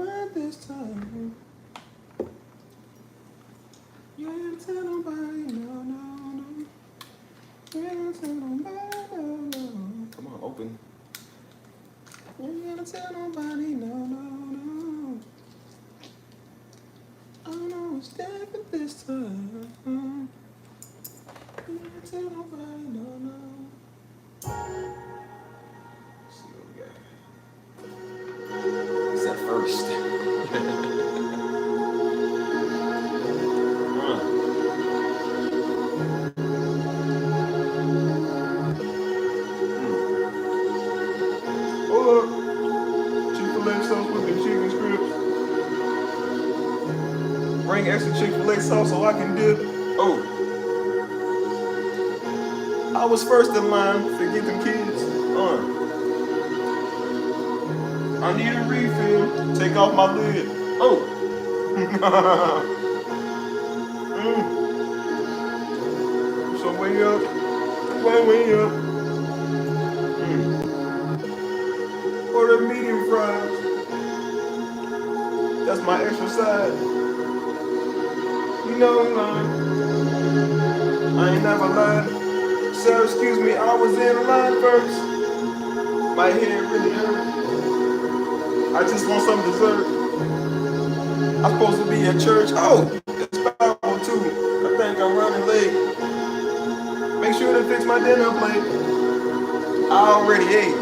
around this time. You ain't tell nobody, no, no, no. You ain't tell nobody, no, no. Come on, open. You ain't gonna tell nobody, no, no, no. I know it's different this time. You ain't tell nobody, no, no. Let's see what we got. What's that first? Hold up. Chick-fil-A sauce with the chicken strips. Bring extra Chick-fil-A sauce so I can dip. Oh. I was first in line. Forget them kids. I need a refill. Take off my lid. Oh. So way up. Way up. Order medium fries. That's my extra side. You know I ain't never lied. Sir, excuse me, I was in line first. My head really hurt. I just want some dessert. I'm supposed to be at church. Oh, it's powerful too. I think I'm running late. Make sure to fix my dinner plate. I already ate.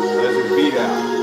Let's just beat out.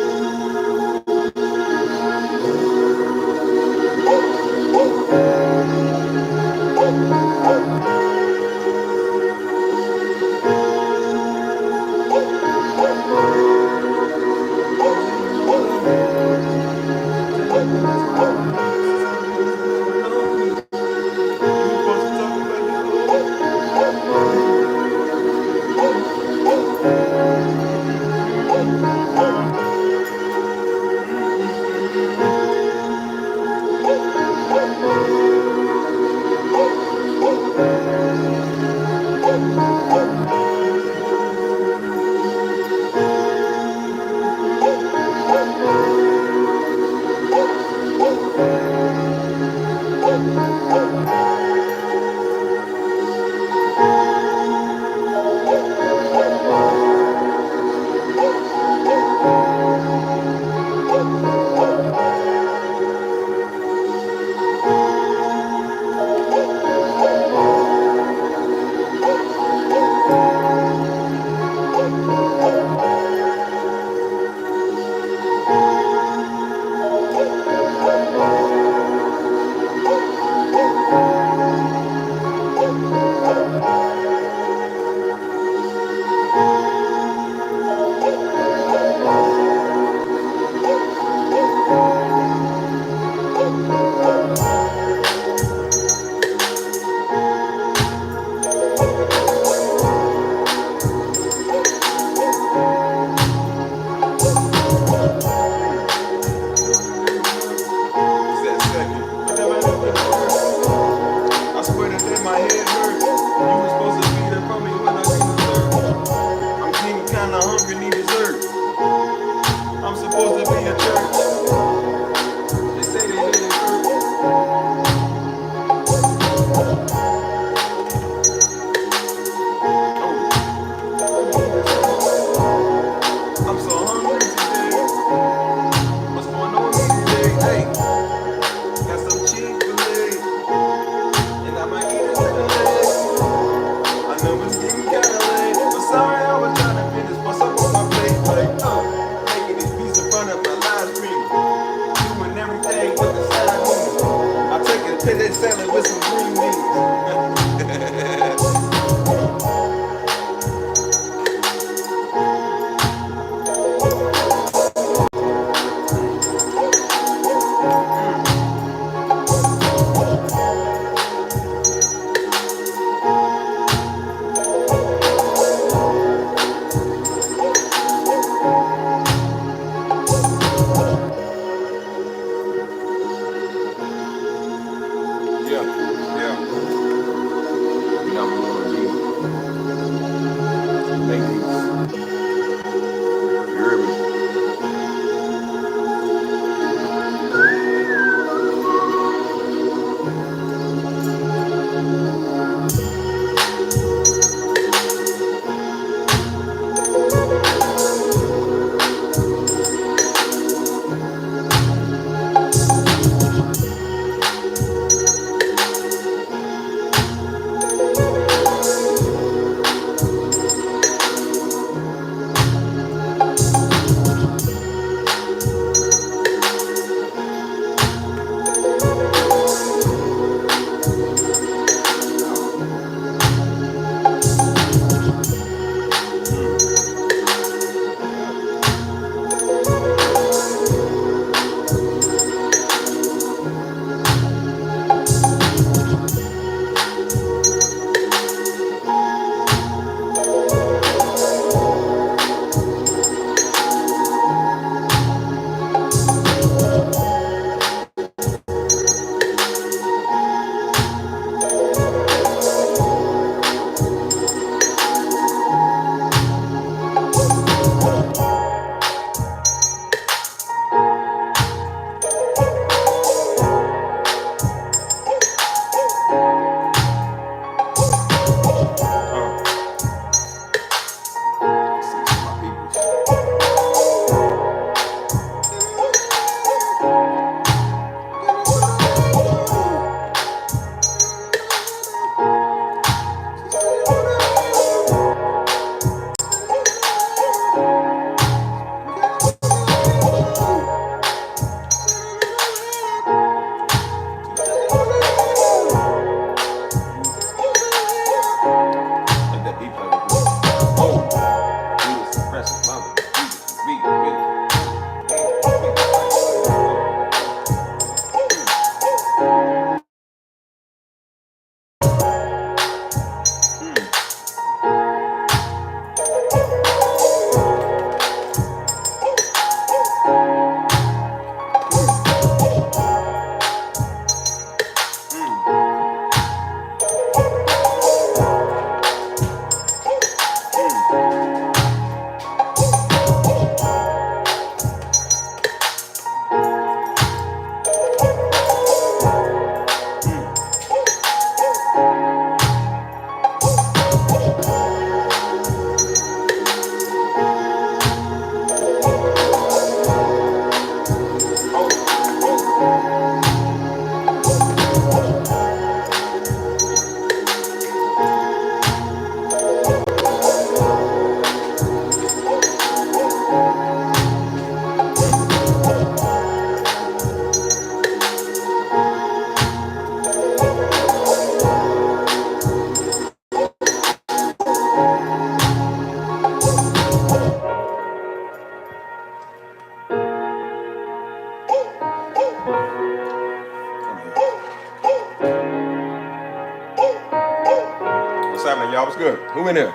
What's happening, y'all? What's good? Who in here?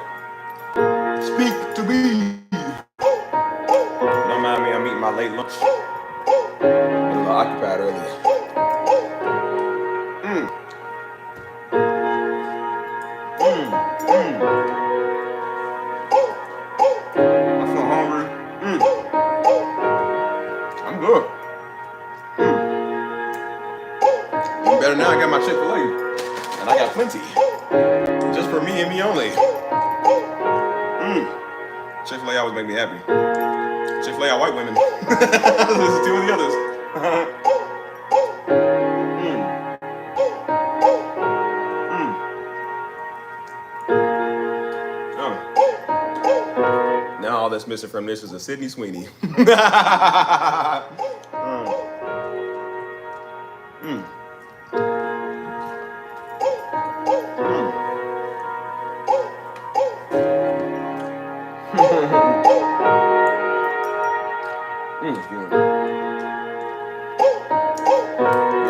Speak to me. Don't mind me, I'm eating my late lunch. I was a little occupied earlier. I'm so hungry. I'm good. Even better now, I got my Chick-fil-A. And I got plenty. Just for me and me only. Chick-fil-A always make me happy. Chick-fil-A are white women. There's two of the others. Now all that's missing from this is a Sydney Sweeney.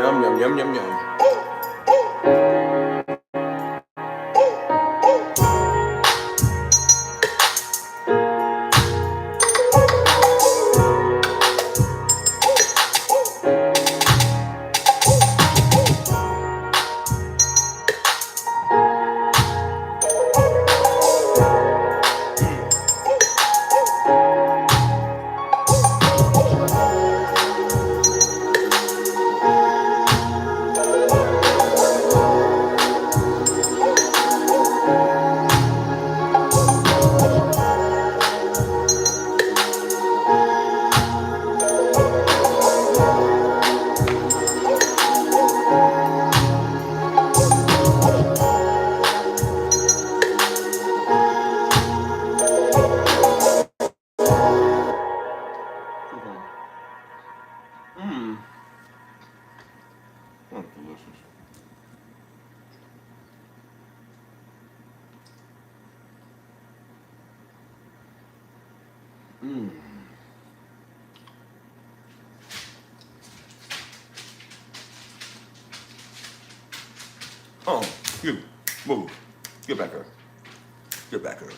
Yum, yum, yum, yum, yum. Delicious. Oh, you, move. Get back here. Get back here.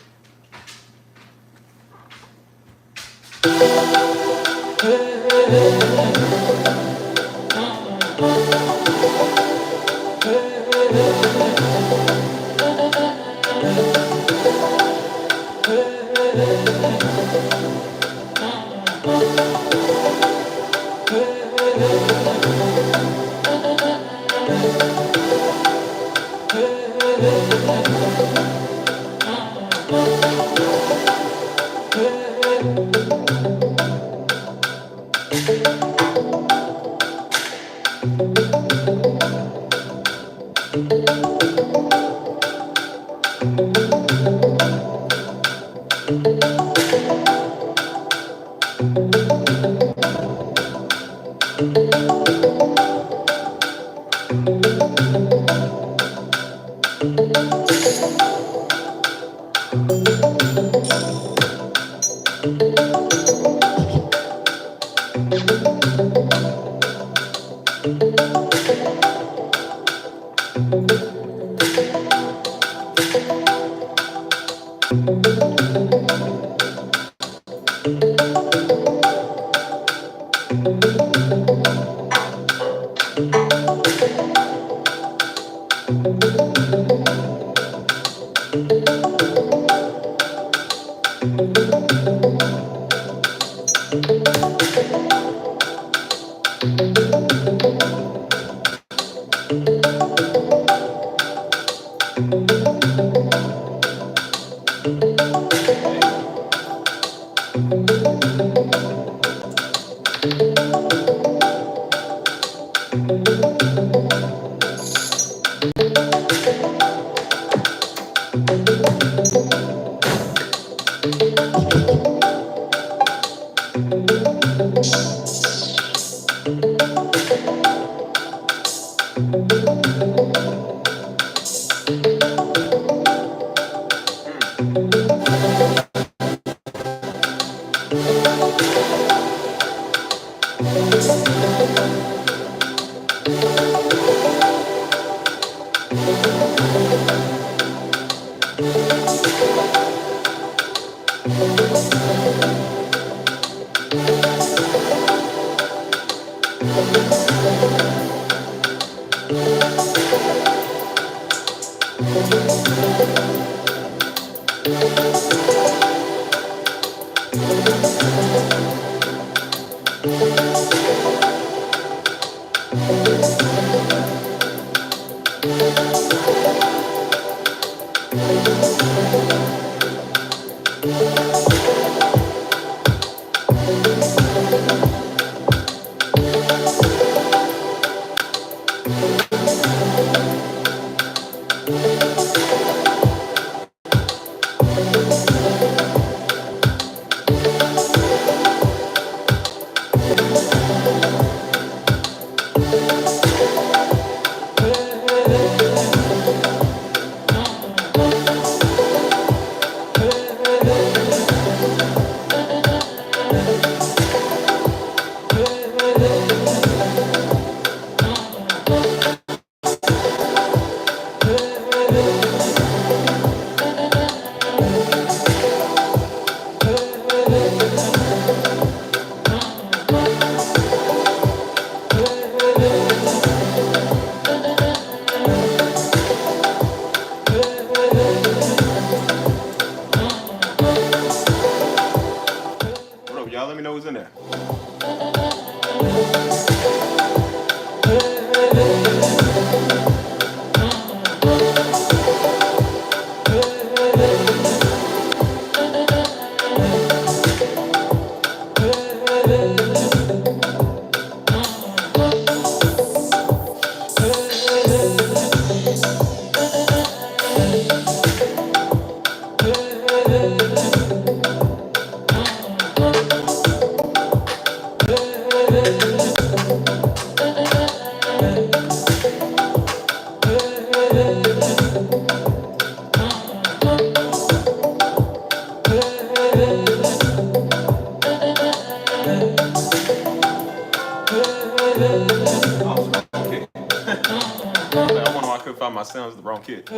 What up, y'all? Let me know who's in there. Okay. I wonder why I couldn't find my sounds the wrong kid.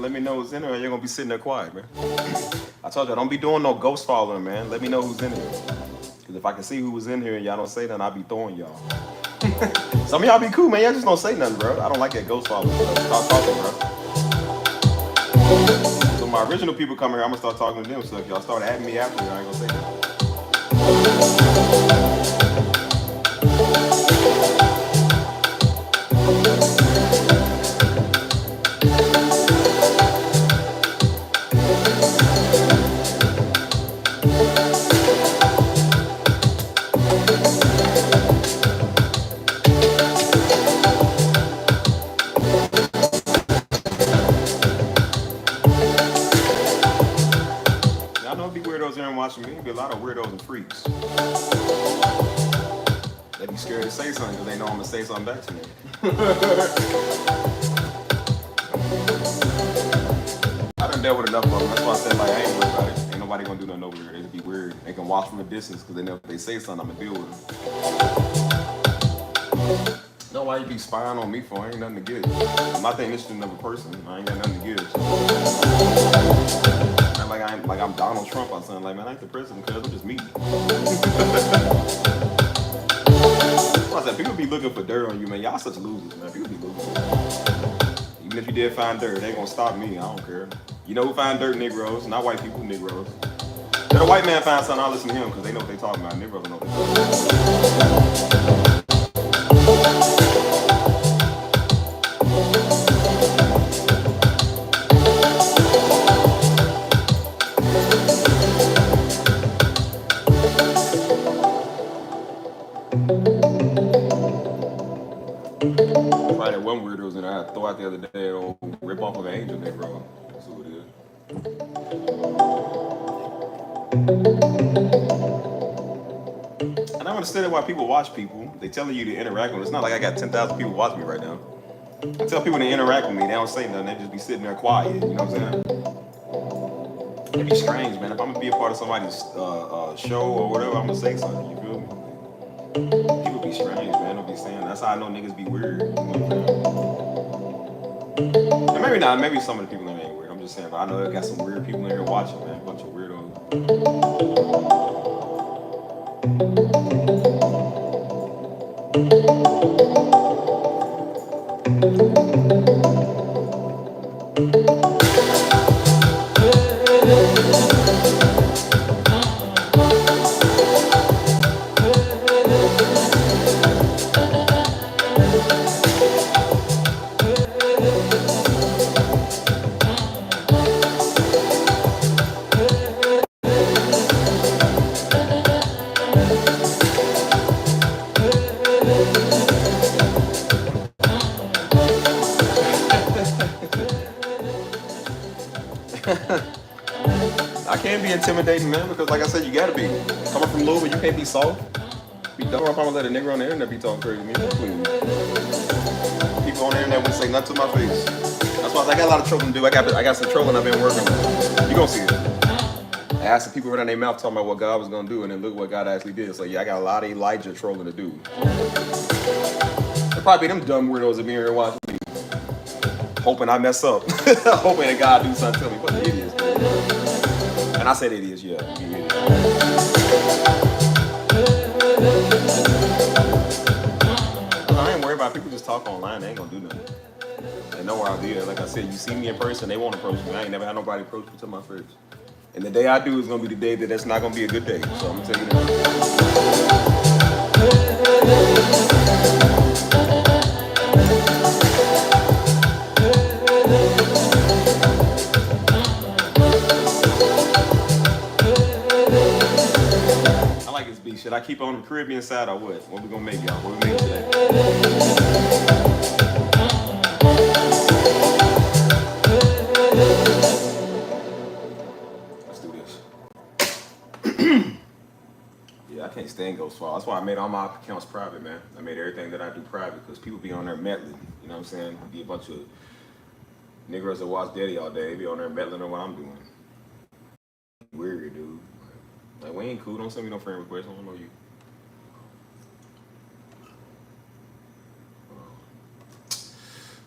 let me know who's in there, or you're gonna be sitting there quiet, man. I told you, don't be doing no ghost following, man. Let me know who's in here. Because if I can see who was in here and y'all don't say nothing, I'll be throwing y'all. Some of y'all be cool, man. Y'all just don't say nothing, bro. I don't like that ghost following stuff. Stop talking, bro. So my original people come here, I'm gonna start talking to them. So if y'all start adding me after, I ain't gonna say nothing. Watching me, be a lot of weirdos and freaks. They be scared to say something because they know I'm gonna say something back to them. I done dealt with enough of them. That's why I said, like, I ain't worried about it. Ain't nobody gonna do nothing over here. They just be weird. They can watch from a distance because they know if they say something, I'm gonna deal with them. No, why you be spying on me for? I ain't nothing to give. I'm not the innocent of a person. I ain't got nothing to give. So. Like I'm Donald Trump or something. Like, man, I ain't the president because I'm just me. I said, people be looking for dirt on you, man. Y'all such losers, man. People be losers. Even if you did find dirt, they ain't gonna stop me. I don't care. You know who find dirt? Negroes. Not white people, Negroes. If a white man finds something, I'll listen to him because they know what they talking about. Negroes know what they talking about. One weirdos and I throw out the other day old rip off of an angel Negro. That's who it is. And I understand why people watch people. They telling you to interact with them. It's not like I got 10,000 people watching me right now. I tell people to interact with me. They don't say nothing. They just be sitting there quiet. You know what I'm saying? It'd be strange, man. If I'm gonna be a part of somebody's show or whatever, I'm gonna say something. You feel me? People be strange, man. Don't be saying. That's how I know niggas be weird. You know what I'm saying? And maybe not. Maybe some of the people in there ain't weird. I'm just saying. But I know I got some weird people in here watching, man. A bunch of weirdos. I can't be intimidating, man, because like I said, you gotta be. Coming from Louisville, you can't be soft. Be dumb if I'm gonna let a nigga on the internet be talking crazy to me. Please. People on the internet would say nothing to my face. That's why I got a lot of trolling to do. I got some trolling I've been working on. You gonna see it. I asked the people right in their mouth talking about what God was gonna do, and then look what God actually did. So yeah, I got a lot of Elijah trolling to do. It'll probably be them dumb weirdos that be here watching me. Hoping I mess up. Hoping that God do something to me. What the idiots, man. And I said idiots, yeah. I ain't worried about people just talk online. They ain't gonna do nothing. They know where I'll be at. Like I said, you see me in person, they won't approach me. I ain't never had nobody approach me to my face. And the day I do is gonna be the day that's not gonna be a good day. So I'm gonna tell you that. Should I keep on the Caribbean side or what? What we gonna make, y'all? What we make today? Let's do this. Yeah, I can't stand Ghost Fall. That's why I made all my accounts private, man. I made everything that I do private because people be on there meddling. You know what I'm saying? Be a bunch of niggas that watch Daddy all day. They be on there meddling on what I'm doing. Weird, dude. Like, we ain't cool. Don't send me no friend request. I don't know you.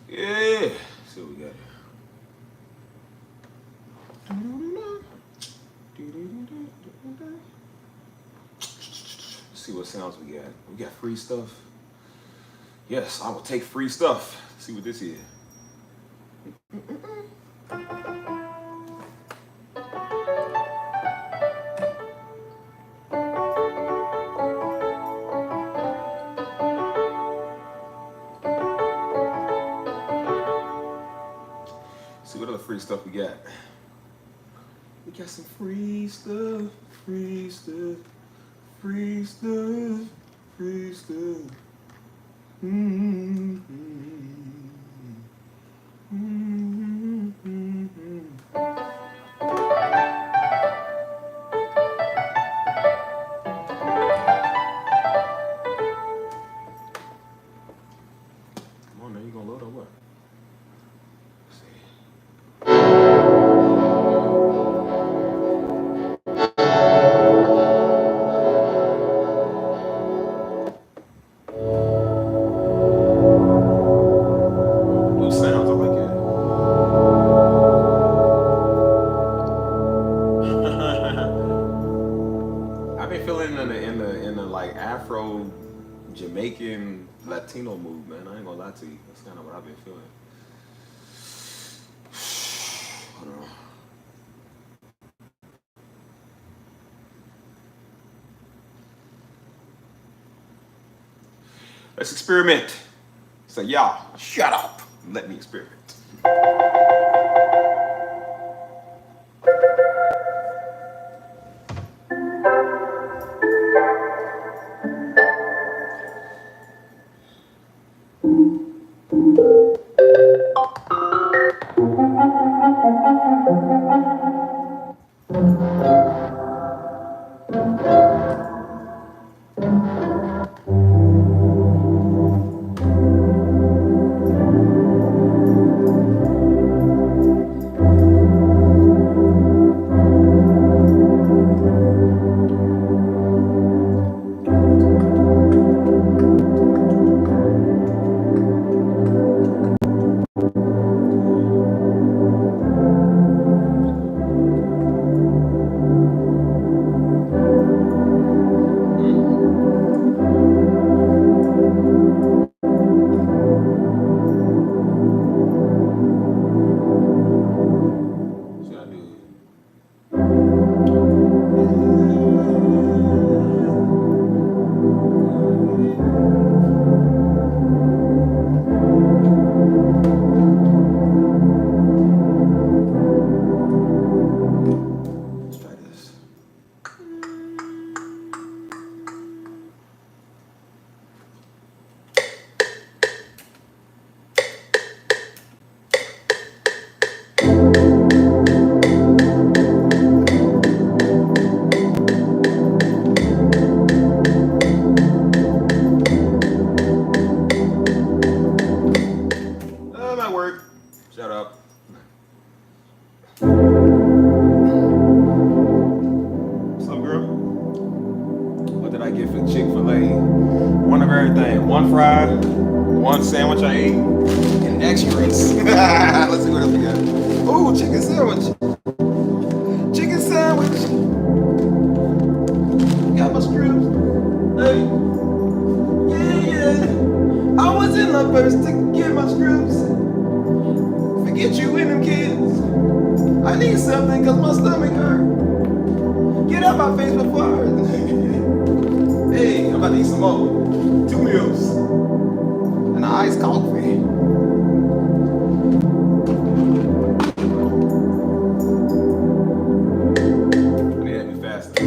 Yeah. See what we got here. see what sounds we got. We got free stuff. Yes, I will take free stuff. Let's see what this is. See what other free stuff we got. We got some free stuff, free stuff, free stuff, free stuff. Mm-hmm. Mm-hmm. Come on, man, you gonna load or what? Let's see. Sounds, I like it. I've been feeling in the like Afro Jamaican Latino mood, man. I ain't gonna lie to you. That's kind of what I've been feeling. Hold on. Let's experiment. So y'all, shut up. Let me experiment. Shut up. What's up, girl? What did I get for Chick-fil-A? One of everything. One fry, one sandwich I ate, and extras. Let's see what else we got. Ooh, chicken sandwich. Chicken sandwich. Got my strips. Hey. Yeah. I was in the first to get my strips. Forget you and them kids. I need something cause my stomach hurt. Get out my face before. Hey, I'm about to eat some more. 2 meals. And an iced coffee. They had me faster.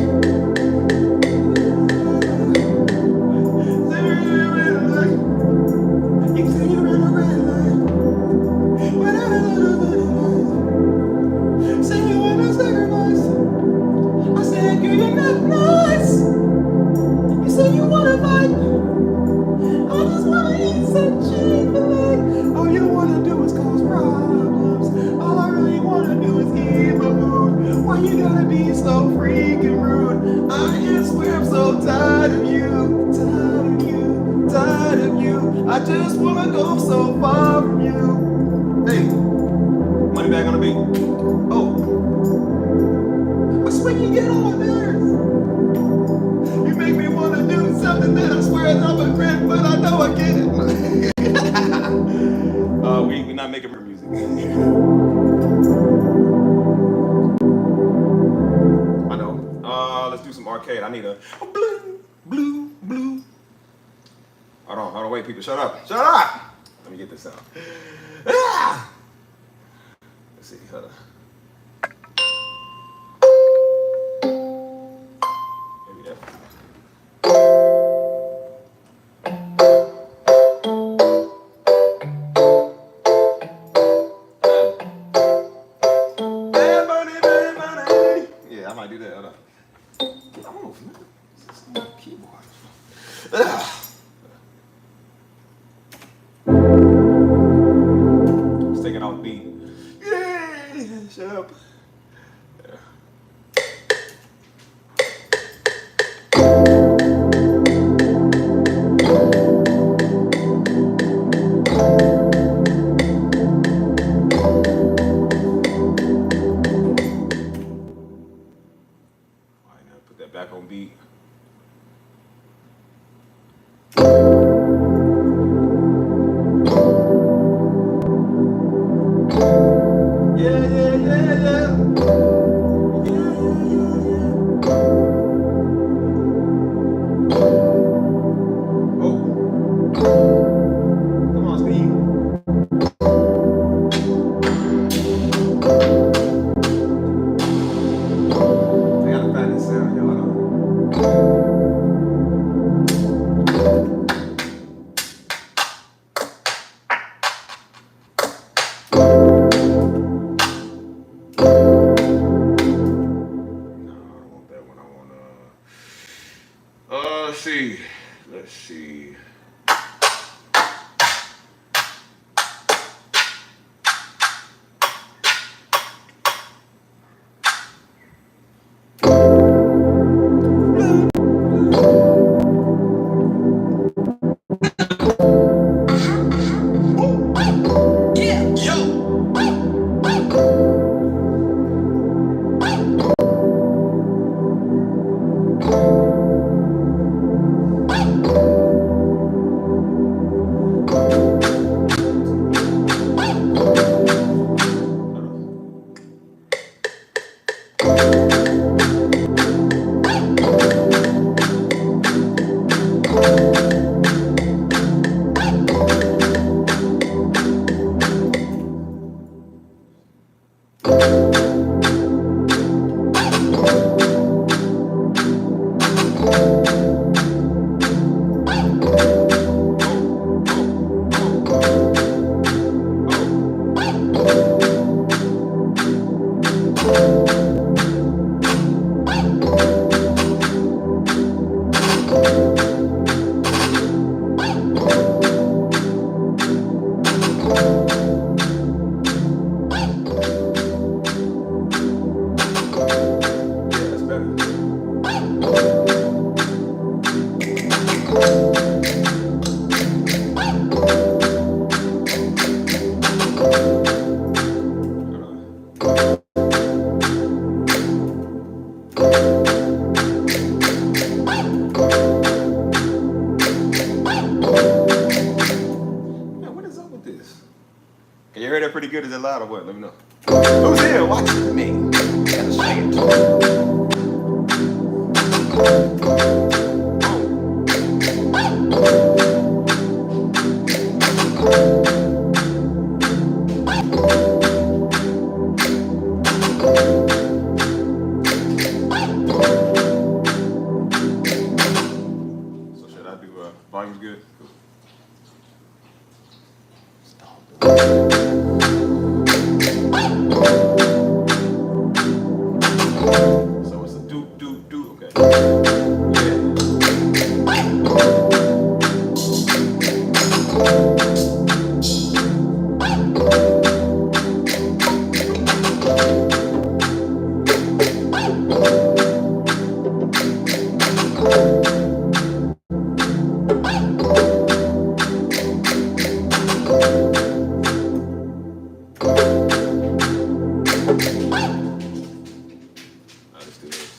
I just wanna go so far from you. Hey, money back on the beat. Oh, I swear you get on my nerves. You make me want to do something that I swear is up a regret, but I know I can't. We're not making murder music. I know. Let's do some arcade. I need a blue, blue, blue. Hold on, wait, people, shut up. Shut up! Let me get this sound. Ah! Let's see, hold on. Maybe that. Yeah, I might do that. Hold on. Oh, this is my keyboard. Let's take it off beat. Yeah, shut up. Yeah. Put that back on beat. Let's see. Can you hear that pretty good? Is it loud or what? Let me know. Who's here watching me? Gotta say it. So should I do volume's good? So it's a do, okay. Let's do this.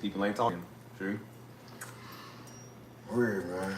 people ain't talking. True. Weird, man.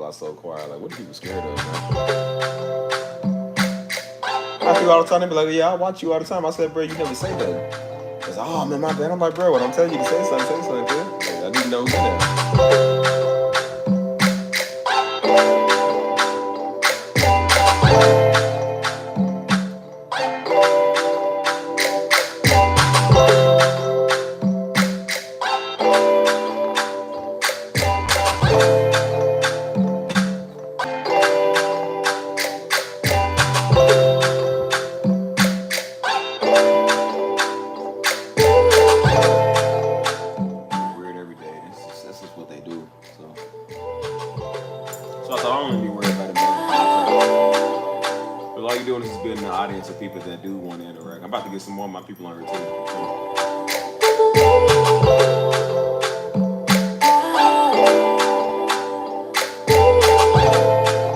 So quiet. Like, what are people scared of, man? I feel all the time. They be like, yeah, I watch you all the time. I said, bro, you never say that. It's like, oh, man, my bad. I'm like, bro, when I'm telling you to say something, dude. I didn't know who's in there. People that do want to interact. I'm about to get some more of my people on here too. I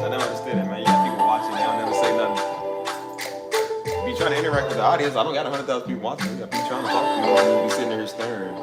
never understand it, man. You got people watching, they don't never say nothing. If you trying to interact with the audience, I don't got 100,000 people watching. You got people trying to talk to you. You be sitting there staring.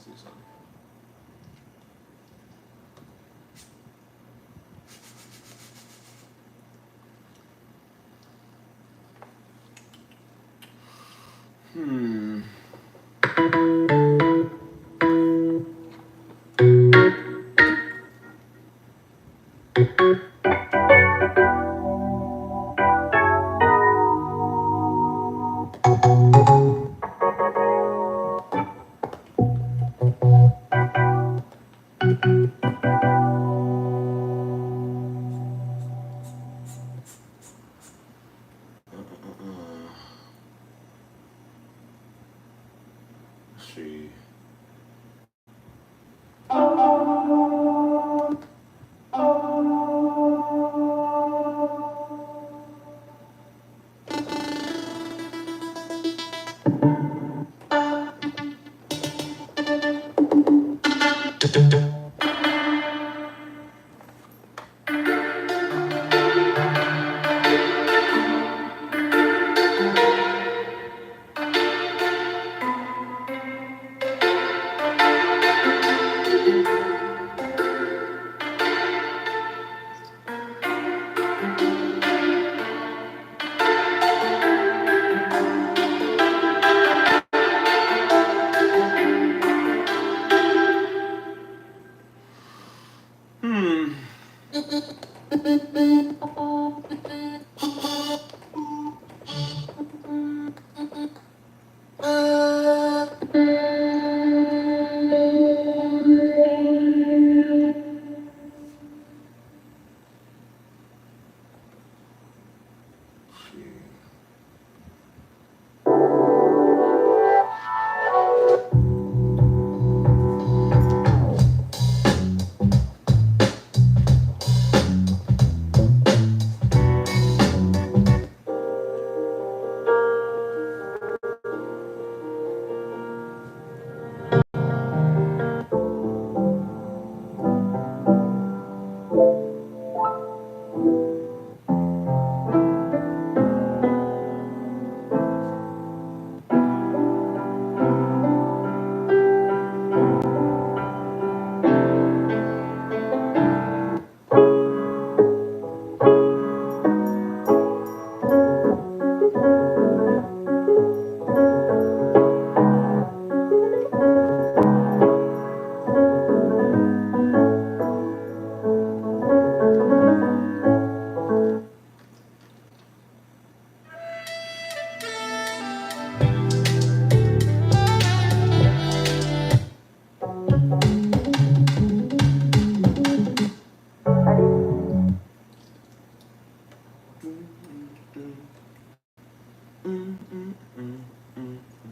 see something. Let's see.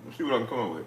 Let's see what I can come up with.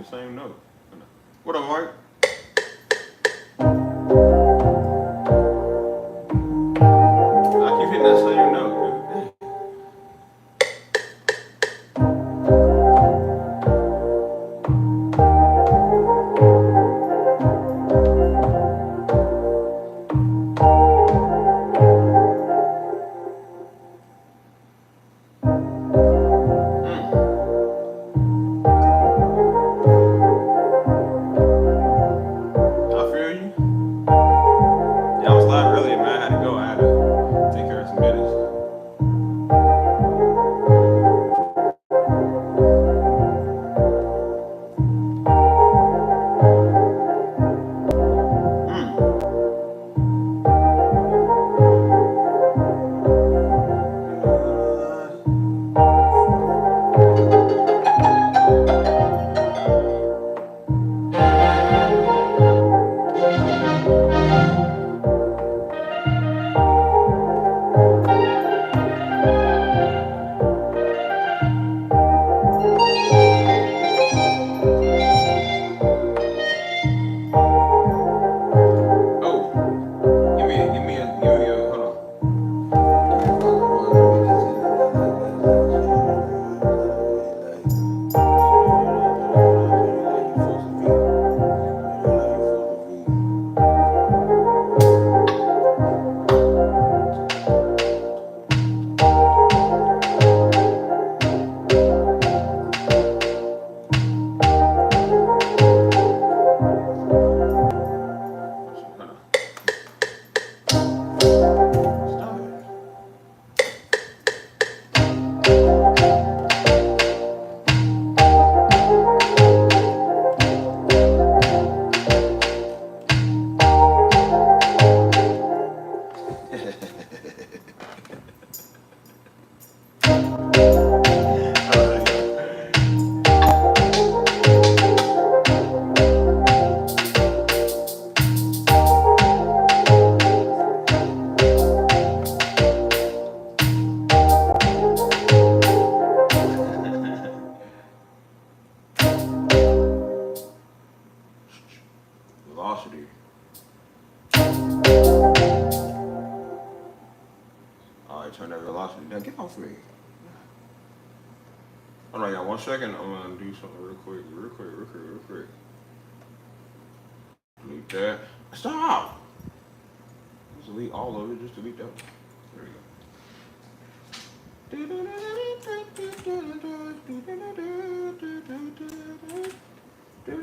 the same note. What up, Mike? I keep hitting that same note, dude. Velocity. Alright, turn that velocity down. Get off me. Alright, y'all, 1 second. I'm gonna do something real quick. Delete that. Stop! Just delete all of it. Just delete that one. There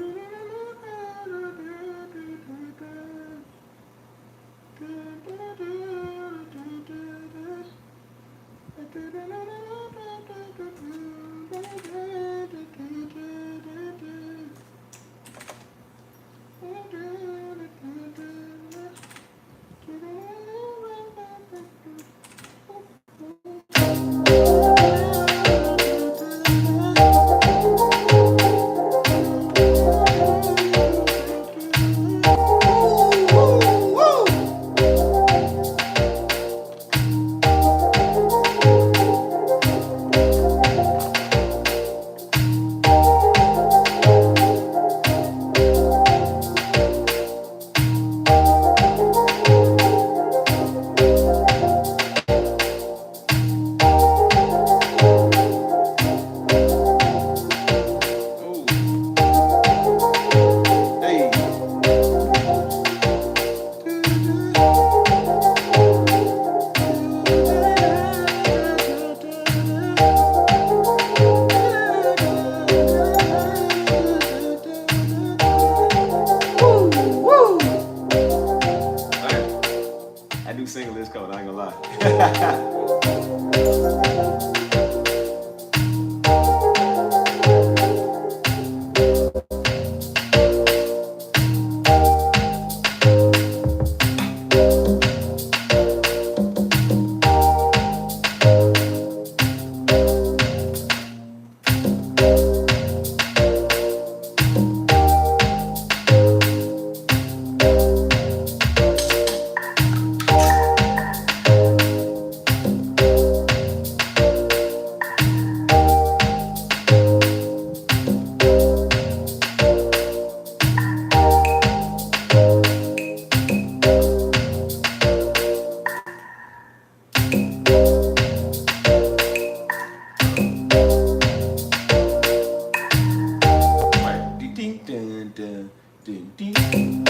dun, dun, dun, dun.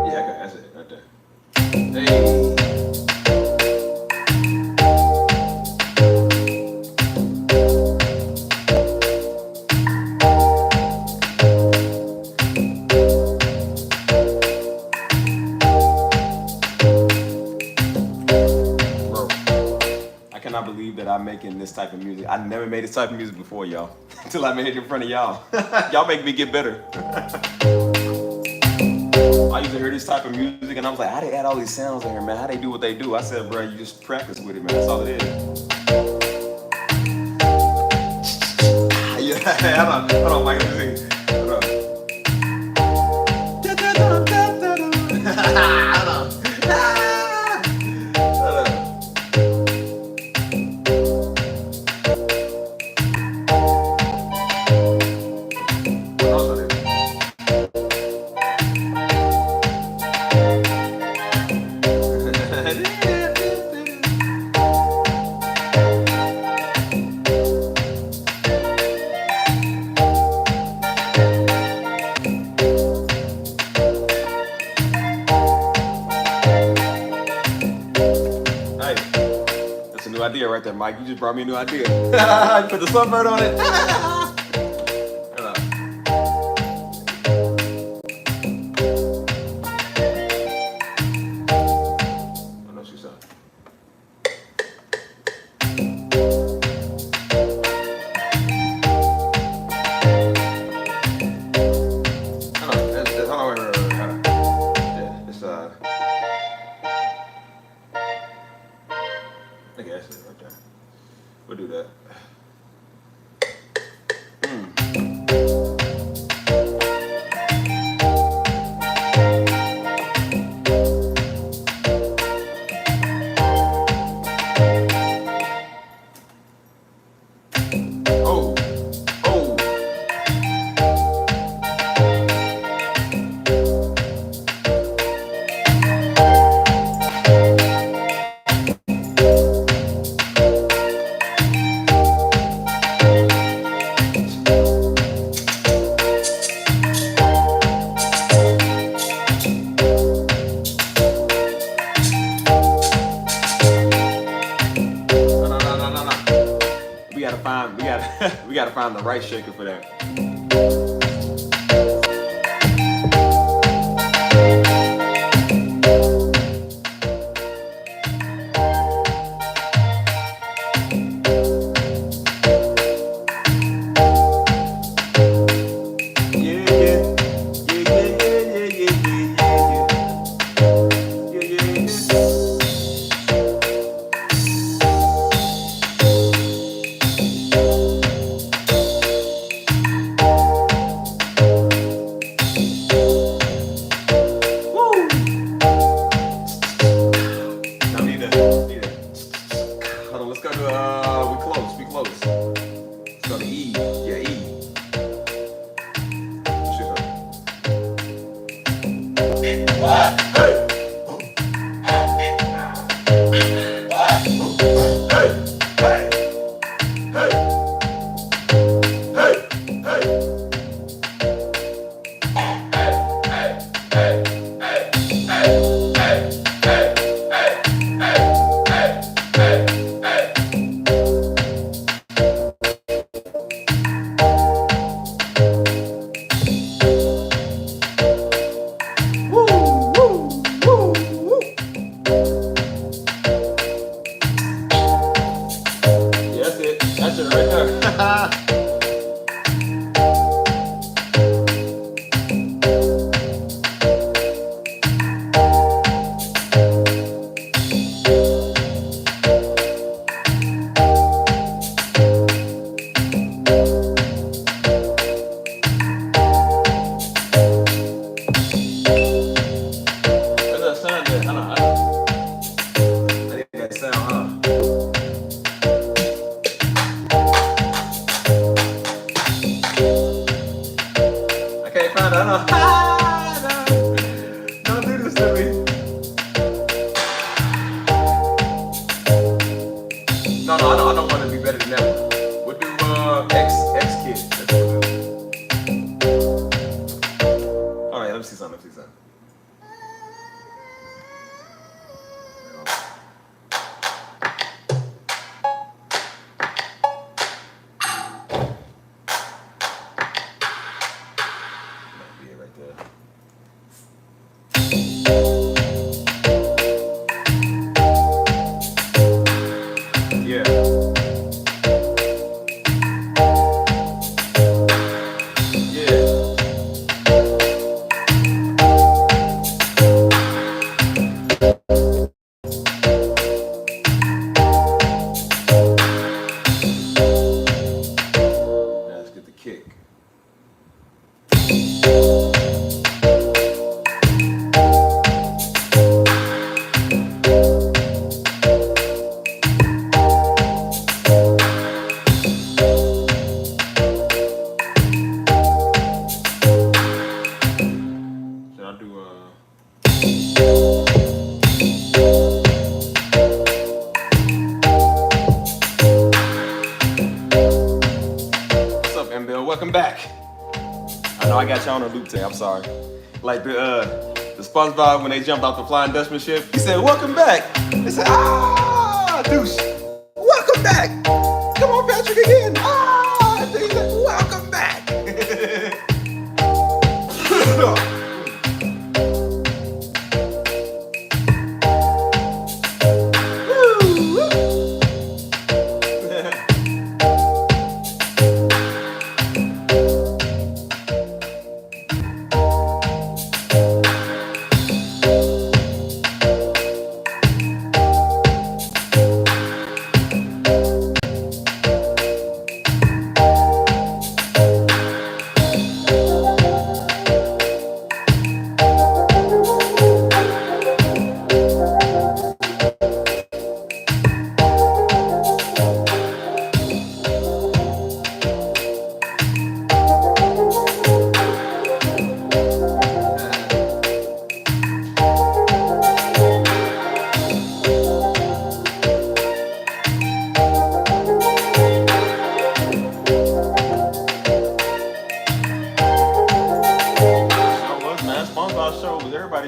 Yeah, okay, that's it right there. Hey. I cannot believe that I'm making this type of music. I never made this type of music before, y'all. Until I made it in front of y'all. Y'all make me get better. I used to hear this type of music and I was like, how they add all these sounds in here, man? How they do what they do? I said, bro, you just practice with it, man. That's all it is. Yeah, hold on, Mike, let me see. Hold on. Idea right there, Mike. You just brought me a new idea. You put the sunbird on it. I know she's up. Okay, that's it right there. We'll do that. We gotta find the right shaker for that. No, I don't want to be better than that one. We'll do X Kid. That's what we'll do. kick. Should I do What's up, M Bill? Welcome back. I know I got you on a loop today. I'm sorry. Like the SpongeBob when they jumped off the Flying Dutchman ship. He said, "Welcome back." They said, "Ah, douche. Welcome back. Come on, Patrick again. Ah." He said, "Welcome back."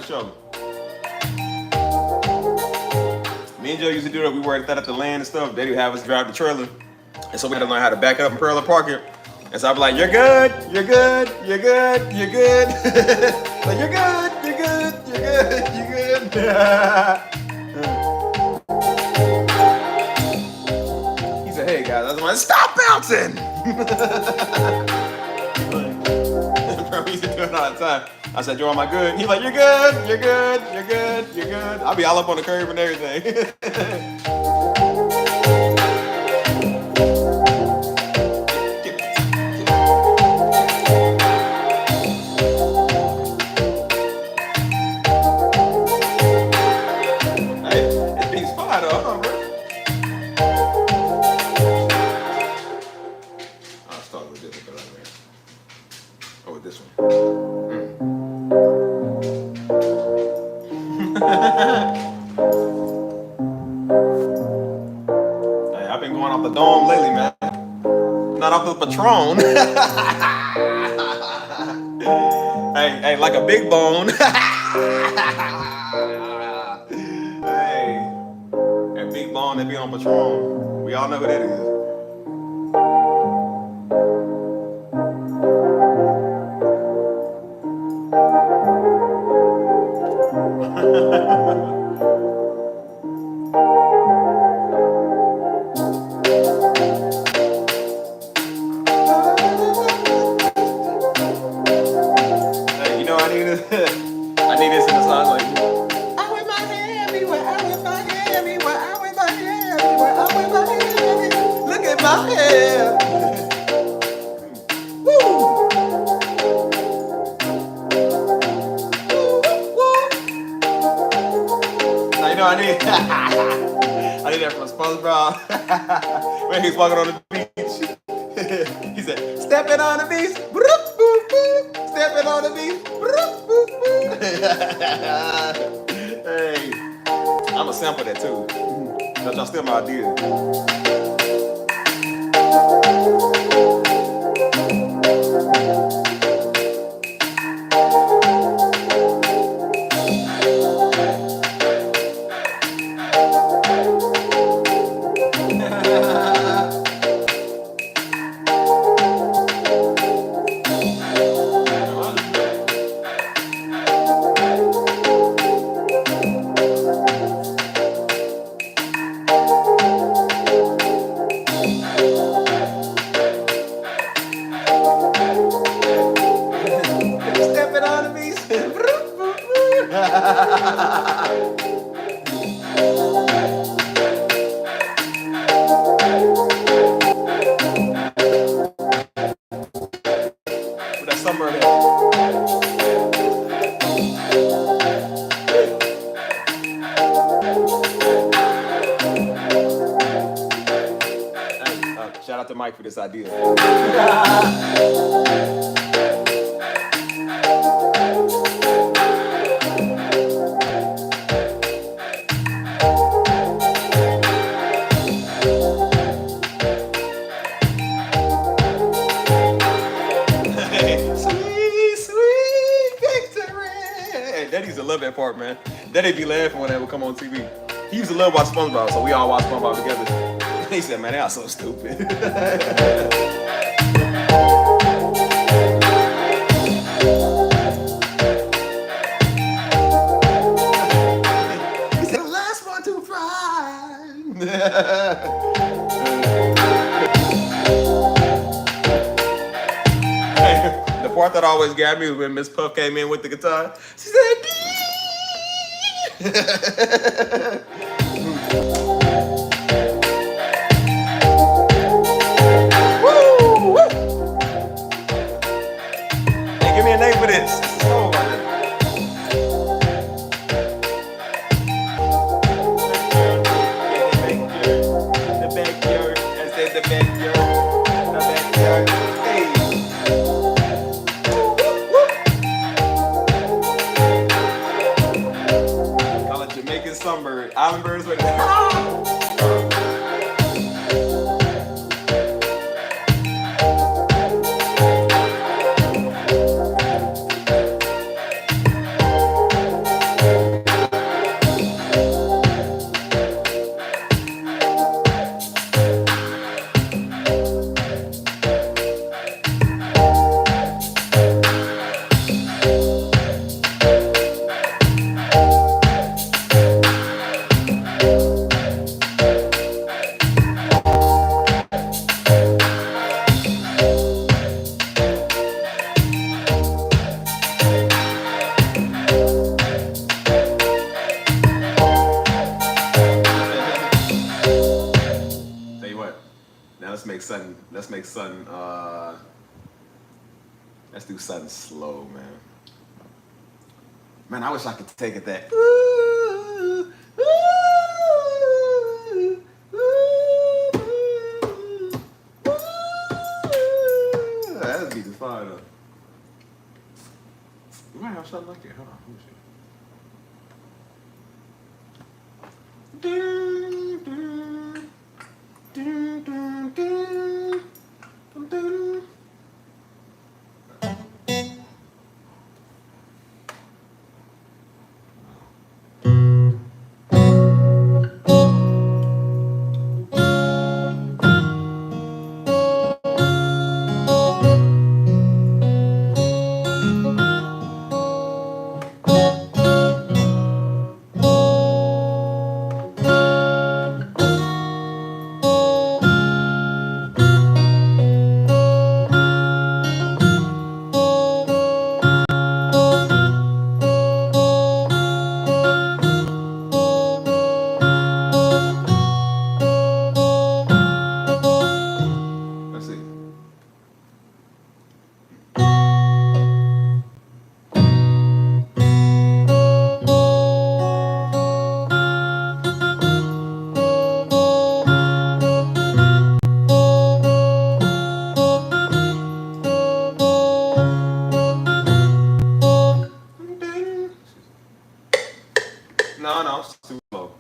Show. Me and Joe used to do that. We worked at the land and stuff. They would have us drive the trailer, and so we had to learn how to back up and parallel park it. And so I'd be like, "You're good, you're good, you're good, you're good." Like, "You're good, you're good, you're good, you're good." He said, "Hey guys," I was like, "Stop bouncing." We used to do it all the time. I said, "Joe, am I good?" He's like, "You're good, you're good, you're good, you're good." I'll be all up on the curb and everything. Hey, it beats fire though. Hold on, bro. I'll start with this one. Oh, with this one. Hey, I've been going off the dome lately, man. Not off the Patron. Hey, like a big bone. Hey, that big bone that be on Patron. We all know who that is. I need this in the song like, "I with my hand everywhere, I with my hand everywhere, I with my hand everywhere, I with my hand everywhere. Look at my hair." Woo! Woo! Now you know I need I need that from SpongeBob. When he's walking on the beach. He said, "Stepping on the beach, stepping on the beach." Hey, I'm gonna sample that too. Don't y'all steal my idea. Sunbird hat. Shout out to Mike for this idea. Sweet, sweet victory. Daddy used to love that part, man. Daddy be laughing when that would come on TV. He used to love watch SpongeBob, so we all watch SpongeBob together. He said, man, they are so stupid. He said, the last one to fry. The part that always got me was when Miss Puff came in with the guitar. She said, woo, woo. Hey, give me a name for this. This is so right The backyard. I said the backyard. The backyard. Hey. Jamaican sunbird, island birds with let's do something slow, man. Man, I wish I could take it that. That'd be the fire though. You might have something like it. Hold on, let me see. No, it's too low.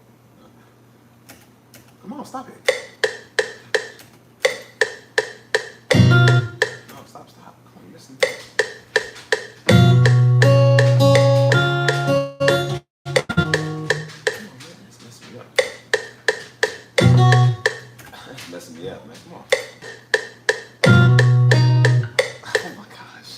Come on, stop it. No, stop. Come on, you're missing. It's messing me up. It's messing me up, man. Come on. Oh my gosh.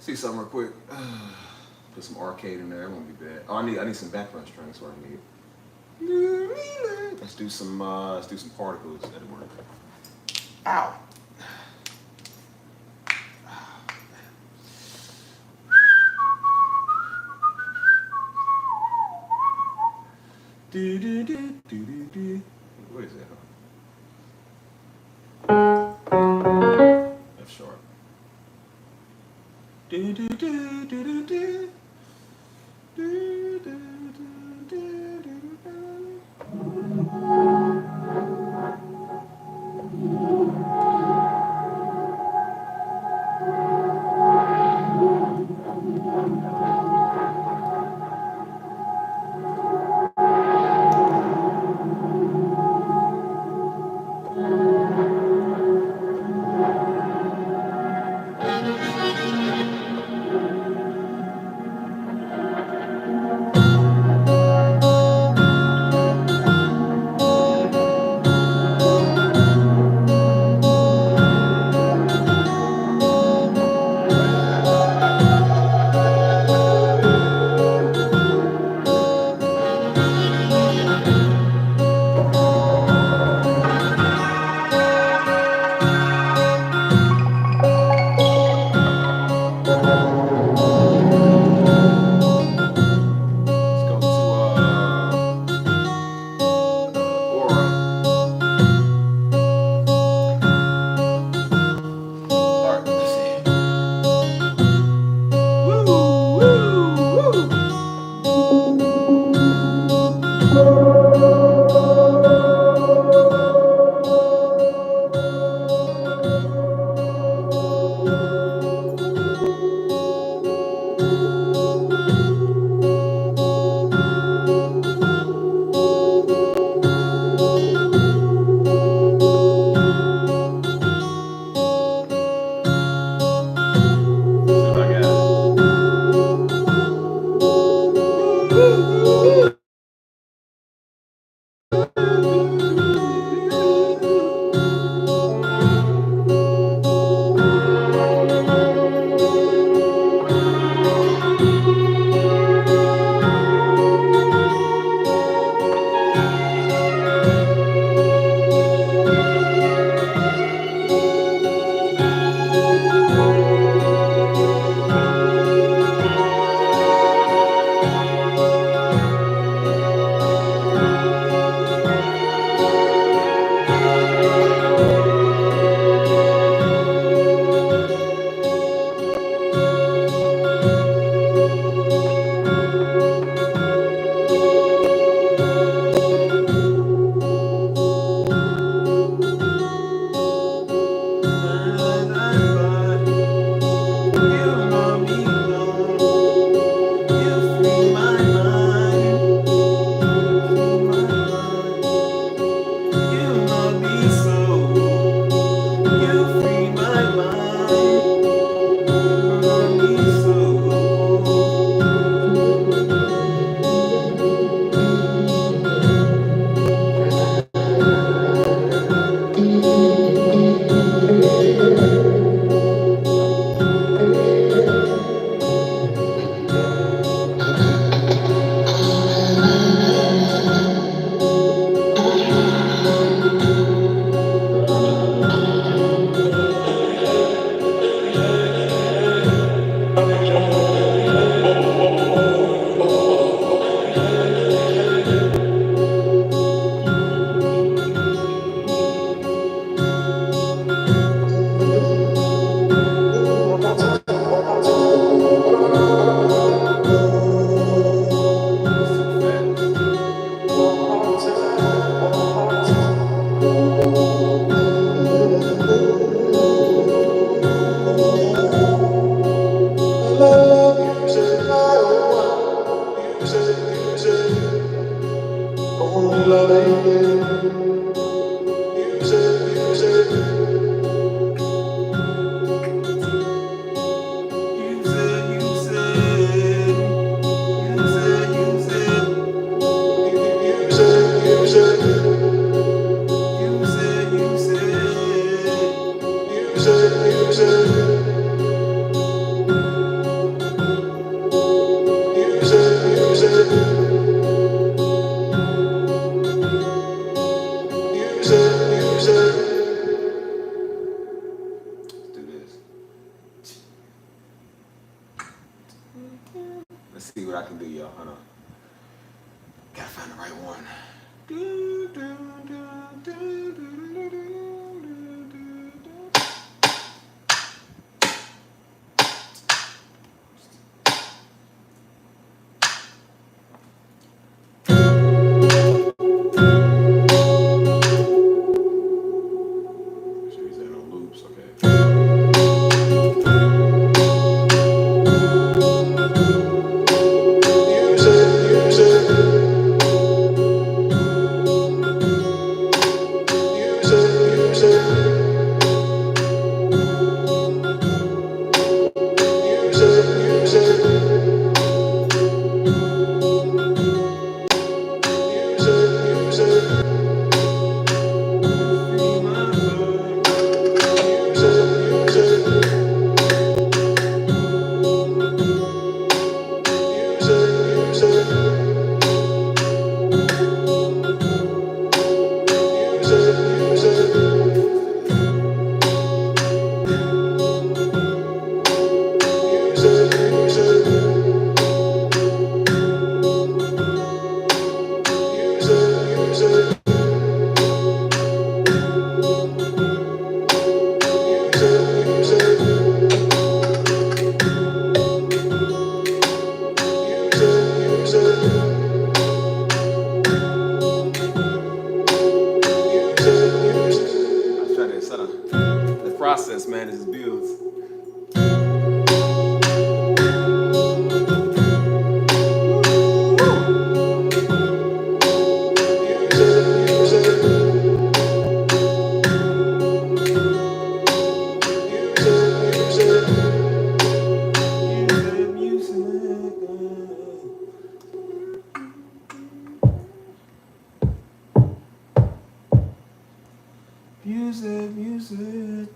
See something real quick. Put some arcade in there. It won't be bad. Oh, I need some background strings. What I need. Let's do some particles. That'll work. Ow. Do do do do do do. What is that? F sharp. Do do do do do do. Do do do do do do. Let's see what I can do, y'all. Hold on. Gotta find the right one. Process, man, is builds. Music.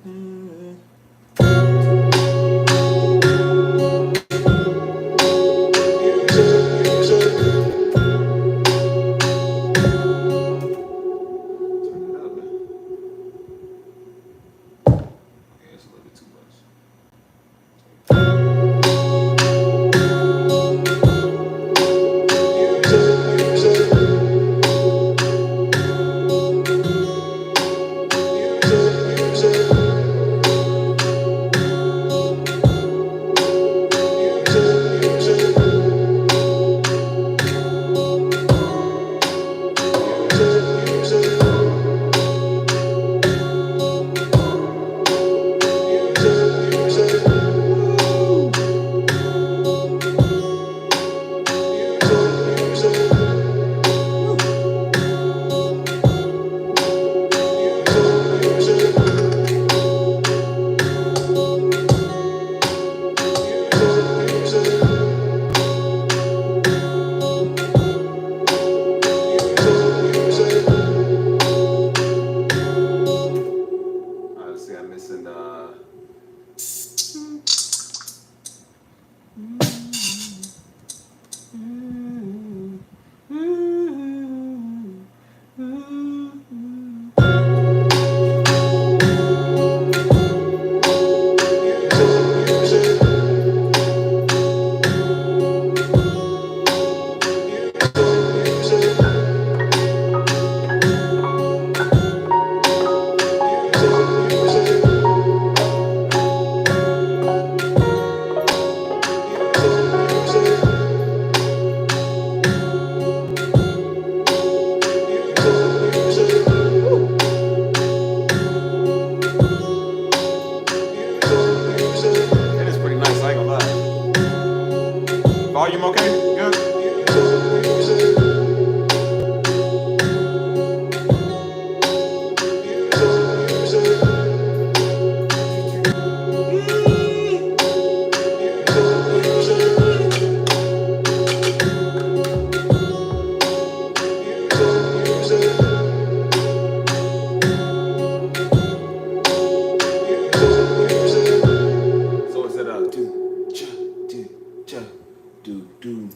Volume okay? Good? So is it do, cha, do, cha, do, do.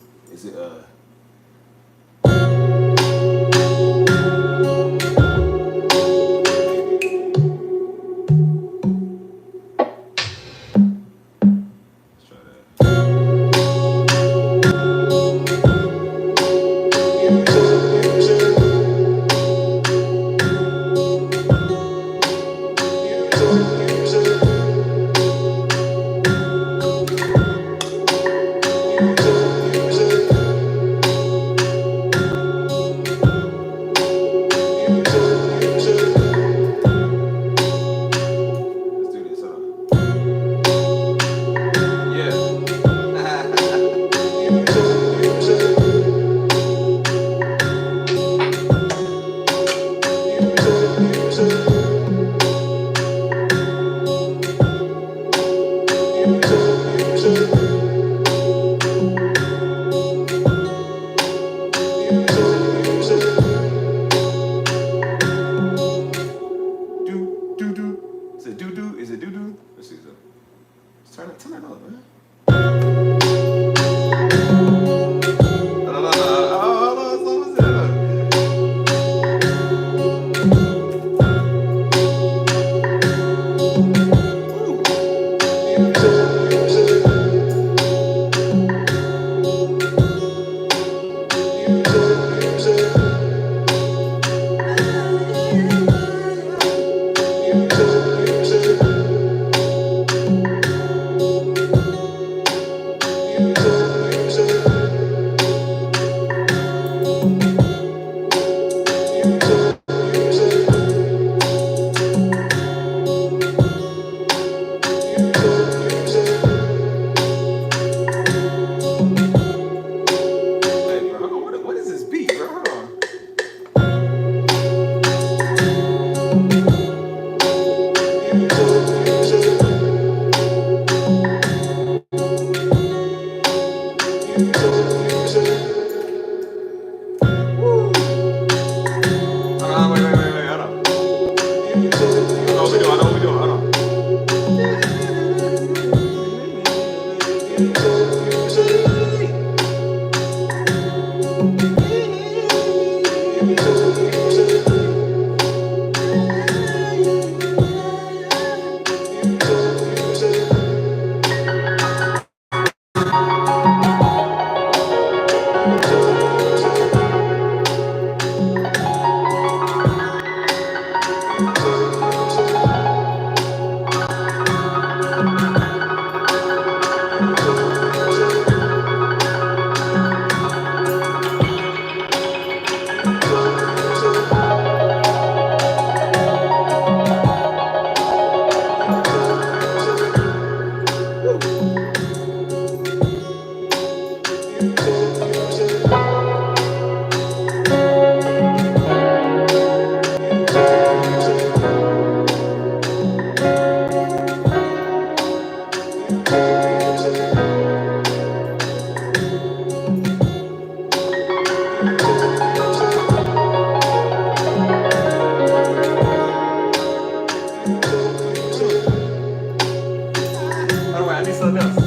Oh wait, I need something else.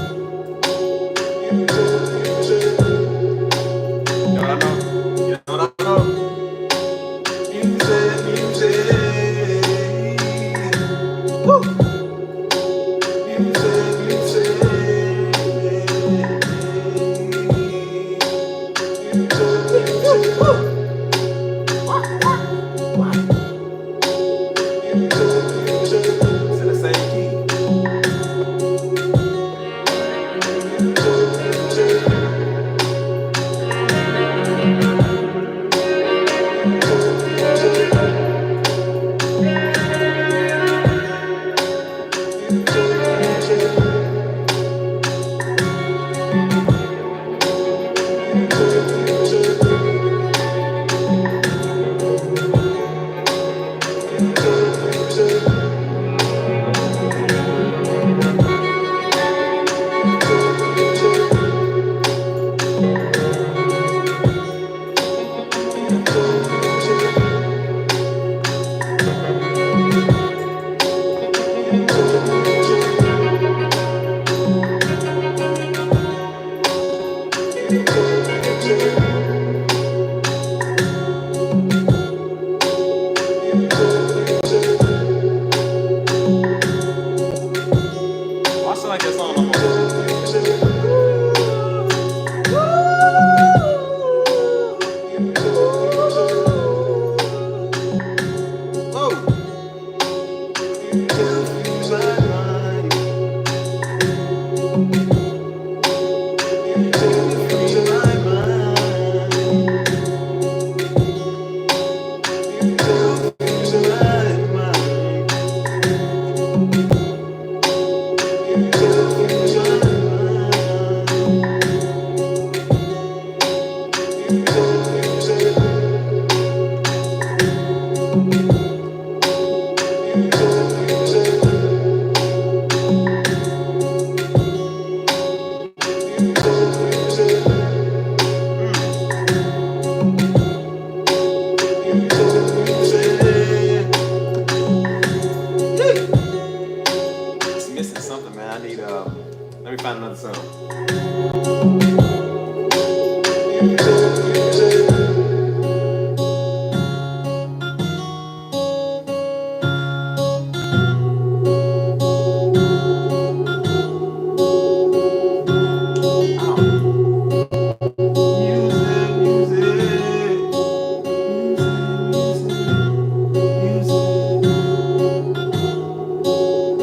You know what I know? You know what I know? Music, music. Woo! Music, music. Woo! It's in the same key. I sound like that song no more. It's missing something, man. I need let me find another song. Music,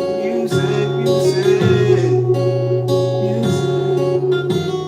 music, music, music.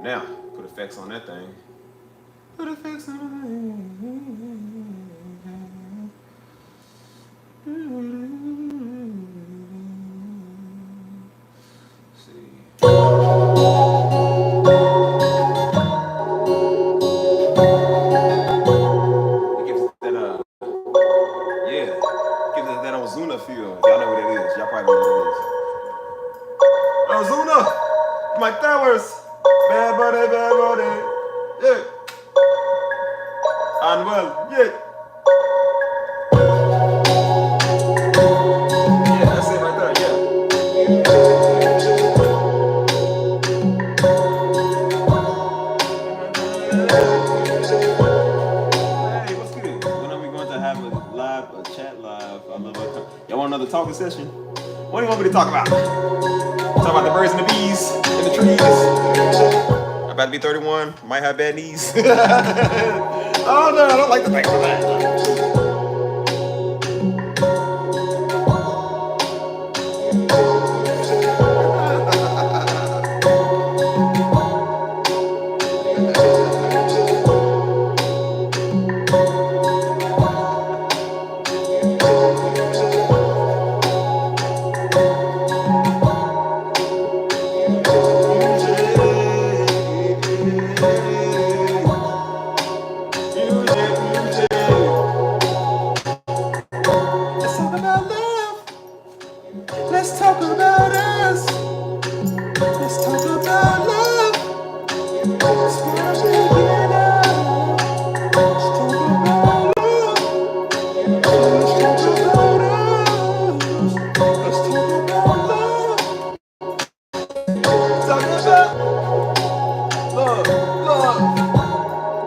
Now, put effects on that thing. Put effects on that thing. See. It gives it that yeah, gives it that Ozuna feel. If y'all know what that is, y'all probably know what it is. Ozuna, my towers, bad body, yeah. And well, yeah. Yeah, that's it right there, yeah. Hey, what's good? When are we going to have a chat live? I love it. Y'all want another talking session? What do you want me to talk about? Talk about the birds and the bees and the trees. I'm about to be 31. Might have bad knees. Oh no, I don't like to think about that. Let's talk about us. Let's talk about love. Let's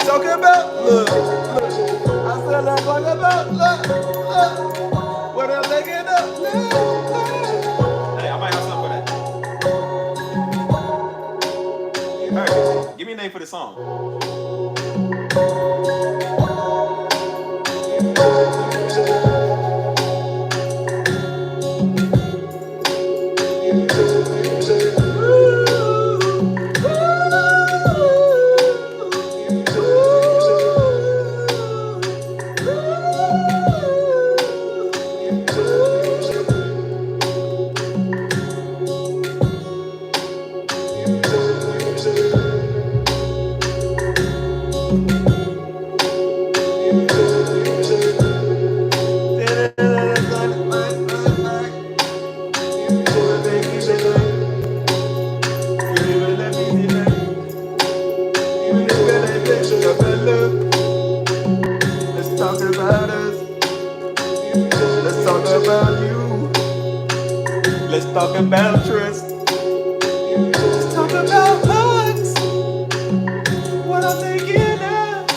talk about love. I said let's talk about love. What I'm thinking of love. Hey, I might have something for that. Hey, give me a name for this song. Let's talk about us. Let's talk about you. Let's talk about trust. Let's talk about hugs. What I'm thinking of.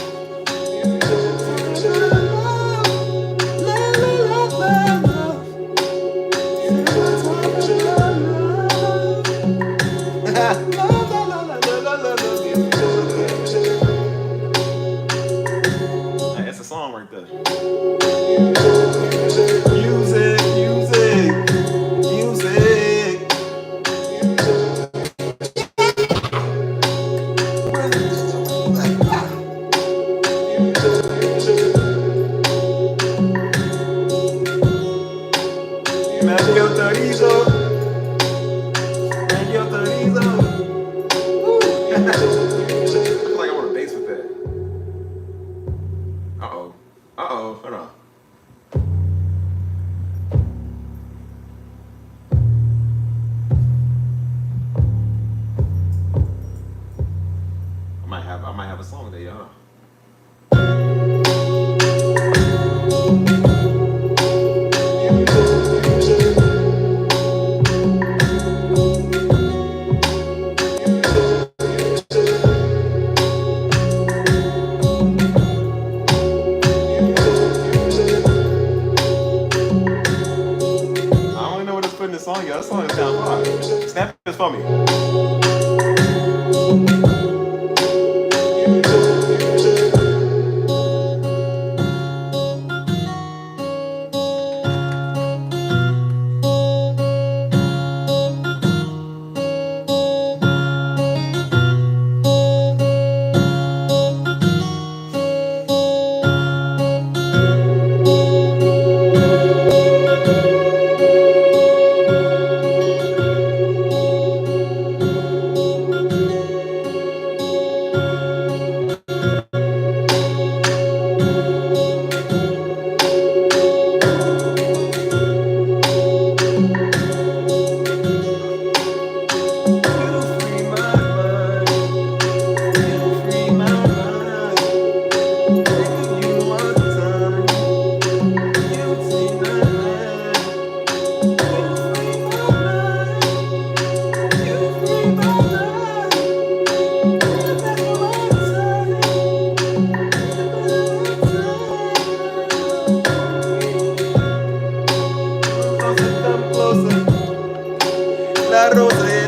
That's a song right there. Music, music, music. Medio Torizo. Medio Torizo. I feel like I want a bass with that. Uh-oh. Uh-oh. Hold on. I might have a song there, huh? I don't know what it's putting this song, y'all. That song is down far. Snap this for me.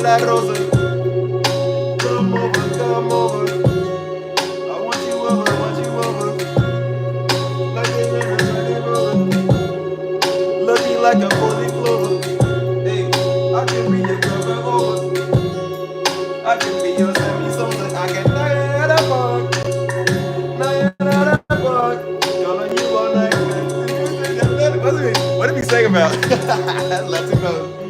La rosa, come over, come over. I want you over, I want you over. Like a looking like a fully clover. Hey, I can be your cover over. I can be your Sammy Sosa. I can night at a park. Night at a park. Calling you all night. What did he sing about? Let's go.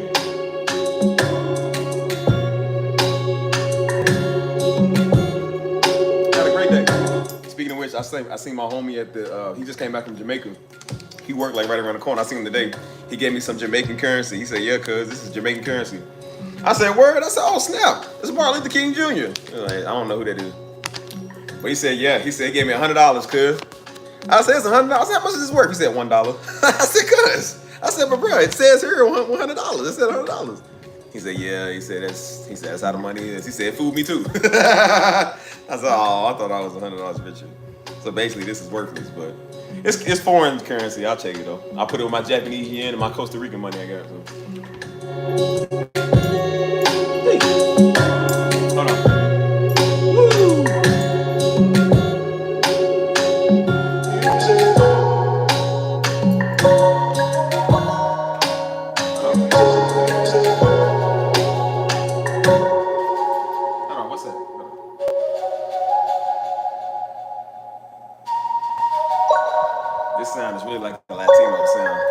Speaking of which, I seen my homie at the. He just came back from Jamaica. He worked like right around the corner. I seen him today. He gave me some Jamaican currency. He said, "Yeah, cuz this is Jamaican currency." I said, "Word." I said, "Oh snap, this is Martin Luther King Jr." Like, I don't know who that is, but he said, "Yeah." He said he gave me $100, cuz. I said, "It's $100." I said, "How much is this worth?" He said, $1. I said, "Cuz." I said, "But bro, it says here $100." It said $100. He said, "Yeah." He said, "That's how the money is." He said, "It fooled me too." I said, "Oh, I thought I was $100 richer." So basically, this is worthless, but it's foreign currency. I'll take it though. I'll put it with my Japanese yen and my Costa Rican money I got. So. Hey. Hold on. Woo. This sound is really like a Latino sound.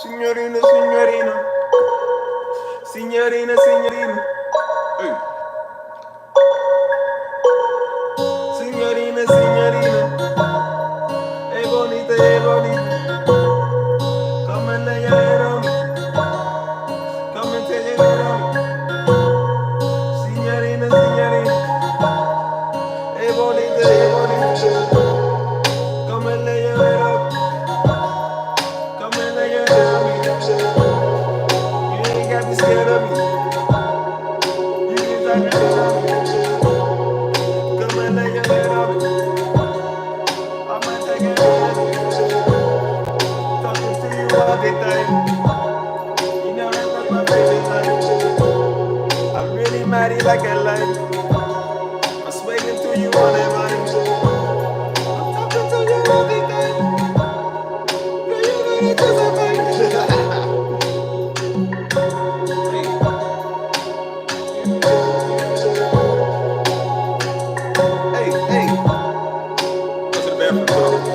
Signorina, signorina. Signorina, signorina. Hey. Signorina, signorina. Hey bonita, hey bonita. Come and lay your head on me. Come and take your head on me. Signorina, signorina. Hey bonita, hey bonita. Come and lay your head on me. Come and lay your head on me. You ain't got to be scared of me. You can take your head on me. Come and lay your head on me. I might take your head on me. Talking to you all the time. You know that's my favorite time. I'm really mighty like a lion. I'm swinging to you all the time. I'm talking to you all the time. Girl, you know that you're so fine. Hey, hey. Go to the bathroom.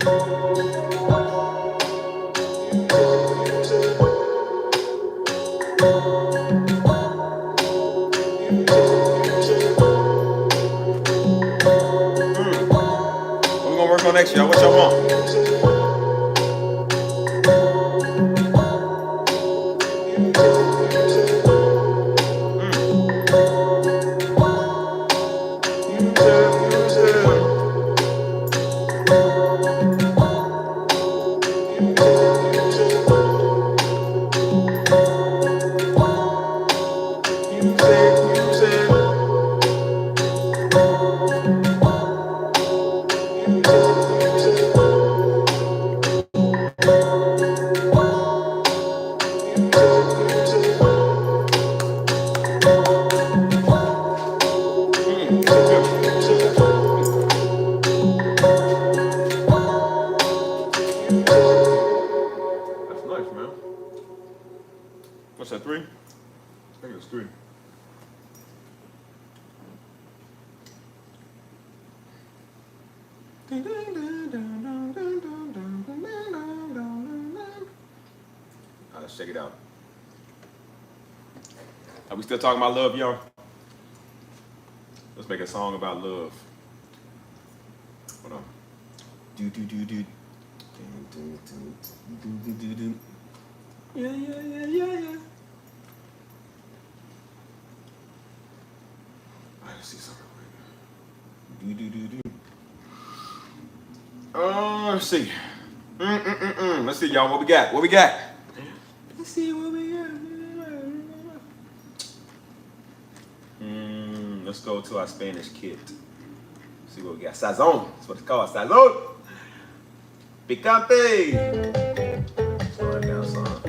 What we gonna work on next, y'all? What y'all want? That's nice, man. What's that, 3? I think it's 3. Let's check it out. Are we still talking about love, y'all? Let's make a song about love. Hold on. Do do do do. Yeah, yeah, yeah, yeah, yeah. Let's see something real quick. Do do do do. Let's see. Let's see, y'all. What we got? What we got? Let's see what we got. Let's go to our Spanish kit. See what we got. Sazon. That's what it's called. Sazon. Picante. Slow it down, son.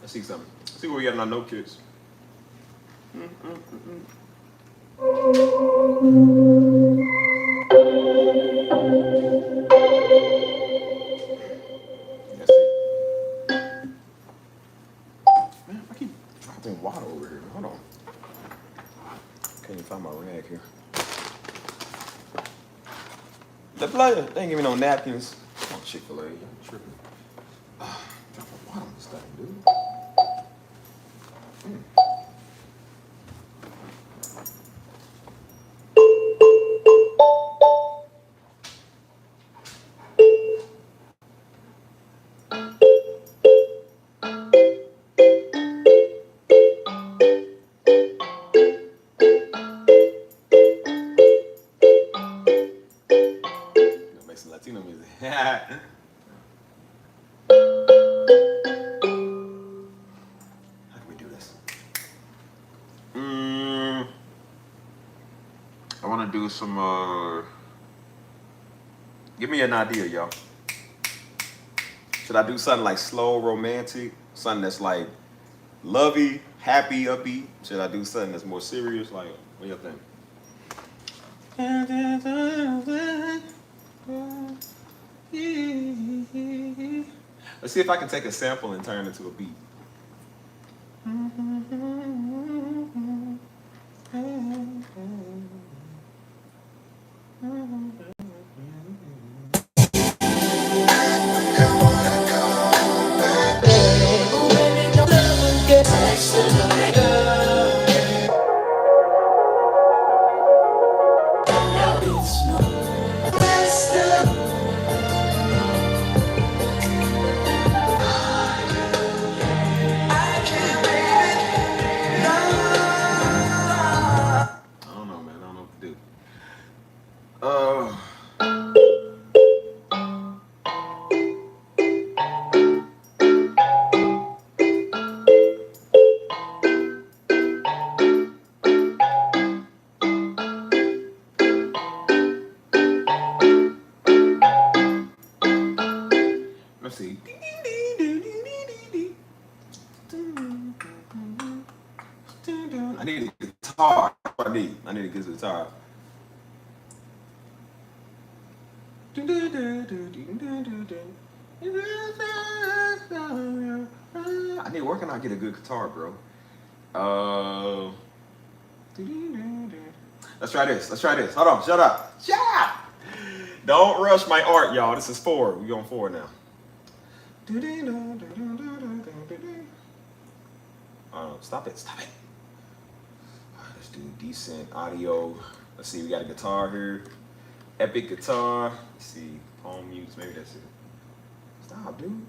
Let's see something. Let's see what we got in our note kits. Let's see. Man, I keep dropping water over here. Hold on. Can't even find my rag here. The player, they ain't give me no napkins. Come on, Chick-fil-A, I'm tripping. Drop a water on this thing, dude. Make some Latino music. How can we do this? I want to do some. Give me an idea, y'all. Should I do something like slow, romantic? Something that's like lovey, happy, upbeat? Should I do something that's more serious? Like, what do you think? Let's see if I can take a sample and turn it into a beat. Let's see. I need a guitar. I need a guitar. I need to work on how to get a good guitar, bro. Let's try this. Hold on. Shut up. Don't rush my art, y'all. This is 4. We on 4 now. Stop it. All right, let's do decent audio. Let's see. We got a guitar here. Epic guitar. Let's see. Palm mutes. Maybe that's it. Stop, dude.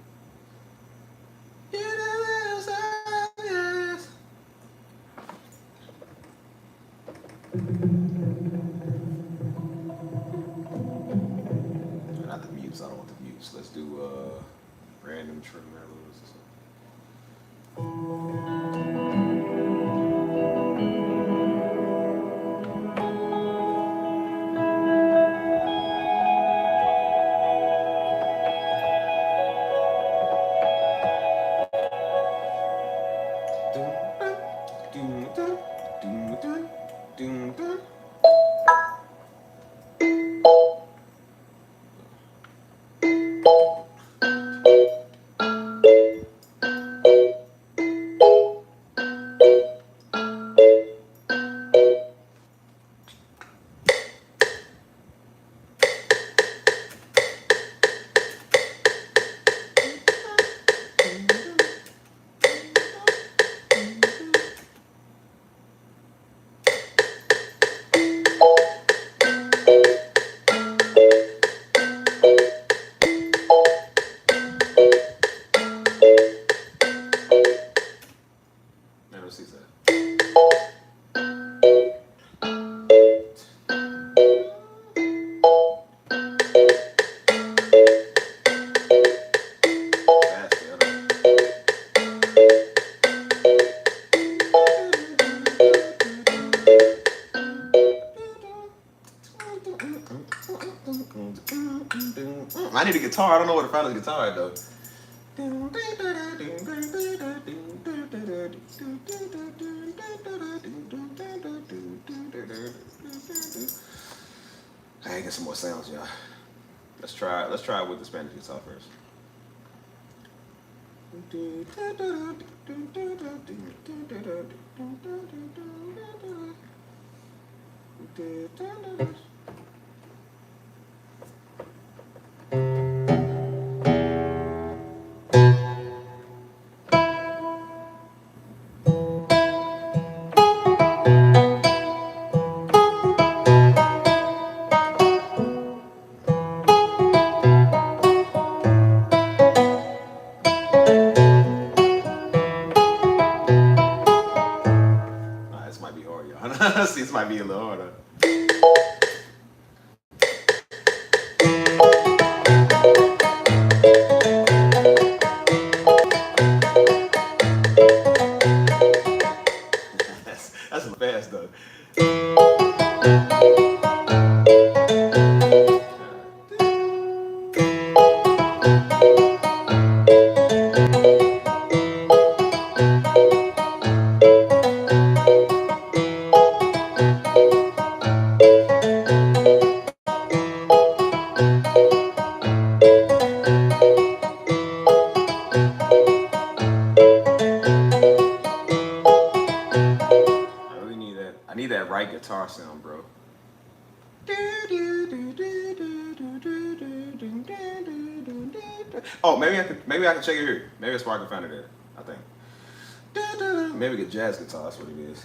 Not the mutes. I don't want the mutes. Let's do random tremolo. I need a guitar. I don't know where to find a guitar at, though. I get some more sounds, y'all. Let's try it with the Spanish guitar first. This might be hard, y'all. See, this might be a little harder. That's fast though. I need that right guitar sound, bro. Oh, maybe I can check it here. Maybe that's where I can find it at. I think. Maybe a jazz guitar. That's what it is.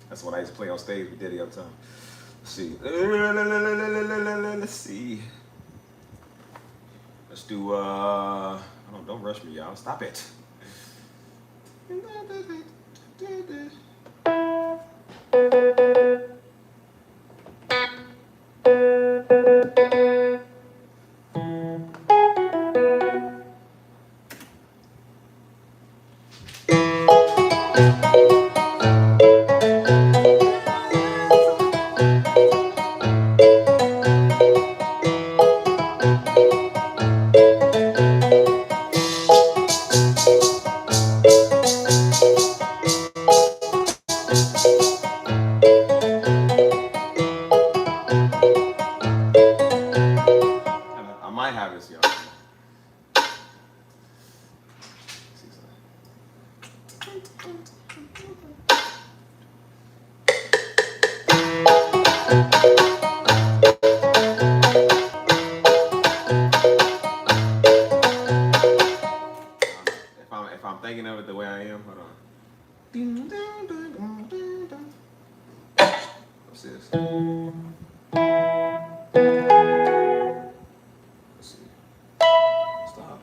That's what I used to play on stage with Diddy all the time. Let's see. Let's see. Let's do. Don't rush me, y'all. Stop it. I might have this, y'all. If I'm thinking of it the way I am, hold on. What's this? Let's see. Stop.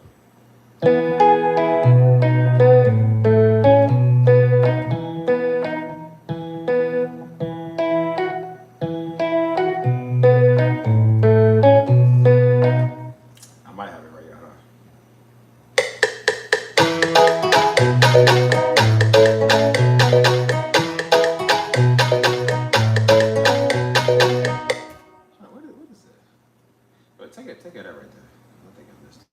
I might have it right here. Hold on. What is that? But take it out right there. I think I missed it.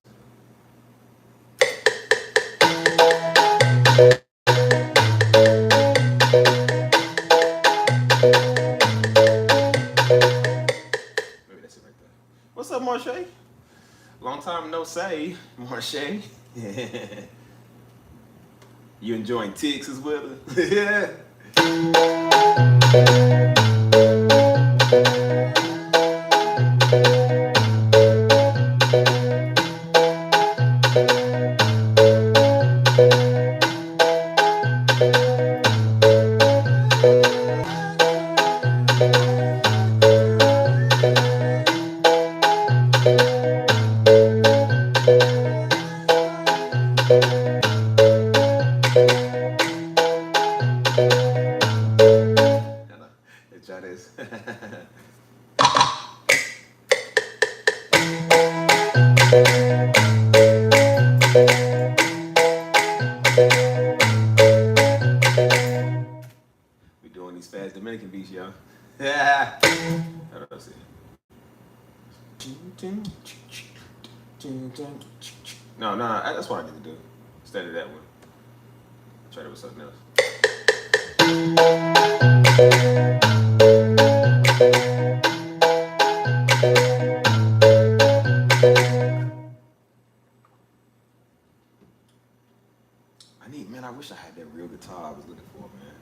Maybe that's it right there. What's up, Marche? Long time no say, Marche. You enjoying ticks as well? Yeah. Try this. We doing these fast Dominican beats, y'all. Yeah. Let's see. No, that's what I need to do. Instead of that one. Try it with something else. I wish I had that real guitar I was looking for, man.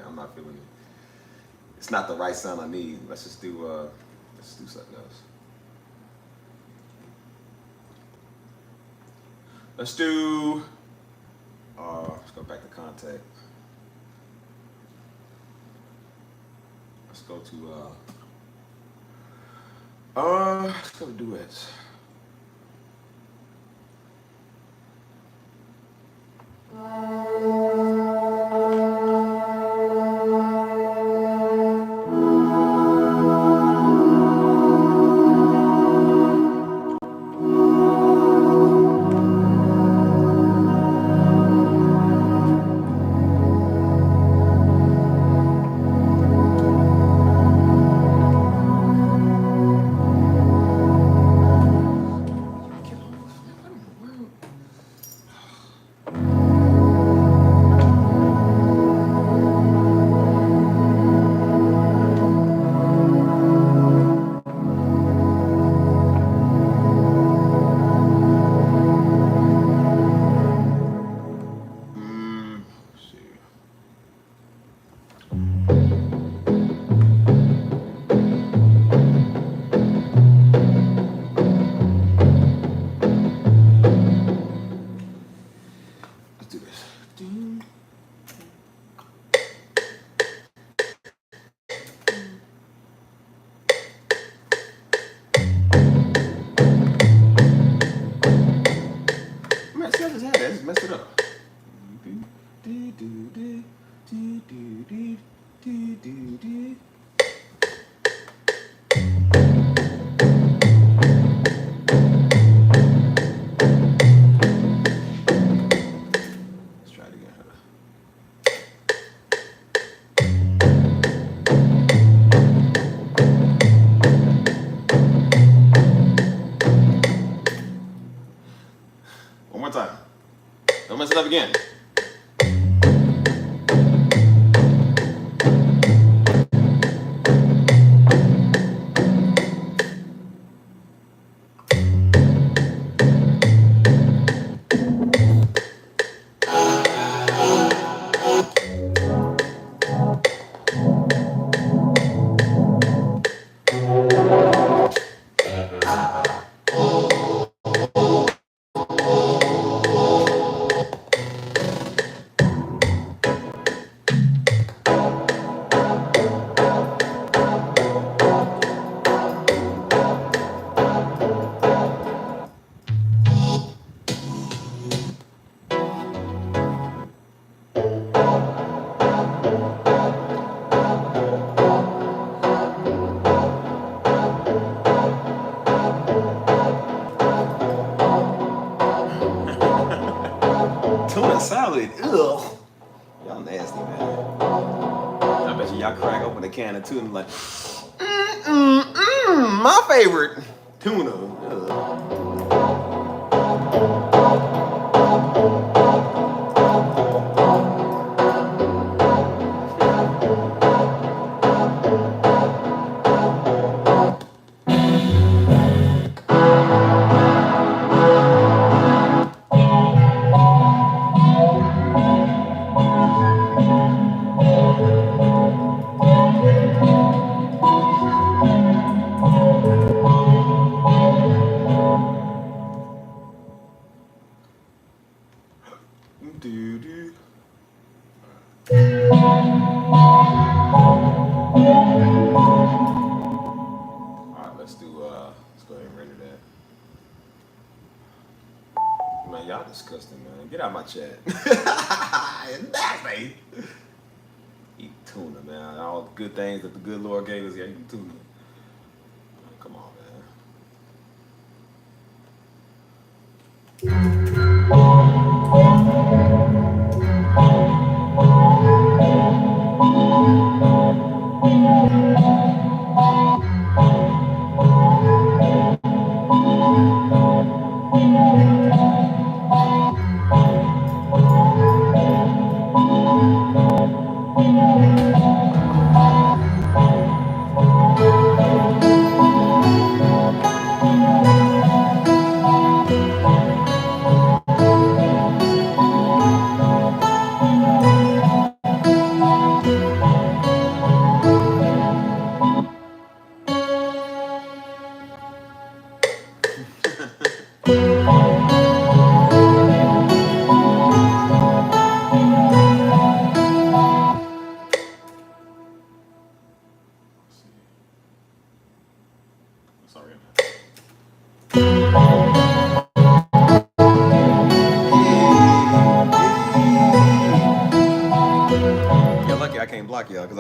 I'm not feeling it. It's not the right sound I need. Let's just do something else. Let's do. Let's go back to contact. Let's go to. Let's go to duets. Messed it up. Let's try it again. One more time. Don't mess it up again. Tuna salad, ugh. Y'all nasty, man. I bet y'all crack open a can of tuna like, my favorite tuna. Ugh. Let's go ahead and render that. Man, y'all disgusting, man. Get out of my chat. It's nasty. Eat tuna, man. All the good things that the good Lord gave us, yeah, eat tuna. Come on, man.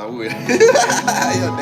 I would. You're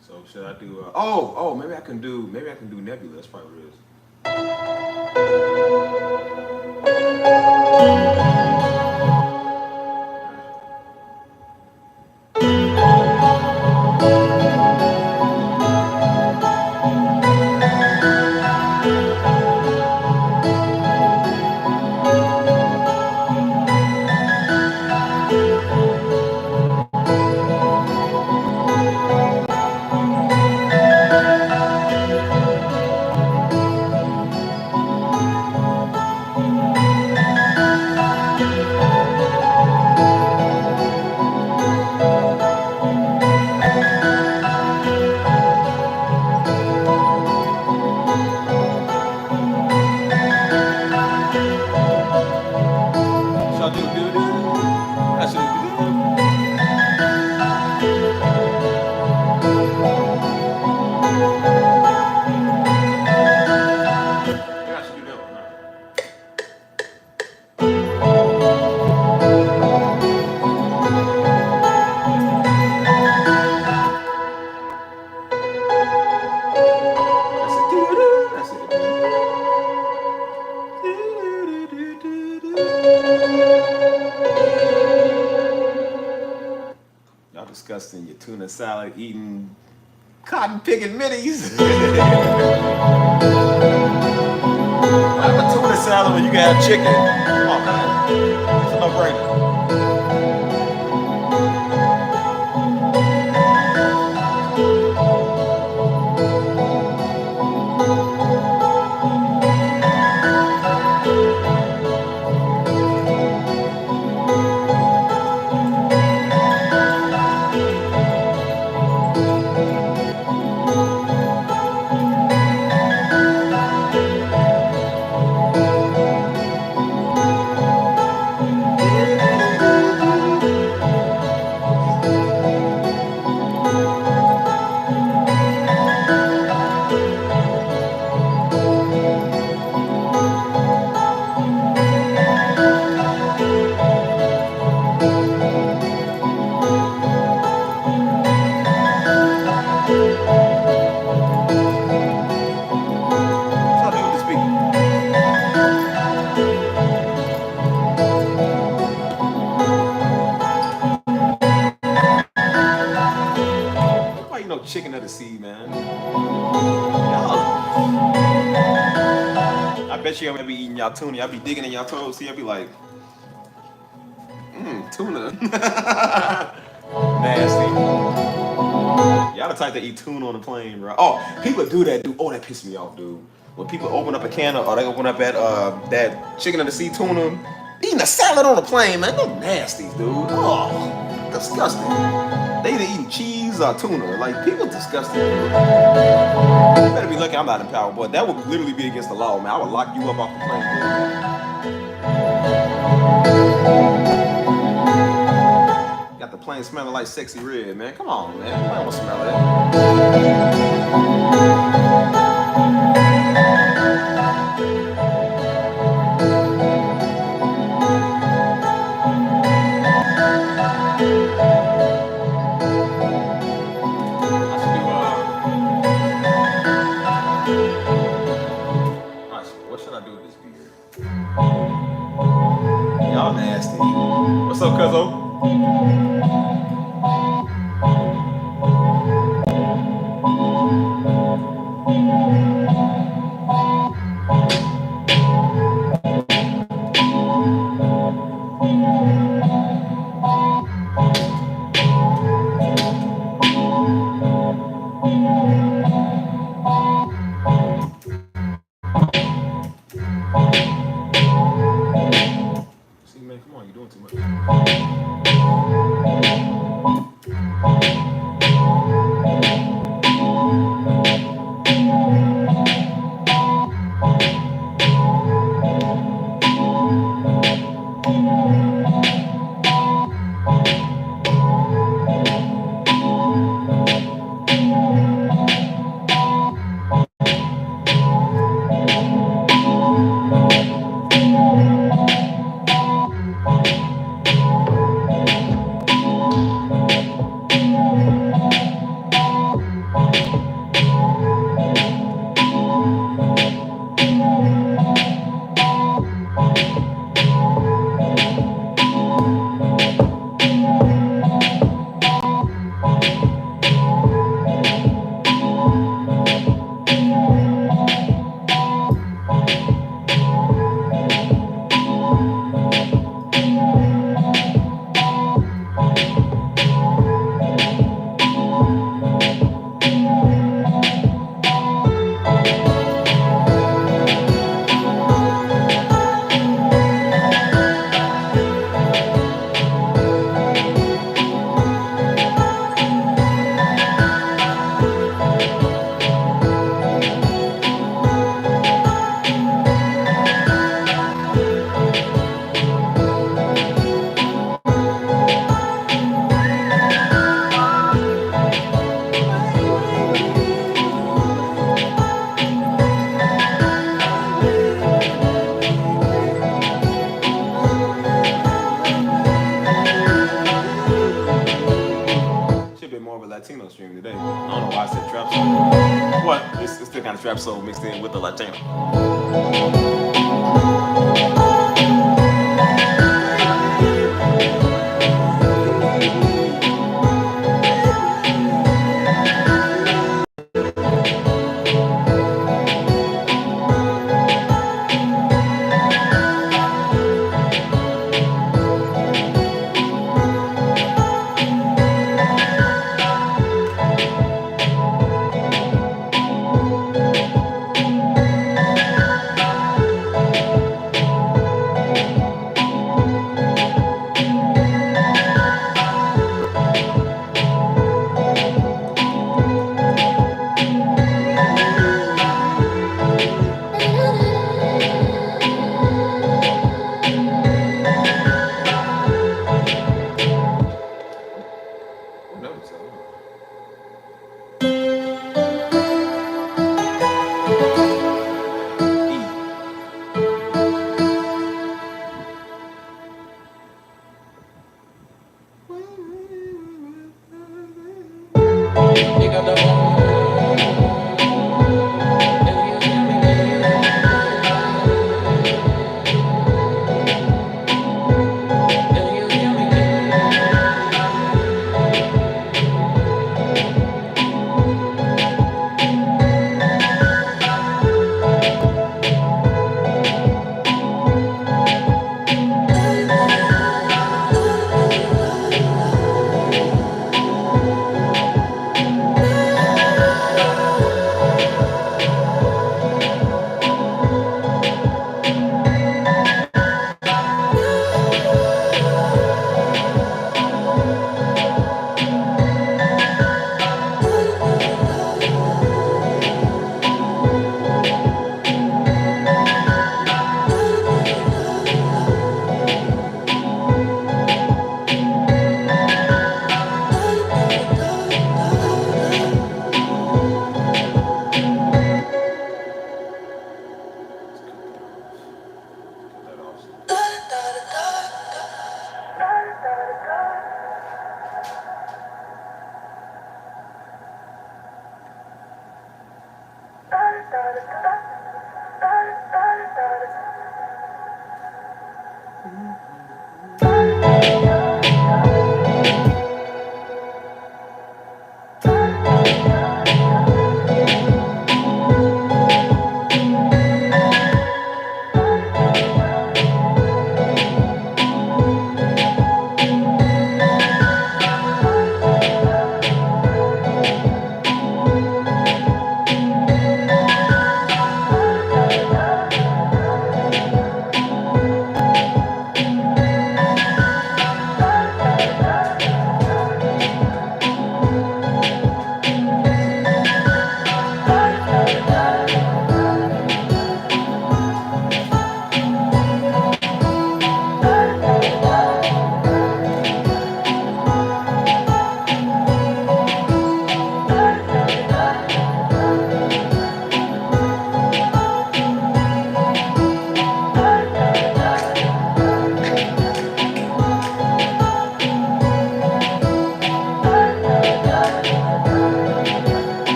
So should I do? Maybe I can do. Maybe I can do Nebula. That's probably what it is. Should I do do? I should do. I should do that one. That's it. Y'all disgusting. Your tuna salad, eating cotton picking minis. Why have a tuna salad when you can have chicken? Come on, man. It's a no-brainer. Chicken of the sea, man. Y'all. I bet you I be eating y'all tuna. I be digging in y'all toes. See, I be like, tuna. Nasty. Y'all the type to eat tuna on the plane, bro. Oh, people do that, dude. Oh, that pissed me off, dude. When people open up a can or they open up that chicken of the sea tuna, eating a salad on the plane, man. Them nasties, dude. Oh, disgusting. They either eating cheese or tuna. Like, people disgusting. You better be lucky I'm not in power, boy. That would literally be against the law, man. I would lock you up off the plane. Got the plane smelling like sexy red, man. Come on, man. I don't want to smell that. Y'all nasty. What's up, Cuzzo? See, man, come on, you're doing too much. Latino stream today. I don't know why I said trap soul. What? It's still kind of trap soul mixed in with the Latino.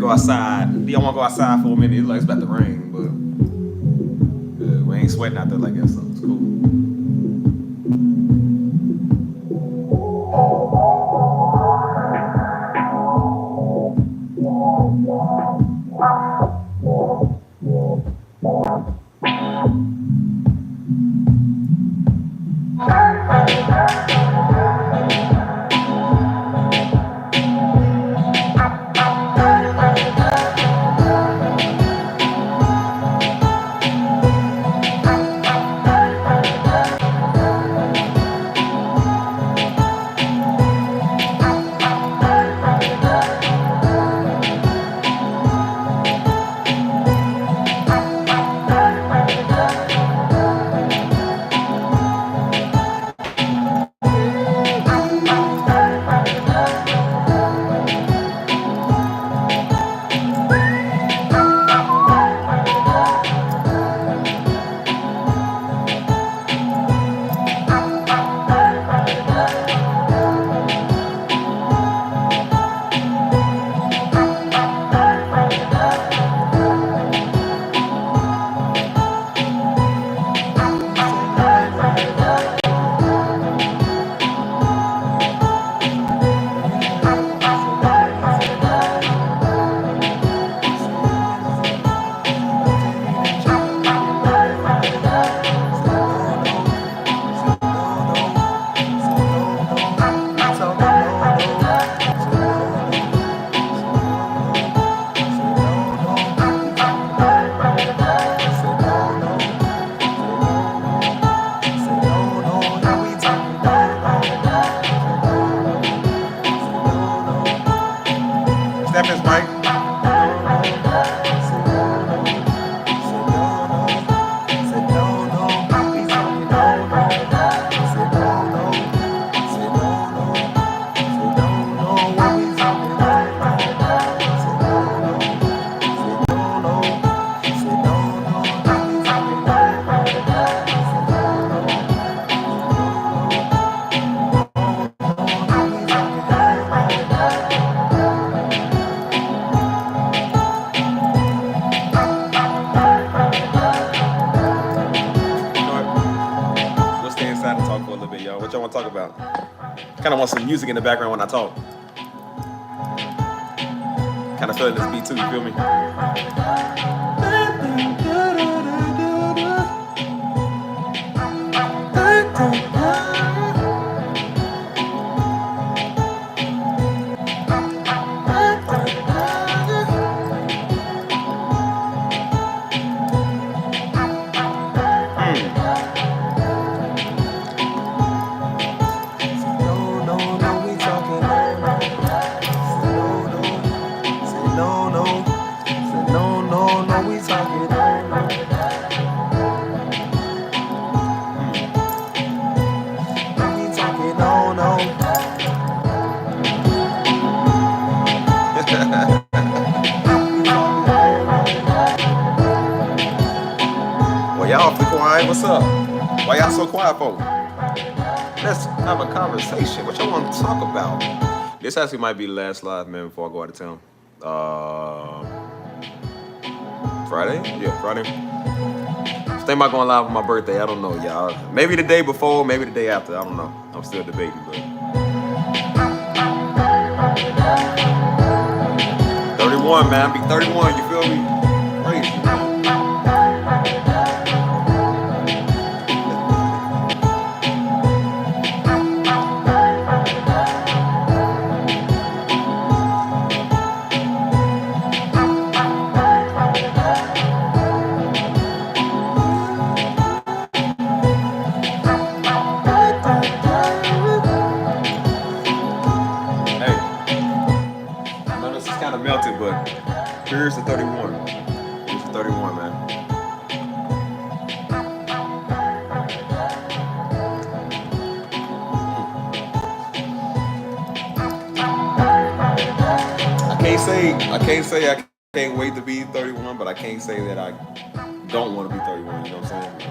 go outside. Do y'all want to go outside for a minute? It's like it's about to rain, but we ain't sweating out there like that, so it's cool. Kind of want some music in the background when I talk. Kind of feeling this beat too, you feel me? What's up? Why y'all so quiet for? Let's have a conversation. What y'all want to talk about? This actually might be the last live, man, before I go out of town. Friday? Yeah, Friday. Think about going live on my birthday. I don't know, y'all. Maybe the day before, maybe the day after. I don't know. I'm still debating, but 31, man. Be 31, you feel me? Crazy, man. Melted, but here's the 31. Here's the 31, man. I can't wait to be 31, but I can't say that I don't want to be 31. You know what I'm saying?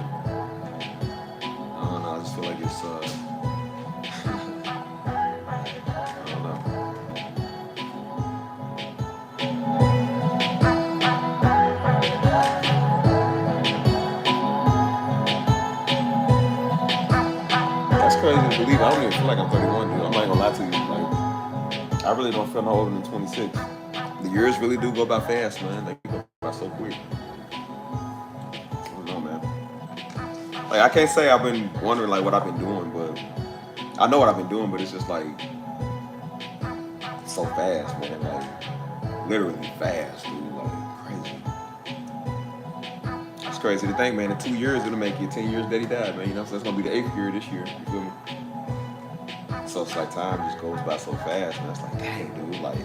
I don't know. I just feel like it's I don't know. crazy to believe. I don't even feel like I'm 31, dude. I'm not gonna lie to you. Like, I really don't feel no older than 26. The years really do go by fast, man. They go by so quick. I don't know, man. Like, I can't say I've been wondering like what I've been doing, but I know what I've been doing. But it's just like so fast, man. Like literally fast, dude. Like crazy. It's crazy to think, man. In 2 years, it'll make you 10 years that he died, man. You know, so that's gonna be the 8th year this year. You feel me? So it's like time just goes by so fast, man. It's like, dang, dude, like,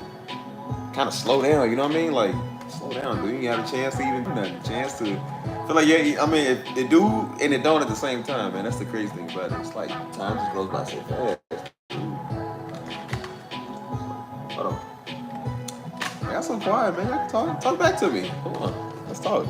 kind of slow down. You know what I mean? Like, slow down, dude. You ain't have a chance to even do nothing. A chance to feel like, yeah. I mean, it do and it don't at the same time, man. That's the crazy thing about it. It's like time just goes by so fast. Dude. Hold on. I got so quiet, man. I can talk back to me. Come on, let's talk.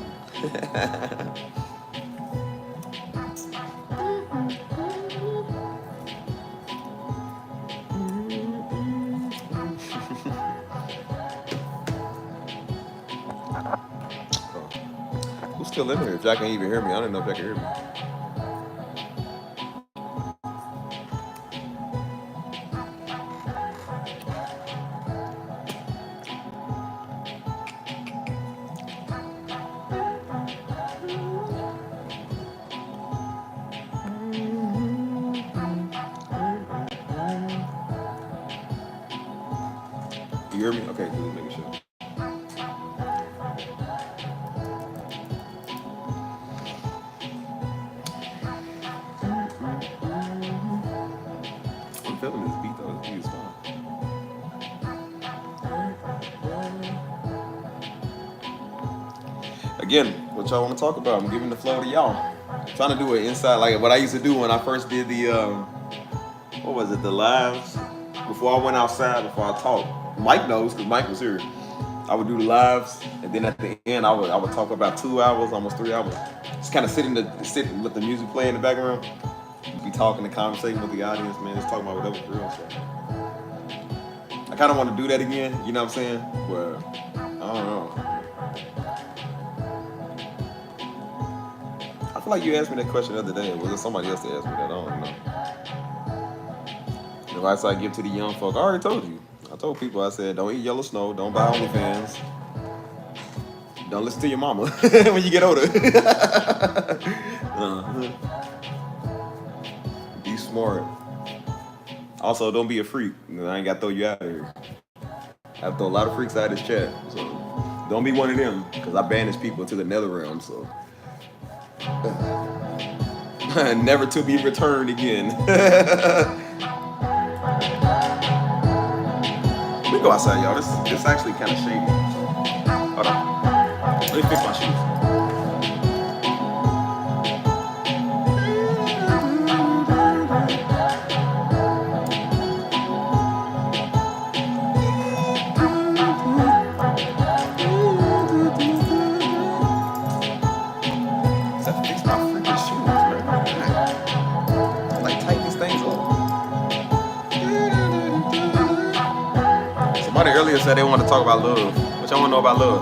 Who's still in here? If y'all can't even hear me, I don't know if y'all can hear me. You hear me? Okay, cool. Making sure. I'm feeling this beat though. This beat is fun. Again, what y'all want to talk about? I'm giving the flow to y'all. I'm trying to do it inside, like what I used to do when I first did the, what was it, the lives? Before I went outside, before I talked. Mike knows, because Mike was here. I would do the lives, and then at the end, I would talk for about 2 hours, almost 3 hours. Just kind of sit and let the music play in the background. Be talking and conversating with the audience, man. Just talking about whatever for real. So I kind of want to do that again. You know what I'm saying? Where I don't know. I feel like you asked me that question the other day. Was it somebody else that asked me that? I don't know. The advice I give to the young folk, I already told you. I told people, I said, don't eat yellow snow, don't buy OnlyFans, don't listen to your mama when you get older. Be smart. Also, don't be a freak. I ain't got to throw you out of here. I have to throw a lot of freaks out of this chat. So don't be one of them, because I banish people to the nether realm. So never to be returned again. We go outside, y'all. This is actually kind of shady. Hold on. Let me fix my shoes. Somebody earlier said they want to talk about love. What y'all want to know about love?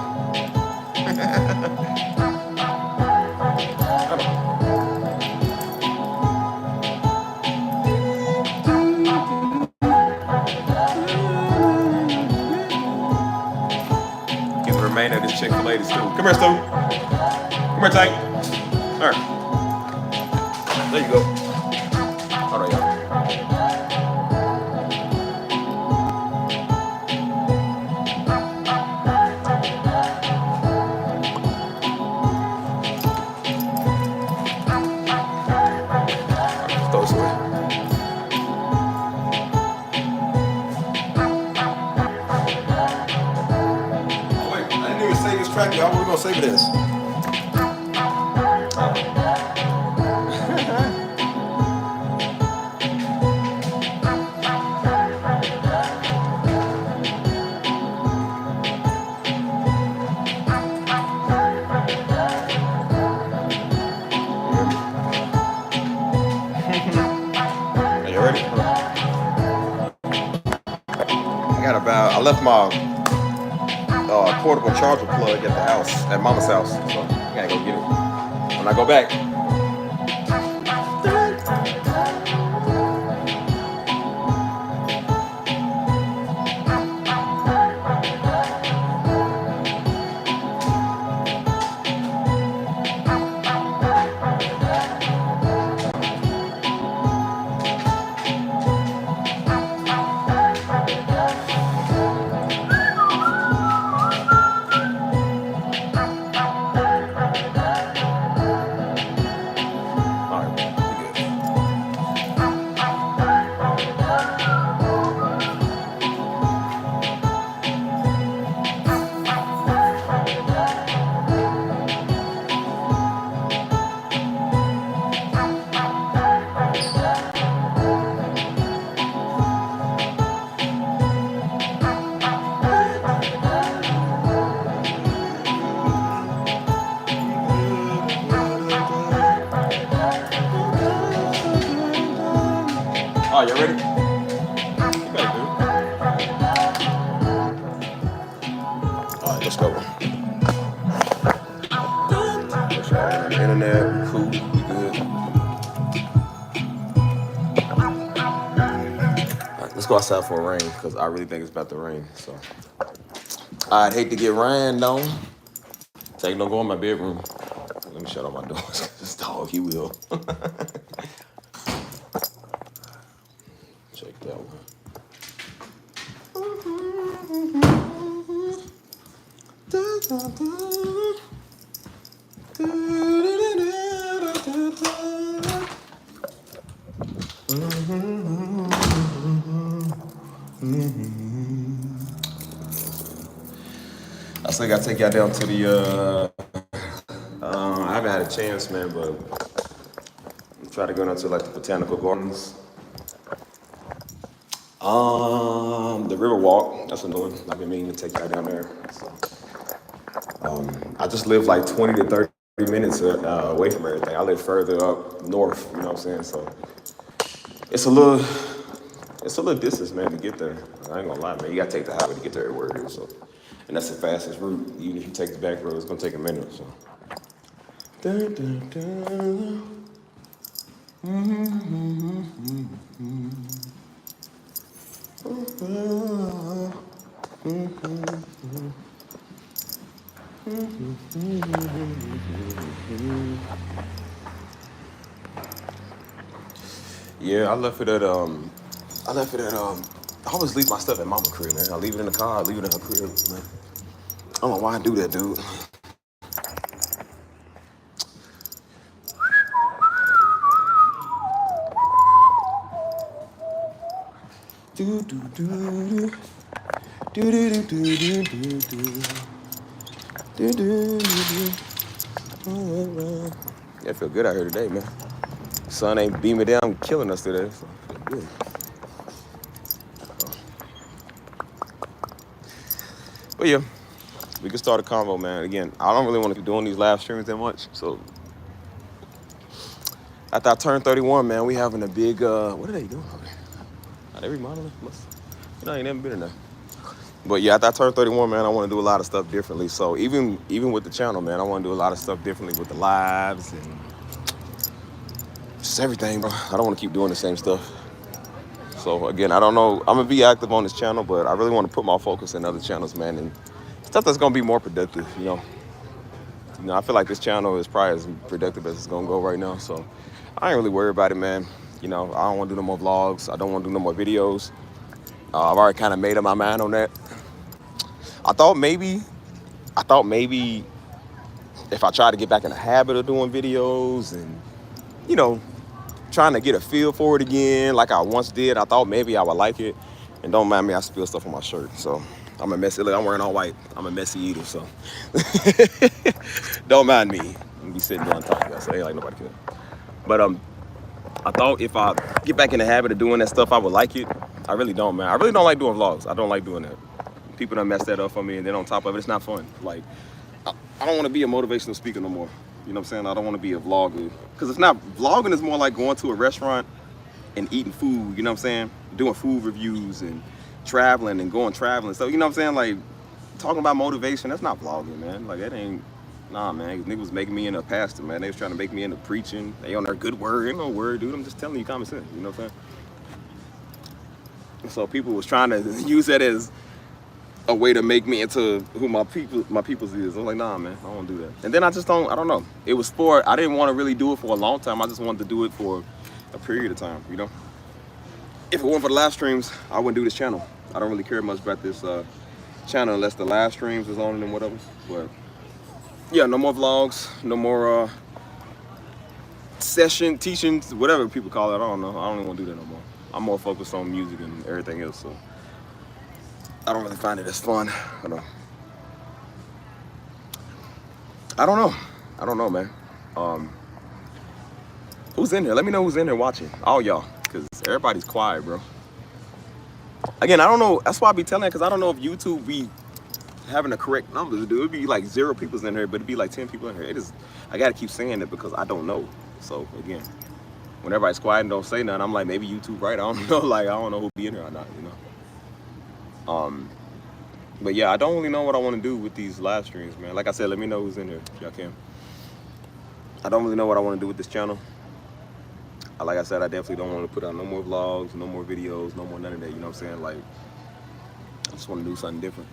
Get the remainder of this Chick-fil-A to Stu. Come here, Stu. Come here, Tank. All right. There you go. All right, y'all. Y'all, we're gonna save this. Are you ready? I left my portable charger plug at the house, at Mama's house. So I gotta go get it. When I go back, Oh, you ready? You better do. All right, let's go. Make sure I ain't on the internet. We cool. We good. All right, let's go outside for a rain because I really think it's about to rain. So I'd hate to get rained on. Take don't go in my bedroom. Let me shut all my doors. This dog, he will. Check that one. I still gotta take y'all down to the I haven't had a chance, man, but I'm trying to go down to like the botanical gardens. The river walk, that's a new one. I've been meaning to take y'all down there. So, I just live like 20 to 30 minutes away from everything. I live further up north, you know what I'm saying? So it's a little distance, man, to get there. I ain't gonna lie, man. You gotta take the highway to get to everywhere here, so. And that's the fastest route. Even if you take the back road, it's gonna take a minute, so. Dun, dun, dun. Yeah, I left it at I always leave my stuff at mama crib, man. I leave it in the car, I leave it in her crib, man. I don't know why I do that, dude. Do do do do do do do do do do do do. Yeah, I feel good out here today, man. Sun ain't beaming down, killing us today. So I feel good. But yeah, we can start a convo, man. Again, I don't really want to keep doing these live streams that much. So after I turn 31, man, we having a big what are they doing over there? Are they remodeling? I ain't never been in there. But yeah, after I turn 31, man, I want to do a lot of stuff differently. So even with the channel, man, I want to do a lot of stuff differently with the lives and just everything, bro. I don't want to keep doing the same stuff. So again, I don't know. I'm gonna be active on this channel, but I really want to put my focus in other channels, man, and stuff that's gonna be more productive. You know, I feel like this channel is probably as productive as it's gonna go right now. So I ain't really worried about it, man. You know, I don't want to do no more vlogs. I don't want to do no more videos. I've already kind of made up my mind on that. I thought maybe if I try to get back in the habit of doing videos and, you know, trying to get a feel for it again like I once did, I thought maybe I would like it. And don't mind me, I spill stuff on my shirt. So I'm a messy, look, I'm wearing all white. I'm a messy eater, so. Don't mind me. I'm be sitting down talking, so ain't like nobody care. But I thought if I get back in the habit of doing that stuff, I would like it. I really don't, man. I really don't like doing vlogs. I don't like doing that. People done mess that up for me, and then on top of it, it's not fun. Like, I don't want to be a motivational speaker no more. You know what I'm saying? I don't want to be a vlogger. Because it's not, vlogging is more like going to a restaurant and eating food, you know what I'm saying? Doing food reviews and traveling and going traveling. So, you know what I'm saying? Like, talking about motivation, that's not vlogging, man. Like, that ain't, nah, man. Niggas was making me into a pastor, man. They was trying to make me into preaching. They on their good word. Ain't no word, dude. I'm just telling you common sense, you know what I'm saying? So people was trying to use that as a way to make me into who my people's is. I'm like, nah, man, I don't want to do that. And then I don't know. It was I didn't want to really do it for a long time. I just wanted to do it for a period of time, you know? If it weren't for the live streams, I wouldn't do this channel. I don't really care much about this channel unless the live streams is on it and whatever. But yeah, no more vlogs, no more session, teachings, whatever people call it. I don't know. I don't even want to do that no more. I'm more focused on music and everything else, so I don't really find it as fun. I don't know, man. Who's in there? Let me know who's in there watching. All y'all, because everybody's quiet, bro. Again, I don't know. That's why I be telling that, because I don't know if YouTube be having the correct numbers. It would be like 0 people in here, but it'd be like 10 people in here. I got to keep saying it because I don't know. So, again, when everybody's quiet and don't say nothing, I'm like, maybe YouTube right. I don't know. Like, I don't know who be in here or not, you know. But yeah, I don't really know what I want to do with these live streams, man. Like I said, let me know who's in here if y'all can. I don't really know what I want to do with this channel. Like I said, I definitely don't want to put out no more vlogs, no more videos, no more none of that, you know what I'm saying? Like, I just want to do something different.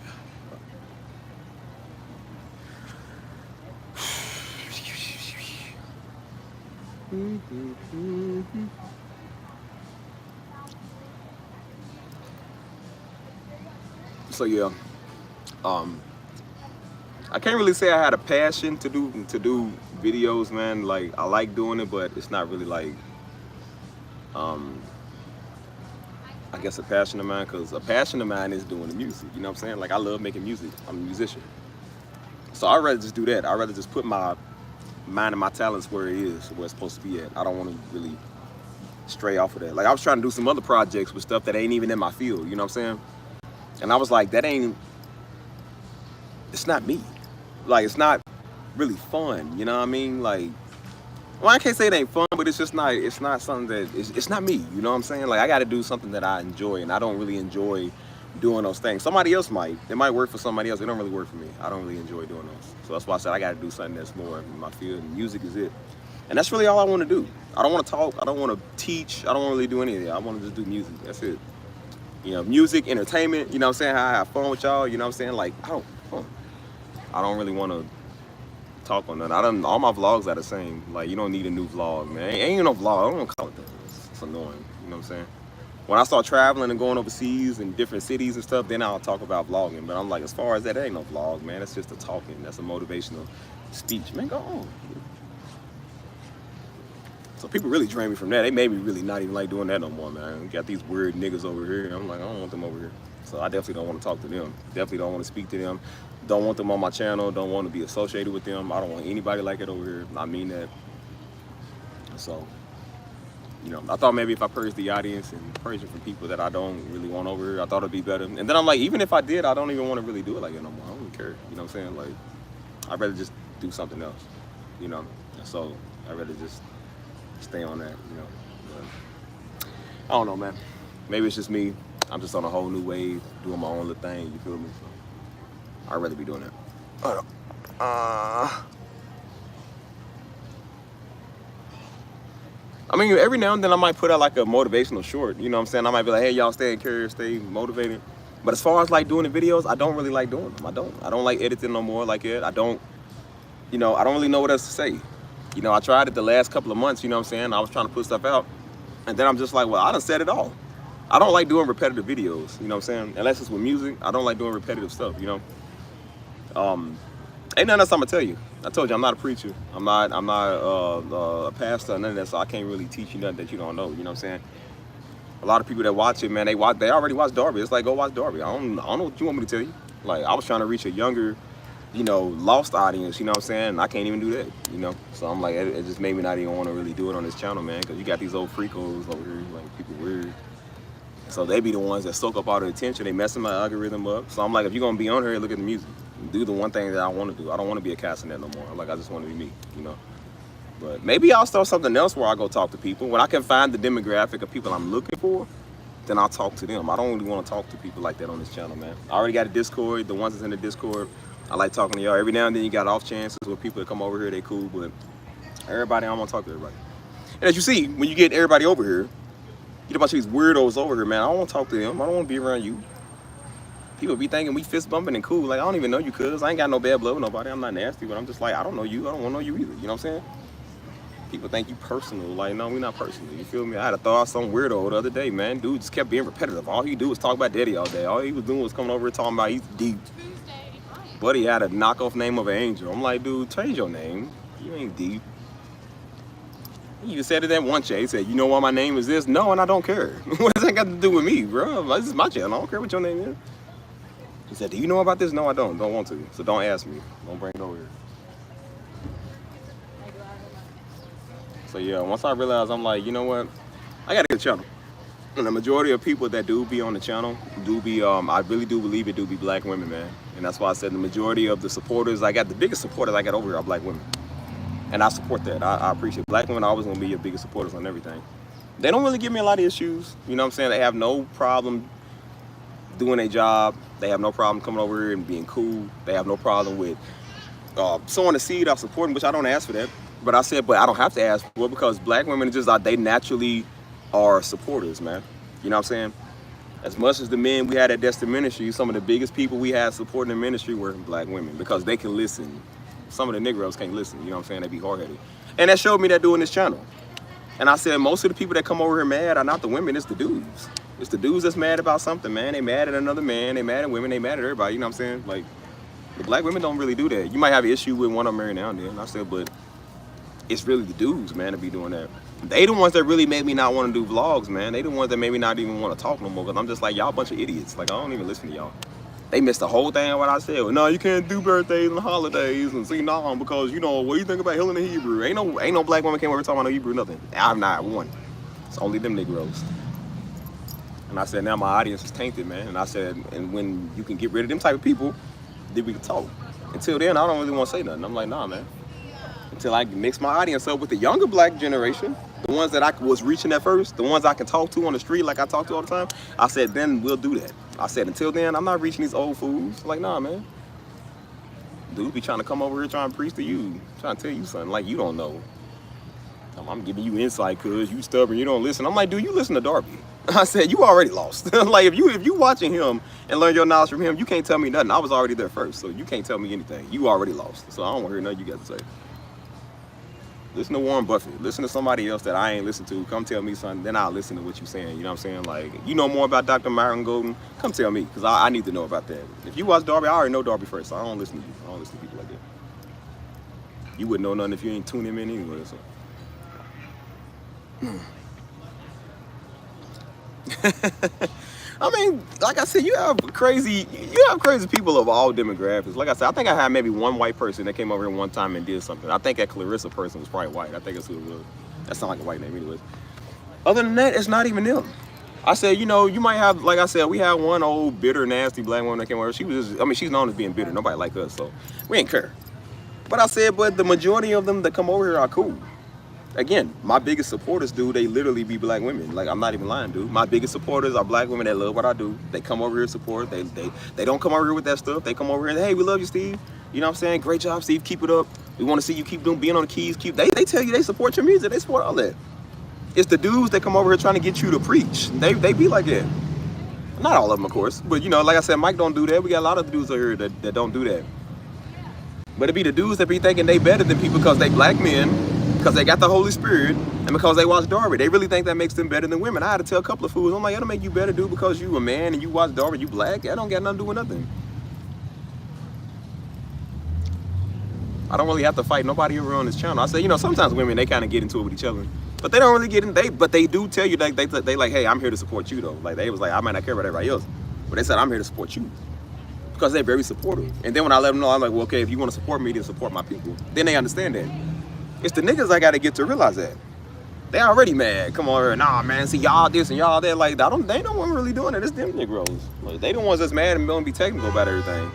So yeah, I can't really say I had a passion to do videos, man. Like, I like doing it, but it's not really like I guess a passion of mine, because a passion of mine is doing the music, you know what I'm saying? Like, I love making music. I'm a musician. So I'd rather just do that. I'd rather just put my mind and my talents where it is, where it's supposed to be at. I don't want to really stray off of that. Like, I was trying to do some other projects with stuff that ain't even in my field, you know what I'm saying? And I was like, it's not me. Like, it's not really fun, you know what I mean? Like, well, I can't say it ain't fun, but it's just not, it's not something that, it's not me, you know what I'm saying? Like, I got to do something that I enjoy, and I don't really enjoy doing those things. Somebody else might. It might work for somebody else. It don't really work for me. I don't really enjoy doing those. So that's why I said I got to do something that's more in my field, and music is it. And that's really all I want to do. I don't want to talk. I don't want to teach. I don't want to really do any of that. I want to just do music. That's it. You know, music, entertainment, you know what I'm saying? How I have fun with y'all, you know what I'm saying? Like, I don't really want to talk on that. All my vlogs are the same. Like, you don't need a new vlog, man. Ain't no vlog. I don't call it that. It's annoying, you know what I'm saying? When I start traveling and going overseas in different cities and stuff, then I'll talk about vlogging. But I'm like, as far as that, ain't no vlog, man. It's just a talking. That's a motivational speech. Man, go on. So people really drain me from that. They made me really not even like doing that no more, man. We got these weird niggas over here. I'm like, I don't want them over here. So I definitely don't want to talk to them. Definitely don't want to speak to them. Don't want them on my channel. Don't want to be associated with them. I don't want anybody like it over here. I mean that. So, you know, I thought maybe if I purged the audience and purged it from people that I don't really want over here, I thought it'd be better. And then I'm like, even if I did, I don't even want to really do it like it no more. I don't even care. You know what I'm saying? Like, I'd rather just do something else, you know? So I'd rather just stay on that, you know? But I don't know, man. Maybe it's just me. I'm just on a whole new wave, doing my own little thing, you feel me? So I'd rather be doing that. I mean, every now and then I might put out like a motivational short, you know what I'm saying? I might be like, hey, y'all stay encouraged, stay motivated. But as far as like doing the videos, I don't really like doing them. I don't like editing no more like it. I don't really know what else to say. You know, I tried it the last couple of months, you know what I'm saying? I was trying to put stuff out. And then I'm just like, well, I done said it all. I don't like doing repetitive videos, you know what I'm saying? Unless it's with music, I don't like doing repetitive stuff, you know? Ain't nothing else I'm gonna tell you. I told you I'm not a preacher. I'm not a pastor or none of that, so I can't really teach you nothing that you don't know, you know what I'm saying? A lot of people that watch it, man, they already watch Darby. It's like, go watch Darby. I don't know what you want me to tell you. Like, I was trying to reach a younger, you know, lost audience, you know what I'm saying? I can't even do that, you know? So I'm like, it just made me not even want to really do it on this channel, man, because you got these old freakos over here, like, people weird. So they be the ones that soak up all the attention. They messing my algorithm up. So I'm like, if you're gonna be on here, look at the music. Do the one thing that I want to do. I don't want to be a castanet no more. Like, I just want to be me, you know? But maybe I'll start something else where I go talk to people. When I can find the demographic of people I'm looking for, then I'll talk to them. I don't really want to talk to people like that on this channel, man. I already got a Discord. The ones that's in the Discord, I like talking to y'all. Every now and then you got off chances where people that come over here, they cool, but everybody, I don't want to talk to everybody. And as you see, when you get everybody over here, you know, a bunch of these weirdos over here, man. I don't want to talk to them. I don't want to be around you. People be thinking we fist bumping and cool. Like, I don't even know you, cuz. I ain't got no bad blood with nobody. I'm not nasty, but I'm just like, I don't know you. I don't want to know you either. You know what I'm saying? People think you personal. Like, no, we not personal. You feel me? I had to throw out some weirdo the other day, man. Dude just kept being repetitive. All he do was talk about daddy all day. All he was doing was coming over here talking about he's deep. Buddy had a knockoff name of an angel. I'm like, dude, change your name. You ain't deep. He even said it that one chat. He said, you know why my name is this? No, and I don't care. What does that got to do with me, bro? This is my channel. I don't care what your name is. He said, do you know about this? No, I don't. Don't want to. So don't ask me. Don't bring it over here. So yeah, once I realized, I'm like, you know what? I got to get a channel. And the majority of people that do be on the channel do be, I really do believe it do be black women, man. And that's why I said the majority of the supporters, the biggest supporters I got over here are black women. And And I support that. I appreciate it. Black women are always going to be your biggest supporters on everything. They don't really give me a lot of issues. You know what I'm saying? They have no problem doing their job. They have no problem coming over here and being cool. They have no problem with sowing a seed of supporting, which I don't ask for that. But I said, but I don't have to ask for it because black women just they naturally are supporters, man. You know what I'm saying? As much as the men we had at Destin Ministry, some of the biggest people we had supporting the ministry were black women because they can listen. Some of the Negroes can't listen, you know what I'm saying? They be hard-headed. And that showed me that doing this channel. And I said, most of the people that come over here mad are not the women, it's the dudes. It's the dudes that's mad about something, man. They mad at another man, they mad at women, they mad at everybody, you know what I'm saying? Like, the black women don't really do that. You might have an issue with one of them every now and then. I said, but it's really the dudes, man, to be doing that. They the ones that really made me not want to do vlogs, man. They the ones that made me not even want to talk no more. Because I'm just like, y'all a bunch of idiots. Like, I don't even listen to y'all. They missed the whole thing of what I said. Well, no, you can't do birthdays and holidays and see no because, you know, what do you think about healing the Hebrew? Ain't no black woman came over talking about no Hebrew, nothing. I'm not one. It's only them Negroes. And I said, now my audience is tainted, man. And I said, and when you can get rid of them type of people, then we can talk. Until then, I don't really want to say nothing. I'm like, nah, man. Until I mix my audience up with the younger black generation, the ones that I was reaching at first, the ones I can talk to on the street like I talk to all the time, I said, then we'll do that. I said, until then, I'm not reaching these old fools. Like, nah, man. Dude be trying to come over here trying to preach to you, trying to tell you something like you don't know. I'm giving you insight because you stubborn, you don't listen. I'm like, dude, you listen to Darby. I said, you already lost. Like, if you watching him and learn your knowledge from him, you can't tell me nothing. I was already there first, so you can't tell me anything. You already lost. So I don't want to hear nothing you got to say. Listen to Warren Buffett. Listen to somebody else that I ain't listened to. Come tell me something, then I'll listen to what you're saying. You know what I'm saying? Like, you know more about Dr. Myron Golden? Come tell me, because I need to know about that. If you watch Darby, I already know Darby first, so I don't listen to you. I don't listen to people like that. You wouldn't know nothing if you ain't tune him in anyway, so. I mean, like I said, you have crazy people of all demographics. Like I said, I think I had maybe one white person that came over here one time and did something. I think that Clarissa person was probably white. I think that's who it was. That sounds like a white name anyways. Other than that, it's not even them. I said, you know, you might have, like I said, we had one old bitter, nasty black woman that came over. She was just, I mean, she's known as being bitter. Nobody like us, so we ain't care. But I said, but the majority of them that come over here are cool. Again, my biggest supporters, dude, they literally be black women. Like, I'm not even lying, dude. My biggest supporters are black women that love what I do. They come over here to support. They don't come over here with that stuff. They come over here and, hey, we love you, Steve. You know what I'm saying? Great job, Steve. Keep it up. We want to see you keep being on the keys. They tell you they support your music. They support all that. It's the dudes that come over here trying to get you to preach. They be like that. Not all of them, of course. But, you know, like I said, Mike don't do that. We got a lot of dudes over here that don't do that. But it be the dudes that be thinking they better than people because they black men, because they got the Holy Spirit, and because they watch Darby. They really think that makes them better than women. I had to tell a couple of fools, I'm like, that'll make you better, dude, because you a man and you watch Darby, you black. That don't got nothing to do with nothing. I don't really have to fight nobody over on this channel. I say, you know, sometimes women, they kind of get into it with each other. But they don't really get in, but they do tell you, they like, hey, I'm here to support you, though. Like, they was like, I might not care about everybody else, but they said, I'm here to support you. Because they're very supportive. And then when I let them know, I'm like, well, okay, if you want to support me, then support my people. Then they understand that. It's the niggas I gotta get to realize that. They already mad. Come on here, nah, man, see y'all this and y'all that. Like, they don't want really doing it. It's them Negroes. Like, they the ones that's mad and don't be technical about everything.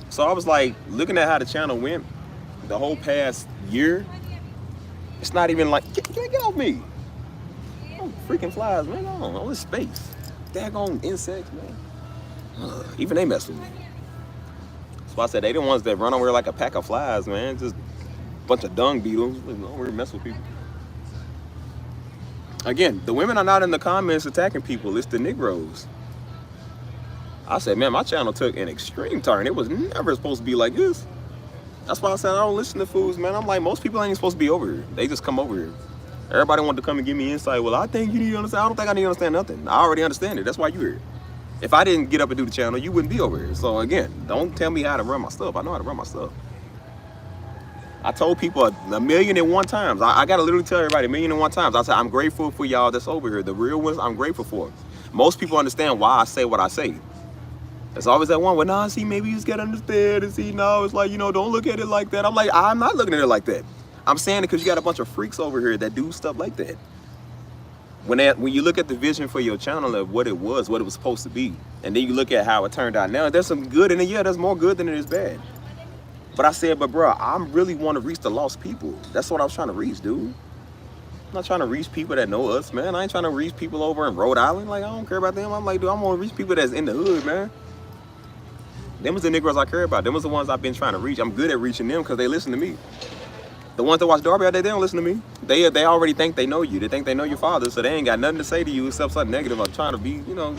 So I was like, looking at how the channel went the whole past year, it's not even like, get off me. Oh, freaking flies, man, all this space. Daggone insects, man. Even they mess with me. So I said, they the ones that run over here like a pack of flies, man. Just a bunch of dung beetles. Don't really mess with people. Again, the women are not in the comments attacking people. It's the Negroes. I said, man, my channel took an extreme turn. It was never supposed to be like this. That's why I said I don't listen to fools, man. I'm like, most people ain't supposed to be over here. They just come over here. Everybody wanted to come and give me insight. Well, I think you need to understand. I don't think I need to understand nothing. I already understand it. That's why you're here. If I didn't get up and do the channel, you wouldn't be over here. So again, don't tell me how to run my stuff. I know how to run my stuff. I told people a million and one times. I gotta literally tell everybody a million and one times. I said, I'm grateful for y'all that's over here. The real ones, I'm grateful for. Most people understand why I say what I say. There's always that one, well, nah, see, maybe you just gotta understand and see, no, it's like, you know, don't look at it like that. I'm like, I'm not looking at it like that. I'm saying it because you got a bunch of freaks over here that do stuff like that. When you look at the vision for your channel of what it was supposed to be, and then you look at how it turned out now, there's some good in it. Yeah, there's more good than it is bad. But I said, but bro, I really want to reach the lost people. That's what I was trying to reach, dude. I'm not trying to reach people that know us, man. I ain't trying to reach people over in Rhode Island. Like, I don't care about them. I'm like, dude, I want to reach people that's in the hood, man. Them was the Negroes I care about. Them was the ones I've been trying to reach. I'm good at reaching them because they listen to me. The ones that watch Darby all day, they don't listen to me. They already think they know you. They think they know your father, so they ain't got nothing to say to you except something negative. I'm trying to be, you know,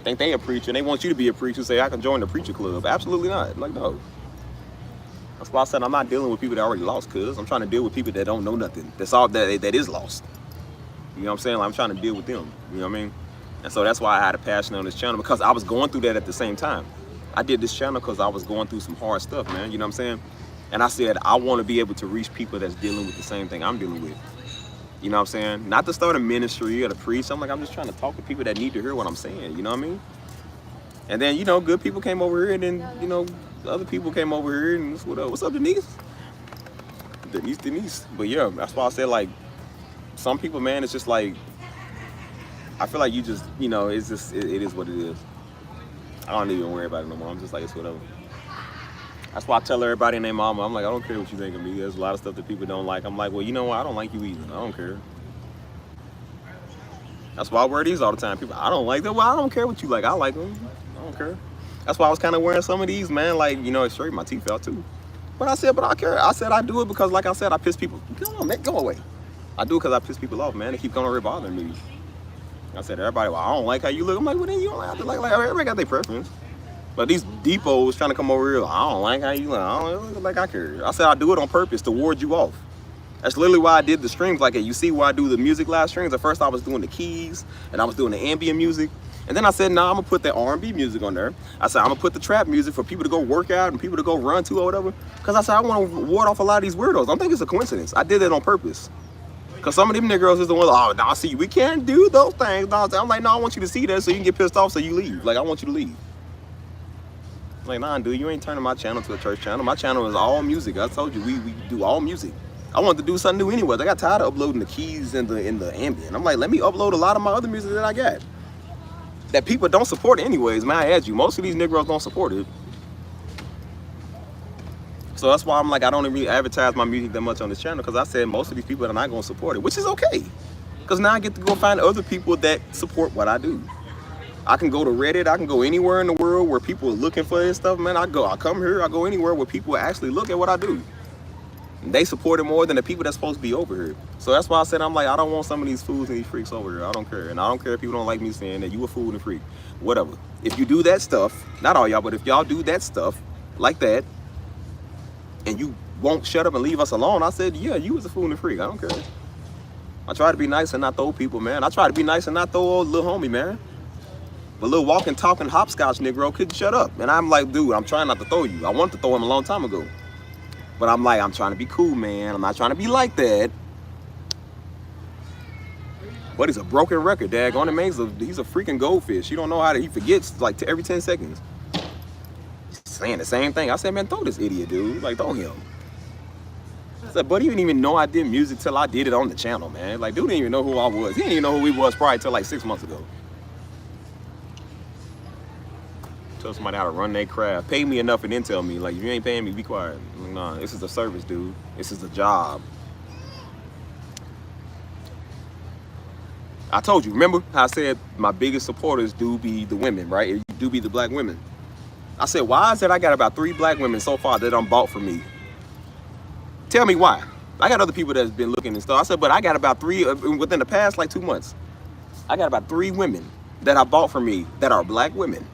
think they a preacher and they want you to be a preacher. Say, I can join the preacher club. Absolutely not. Like, no. That's why I said I'm not dealing with people that already lost, cuz I'm trying to deal with people that don't know nothing. That's all that is lost. You know what I'm saying? Like, I'm trying to deal with them. You know what I mean? And so that's why I had a passion on this channel, because I was going through that at the same time. I did this channel because I was going through some hard stuff, man. You know what I'm saying? And I said, I want to be able to reach people that's dealing with the same thing I'm dealing with. You know what I'm saying? Not to start a ministry or to preach. I'm like, I'm just trying to talk to people that need to hear what I'm saying. You know what I mean? And then, you know, good people came over here, and then, you know, other people came over here, and what's up, Denise? Denise. But yeah, that's why I said, like, some people, man, it's just like, I feel like you just, you know, it's just, it is what it is. I don't even worry about it no more. I'm just like, it's whatever. That's why I tell everybody and their mama, I'm like, I don't care what you think of me. There's a lot of stuff that people don't like. I'm like, well, you know what? I don't like you either. I don't care. That's why I wear these all the time. People, I don't like them. Well, I don't care what you like. I like them. I don't care. That's why I was kind of wearing some of these, man. Like, you know, it's straight. My teeth fell too. But I said, but I care. I said I do it because, like I said, I piss people. Come on, man, go away. I do it because I piss people off, man. They keep coming over here bothering me. I said, everybody, well, I don't like how you look. I'm like, well, then you don't have to like everybody got their preference. But these depots trying to come over here, I don't like how you look. I don't look like I care. I said I do it on purpose to ward you off. That's literally why I did the streams like it. You see why I do the music live streams? At first I was doing the keys and I was doing the ambient music. And then I said, nah, I'm gonna put the R&B music on there. I said, I'm gonna put the trap music for people to go work out and people to go run to or whatever. Because I said, I want to ward off a lot of these weirdos. I don't think it's a coincidence. I did it on purpose. Because some of them niggas is the ones, oh, nah, see, we can't do those things. I'm like, no, I want you to see that so you can get pissed off so you leave. Like, I want you to leave. Like, nah, dude, you ain't turning my channel to a church channel. My channel is all music. I told you, we do all music. I wanted to do something new anyway. I got tired of uploading the keys and the ambient. I'm like, let me upload a lot of my other music that I got. That people don't support anyways, man, I add you. Most of these Negroes don't support it. So that's why I'm like, I don't really advertise my music that much on this channel, because I said most of these people are not going to support it, which is okay. Because now I get to go find other people that support what I do. I can go to Reddit, I can go anywhere in the world where people are looking for this stuff, man. I come here, I go anywhere where people actually look at what I do. And they support it more than the people that's supposed to be over here. So that's why I said, I'm like, I don't want some of these fools and these freaks over here. I don't care. And I don't care if people don't like me saying that you a fool and a freak. Whatever. If you do that stuff, not all y'all, but if y'all do that stuff like that, and you won't shut up and leave us alone, I said, yeah, you was a fool and a freak. I don't care. I try to be nice and not throw people, man. I try to be nice and not throw old little homie, man. But little walking, talking, hopscotch Negro couldn't shut up. And I'm like, dude, I'm trying not to throw you. I wanted to throw him a long time ago. But I'm like, I'm trying to be cool, man. I'm not trying to be like that. But he's a broken record, daggone it, man. He's a freaking goldfish. You don't know how he forgets like every 10 seconds. He's saying the same thing. I said, man, throw this idiot, dude. Like, throw him. I said, but he didn't even know I did music till I did it on the channel, man. Like, dude didn't even know who I was. He didn't even know who he was probably till like 6 months ago. Tell somebody how to run their craft. Pay me enough and then tell me, like, if you ain't paying me, be quiet. Like, nah, this is a service, dude. This is a job. I told you, remember how I said my biggest supporters do be the women, right? It do be the black women. I said, why is it I got about 3 black women so far that done bought from me? Tell me why. I got other people that's been looking and stuff. I said, but I got about 3, within the past like 2 months, I got about 3 women that I bought from me that are black women.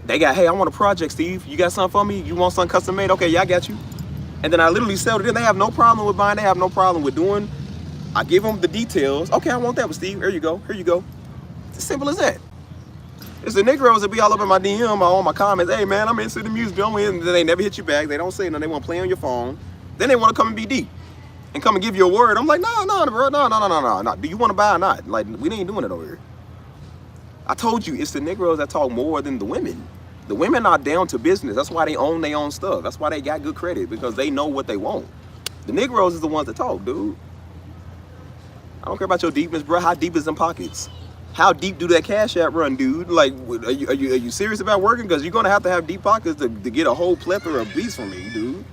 They got, hey, I want a project, Steve. You got something for me? You want something custom made? Okay, yeah, I got you. And then I literally sell it in. They have no problem with buying. They have no problem with doing. I give them the details. Okay, I want that with Steve. Here you go. Here you go. It's as simple as that. It's the Negroes that be all up in my DM or on my comments. Hey, man, I'm into the music. And they never hit you back. They don't say nothing. They want to play on your phone. Then they want to come and be deep and come and give you a word. I'm like, no, bro. No. Do you want to buy or not? Like, we ain't doing it over here. I told you, it's the Negroes that talk more than the women. The women are down to business. That's why they own their own stuff. That's why they got good credit, because they know what they want. The Negroes is the ones that talk, dude. I don't care about your deepness, bro. How deep is them pockets? How deep do that Cash App run, dude? Like, are you serious about working? Because you're gonna have deep pockets to get a whole plethora of beats from me, dude.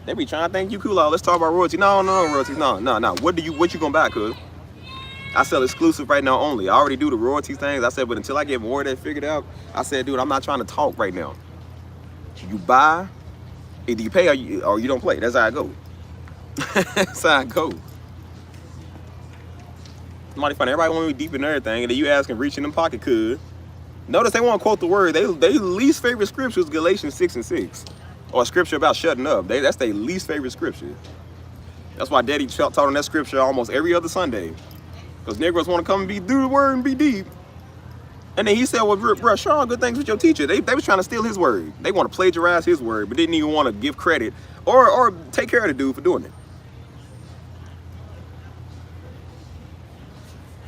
They be trying to think you cool out. Let's talk about royalties. No, royalties. No. What you gonna buy, cuz? I sell exclusive right now only. I already do the royalties things. I said, but until I get more of that figured out, I said, dude, I'm not trying to talk right now. You buy, either you pay or you don't play. That's how I go. That's how I go. Somebody funny. Everybody want to be deep in everything, and then you asking reach in them pocket, cuz. Notice they want to quote the word. They least favorite scripture is Galatians 6:6. Or a scripture about shutting up. That's their least favorite scripture. That's why Daddy taught on that scripture almost every other Sunday. Because Negroes want to come and do the word and be deep. And then he said, well, bro, show all good things with your teacher. They was trying to steal his word. They want to plagiarize his word, but didn't even want to give credit or take care of the dude for doing it.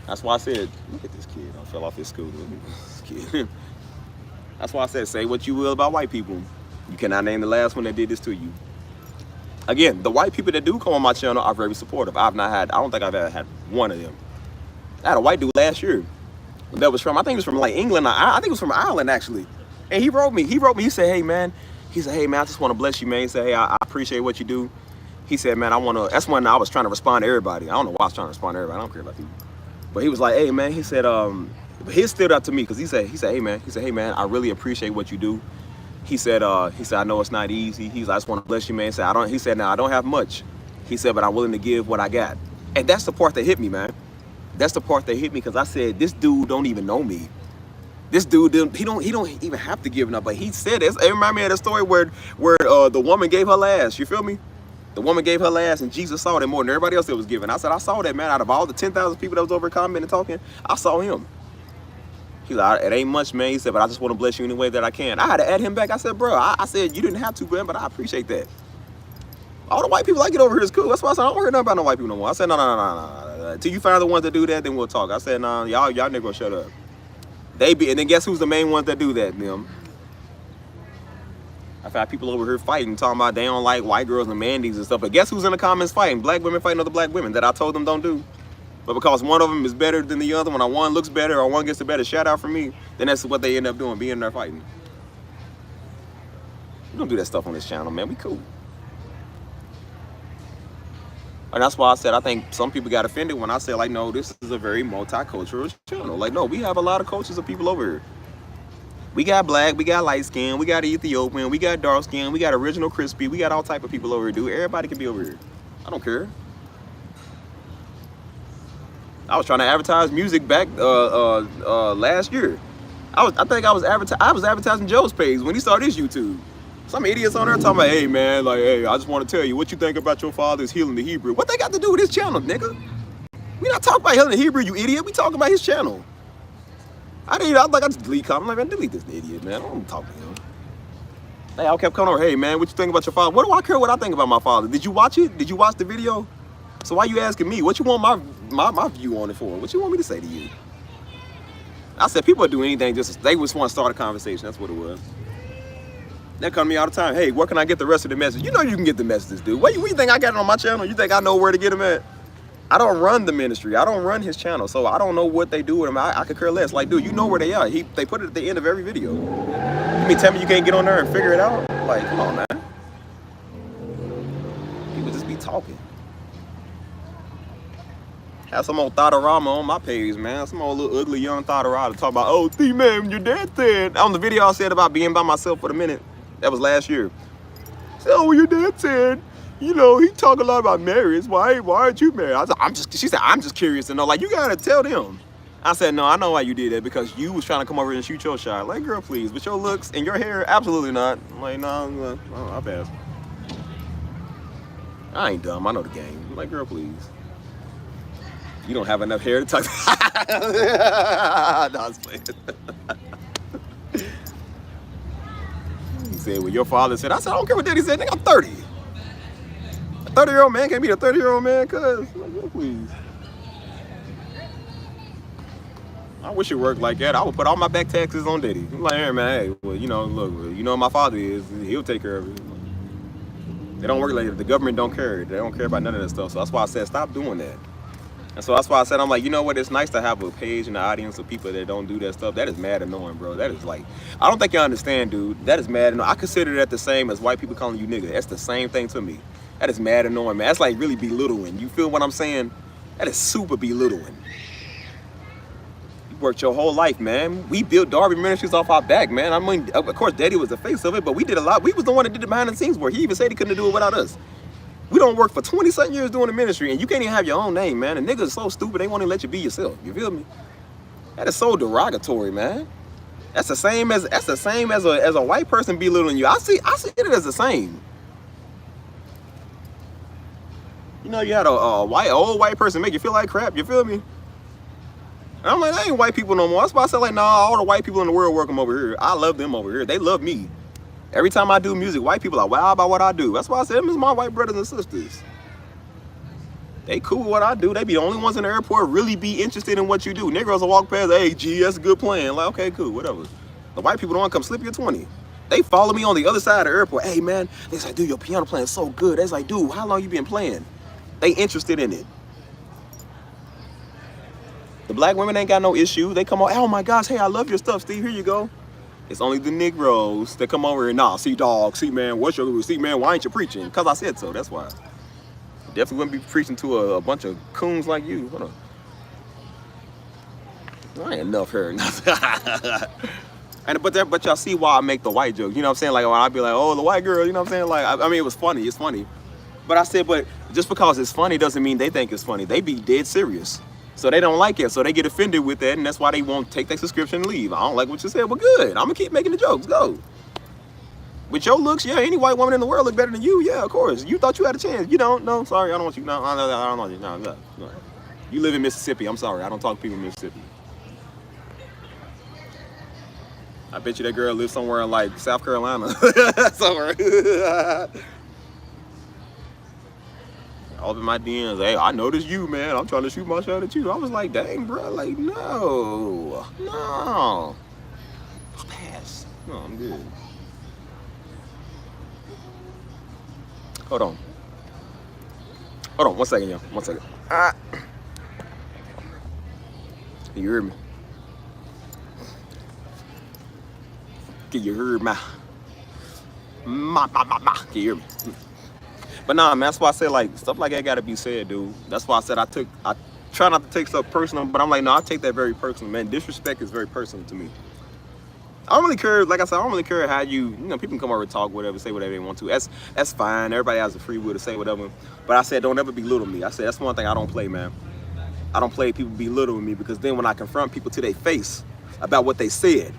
That's why I said, look at this kid. I fell off his scooter. Look at this kid. That's why I said, say what you will about white people. You cannot name the last one that did this to you. Again, the white people that do come on my channel are very supportive. I don't think I've ever had one of them. I had a white dude last year that was from, I think it was from like England. I think it was from Ireland actually. And he wrote me, he said, hey man, I just want to bless you, man. He said, hey, I appreciate what you do. He said, man, that's when I was trying to respond to everybody. I don't know why I was trying to respond to everybody. I don't care about people. But he was like, hey man, he said, he stood up to me because he said, hey man, I really appreciate what you do. He said, I know it's not easy. He's like, I just want to bless you, man. He said, now I don't have much. He said, but I'm willing to give what I got. And that's the part that hit me, man. That's the part that hit me because I said, this dude don't even know me. This dude, he don't even have to give enough. But he said this. It reminded me of the story where the woman gave her last. You feel me? The woman gave her last, and Jesus saw that more than everybody else that was giving. I said, I saw that, man. Out of all the 10,000 people that was over commenting talking, I saw him. He's like, it ain't much, man. He said, but I just want to bless you any way that I can. I had to add him back. I said, bro, I said, you didn't have to, man, but I appreciate that. All the white people I get over here is cool. That's why I said, I don't hear nothing about no white people no more. I said, no. Until you find the ones that do that, then we'll talk. I said, nah, y'all niggas shut up. And then guess who's the main ones that do that, them? I've had people over here fighting, talking about they don't like white girls and mandies and stuff. But guess who's in the comments fighting? Black women fighting other black women that I told them don't do. But because one of them is better than the other one, or one looks better, or one gets a better shout out from me, then that's what they end up doing, being there fighting. We don't do that stuff on this channel, man. We cool. And that's why I said I think some people got offended when I said, like, no, this is a very multicultural channel. Like, no, we have a lot of cultures of people over here. We got black, we got light skin, we got Ethiopian, we got dark skin, we got original crispy, we got all type of people over here, dude. Everybody can be over here. I don't care. I was trying to advertise music back last year. I think I was advertising Joe's page when he started his YouTube. Some idiots on there talking about, hey man, like, hey, I just want to tell you what you think about your father's healing the Hebrew. What they got to do with his channel, nigga? We not talking about healing the Hebrew, you idiot. We talking about his channel. I just delete comments. I'm like, man, delete this idiot, man. I don't want to talk to him. They all kept coming over, hey man, what you think about your father? What do I care what I think about my father? Did you watch it? Did you watch the video? So why you asking me? What you want my view on it for? What you want me to say to you? I said people do anything they just want to start a conversation. That's what it was. They come to me all the time. Hey, where can I get the rest of the message? You know you can get the messages, dude. What you think I got it on my channel? You think I know where to get them at? I don't run the ministry. I don't run his channel, so I don't know what they do with them. I could care less. Like, dude, you know where they are. They put it at the end of every video. You mean tell me you can't get on there and figure it out? Like, come on, man. People just be talking. Have some old Thoughtarama on my page, man. Some old little ugly young Thoughtarama talk about, oh, man, your dad said. On the video I said about being by myself for the minute. That was last year. So your dad said, you know, he talk a lot about marriage. Why aren't you married? She said, I'm just curious to know. Like, you gotta tell them. I said, no, I know why you did that, because you was trying to come over and shoot your shot. Like, girl, please, with your looks and your hair, absolutely not. I'm like, no, I'll pass. I ain't dumb. I know the game. I'm like, girl, please. You don't have enough hair to talk. No, I was playing. He said, well, your father said. I said, I don't care what daddy said. Nigga, I'm 30. A 30-year-old man can't be a 30-year-old man, cuz. Like, please. I wish it worked like that. I would put all my back taxes on daddy. I'm like, hey, man, hey, well, you know, look, you know what my father is. He'll take care of it. They don't work like that. The government don't care. They don't care about none of that stuff. So that's why I said, stop doing that. And so that's why I said, I'm like, you know what? It's nice to have a page and an audience of people that don't do that stuff. That is mad annoying, bro. That is like, I don't think you understand, dude. That is mad annoying. I consider that the same as white people calling you nigga. That's the same thing to me. That is mad annoying, man. That's like really belittling. You feel what I'm saying? That is super belittling. You worked your whole life, man. We built Darby Ministries off our back, man. I mean, of course, Daddy was the face of it, but we did a lot. We was the one that did the behind the scenes work. He even said he couldn't do it without us. We don't work for 20-something years doing the ministry, and you can't even have your own name, man. And niggas so stupid, they won't even let you be yourself. You feel me? That is so derogatory, man. That's the same as a white person belittling you. I see it as the same. You know, you had a old white person make you feel like crap. You feel me? And I'm like, that ain't white people no more. That's why I said, like, nah, all the white people in the world work them over here. I love them over here. They love me. Every time I do music, white people are wild about what I do. That's why I said them is my white brothers and sisters. They cool with what I do. They be the only ones in the airport really be interested in what you do. Negroes will walk past, hey, G, that's a good plan. Like, okay, cool, whatever. The white people don't want to come slip your 20. They follow me on the other side of the airport. Hey, man, they say, dude, your piano playing is so good. They like, dude, how long you been playing? They interested in it. The black women ain't got no issue. They come on, oh my gosh, hey, I love your stuff, Steve. Here you go. It's only the Negroes that come over and, nah, see, dog, see, man, why ain't you preaching? Because I said so, that's why. Definitely wouldn't be preaching to a bunch of coons like you. What I ain't enough here. But y'all see why I make the white jokes. You know what I'm saying? Like, when I be like, oh, the white girl, you know what I'm saying? Like, I mean, it was funny, it's funny. But I said, but just because it's funny doesn't mean they think it's funny. They be dead serious. So they don't like it. So they get offended with that, and that's why they won't take their subscription and leave. I don't like what you said, but good. I'm gonna keep making the jokes. Go. With your looks, yeah, any white woman in the world look better than you. Yeah, of course. You thought you had a chance. You don't. No, sorry, I don't want you. No, I don't want you. No. You live in Mississippi. I'm sorry. I don't talk to people in Mississippi. I bet you that girl lives somewhere in like South Carolina. Somewhere. All of my DMs, hey, I noticed you, man. I'm trying to shoot my shot at you. I was like, dang, bro, like, no. Pass. No, I'm good. Hold on, 1 second, y'all. 1 second. Can you hear me? Can you hear me? Can you hear me? But nah, man, that's why I said, like, stuff like that gotta be said, dude. That's why I said I try not to take stuff personal, but I'm like, no, I take that very personal, man. Disrespect is very personal to me. I don't really care, like I said, I don't really care how you know, people can come over and talk, whatever, say whatever they want to. That's fine. Everybody has the free will to say whatever. But I said, don't ever belittle me. I said, that's one thing I don't play, man. I don't play people belittling me, because then when I confront people to their face about what they said,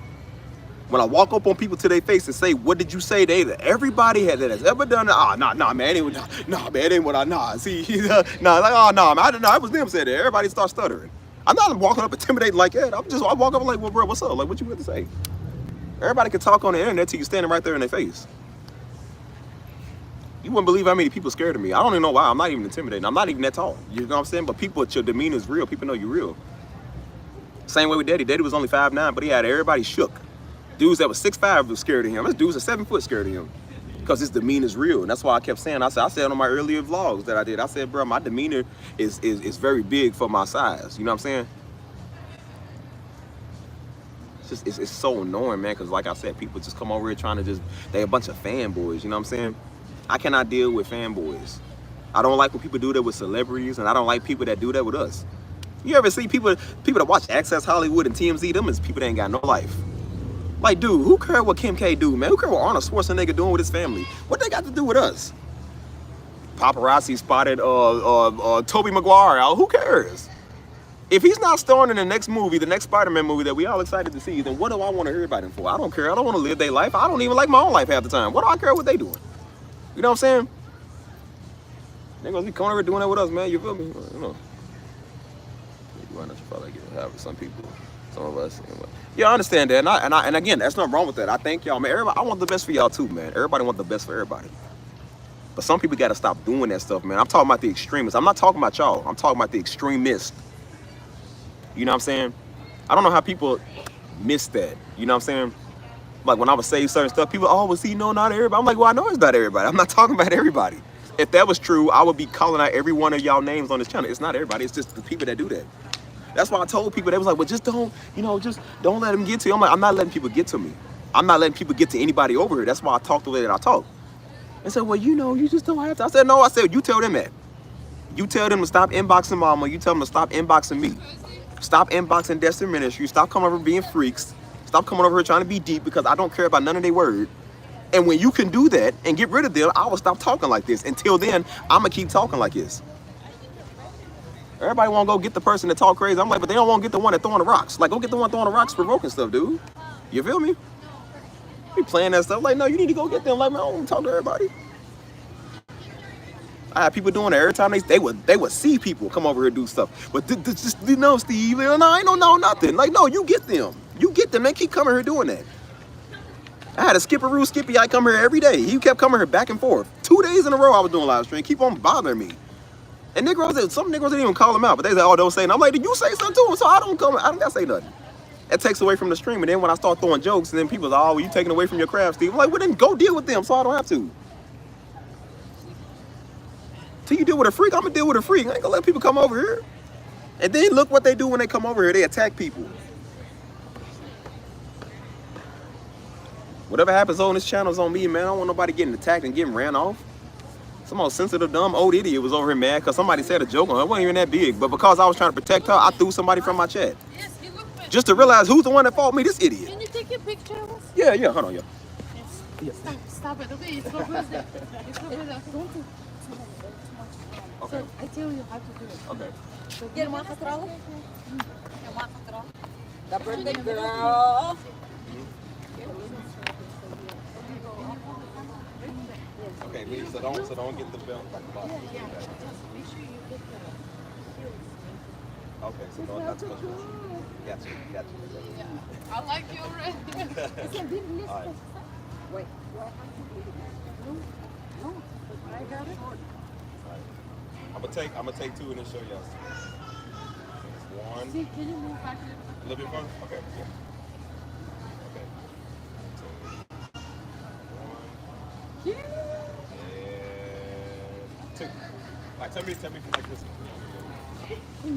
when I walk up on people to their face and say, what did you say? Everybody that has ever done it. Nah, man, it ain't what I, see, like, oh, man, it was them said it. Everybody starts stuttering. I'm not walking up intimidating like that. I walk up like, well, bro, what's up? Like, what you got to say? Everybody can talk on the internet till you standing right there in their face. You wouldn't believe how many people scared of me. I don't even know why. I'm not even intimidating. I'm not even that tall. You know what I'm saying? But people, your demeanor is real. People know you're real. Same way with Daddy. Daddy was only 5'9", but he had everybody shook. Dudes that was 6'5" was scared of him. There's dudes that 7 foot scared of him. Because his demeanor is real. And that's why I kept saying, I said on my earlier vlogs that I did, I said, bro, my demeanor is very big for my size. You know what I'm saying? It's so annoying, man, because like I said, people just come over here trying to they a bunch of fanboys, you know what I'm saying? I cannot deal with fanboys. I don't like when people do that with celebrities, and I don't like people that do that with us. You ever see people that watch Access Hollywood and TMZ, them is people that ain't got no life. Like, dude, who cares what Kim K do, man? Who cares what Arnold Schwarzenegger doing with his family? What they got to do with us? Paparazzi spotted Tobey Maguire out. Who cares? If he's not starring in the next movie, the next Spider-Man movie that we all excited to see, then what do I want to hear about him for? I don't care. I don't want to live their life. I don't even like my own life half the time. What do I care what they doing? You know what I'm saying? They're going to be coming over doing that with us, man. You feel me? You know. Why not you probably get it with some people, some of us. Yeah, I understand that. And again, there's nothing wrong with that. I thank y'all, man. Everybody, I want the best for y'all too, man. Everybody want the best for everybody. But some people got to stop doing that stuff, man. I'm talking about the extremists. I'm not talking about y'all. I'm talking about the extremists. You know what I'm saying? I don't know how people miss that. You know what I'm saying? Like when I would say certain stuff, people, oh, well, see, no, not everybody. I'm like, well, I know it's not everybody. I'm not talking about everybody. If that was true, I would be calling out every one of y'all names on this channel. It's not everybody. It's just the people that do that. That's why I told people, they was like, well, just don't, just don't let them get to you. I'm like, I'm not letting people get to me. I'm not letting people get to anybody over here. That's why I talk the way that I talk. And said, well, you just don't have to. I said, no, I said, you tell them that. You tell them to stop inboxing mama. You tell them to stop inboxing me. Stop inboxing Destiny Ministry. Stop coming over being freaks. Stop coming over here trying to be deep because I don't care about none of their word. And when you can do that and get rid of them, I will stop talking like this. Until then, I'm going to keep talking like this. Everybody want to go get the person that talk crazy. I'm like, but they don't want to get the one that throwing the rocks. Like, go get the one throwing the rocks, provoking stuff, dude. You feel me? Be playing that stuff. Like, no, you need to go get them. Like, man, I don't want to talk to everybody. I had people doing it every time they would see people come over here and do stuff. But just, Steve, no, I don't know nothing. Like, no, you get them. You get them. They keep coming here doing that. I had a Skipperoo Skippy. I come here every day. He kept coming here back and forth. 2 days in a row I was doing live stream. Keep on bothering me. And some Negroes didn't even call him out, but they said, oh, don't say nothing. I'm like, did you say something to him? So I don't gotta say nothing. That takes away from the stream. And then when I start throwing jokes, and then people are like, oh, well, you taking away from your craft, Steve. I'm like, well, then go deal with them so I don't have to. Till you deal with a freak, I'm gonna deal with a freak. I ain't gonna let people come over here. And then look what they do when they come over here. They attack people. Whatever happens on this channel is on me, man. I don't want nobody getting attacked and getting ran off. Some old sensitive, dumb, old idiot was over here mad because somebody said a joke on her. It wasn't even that big. But because I was trying to protect her, I threw somebody from my chat. Yes, you look better. Just to realize who's the one that fought me, this idiot. Can you take a picture of us? Yeah, hold on, yeah. Yes. Stop it, okay? It's for birthday. It's for birthday. Don't do Okay. So I tell you how to do it. Okay. So Get one control. The birthday girl. Okay, so don't get the belt like the bottom. Make sure you get the Okay, so don't that's much. Gotcha. Yeah. I like you already. All right. Wait. No, I got it. I'm gonna take two and then show y'all. One. See, can you move back a little bit further? Okay. Yeah. Okay. Two. One. And two. All right, tell me if you like this one. You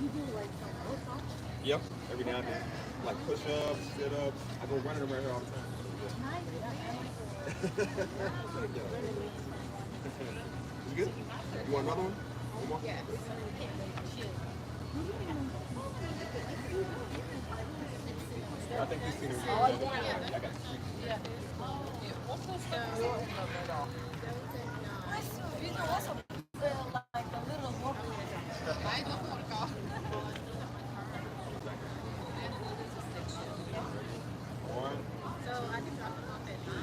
do like some workout? Yep. Every now and then, like push-ups, sit-ups. I go running around here all the time. You good? You want another one? One more? Yes. I think you've seen it. I got it. Yeah. You can also feel like a little more. I don't work out. One. So I can drop them off at 9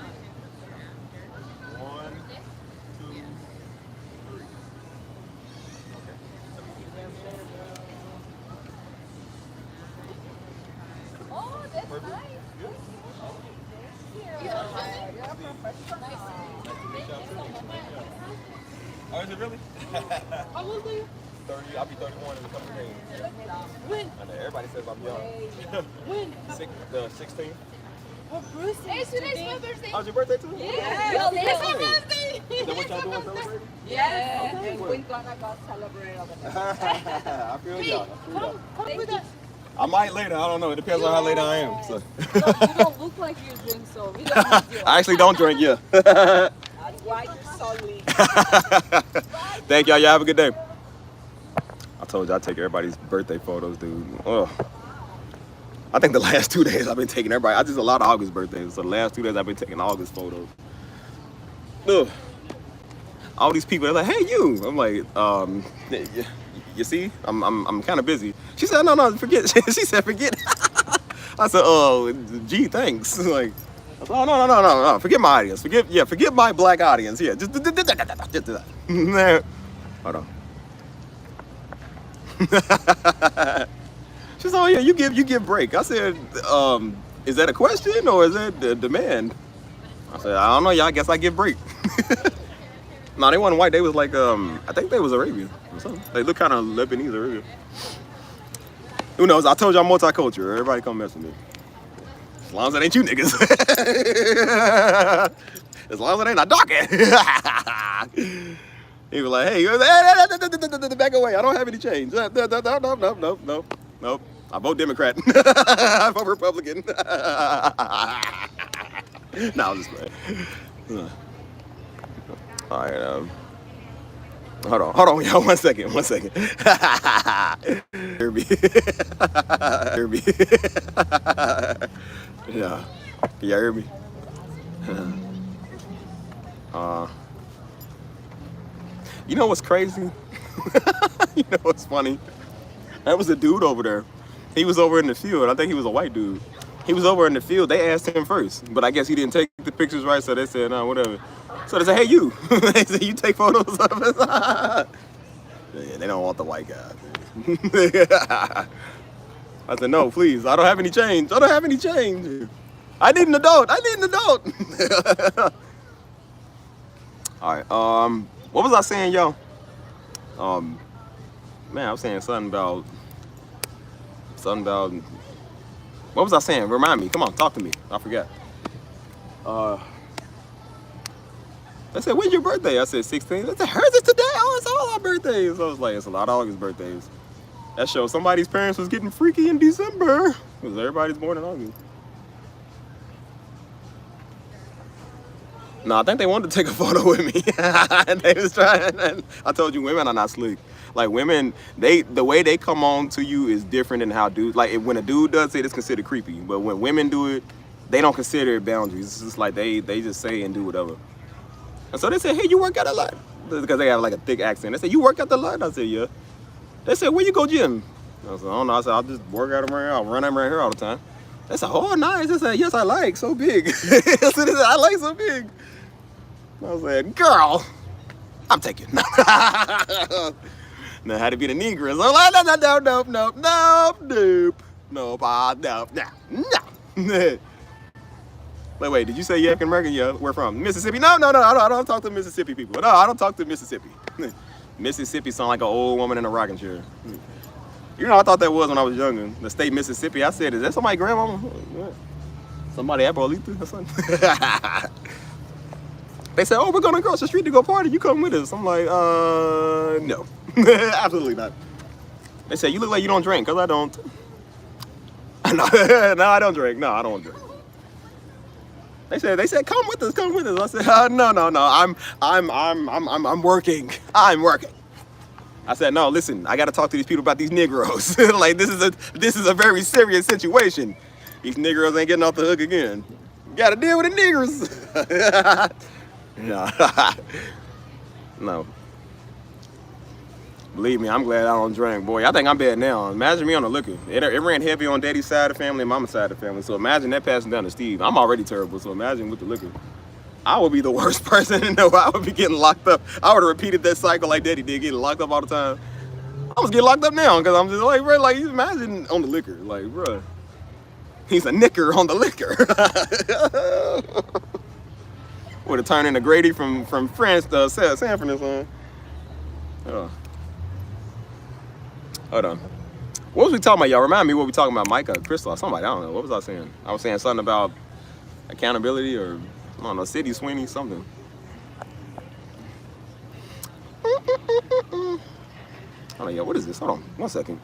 and 1, 2, 3. Oh, that's Perfect. nice. Good. Oh, is it really? How old are you? 30. I'll be 31 in a couple of days. When? I know everybody says I'm young. When? The 16th. Oh, Bruce. Hey, today's my birthday. Oh, it's your birthday too? Yeah. It's my birthday. Is that what y'all doing celebrating? Yes. And we're gonna go celebrate over there. I feel y'all. Come with us. I might later. I don't know. It depends on how late I am. So. You don't look like you drink, so we don't need you. I actually don't drink, yeah. That's why you're so lean. Thank y'all. Y'all have a good day. I told you I take everybody's birthday photos, dude. Oh. I think the last 2 days I've been taking everybody. I just a lot of August birthdays, so the last 2 days I've been taking August photos. Ugh. All these people are like, "Hey, you." I'm like, you see, I'm kind of busy. She said, "No, forget." She said, "Forget." I said, "Oh, gee, thanks." Like, I said, "Oh, no. Forget my audience. Forget my black audience. Yeah, just hold on." She said, "Oh yeah, you give break." I said, "Is that a question or is that a demand?" I said, "I don't know, y'all. I guess I give break." No, they weren't white. They was like, I think they was Arabian or something. They look kind of Lebanese Arabian. Who knows? I told y'all multicultural. Everybody come mess with me. As long as that ain't you niggas. As long as it ain't not talking. He was like, hey, back away. I don't have any change. Nope. I vote Democrat. I vote Republican. No, I'm just playing. All right. Hold on, y'all. 1 second. Hear me. Yeah. Can y'all hear me? You know what's crazy? You know what's funny? That was a dude over there. He was over in the field. I think he was a white dude. He was over in the field. They asked him first, but I guess he didn't take the pictures right, so they said, no, whatever. So they said, hey, you. They said, you take photos of us? Yeah, they don't want the white guy. I said, no, please. I don't have any change. I need an adult. All right. What was I saying, yo? Man, I was saying something about. What was I saying? Remind me. Come on, talk to me. I forgot. They said, when's your birthday? I said 16. They said, hers is today. Oh, it's all our birthdays. I was like, it's a lot of August birthdays. That shows somebody's parents was getting freaky in December. Because everybody's born in August. No, I think they wanted to take a photo with me. They was trying. I told you, women are not slick. Like women, the way they come on to you is different than how dudes. Like when a dude does it, it's considered creepy. But when women do it, they don't consider it boundaries. It's just like they just say and do whatever. And so they said, hey, you work out a lot. Because they have like a thick accent. They said, you work out a lot? I said, yeah. They said, where you go gym? I said, I don't know. I said, I'll just work out around here. I'll run around here all the time. They said, oh, nice. They said, yes, I like so big. I said, I like so big. I said, girl, I'm taking. Now, how to be the Negroes? I'm like, no. Wait, did you say you're African American? Yeah, where from? Mississippi? No, I don't talk to Mississippi people. No, I don't talk to Mississippi. Mississippi sound like an old woman in a rocking chair. You know, I thought that was when I was younger. The state Mississippi. I said, is that somebody's grandmama? Somebody Abuelita or something? They said, oh, we're going across the street to go party. You come with us. I'm like, no. Absolutely not. They said, you look like you don't drink, because I don't. No, I don't drink. No, I don't drink. They said, come with us. I said, no. I'm working. I said, no, listen, I got to talk to these people about these Negroes. Like, this is a very serious situation. These Negroes ain't getting off the hook again. You got to deal with the Negroes. No. Believe me, I'm glad I don't drink. Boy, I think I'm bad now. Imagine me on the liquor. It ran heavy on daddy's side of the family and mama's side of the family. So imagine that passing down to Steve. I'm already terrible, so imagine with the liquor. I would be the worst person to know. I would be getting locked up. I would have repeated that cycle like daddy did, getting locked up all the time. I was getting locked up now because I'm just like, bro, like, imagine on the liquor. Like, bro, he's a knicker on the liquor. Would have turned into Grady from France to Sanford or something. Oh. Hold on. What was we talking about, y'all? Remind me what we talking about, Micah, Crystal, or somebody. I don't know. What was I saying? I was saying something about accountability or, I don't know, City Sweeney, something. Hold on, yo. What is this? Hold on. 1 second.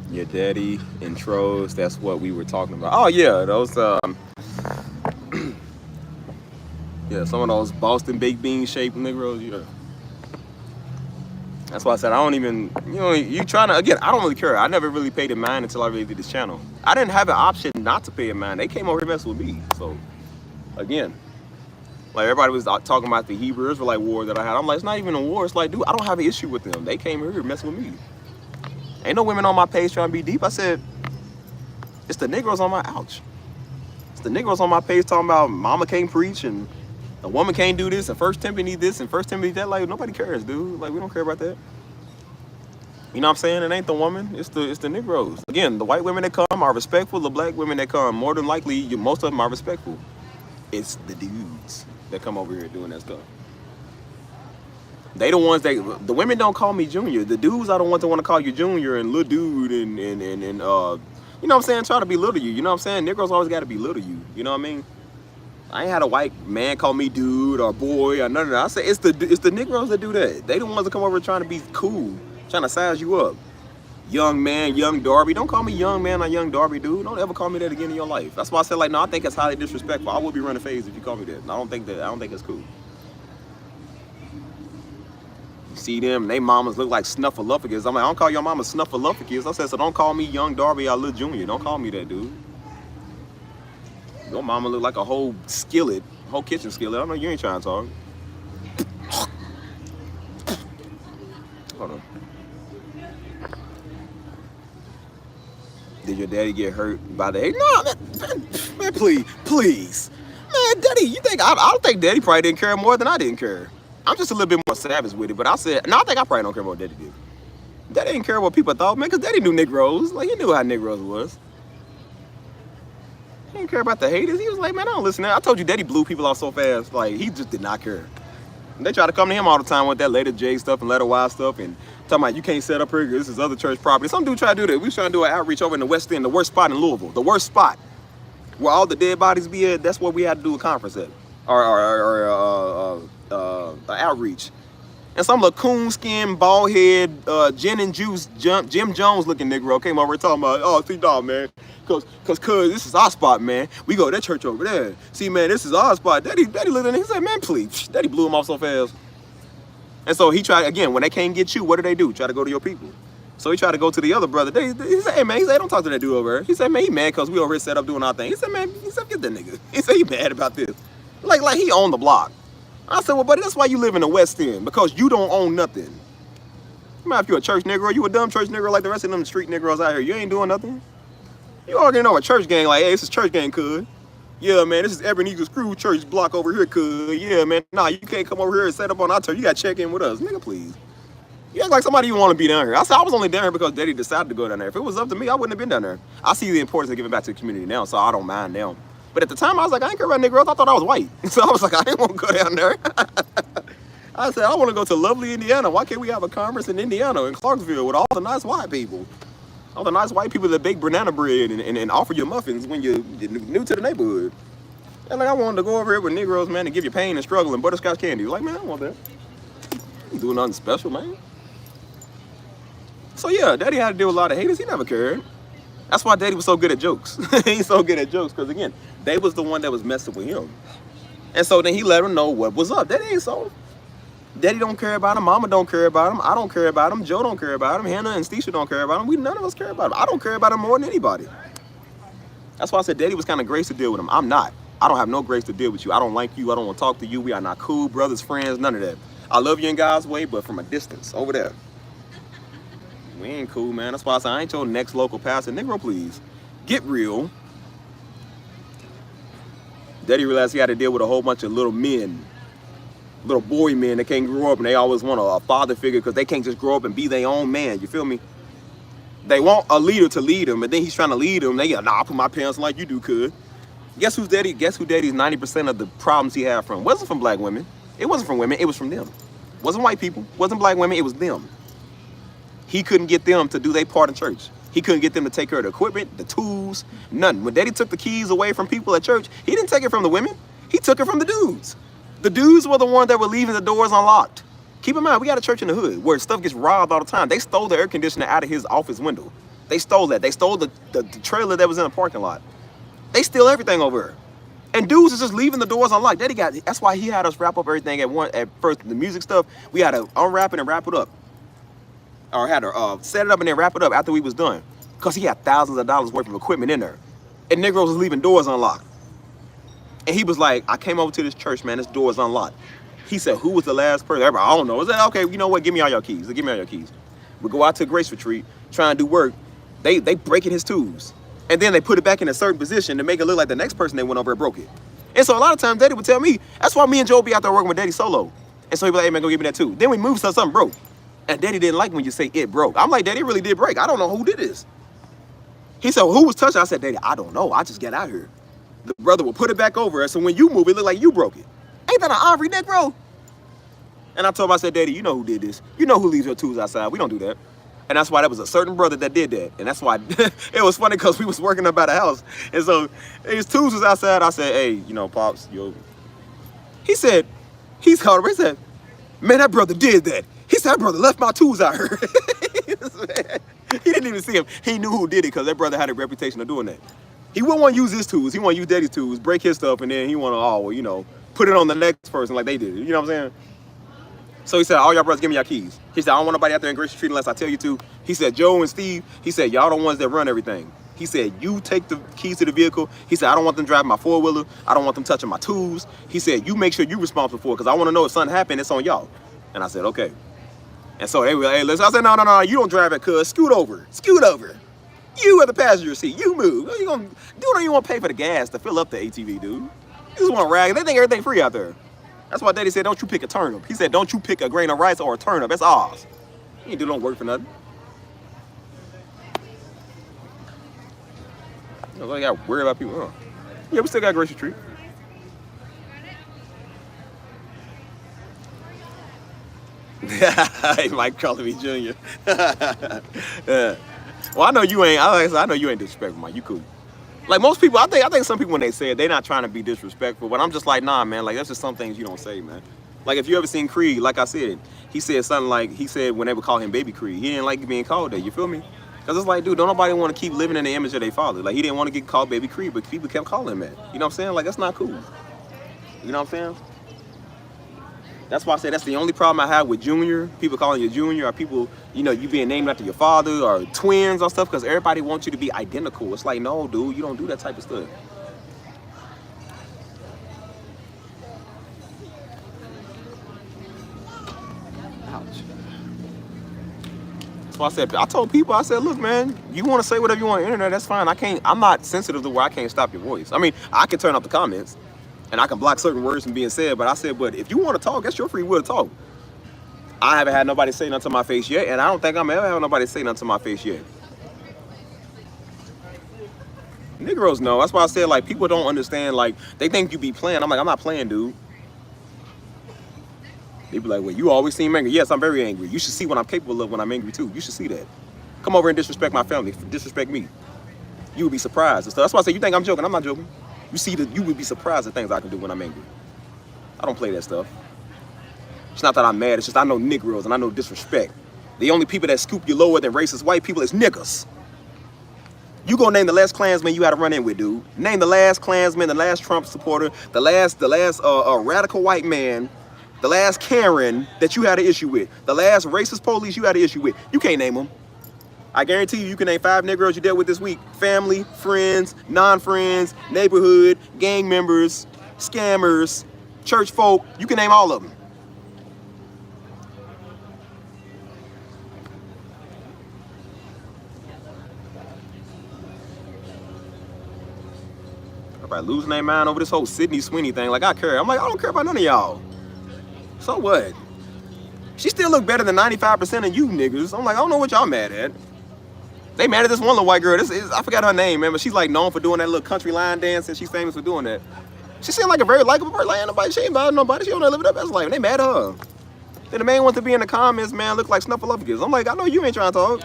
Your daddy intros. That's what we were talking about. Oh, yeah. Those, yeah, some of those Boston baked bean shaped Negroes, yeah. That's why I said I don't even, you trying to, again, I don't really care. I never really paid in mind until I really did this channel. I didn't have an option not to pay in mind. They came over here messing with me. So, again, like everybody was talking about the Hebrew Israelite war that I had. I'm like, it's not even a war. It's like, dude, I don't have an issue with them. They came here messing with me. Ain't no women on my page trying to be deep. I said, it's the Negroes on my, ouch. It's the Negroes on my page talking about mama can't preach and a woman can't do this, and First Timothy need this, and First Timothy that. Like, nobody cares, dude. Like, we don't care about that. You know what I'm saying? It ain't the woman, it's the Negroes. Again, the white women that come are respectful. The black women that come, more than likely, most of them are respectful. It's the dudes that come over here doing that stuff. They the ones the women don't call me Junior. The dudes are the ones that want to call you Junior and little dude and you know what I'm saying? Try to belittle you. You know what I'm saying? Negroes always got to belittle you. You know what I mean? I ain't had a white man call me dude or boy or none of that. I say it's the Negroes that do that. They the ones that come over trying to be cool, trying to size you up. Young man, young Darby. Don't call me young man or young Darby, dude. Don't ever call me that again in your life. That's why I said, like, no, I think it's highly disrespectful. I will be running phase if you call me that. I don't think it's cool. You see them, they mamas look like snuffleupagus. I'm like, I don't call your mama snuffleupagus. I said, so don't call me young Darby or Lil Junior. Don't call me that, dude. Your mama look like a whole skillet, whole kitchen skillet. I know you ain't trying to talk. Hold on. Did your daddy get hurt by the hate? No, man, please. Man, daddy, you think, I don't think daddy probably didn't care more than I didn't care. I'm just a little bit more savage with it, but I said, no, I think I probably don't care what daddy did. Daddy didn't care what people thought, man, because daddy knew Negroes. Like, he knew how Negroes was. He didn't care about the haters. He was like, man, I don't listen to that. I told you daddy blew people off so fast. Like, he just did not care. And they try to come to him all the time with that Letter J stuff and Letter Y stuff and talking about you can't set up here, this is other church property. Some dude try to do that. We was trying to do an outreach over in the West End, the worst spot in Louisville, the worst spot where all the dead bodies be at. That's where we had to do a conference at, or outreach. And some little coonskin, bald head, gin and juice, Jim Jones looking Negro came over and talking about, oh, see, dog, man, cause this is our spot, man. We go to that church over there. See, man, this is our spot. Daddy looked at him. He said, man, please. Daddy blew him off so fast. And so he tried, again, when they can't get you, what do? Try to go to your people. So he tried to go to the other brother. He said, hey, man, he said, don't talk to that dude over there. He said, man, he mad because we over here set up doing our thing. He said, man, get that nigga. He said, he mad about this. Like he owned the block. I said, well, buddy, that's why you live in the West End, because you don't own nothing. Imagine if you're a church Negro, you a dumb church Negro like the rest of them street Negroes out here. You ain't doing nothing. You arguing over a church gang like, hey, this is church gang, cuz. Yeah, man, this is Ebenezer Screw church block over here, cuz. Yeah, man, nah, you can't come over here and set up on our turf. You got to check in with us. Nigga, please. You act like somebody you want to be down here. I said I was only down here because Daddy decided to go down there. If it was up to me, I wouldn't have been down there. I see the importance of giving back to the community now, so I don't mind now. But at the time, I was like, I ain't care about Negroes. I thought I was white. So I was like, I didn't want to go down there. I said, I want to go to lovely Indiana. Why can't we have a conference in Indiana, in Clarksville, with all the nice white people? All the nice white people that bake banana bread and offer you muffins when you're new to the neighborhood. And like, I wanted to go over here with Negroes, man, and give you pain and struggle and butterscotch candy. Like, man, I don't want that. I ain't doing nothing special, man. So yeah, Daddy had to deal with a lot of haters. He never cared. That's why Daddy was so good at jokes. He's so good at jokes because, again, they was the one that was messing with him. And so then he let him know what was up. Daddy ain't so. Daddy don't care about him. Mama don't care about him. I don't care about him. Joe don't care about him. Hannah and Stisha don't care about him. None of us care about him. I don't care about him more than anybody. That's why I said Daddy was kind of grace to deal with him. I'm not. I don't have no grace to deal with you. I don't like you. I don't want to talk to you. We are not cool, brothers, friends, none of that. I love you in God's way, but from a distance, over there. We ain't cool, man. That's why I said I ain't your next local pastor. Negro, please. Get real. Daddy realized he had to deal with a whole bunch of little men. Little boy men that can't grow up, and they always want a father figure because they can't just grow up and be their own man. You feel me? They want a leader to lead them, and then he's trying to lead them. They go, nah, I put my pants like you do, cuz. Guess who's daddy? Guess who daddy's 90% of the problems he had from? Wasn't from black women. It wasn't from women. It was from them. Wasn't white people. Wasn't black women. It was them. He couldn't get them to do their part in church. He couldn't get them to take care of the equipment, the tools, nothing. When Daddy took the keys away from people at church, he didn't take it from the women. He took it from the dudes. The dudes were the ones that were leaving the doors unlocked. Keep in mind, we got a church in the hood where stuff gets robbed all the time. They stole the air conditioner out of his office window. They stole that. They stole the trailer that was in the parking lot. They steal everything over here. And dudes is just leaving the doors unlocked. That's why he had us wrap up everything at first. The music stuff, we had to unwrap it and wrap it up. Or had to set it up and then wrap it up after we was done. Because he had thousands of dollars worth of equipment in there. And Negroes was leaving doors unlocked. And he was like, I came over to this church, man, this door is unlocked. He said, who was the last person? Everybody, I don't know. I said, okay, you know what? Give me all your keys. Give me all your keys. We go out to a grace retreat, try and do work. They breaking his tools. And then they put it back in a certain position to make it look like the next person that went over and broke it. And so a lot of times Daddy would tell me, that's why me and Joe be out there working with Daddy solo. And so he'd be like, hey man, go give me that too. Then we moved so something broke. And Daddy didn't like when you say it broke. I'm like, Daddy, it really did break. I don't know who did this. He said, well, who was touching? I said, Daddy, I don't know. I just got out here. The brother will put it back over. So when you move, it look like you broke it. Ain't that an Aubrey Negro? And I told him, I said, Daddy, you know who did this. You know who leaves your tools outside. We don't do that. And that's why there was a certain brother that did that. And that's why it was funny because we was working up at the house. And so his tools was outside. I said, hey, you know, Pops, he said, he's called over. He said, man, that brother did that. He said, that brother left my tools out here. He didn't even see him. He knew who did it because that brother had a reputation of doing that. He wouldn't want to use his tools. He want to use daddy's tools, break his stuff, and then he want to, oh, well, you know, put it on the next person like they did. You know what I'm saying? So he said, all y'all brothers, give me your keys. He said, I don't want nobody out there in Gracie Street unless I tell you to. He said, Joe and Steve, he said, y'all the ones that run everything. He said, you take the keys to the vehicle. He said, I don't want them driving my four-wheeler. I don't want them touching my tools. He said, you make sure you're responsible for it because I want to know if something happened, it's on y'all. And I said, okay. And so they were, hey, listen. I said, no, you don't drive it, cuz. Scoot over. You are the passenger seat. You move. You gonna do? Don't even want to pay for the gas to fill up the ATV, dude. You just want to rag. They think everything free out there. That's why Daddy said, don't you pick a turnip. He said, don't you pick a grain of rice or a turnip. That's ours. You ain't do no work for nothing. You know, I got to worry about people. Huh? Yeah, we still got Gracie Street. Hey, Mike calling me Junior. Well, I know you ain't. I know you ain't disrespectful, Mike. You cool. Like most people, I think some people when they say it, they're not trying to be disrespectful. But I'm just like, nah, man. Like that's just some things you don't say, man. Like if you ever seen Creed, like I said, he said something like when they would call him Baby Creed, he didn't like being called that. You feel me? Cause it's like, dude, don't nobody want to keep living in the image of their father. Like he didn't want to get called Baby Creed, but people kept calling him that. You know what I'm saying? Like that's not cool. You know what I'm saying? That's why I say that's the only problem I have with Junior. People calling you Junior, or people, you know, you being named after your father, or twins or stuff, because everybody wants you to be identical. It's like, no, dude, you don't do that type of stuff. Ouch. That's why I told people, I said, look, man, you want to say whatever you want on the internet, that's fine. I'm not sensitive to where I can't stop your voice. I mean, I can turn off the comments. And I can block certain words from being said, but I said, but if you want to talk, that's your free will to talk. I haven't had nobody say nothing to my face yet, and I don't think I'm ever having nobody say nothing to my face yet. Negroes know. That's why I said, like, people don't understand, like, they think you be playing. I'm like, I'm not playing, dude. They be like, well, you always seem angry. Yes, I'm very angry. You should see what I'm capable of when I'm angry, too. You should see that. Come over and disrespect my family, disrespect me. You would be surprised and stuff. That's why I say, you think I'm joking? I'm not joking. You see that you would be surprised at things I can do when I'm angry. I don't play that stuff. It's not that I'm mad, it's just I know Negroes and I know disrespect. The only people that scoop you lower than racist white people is niggas. You gonna name the last Klansman you had to run in with, dude. Name the last Klansman, the last Trump supporter, the last radical white man, the last Karen that you had an issue with, the last racist police you had an issue with. You can't name them. I guarantee you can name 5 Negroes you dealt with this week. Family, friends, non-friends, neighborhood, gang members, scammers, church folk. You can name all of them. Everybody losing their mind over this whole Sydney Sweeney thing. Like, I care. I'm like, I don't care about none of y'all. So what? She still look better than 95% of you niggas. I'm like, I don't know what y'all mad at. They mad at this one little white girl. I forgot her name, man, but she's like known for doing that little country line dance, and she's famous for doing that. She seemed like a very likable person. Like, nobody, she ain't bothering nobody. She don't live it up. That's like, they mad at her. Then the main one to be in the comments, man, look like Snuffleupagus. I'm like, I know you ain't trying to talk.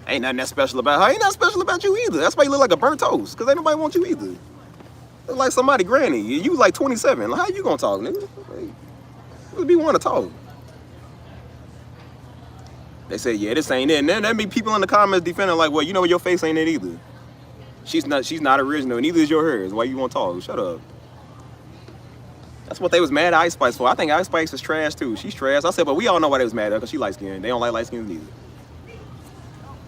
Ain't nothing that special about her. Ain't nothing special about you either. That's why you look like a burnt toast, because ain't nobody want you either. Look like somebody granny. You like 27. Like, how you gonna talk, nigga? Like, just be one to talk. They say, yeah, this ain't it. And then there be people in the comments defending like, well, you know what, your face ain't it either. She's not original, and neither is your hers. Why you want to talk? Shut up. That's what they was mad at Ice Spice for. I think Ice Spice is trash too. She's trash. I said, but we all know why they was mad at her, because she light skinned. They don't like light skins either.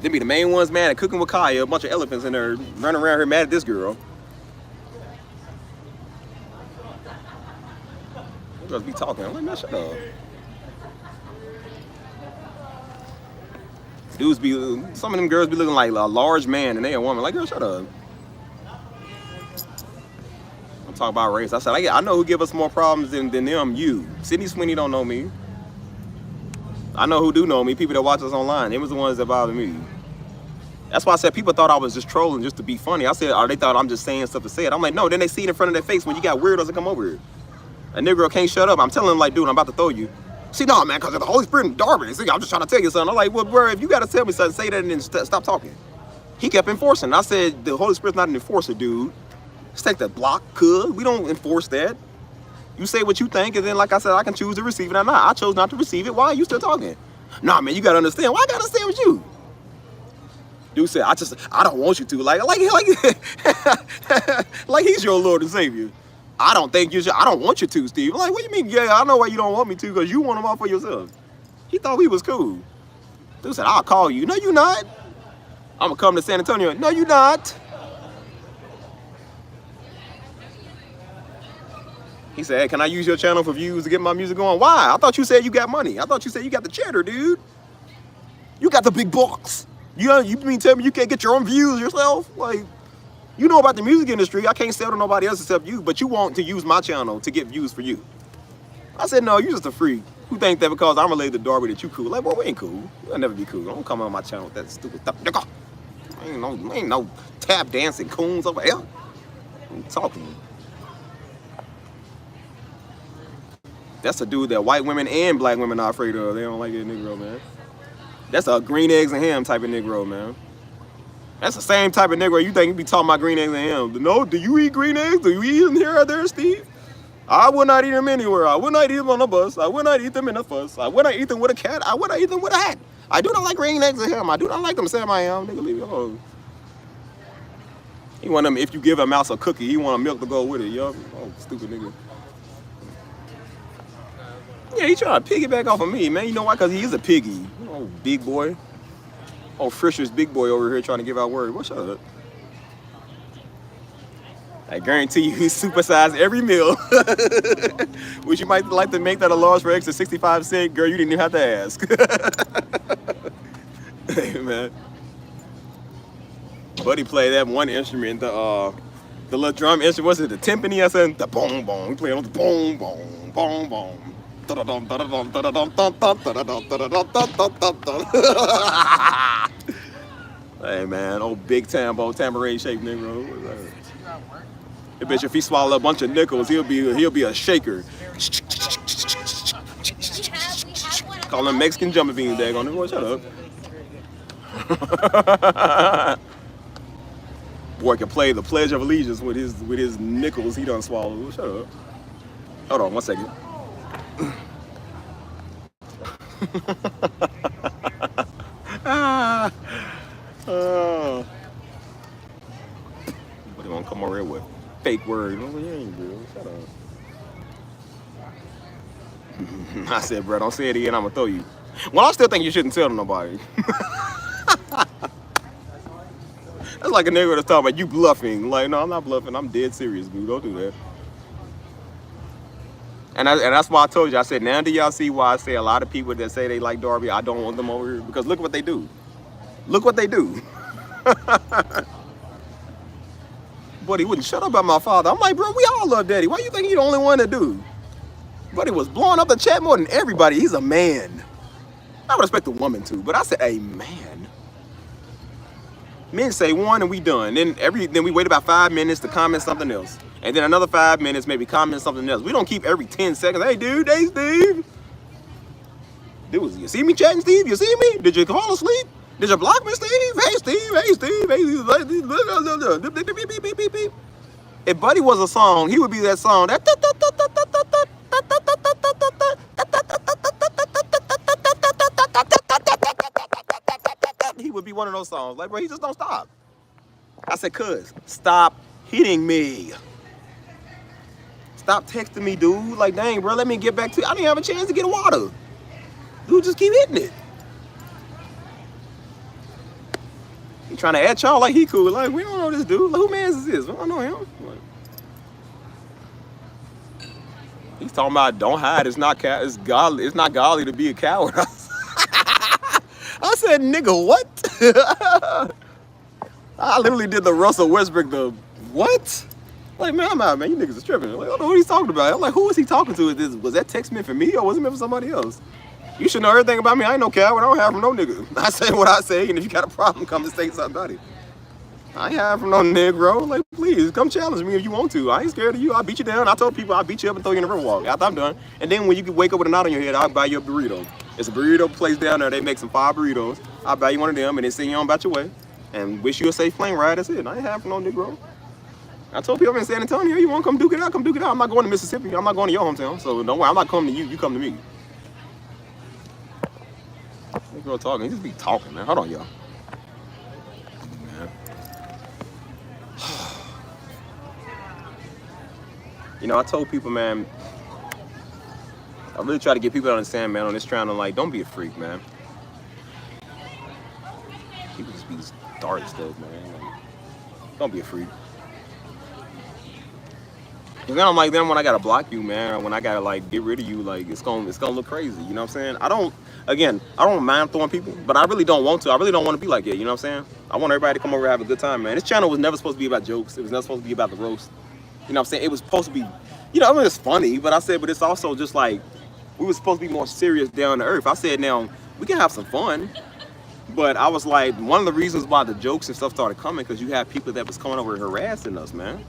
They be the main ones mad at Cooking with Kaya, a bunch of elephants in there running around here mad at this girl. They just be talking. I'm like, man, shut up. Dudes be, some of them girls be looking like a large man and they a woman. Like, girl, shut up. I'm talking about race. I said, I know who give us more problems than them, you. Sydney Sweeney don't know me. I know who do know me, people that watch us online. They was the ones that bother me. That's why I said people thought I was just trolling just to be funny. I said, or they thought I'm just saying stuff to say it. I'm like, no, then they see it in front of their face when you got weirdos that come over here. A nigga can't shut up. I'm telling them like, dude, I'm about to throw you. See, no, man, because of the Holy Spirit and Darby. See, I'm just trying to tell you something. I'm like, well, bro, if you got to tell me something, say that and then stop talking. He kept enforcing. I said, the Holy Spirit's not an enforcer, dude. Just take the block, cuz. We don't enforce that. You say what you think, and then, like I said, I can choose to receive it or not. I chose not to receive it. Why are you still talking? Nah, man, you got to understand. Why I got to understand with you? Dude said, I don't want you to. Like he's your Lord and Savior. I don't think you should. I don't want you to, Steve. I'm like, what do you mean? Yeah, I know why you don't want me to, because you want them all for yourself. He thought we was cool. Dude said, I'll call you. No, you not. I'm going to come to San Antonio. No, you not. He said, hey, can I use your channel for views to get my music going? Why? I thought you said you got money. I thought you said you got the cheddar, dude. You got the big bucks. You mean tell me you can't get your own views yourself? Like, you know about the music industry. I can't sell to nobody else except you, but you want to use my channel to get views for you. I said, no, you're just a freak who think that because I'm related to Darby that you cool. Like, boy, we ain't cool. We'll never be cool. Don't come on my channel with that stupid stuff. Ain't no tap dancing coons over here. I'm talking. That's a dude that white women and black women are afraid of. They don't like that Negro, man. That's a green eggs and ham type of Negro, man. That's the same type of Negro you think you be talking about green eggs and ham. No, do you eat green eggs? Do you eat them here or there, Steve? I would not eat them anywhere. I would not eat them on a bus. I would not eat them in a fuss. I would not eat them with a cat. I would not eat them with a hat. I do not like green eggs and ham. I do not like them Sam I am. Nigga, leave me alone. He want them, if you give a mouse a cookie, he want a milk to go with it, yo. Oh, stupid nigga. Yeah, he trying to piggyback off of me, man. You know why? Because he is a piggy. Oh, big boy. Oh, Fisher's big boy over here trying to give out word. What's up? I guarantee you he supersized every meal. Which you might like to make that a large for extra 65 cents. Girl, you didn't even have to ask. Hey, man. Buddy played that one instrument, the little drum instrument. Was it the timpani? I said, the boom, boom. He played on the boom, boom, boom, boom. Hey man, old big tambourine shaped Negro. I bet you if he swallowed a bunch of nickels, he'll be a shaker. Call him Mexican jumping beans, daggone it. Boy, shut up. Boy can play the Pledge of Allegiance with his nickels he done swallowed. Shut up. Hold on 1 second. But they won't come over here with fake words. No, you ain't real. Shut up. I said, bro, don't say it again. I'm gonna throw you. Well, I still think you shouldn't tell nobody. That's like a nigga that's talking about you bluffing. Like, no, I'm not bluffing. I'm dead serious, dude. Don't do that. And that's why I told you. I said, now do y'all see why I say a lot of people that say they like Darby, I don't want them over here? Because look what they do. Look what they do. But he wouldn't shut up about my father. I'm like, bro, we all love Daddy. Why you think he's the only one that do? But he was blowing up the chat more than everybody. He's a man. I would expect a woman too, but I said, hey, man. Men say one and we done. Then we wait about 5 minutes to comment something else. And then another 5 minutes, maybe comment something else. We don't keep every 10 seconds. Hey, dude. Hey, Steve. Dude, you see me chatting, Steve? You see me? Did you fall asleep? Did you block me, Steve? Hey, Steve. Hey, Steve. Hey, Steve. If Buddy was a song, he would be that song. He would be one of those songs. Like, bro, he just don't stop. I said, cuz, stop hitting me. Stop texting me, dude. Like, dang, bro, let me get back to you. I didn't have a chance to get water. Dude, just keep hitting it. He trying to add y'all like he cool. Like, we don't know this dude. Like, who man is this? We don't know him. Like, he's talking about don't hide. It's not godly. It's not godly to be a coward. I said, nigga, what? I literally did the Russell Westbrook, the what? Like, man, I'm out, man. You niggas is tripping. Like, I don't know what he's talking about. I'm like, who was he talking to? Was that text meant for me or was it meant for somebody else? You should know everything about me. I ain't no coward. I don't have from no nigga. I say what I say, and if you got a problem, come and say something about it. I ain't hiding from no Negro. Like, please, come challenge me if you want to. I ain't scared of you. I'll beat you down. I told people I'll beat you up and throw you in the riverwalk after I'm done. And then when you can wake up with a knot on your head, I'll buy you a burrito. It's a burrito place down there. They make some fire burritos. I'll buy you one of them and then send you on about your way. And wish you a safe plane ride. That's it. I ain't hiding from no Negro. I told people I'm in San Antonio, you want to come duke it out, come duke it out. I'm not going to Mississippi. I'm not going to your hometown. So don't worry, I'm not coming to you. You come to me. Negro talking. He just be talking, man. Hold on, y'all. You know, I told people, man, I really try to get people to understand, man, on this channel, like, don't be a freak, man. People just be dark stuff, man. Like, don't be a freak. Cause then I'm like, then when I gotta block you, man, when I gotta like get rid of you, like it's gonna look crazy. You know what I'm saying? I don't mind throwing people, but I really don't want to. I really don't want to be like it. You know what I'm saying? I want everybody to come over and have a good time, man. This channel was never supposed to be about jokes. It was never supposed to be about the roast. You know what I'm saying? It was supposed to be, you know, I mean, it's funny, but I said, but it's also just like, we were supposed to be more serious down to earth. I said, now, we can have some fun, but I was like, one of the reasons why the jokes and stuff started coming, because you have people that was coming over and harassing us, man.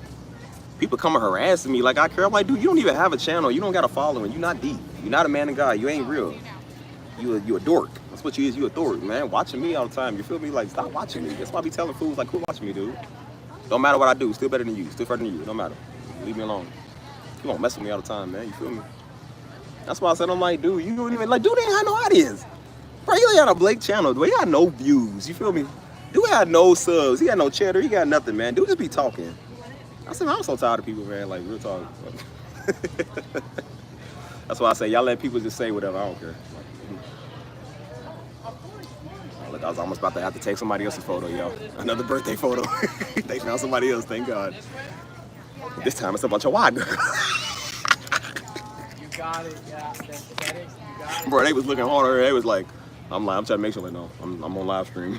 People coming harassing me like I care. I'm like, dude, you don't even have a channel. You don't got a following. You're not deep. You're not a man of God. You ain't real. You a dork. That's what you is. You a dork, man. Watching me all the time. You feel me? Like, stop watching me. That's why I be telling fools, like, quit watching me, dude. Don't matter what I do. Still better than you. Still better than you. Don't matter. Leave me alone. You won't mess with me all the time, man. You feel me? That's why I said, I'm like, dude, you don't even, like, dude ain't had no audience. Bro, you ain't had a Blake channel. Dude, he had no views. You feel me? Dude had no subs. He got no cheddar. He got nothing, man. Dude just be talking. I said, I'm so tired of people, man. Like, real talk. That's why I say, y'all let people just say whatever. I don't care. Look, I was almost about to have to take somebody else's photo, y'all. Another birthday photo. They found somebody else, thank God. But this time it's a bunch of white girls. You got it, yeah. The aesthetics, you got it. Bro, they was looking harder. They was like, I'm trying to make sure, like, no, I'm on live stream.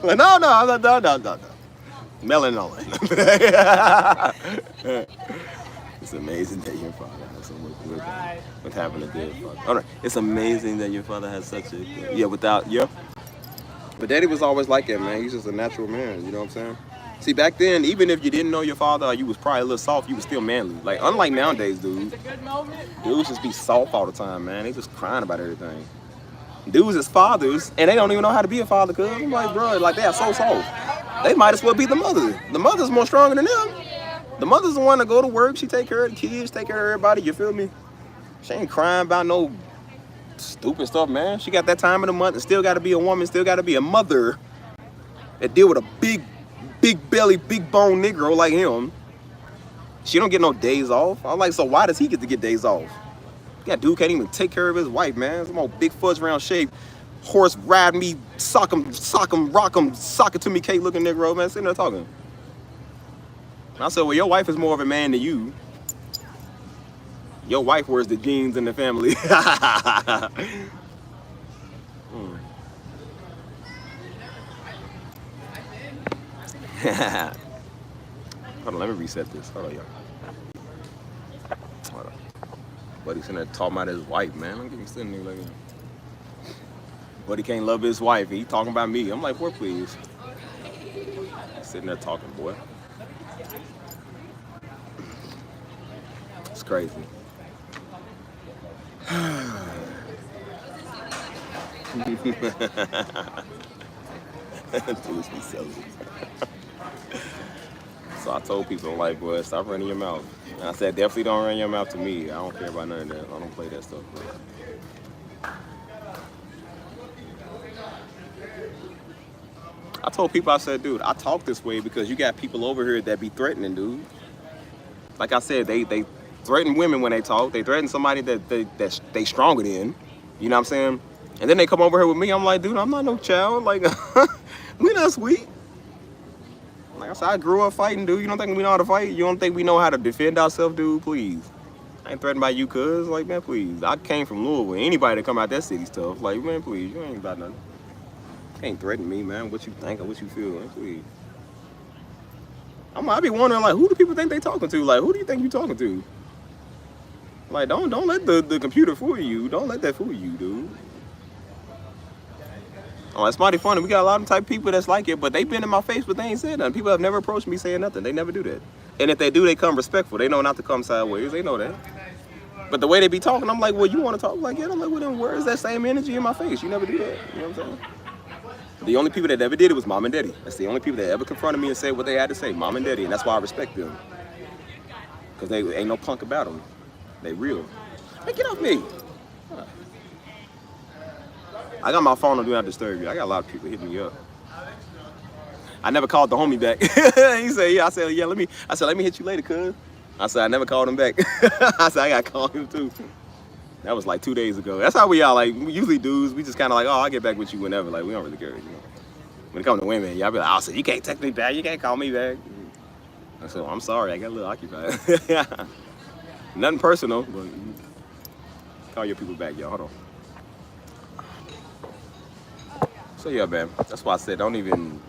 Like, no. Melanin. It's amazing that your father has so much wisdom with having a good father. All right, it's amazing that your father has such a But Daddy was always like that, man. He's just a natural man. You know what I'm saying? See, back then, even if you didn't know your father, or you was probably a little soft, you was still manly. Like, unlike nowadays, dude. Dudes just be soft all the time, man. They just crying about everything. Dudes is fathers, and they don't even know how to be a father, cuz. I'm like, bro, like, they are so soft. They might as well be the mother. The mother's more stronger than them. The mother's the one to go to work. She take care of the kids, take care of everybody. You feel me? She ain't crying about no stupid stuff, man. She got that time of the month and still got to be a woman, still got to be a mother that deal with a big belly, big bone Negro like him. She don't get no days off. I'm like, so why does he get to get days off? Yeah, dude can't even take care of his wife, man. Some old big fudge round shape. Horse ride me, sock him, rock him, sock it to me, cake looking Negro, man, sitting there talking. And I said, well, your wife is more of a man than you. Your wife wears the jeans in the family. Hold on, let me reset this. Hold on, y'all. Hold on. Buddy sitting there talking about his wife, man. I'm getting sitting there like that. But he can't love his wife. He talking about me. I'm like, boy, please. Sitting there talking, boy. It's crazy. Dudes be silly. So I told people, I'm like, boy, stop running your mouth. And I said, definitely don't run your mouth to me. I don't care about none of that. I don't play that stuff, bro. I told people, I said, dude, I talk this way because you got people over here that be threatening, dude. Like I said, they threaten women when they talk. They threaten somebody that they stronger than. You know what I'm saying? And then they come over here with me. I'm like, dude, I'm not no child. Like, we not sweet. Like I said, I grew up fighting, dude. You don't think we know how to fight? You don't think we know how to defend ourselves, dude? Please. I ain't threatened by you, cuz. Like, man, please. I came from Louisville. Anybody that come out that city stuff, like, man, please. You ain't about nothing. Can't threaten me, man. What you think or what you feel, man, please. I be wondering, like, who do people think they talking to? Like, who do you think you talking to? Like, don't let the computer fool you. Don't let that fool you, dude. Oh, it's mighty funny. We got a lot of type of people that's like it, but they been in my face, but they ain't said nothing. People have never approached me saying nothing. They never do that. And if they do, they come respectful. They know not to come sideways. They know that. But the way they be talking, I'm like, well, you want to talk like that? I'm like, well, then where is that same energy in my face? You never do that. You know what I'm saying? The only people that ever did it was mom and daddy. That's the only people that ever confronted me and said what they had to say, mom and daddy. And that's why I respect them. Because they ain't no punk about them. They real. Hey, get off me. I got my phone on Do Not Disturb You. I got a lot of people hitting me up. I never called the homie back. He said, yeah. I said, yeah, let me hit you later, cuz. I said, I never called him back. I said, I got to call him too. That was like 2 days ago. That's how we are. Like, usually dudes, we just kind of like, oh, I'll get back with you whenever. Like, we don't really care, you know. When it comes to women, y'all be like, oh, so you can't text me back. You can't call me back. I said, well, I'm sorry. I got a little occupied. Nothing personal, but call your people back, y'all. Hold on. So yeah, man, that's why I said don't even.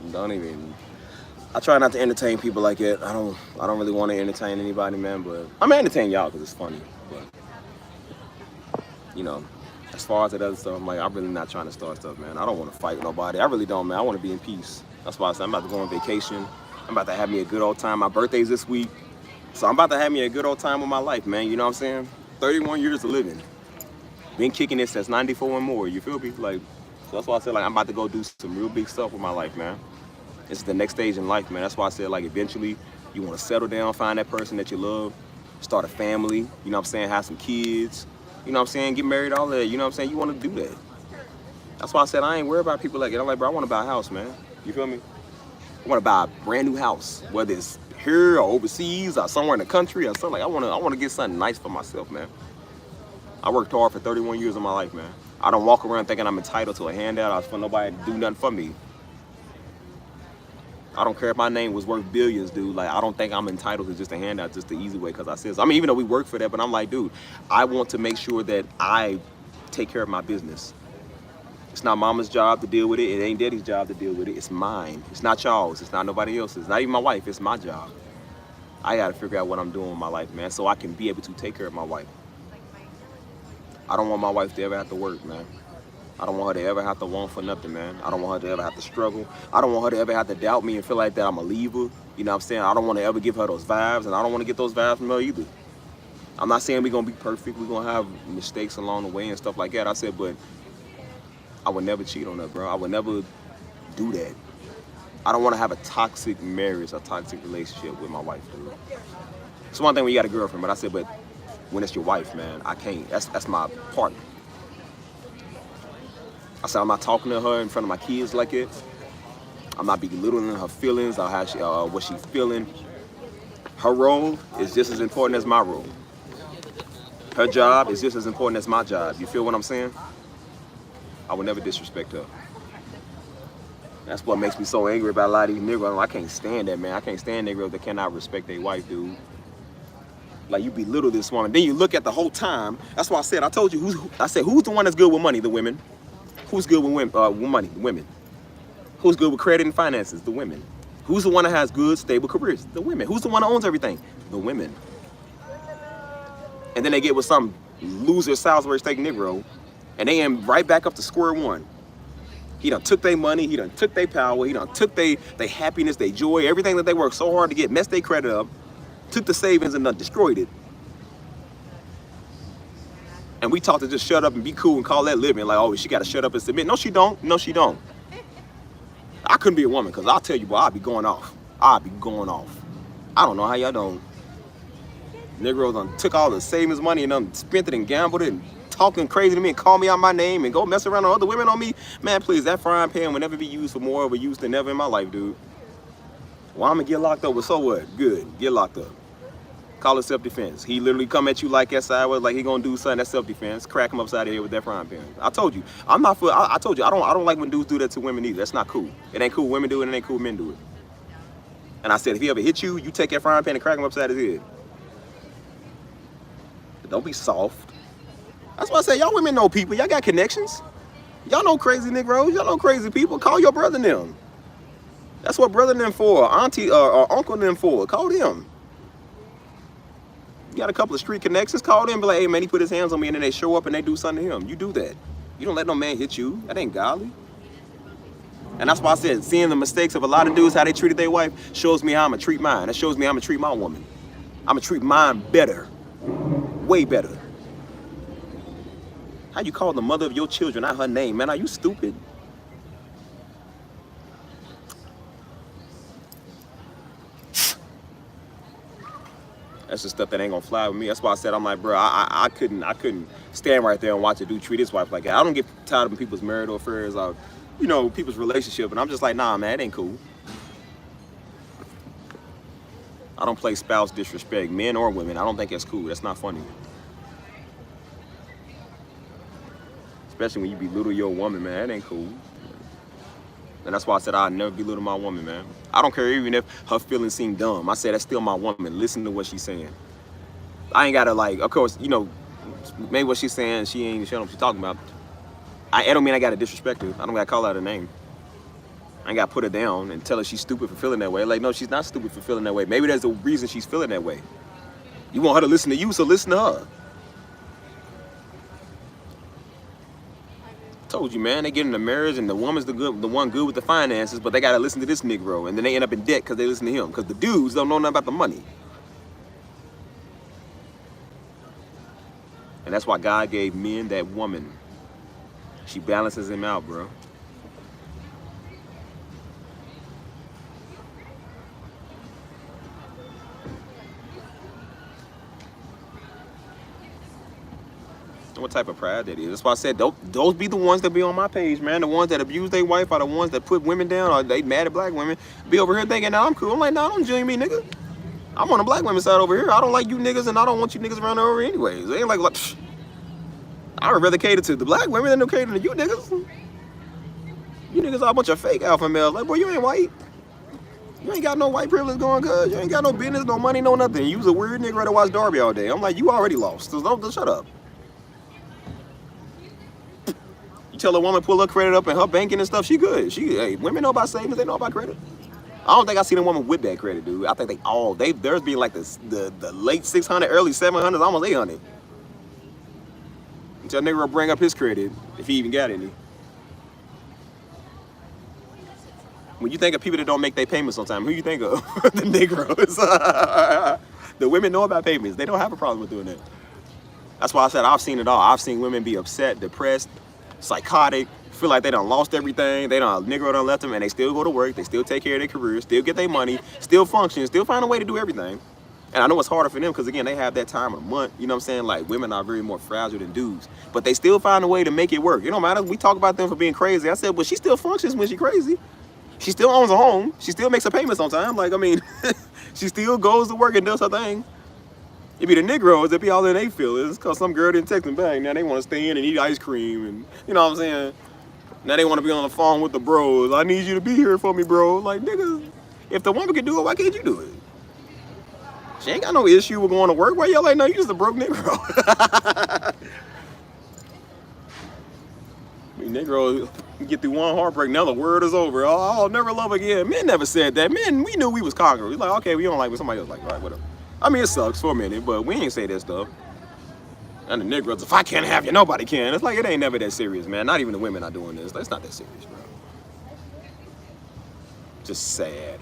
I try not to entertain people like that. I don't really want to entertain anybody, man. But I'm gonna entertain y'all because it's funny. But you know, as far as that other stuff, I'm like, I'm really not trying to start stuff, man. I don't want to fight nobody. I really don't, man. I want to be in peace. That's why I said I'm about to go on vacation. I'm about to have me a good old time. My birthday's this week, so I'm about to have me a good old time with my life, man. You know what I'm saying? 31 years of living. Been kicking this since 94 and more. You feel me? Like. So that's why I said, like, I'm about to go do some real big stuff with my life, man. This is the next stage in life, man. That's why I said, like, eventually you want to settle down, find that person that you love, start a family, you know what I'm saying, have some kids, you know what I'm saying, get married, all that, you know what I'm saying, you want to do that. That's why I said I ain't worried about people like that. I'm like, bro, I want to buy a house, man. You feel me? I want to buy a brand new house, whether it's here or overseas or somewhere in the country or something. Like, I want to get something nice for myself, man. I worked hard for 31 years of my life, man. I don't walk around thinking I'm entitled to a handout or for nobody to do nothing for me. I don't care if my name was worth billions, dude. Like, I don't think I'm entitled to just a handout just the easy way because I said so. I mean, even though we work for that, but I'm like, dude, I want to make sure that I take care of my business. It's not mama's job to deal with it. It ain't daddy's job to deal with it. It's mine. It's not y'all's. It's not nobody else's. It's not even my wife. It's my job. I got to figure out what I'm doing with my life, man, so I can be able to take care of my wife. I don't want my wife to ever have to work, man. I don't want her to ever have to want for nothing, man. I don't want her to ever have to struggle. I don't want her to ever have to doubt me and feel like that I'm a leaver. You know what I'm saying? I don't want to ever give her those vibes, and I don't want to get those vibes from her either. I'm not saying we're going to be perfect. We're going to have mistakes along the way and stuff like that. I said, but I would never cheat on her, bro. I would never do that. I don't want to have a toxic marriage, a toxic relationship with my wife, dude. It's one thing when you got a girlfriend, but I said, but when it's your wife, man, I can't. That's my partner. I said I'm not talking to her in front of my kids like it. I'm not belittling her feelings or how she, what she's feeling. Her role is just as important as my role. Her job is just as important as my job. You feel what I'm saying? I would never disrespect her. That's what makes me so angry about a lot of these niggas. I can't stand that, man. I can't stand niggas that cannot respect their wife, dude. Like, you belittle this woman. Then you look at the whole time. That's why I said, I told you, who's the one that's good with money? The women. Who's good with money? The women. Who's good with credit and finances? The women. Who's the one that has good, stable careers? The women. Who's the one that owns everything? The women. And then they get with some loser Salisbury steak Negro, and they end right back up to square one. He done took their money, he done took their power, he done took their happiness, their joy, everything that they worked so hard to get, messed their credit up, took the savings and done destroyed it. And we taught to just shut up and be cool and call that living. Like, oh, she got to shut up and submit. No, she don't. No, she don't. I couldn't be a woman because I'll tell you, boy, I'll be going off. I'll be going off. I don't know how y'all don't. Negroes done took all the savings money and done spent it and gambled it and talking crazy to me and call me out my name and go mess around on other women on me. Man, please, that frying pan will never be used for more of a use than ever in my life, dude. Well, I'm going to get locked up, but so what? Good. Get locked up. Call it self-defense. He literally come at you like that sideways, like he gonna do something that's self-defense. Crack him upside the head with that frying pan. I told you, I'm not for. I told you, I don't like when dudes do that to women either. That's not cool. It ain't cool. Women do it, and it ain't cool. Men do it. And I said, if he ever hit you, you take that frying pan and crack him upside his head. But don't be soft. That's why I say, y'all women know people. Y'all got connections. Y'all know crazy Negroes. Y'all know crazy people. Call your brother and them. That's what brother and them for. Auntie or uncle and them for. Call them. You got a couple of street connections, call them, be like, hey man, he put his hands on me, and then they show up and they do something to him. You do that. You don't let no man hit you. That ain't godly. And that's why I said, seeing the mistakes of a lot of dudes, how they treated their wife, shows me how I'm gonna treat mine. That shows me how I'm gonna treat my woman. I'm gonna treat mine better, way better. How you call the mother of your children out her name, man? Are you stupid? That's the stuff that ain't gonna fly with me. That's why I said, I'm like, bro, I couldn't stand right there and watch a dude treat his wife like that. I don't get tired of people's marital affairs or, you know, people's relationship, and I'm just like, nah, man, it ain't cool. I don't play spouse disrespect, men or women. I don't think that's cool. That's not funny. Especially when you belittle your woman, man, that ain't cool. And that's why I said I'd never belittle my woman, man. I don't care even if her feelings seem dumb. I said that's still my woman. Listen to what she's saying. I ain't gotta like, of course, you know, maybe what she's saying, she don't know what she's talking about. I don't mean I gotta disrespect her. I don't gotta call out her name. I ain't gotta put her down and tell her she's stupid for feeling that way. Like, no, she's not stupid for feeling that way. Maybe there's a reason she's feeling that way. You want her to listen to you, so listen to her. Told you, man, they get in a marriage and the woman's the one good with the finances, but they gotta listen to this Negro, and then they end up in debt because they listen to him, because the dudes don't know nothing about the money. And that's why God gave men that woman. She balances him out, bro. What type of pride that is. That's why I said those be the ones that be on my page, man. The ones that abuse their wife are the ones that put women down, or they mad at black women. Be over here thinking, nah, I'm cool. I'm like, nah, don't join me, nigga. I'm on the black women's side over here. I don't like you niggas, and I don't want you niggas around over anyways. They ain't like psh. I would rather cater to the black women than to cater to you niggas. You niggas are a bunch of fake alpha males. Like, boy, you ain't white. You ain't got no white privilege going good. You ain't got no business, no money, no nothing. You was a weird nigga to watch Darby all day. I'm like, you already lost. So don't shut up. You tell a woman pull her credit up and her banking and stuff, she good. Hey, women know about savings, they know about credit. I don't think I seen a woman with that credit, dude. I think theirs being like the late 600, early 700s, almost 800. Until nigga will bring up his credit, if he even got any. When you think of people that don't make their payments on time, who you think of? The Negroes. The women know about payments. They don't have a problem with doing that. That's why I said I've seen it all. I've seen women be upset, depressed, psychotic, feel like they done lost everything, Negro done left them, and they still go to work, they still take care of their careers, still get their money, still function, still find a way to do everything. And I know it's harder for them because, again, they have that time of the month, you know what I'm saying? Like, women are very more fragile than dudes, but they still find a way to make it work. It don't matter. We talk about them for being crazy. I said, but she still functions when she's crazy. She still owns a home. She still makes her payments on time. Like, I mean, she still goes to work and does her thing. It be the Negroes that be all in they feelings because some girl didn't text them back. Now they want to stay in and eat ice cream, and you know what I'm saying? Now they want to be on the phone with the bros. I need you to be here for me, bro. Like, nigga, if the woman can do it, why can't you do it? She ain't got no issue with going to work. Why y'all like, no, you just a broke Negro. I mean, Negro get through one heartbreak, now the word is over. Oh, I'll never love again. Men never said that. Men, we knew we was conquerors. We like, okay, we don't like what somebody else like. All right, whatever. I mean, it sucks for a minute, but we ain't say that stuff. And the Negroes, if I can't have you, nobody can. It's like, it ain't never that serious, man. Not even the women are doing this. It's not that serious, bro. Just sad.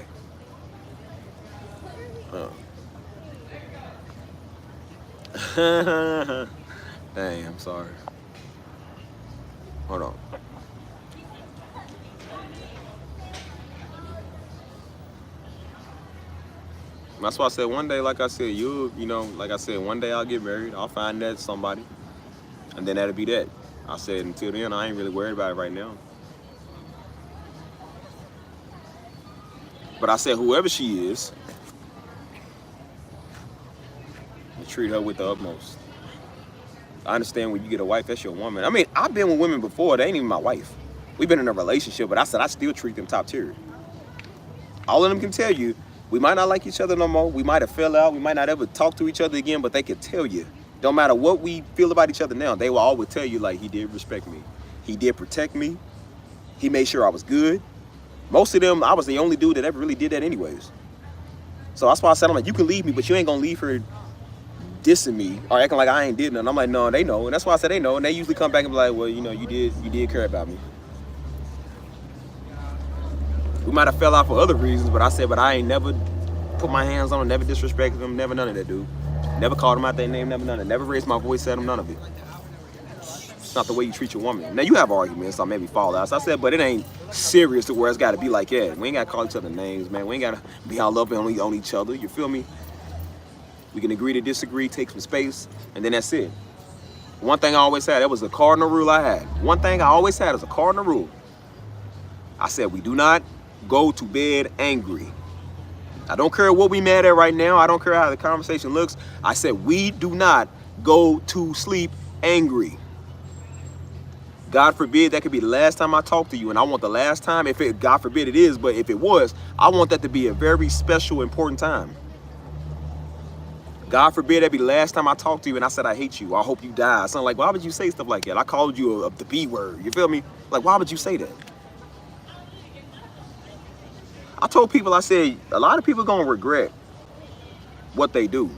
Dang, I'm sorry. Hold on. That's why I said one day, like I said, like I said, one day I'll get married. I'll find that somebody. And then that'll be that. I said, until then, I ain't really worried about it right now. But I said, whoever she is, you treat her with the utmost. I understand when you get a wife, that's your woman. I mean, I've been with women before, they ain't even my wife. We've been in a relationship, but I said I still treat them top tier. All of them can tell you, we might not like each other no more. We might have fell out. We might not ever talk to each other again, but they could tell you. Don't matter what we feel about each other now, they will always tell you, like, he did respect me. He did protect me. He made sure I was good. Most of them, I was the only dude that ever really did that anyways. So that's why I said, I'm like, you can leave me, but you ain't gonna leave her dissing me or acting like I ain't did nothing. I'm like, no, they know. And that's why I said they know. And they usually come back and be like, well, you know, you did care about me. might have fell out for other reasons, but I said, but I ain't never put my hands on him, never disrespected him, never none of that, dude. Never called him out their name, never none of it. Never raised my voice at him, none of it. It's not the way you treat your woman. Now, you have arguments, so maybe fall out. So I said, but it ain't serious to where it's got to be like that. We ain't got to call each other names, man. We ain't got to be all up on each other. You feel me? We can agree to disagree, take some space, and then that's it. One thing I always had, that was a cardinal rule I had. One thing I always had is a cardinal rule. I said, we do not go to bed angry. I don't care what we mad at right now. I don't care how the conversation looks. I said, we do not go to sleep angry. God forbid that could be the last time I talk to you, and I want the last time, if it, God forbid it is, but if it was, I want that to be a very special, important time. God forbid that be the last time I talk to you and I said I hate you. I hope you die. Something like, why would you say stuff like that? I called you the B word. You feel me? Like, why would you say that? I told people, I said, a lot of people gonna regret what they do.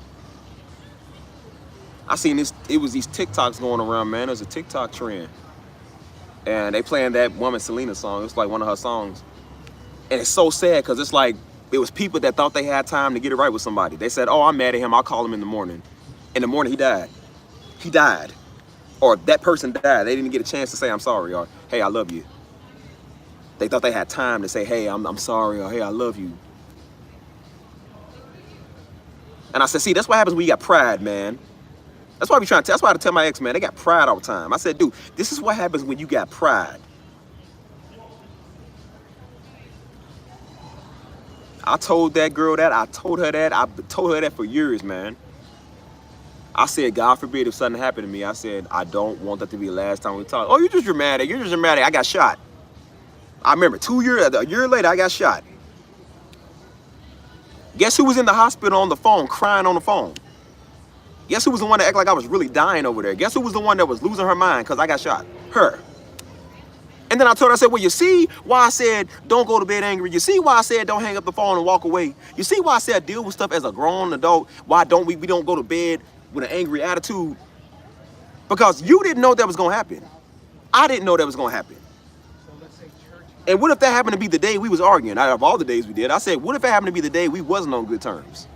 I seen this, it was these TikToks going around, man. There's a TikTok trend. And they playing that woman Selena song. It's like one of her songs. And it's so sad because it's like, it was people that thought they had time to get it right with somebody. They said, oh, I'm mad at him. I'll call him in the morning. In the morning, he died. He died. Or that person died. They didn't get a chance to say, I'm sorry, or, hey, I love you. They thought they had time to say, hey, I'm sorry, or hey, I love you. And I said, see, that's what happens when you got pride, man. That's why that's why I tell my ex, man, they got pride all the time. I said, dude, this is what happens when you got pride. I told that girl that, I told her that for years, man. I said, God forbid if something happened to me, I said, I don't want that to be the last time we talk. Oh, you're just dramatic, I got shot. I remember a year later, I got shot. Guess who was in the hospital on the phone, crying on the phone? Guess who was the one that acted like I was really dying over there? Guess who was the one that was losing her mind because I got shot? Her. And then I told her, I said, well, you see why I said don't go to bed angry? You see why I said don't hang up the phone and walk away? You see why I said deal with stuff as a grown adult? Why don't we don't go to bed with an angry attitude? Because you didn't know that was going to happen. I didn't know that was going to happen. And what if that happened to be the day we was arguing? Out of all the days we did, I said, what if it happened to be the day we wasn't on good terms?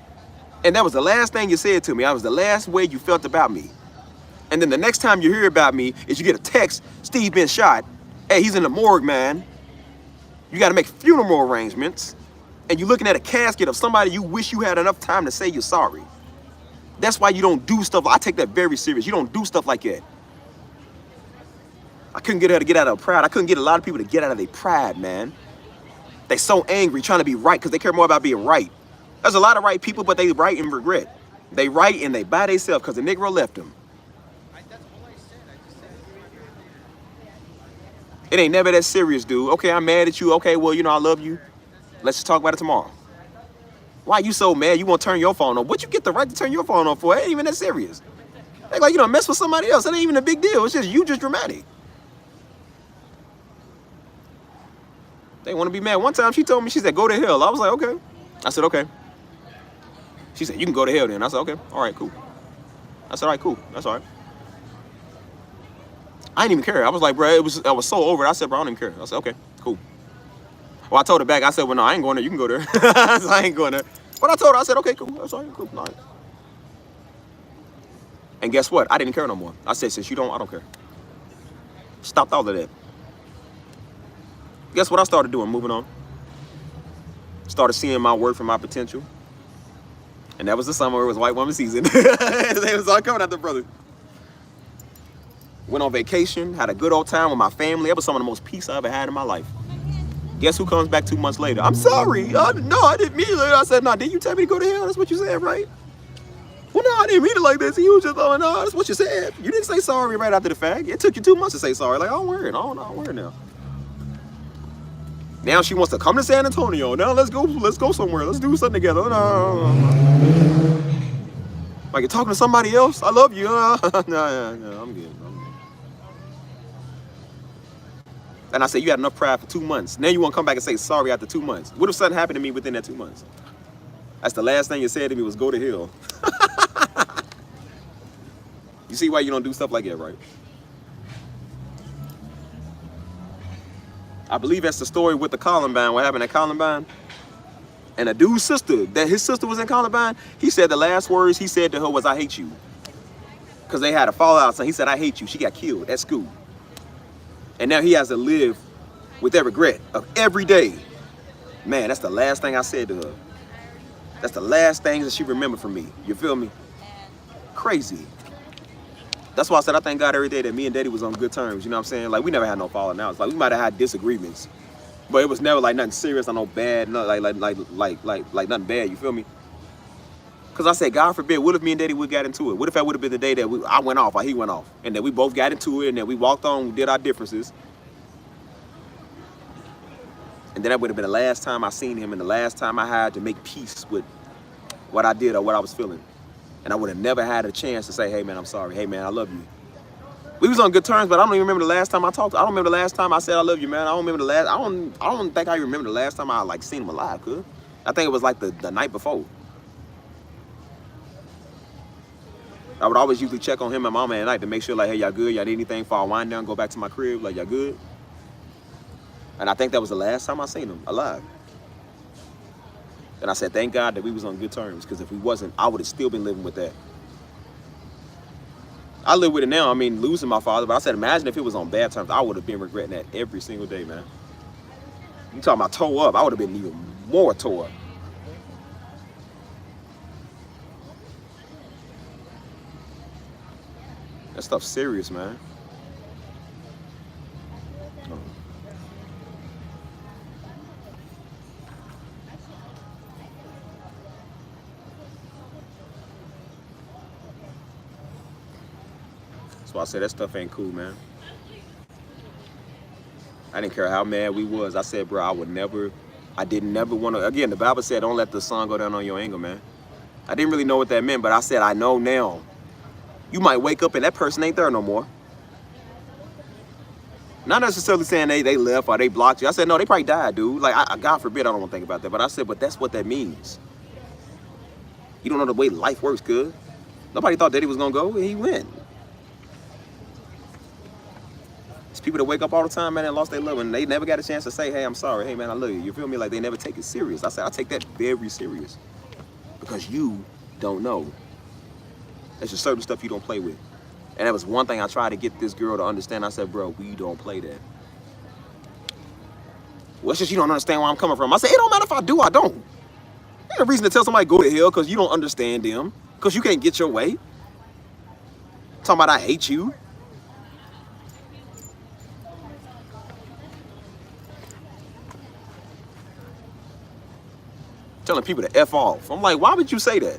And that was the last thing you said to me. That was the last way you felt about me. And then the next time you hear about me is you get a text, Steve been shot. Hey, he's in the morgue, man. You got to make funeral arrangements. And you're looking at a casket of somebody you wish you had enough time to say you're sorry. That's why you don't do stuff. I take that very serious. You don't do stuff like that. I couldn't get her to get out of her pride. I couldn't get a lot of people to get out of their pride, man. They so angry trying to be right because they care more about being right. There's a lot of right people, but they right and regret. They right and they by themselves because the Negro left them. It ain't never that serious, dude. Okay, I'm mad at you. Okay, well, you know, I love you. Let's just talk about it tomorrow. Why you so mad you won't turn your phone on? What you get the right to turn your phone on for? It ain't even that serious. Like, you know, mess with somebody else. It ain't even a big deal. It's just you just dramatic. They want to be mad. One time she told me, she said, go to hell. I was like, okay. I said, okay. She said, you can go to hell then. I said, okay. All right, cool. I said, all right, cool. That's all right. I didn't even care. I was like, bro, I was so over it. I said, bro, I don't even care. I said, okay, cool. Well, I told her back. I said, well, no, I ain't going there. You can go there. I ain't going there. But I told her, I said, okay, cool. That's all right, cool. All right. And guess what? I didn't care no more. I said, since you don't, I don't care. Stopped all of that. Guess what I started doing? Moving on. Started seeing my worth and my potential. And that was the summer. It was white woman season. They was all coming out the brother. Went on vacation. Had a good old time with my family. That was some of the most peace I ever had in my life. Guess who comes back 2 months later? I'm sorry. No, I didn't mean it. I said, no, didn't you tell me to go to hell? That's what you said, right? Well, no, I didn't mean it like this. You was just, oh, no, that's what you said. You didn't say sorry right after the fact. It took you 2 months to say sorry. Like, I don't wear it. I don't wear it now. Now she wants to come to San Antonio. Now let's go somewhere. Let's do something together. No. Like, you're talking to somebody else? I love you. No, I'm good. And I said, you had enough pride for 2 months. Now you want to come back and say sorry after 2 months. What if something happened to me within that 2 months? That's the last thing you said to me was go to hell. You see why you don't do stuff like that, right? I believe that's the story with the Columbine, what happened at Columbine. And a dude's sister, that his sister was in Columbine, he said the last words he said to her was, "I hate you." Because they had a fallout, so he said, "I hate you." She got killed at school. And now he has to live with that regret of every day. Man, that's the last thing I said to her. That's the last thing that she remembered from me. You feel me? Crazy. That's why I said I thank God every day that me and Daddy was on good terms. You know what I'm saying? Like, we never had no falling outs. Like, we might have had disagreements, but it was never like nothing serious or no bad, no, like nothing bad. You feel me? Because I said, God forbid, what if me and Daddy would got into it? What if that would have been the day that I went off or he went off, and that we both got into it, and that we walked on, did our differences, and then that would have been the last time I seen him and the last time I had to make peace with what I did or what I was feeling. And I would have never had a chance to say, "Hey man, I'm sorry. Hey man, I love you." We was on good terms, but I don't even remember the last time I talked. I don't remember the last time I said I love you, man. I don't remember the last. I don't think I remember the last time I like seen him alive. Cause I think it was like the night before. I would always usually check on him and Mama at night to make sure, like, "Hey, y'all good? Y'all need anything before I wind down, go back to my crib? Like, y'all good?" And I think that was the last time I seen him alive. And I said, thank God that we was on good terms, because if we wasn't, I would have still been living with that. I live with it now. I mean, losing my father, but I said, imagine if it was on bad terms. I would have been regretting that every single day, man. You talking about toe up? I would have been even more toe up. That stuff's serious, man. So I said, that stuff ain't cool, man. I didn't care how mad we was. I said, bro, I didn't never want to, again, the Bible said, don't let the sun go down on your anger, man. I didn't really know what that meant, but I said, I know now. You might wake up and that person ain't there no more. Not necessarily saying they left or they blocked you. I said, no, they probably died, dude. Like, God forbid, I don't want to think about that. But I said, but that's what that means. You don't know the way life works, cuz. Nobody thought Daddy was going to go, and he went. There's people that wake up all the time, man, and lost their love, and they never got a chance to say, hey, I'm sorry. Hey, man, I love you. You feel me? Like, they never take it serious. I said, I take that very serious. Because you don't know. There's just certain stuff you don't play with. And that was one thing I tried to get this girl to understand. I said, bro, we don't play that. Well, it's just you don't understand where I'm coming from. I said, it don't matter if I do, I don't. Ain't no reason to tell somebody go to hell because you don't understand them. Because you can't get your way. Talking about I hate you. Telling people to F off. I'm like, why would you say that?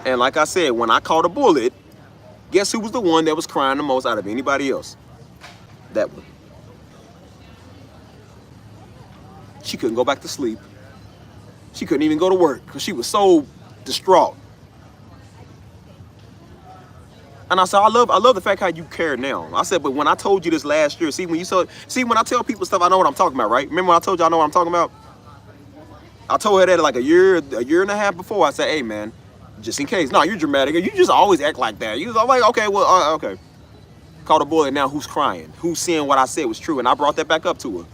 And like I said, when I caught a bullet, guess who was the one that was crying the most out of anybody else? That one. She couldn't go back to sleep. She couldn't even go to work because she was so distraught. And I said, I love the fact how you care now. I said, but when I told you this last year, when I tell people stuff, I know what I'm talking about, right? Remember when I told you I know what I'm talking about? I told her that like a year and a half before. I said, hey man, just in case. No, you're dramatic. You just always act like that. You was like, okay, well, okay. Called a bullet, now who's crying? Who's seeing what I said was true? And I brought that back up to her.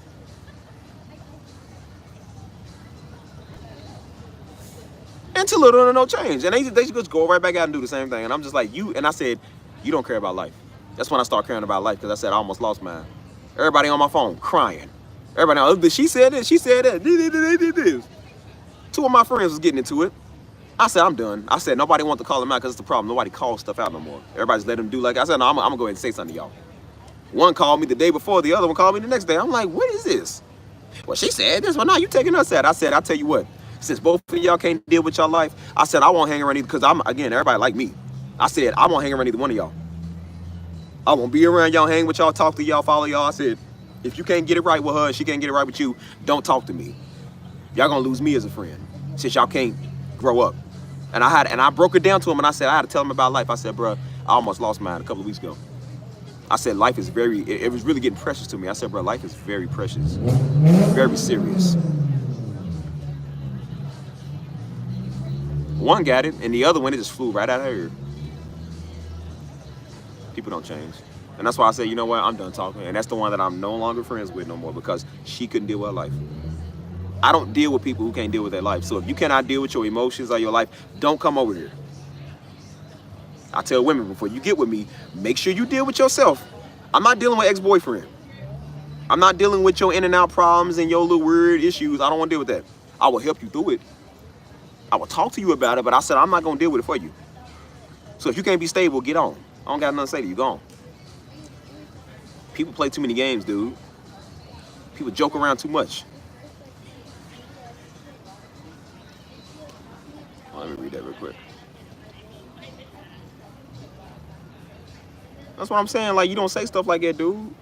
Until little or no change. And they just go right back out and do the same thing. And I'm just like, and I said, you don't care about life. That's when I start caring about life, because I said I almost lost mine. Everybody on my phone crying. Everybody else, she said this, she said that. They did this. Two of my friends was getting into it. I said, I'm done. I said, nobody wants to call them out because it's the problem. Nobody calls stuff out no more. Everybody's let them do like I said, no, I'm going to go ahead and say something to y'all. One called me the day before, the other one called me the next day. I'm like, what is this? Well, she said this. Well, now you taking us at. I said, I'll tell you what. Since both of y'all can't deal with your life, I said, I won't hang around either, because again, everybody like me. I said, I won't hang around either one of y'all. I won't be around y'all, hang with y'all, talk to y'all, follow y'all. I said, if you can't get it right with her and she can't get it right with you, don't talk to me. Y'all gonna lose me as a friend since y'all can't grow up. And I broke it down to him, and I said, I had to tell him about life. I said, bro, I almost lost mine a couple of weeks ago. I said, life is it was really getting precious to me. I said, bro, life is very precious, very serious. One got it, and the other one, it just flew right out of her ear. People don't change. And that's why I said, you know what, I'm done talking. And that's the one that I'm no longer friends with no more because she couldn't deal with her life. I don't deal with people who can't deal with their life. So if you cannot deal with your emotions or your life, don't come over here. I tell women, before you get with me, make sure you deal with yourself. I'm not dealing with ex-boyfriend. I'm not dealing with your in and out problems and your little weird issues. I don't want to deal with that. I will help you through it. I will talk to you about it, but I said I'm not going to deal with it for you. So if you can't be stable, get on. I don't got nothing to say to you. Go on. People play too many games, dude. People joke around too much. Let me read that real quick. That's what I'm saying. Like, you don't say stuff like that, dude.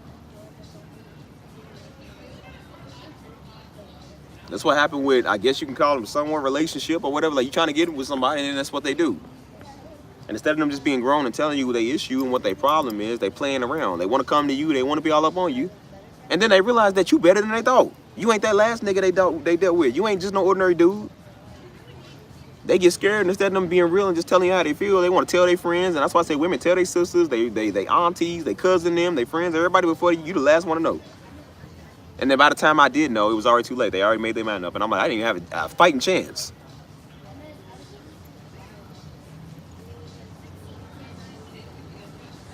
That's what happened with, I guess you can call them someone relationship or whatever. Like, you trying to get it with somebody, and that's what they do. And instead of them just being grown and telling you their issue and what their problem is, they playing around. They want to come to you. They want to be all up on you. And then they realize that you better than they thought. You ain't that last nigga they dealt with. You ain't just no ordinary dude. They get scared, and instead of them being real and just telling you how they feel, they want to tell their friends. And that's why I say women tell their sisters, they aunties, they cousin them, they friends, everybody before you the last one to know. And then by the time I did know, it was already too late. They already made their mind up. And I'm like, I didn't even have a fighting chance.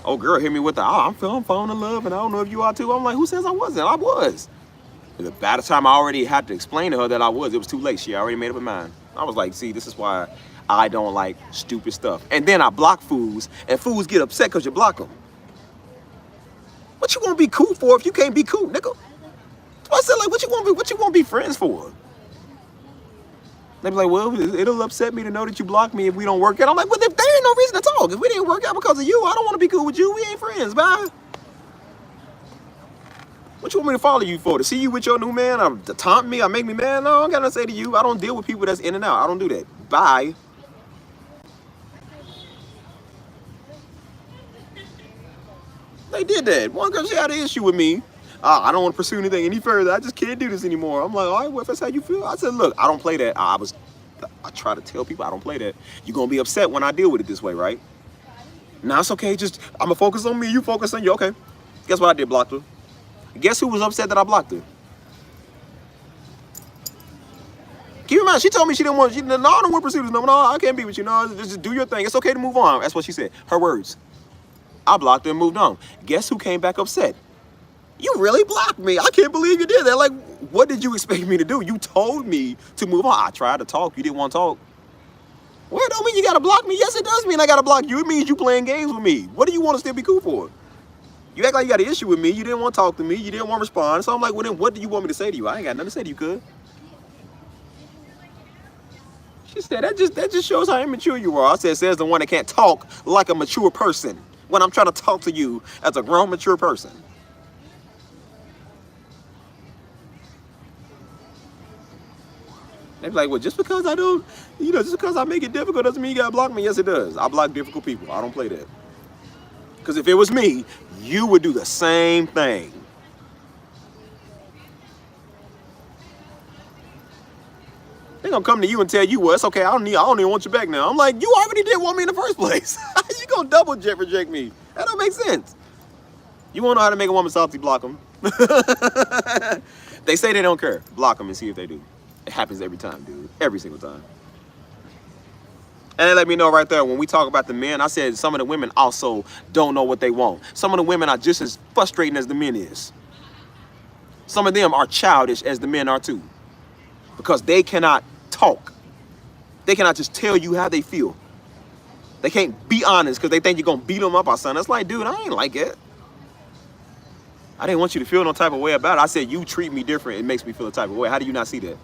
Oh, girl hit me with the, I'm falling in love, and I don't know if you are too. I'm like, who says I wasn't? I was. And by the time I already had to explain to her that I was, it was too late. She already made up her mind. I was like, see, this is why I don't like stupid stuff. And then I block fools, and fools get upset because you block them. What you want to be cool for if you can't be cool, nigga? I said, like, what you want to be friends for? They be like, well, it'll upset me to know that you blocked me if we don't work out. I'm like, well, there ain't no reason to talk. If we didn't work out because of you, I don't want to be cool with you. We ain't friends, bye. What you want me to follow you for? To see you with your new man? To taunt me? Or make me mad? No, I don't got nothing to say to you. I don't deal with people that's in and out. I don't do that. Bye. They did that. One girl, she had an issue with me. I don't want to pursue anything any further. I just can't do this anymore. I'm like, all right, well, if that's how you feel. I said, look, I don't play that. I try to tell people I don't play that. You're going to be upset when I deal with it this way, right? Nah, it's okay. Just, I'm going to focus on me. You focus on you. Okay. Guess what I did? Blocked her. Guess who was upset that I blocked her? Keep in mind, she told me she didn't want, no, I don't want to pursue this. No, I can't be with you. No, just do your thing. It's okay to move on. That's what she said. Her words. I blocked her and moved on. Guess who came back upset? You really blocked me. I can't believe you did that. Like, what did you expect me to do? You told me to move on. I tried to talk. You didn't want to talk. Well, it don't mean you got to block me. Yes, it does mean I got to block you. It means you playing games with me. What do you want to still be cool for? You act like you got an issue with me. You didn't want to talk to me. You didn't want to respond. So I'm like, well, then what do you want me to say to you? I ain't got nothing to say to you, cuz. She said, that just shows how immature you are. I said, says the one that can't talk like a mature person when I'm trying to talk to you as a grown, mature person. They be like, well, just because I don't, just because I make it difficult doesn't mean you gotta block me. Yes, it does. I block difficult people. I don't play that. Because if it was me, you would do the same thing. They're gonna come to you and tell you, well, it's okay, I don't even want you back now. I'm like, you already didn't want me in the first place. You gonna double reject me? That don't make sense. You wanna know how to make a woman salty? Block them. They say they don't care. Block them and see if they do. It happens every time, dude. Every single time. And they let me know right there, when we talk about the men, I said some of the women also don't know what they want. Some of the women are just as frustrating as the men is. Some of them are childish as the men are too. Because they cannot talk. They cannot just tell you how they feel. They can't be honest because they think you're going to beat them up or something. It's like, dude, I ain't like it. I didn't want you to feel no type of way about it. I said, you treat me different. It makes me feel a type of way. How do you not see that?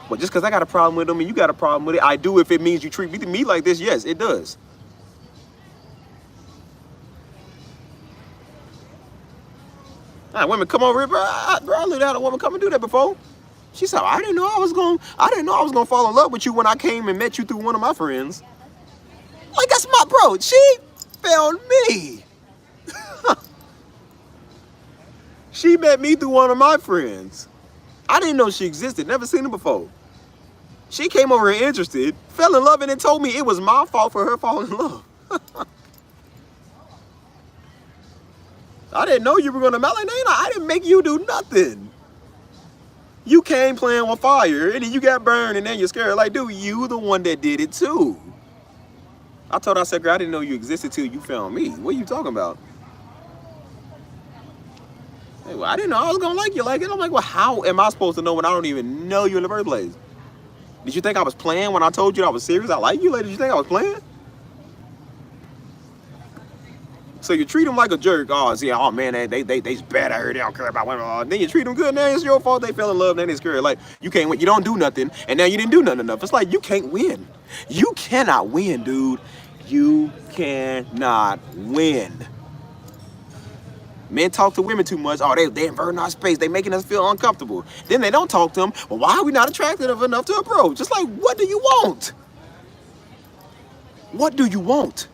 But just because I got a problem with them and you got a problem with it, I do if it means you treat me like this. Yes, it does. All right, women, come over here, bro. I literally had a woman come and do that before. She said, I didn't know I was gonna fall in love with you when I came and met you through one of my friends. Like, that's my bro. She found me. She met me through one of my friends. I didn't know she existed. Never seen her before. She came over here interested, fell in love, and then told me it was my fault for her falling in love. I didn't know you were gonna melt. Like, I didn't make you do nothing. You came playing with fire, and then you got burned, and then you're scared. Like, dude, you the one that did it too. I told her, I said, girl, I didn't know you existed till you found me. What are you talking about? Hey, well, I didn't know I was gonna like you like it. I'm like, well, how am I supposed to know when I don't even know you in the first place? Did you think I was playing when I told you I was serious? I like you, lady. Did you think I was playing? So you treat them like a jerk. Oh, see, oh man, they just bad out here. They don't care about women. Oh, then you treat them good. Now it's your fault. They fell in love. Then they scared. Like, you can't win. You don't do nothing, and now you didn't do nothing enough. It's like you can't win. You cannot win, dude. You cannot win. Men talk to women too much. Oh, they inverting our space. They making us feel uncomfortable. Then they don't talk to them. Well, why are we not attractive enough to approach? Just like, what do you want? What do you want?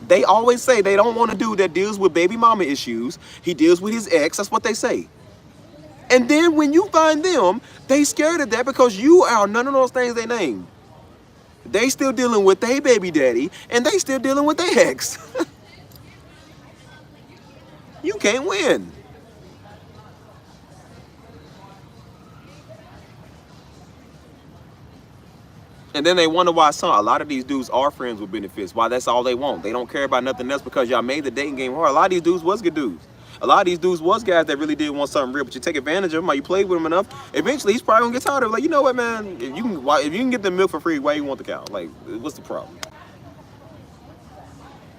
They always say they don't want a dude that deals with baby mama issues. He deals with his ex. That's what they say. And then when you find them, they scared of that because you are none of those things they named. They still dealing with their baby daddy, and they still dealing with their ex. You can't win. And then they wonder why a lot of these dudes are friends with benefits. Why that's all they want. They don't care about nothing else because y'all made the dating game hard. A lot of these dudes was good dudes. A lot of these dudes was guys that really did want something real, but you take advantage of him, or you played with him enough. Eventually, he's probably gonna get tired of it. Like, you know what, man? If you can get the milk for free, why you want the cow? Like, what's the problem?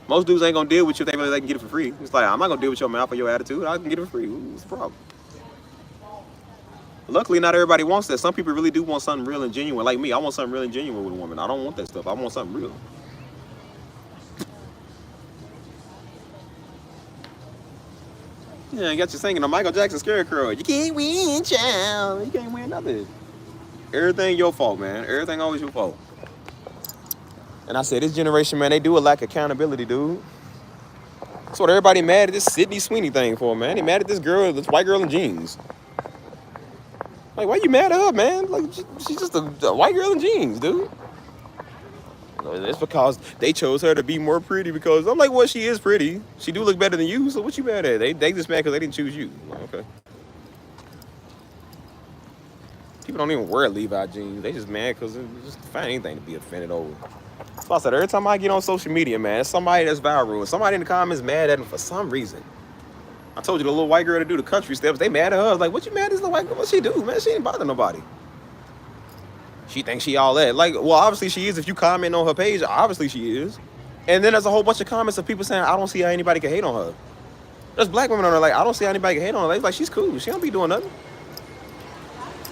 Most dudes ain't gonna deal with you if they really they can get it for free. It's like, I'm not gonna deal with your mouth or your attitude. I can get it for free. What's the problem? Luckily, not everybody wants that. Some people really do want something real and genuine. Like me, I want something real and genuine with a woman. I don't want that stuff. I want something real. Yeah, I got you singing a Michael Jackson Scarecrow. You can't win, child. You can't win nothing. Everything your fault, man. Everything always your fault. And I said, this generation, man, they do a lack of accountability, dude. That's what everybody mad at this Sydney Sweeney thing for, man. They mad at this girl, this white girl in jeans. Like, why you mad at her, man? Like, she's just a white girl in jeans, dude. It's because they chose her to be more pretty because I'm like, well, she is pretty. She do look better than you, so what you mad at? They just mad because they didn't choose you. Like, okay. People don't even wear Levi jeans. They just mad because they just find anything to be offended over. So I said, every time I get on social media, man, it's somebody that's viral. Somebody in the comments mad at them for some reason. I told you the little white girl to do the country steps, they mad at her. I was like, what you mad at this little white girl? What she do, man? She ain't bother nobody. She thinks she all that. Like, well, obviously she is. If you comment on her page, obviously she is. And then there's a whole bunch of comments of people saying, I don't see how anybody can hate on her. There's black women on her like, I don't see how anybody can hate on her. They like, she's cool. She don't be doing nothing.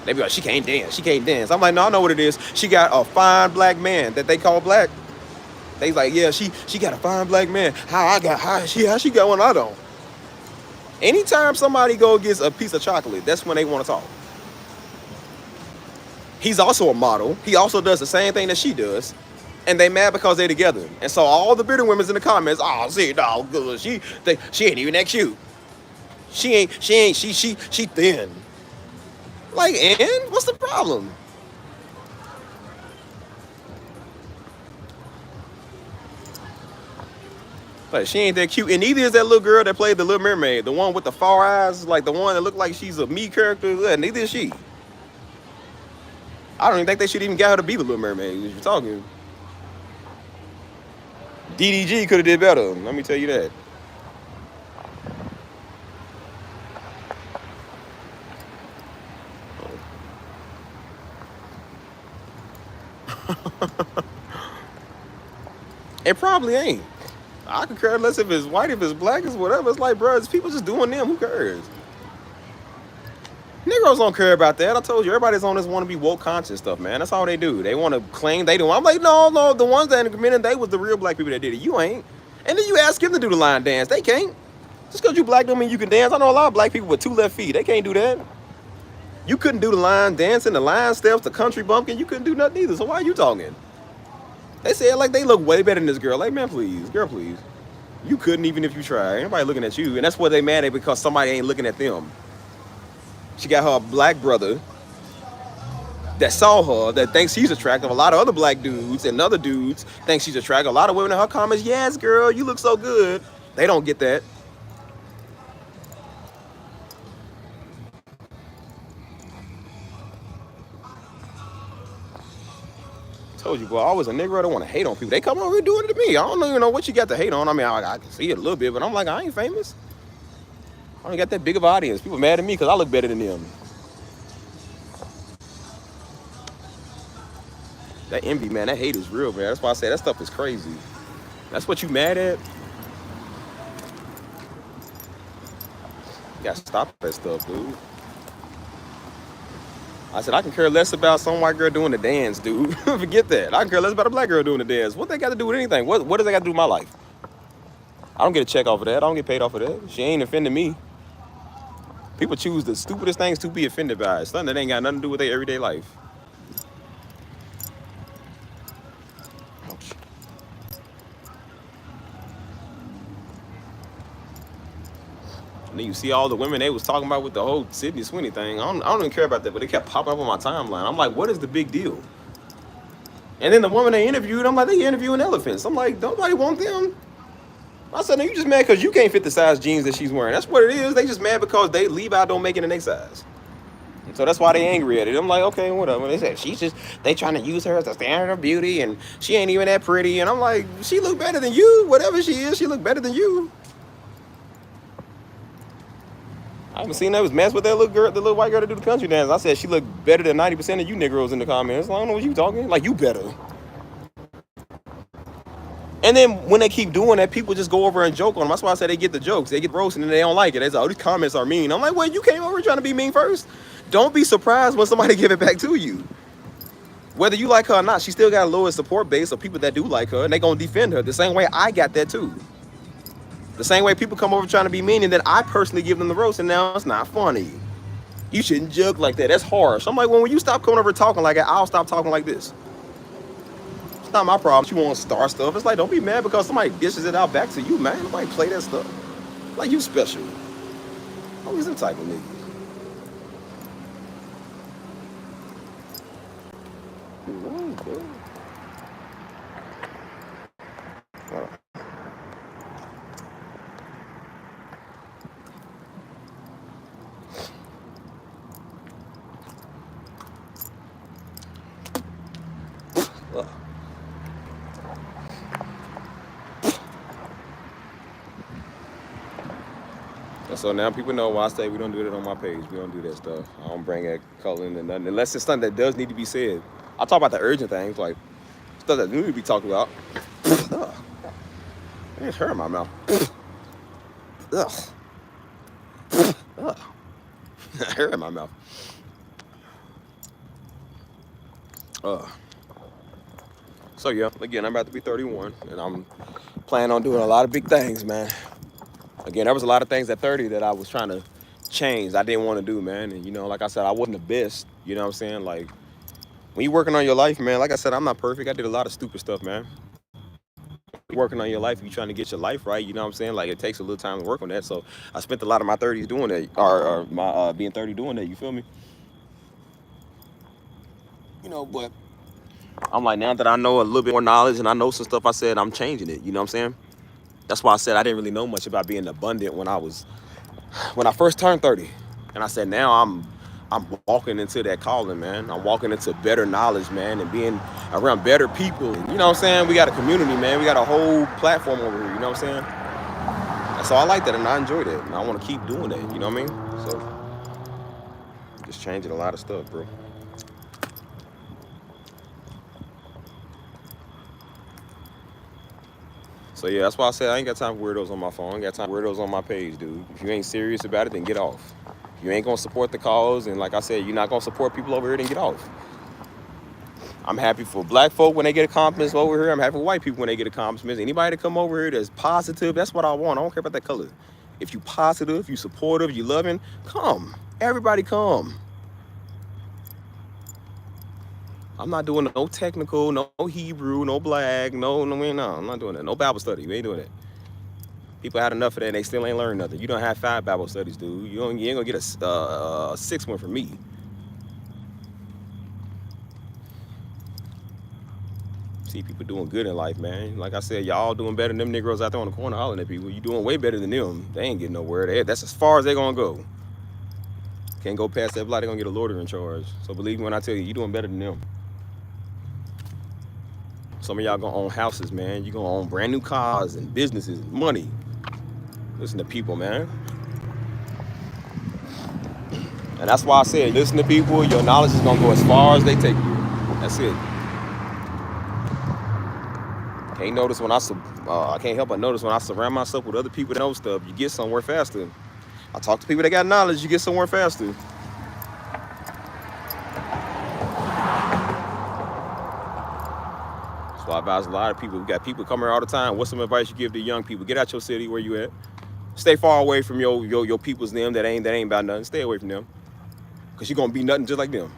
They be like, she can't dance. She can't dance. I'm like, no, I know what it is. She got a fine black man that they call black. They like, yeah, she got a fine black man. How she got one I don't. Anytime somebody gets a piece of chocolate, that's when they want to talk. He's also a model. He also does the same thing that she does. And they mad because they together. And so all the bitter women's in the comments, oh, see, no, good. She ain't even that cute. She thin. Like, and what's the problem? Like, she ain't that cute. And neither is that little girl that played the Little Mermaid. The one with the far eyes, like the one that looked like she's a me character. Yeah, neither is she. I don't even think they should even get her to be the Little Mermaid. If you're talking. DDG could have did better. Let me tell you that. It probably ain't. I could care less if it's white, if it's black, it's whatever. It's like, bro, it's people just doing them. Who cares? Negroes don't care about that. I told you, everybody's on this want to be woke conscious stuff, man. That's all they do. They want to claim they do. I'm like, no, the ones that admitted they was the real black people that did it. You ain't. And then you ask them to do the line dance. They can't. Just because you black don't mean you can dance. I know a lot of black people with 2 left feet. They can't do that. You couldn't do the line dancing, the line steps, the country bumpkin. You couldn't do nothing either. So why are you talking? They said like they look way better than this girl. Like, man, please, girl, please. You couldn't even if you tried. Ain't nobody looking at you. And that's what they mad at because somebody ain't looking at them. She got her black brother that saw her that thinks she's attractive. A lot of other black dudes and other dudes think she's attractive. A lot of women in her comments, yes, girl, you look so good. They don't get that. Told you, boy, I was a nigga. I don't want to hate on people. They come over here doing it to me. I don't even know what you got to hate on. I mean, I can see it a little bit, but I'm like, I ain't famous. I don't got that big of an audience. People mad at me because I look better than them. That envy, man, that hate is real, man. That's why I say that stuff is crazy. That's what you mad at? You gotta stop that stuff, dude. I said, I can care less about some white girl doing the dance, dude. Forget that. I can care less about a black girl doing the dance. What they got to do with anything? What does that got to do with my life? I don't get a check off of that. I don't get paid off of that. She ain't offending me. People choose the stupidest things to be offended by. It's something that ain't got nothing to do with their everyday life. Ouch. And then you see all the women they was talking about with the whole Sydney Sweeney thing. I don't even care about that, but they kept popping up on my timeline. I'm like, what is the big deal? And then the woman they interviewed, I'm like, they interviewing elephants. I'm like, nobody want them. I said, no, you just mad because you can't fit the size jeans that she's wearing. That's what it is. They just mad because they Levi don't make it in their size. And so that's why they angry at it. I'm like, okay, whatever. They said, they trying to use her as a standard of beauty and she ain't even that pretty. And I'm like, she look better than you. Whatever she is, she look better than you. I haven't seen that was mess with that little girl, the little white girl to do the country dance. I said she looked better than 90% of you Negroes in the comments. I don't know what you talking. Like, you better. And then when they keep doing that, people just go over and joke on them. That's why I say they get the jokes. They get roasted and they don't like it. They say, oh, these comments are mean. I'm like, well, you came over trying to be mean first. Don't be surprised when somebody give it back to you. Whether you like her or not, she still got a lower support base of people that do like her, and they gonna defend her the same way I got that too. The same way people come over trying to be mean, and then I personally give them the roast, and now it's not funny. You shouldn't joke like that. That's harsh. I'm like, well, when you stop coming over talking like that, I'll stop talking like this. It's not my problem. You want to start stuff. It's like, don't be mad because somebody dishes it out back to you, man. Nobody play that stuff. Like, you special. Always them type of niggas. So now people know why I say we don't do that on my page. We don't do that stuff. I don't bring that color into nothing unless it's something that does need to be said. I talk about the urgent things, like stuff that need to be talked about. Ugh. I just hurt my mouth. Ugh. Ugh. Hair in my mouth. So yeah, again, I'm about to be 31, and I'm planning on doing a lot of big things, man. Again, there was a lot of things at 30 that I was trying to change. I didn't want to do, man. And, you know, like I said, I wasn't the best. You know what I'm saying? Like, when you're working on your life, man, like I said, I'm not perfect. I did a lot of stupid stuff, man. Working on your life, you're trying to get your life right. You know what I'm saying? Like, it takes a little time to work on that. So I spent a lot of my 30s doing that, or my being 30 doing that. You feel me? You know, but I'm like, now that I know a little bit more knowledge and I know some stuff, I said I'm changing it. You know what I'm saying? That's why I said I didn't really know much about being abundant when I first turned 30. And I said, now I'm walking into that calling, man. I'm walking into better knowledge, man, and being around better people. You know what I'm saying? We got a community, man. We got a whole platform over here, you know what I'm saying? And so I like that and I enjoy that. And I want to keep doing that, you know what I mean? So just changing a lot of stuff, bro. So yeah, that's why I said I ain't got time for weirdos on my phone. I ain't got time for weirdos on my page, dude. If you ain't serious about it, then get off. If you ain't gonna support the cause, and like I said, you're not gonna support people over here, then get off. I'm happy for black folk when they get accomplishments over here. I'm happy for white people when they get accomplishments. Anybody that come over here that's positive, that's what I want. I don't care about that color. If you positive, you supportive, you loving, come. Everybody come. I'm not doing no technical, no Hebrew, no black, no, I'm not doing that. No Bible study, we ain't doing that. People had enough of that and they still ain't learned nothing. You don't have 5 Bible studies, dude. You ain't gonna get a 6th one from me. See people doing good in life, man. Like I said, y'all doing better than them Negroes out there on the corner hollering at people. You doing way better than them. They ain't getting nowhere. That's as far as they gonna go. Can't go past that block, they gonna get a loitering charge. So believe me when I tell you, you doing better than them. Some of y'all gonna own houses, man. You gonna own brand new cars and businesses and money. Listen to people, man. And that's why I said, listen to people. Your knowledge is gonna go as far as they take you. That's it. Can't notice when I can't help but notice when I surround myself with other people that know stuff, you get somewhere faster. I talk to people that got knowledge, you get somewhere faster. So I advise a lot of people. We got people coming here all the time. What's some advice you give to young people? Get out your city where you at. Stay far away from your peoples, them that ain't about nothing. Stay away from them. Cause you're gonna be nothing just like them.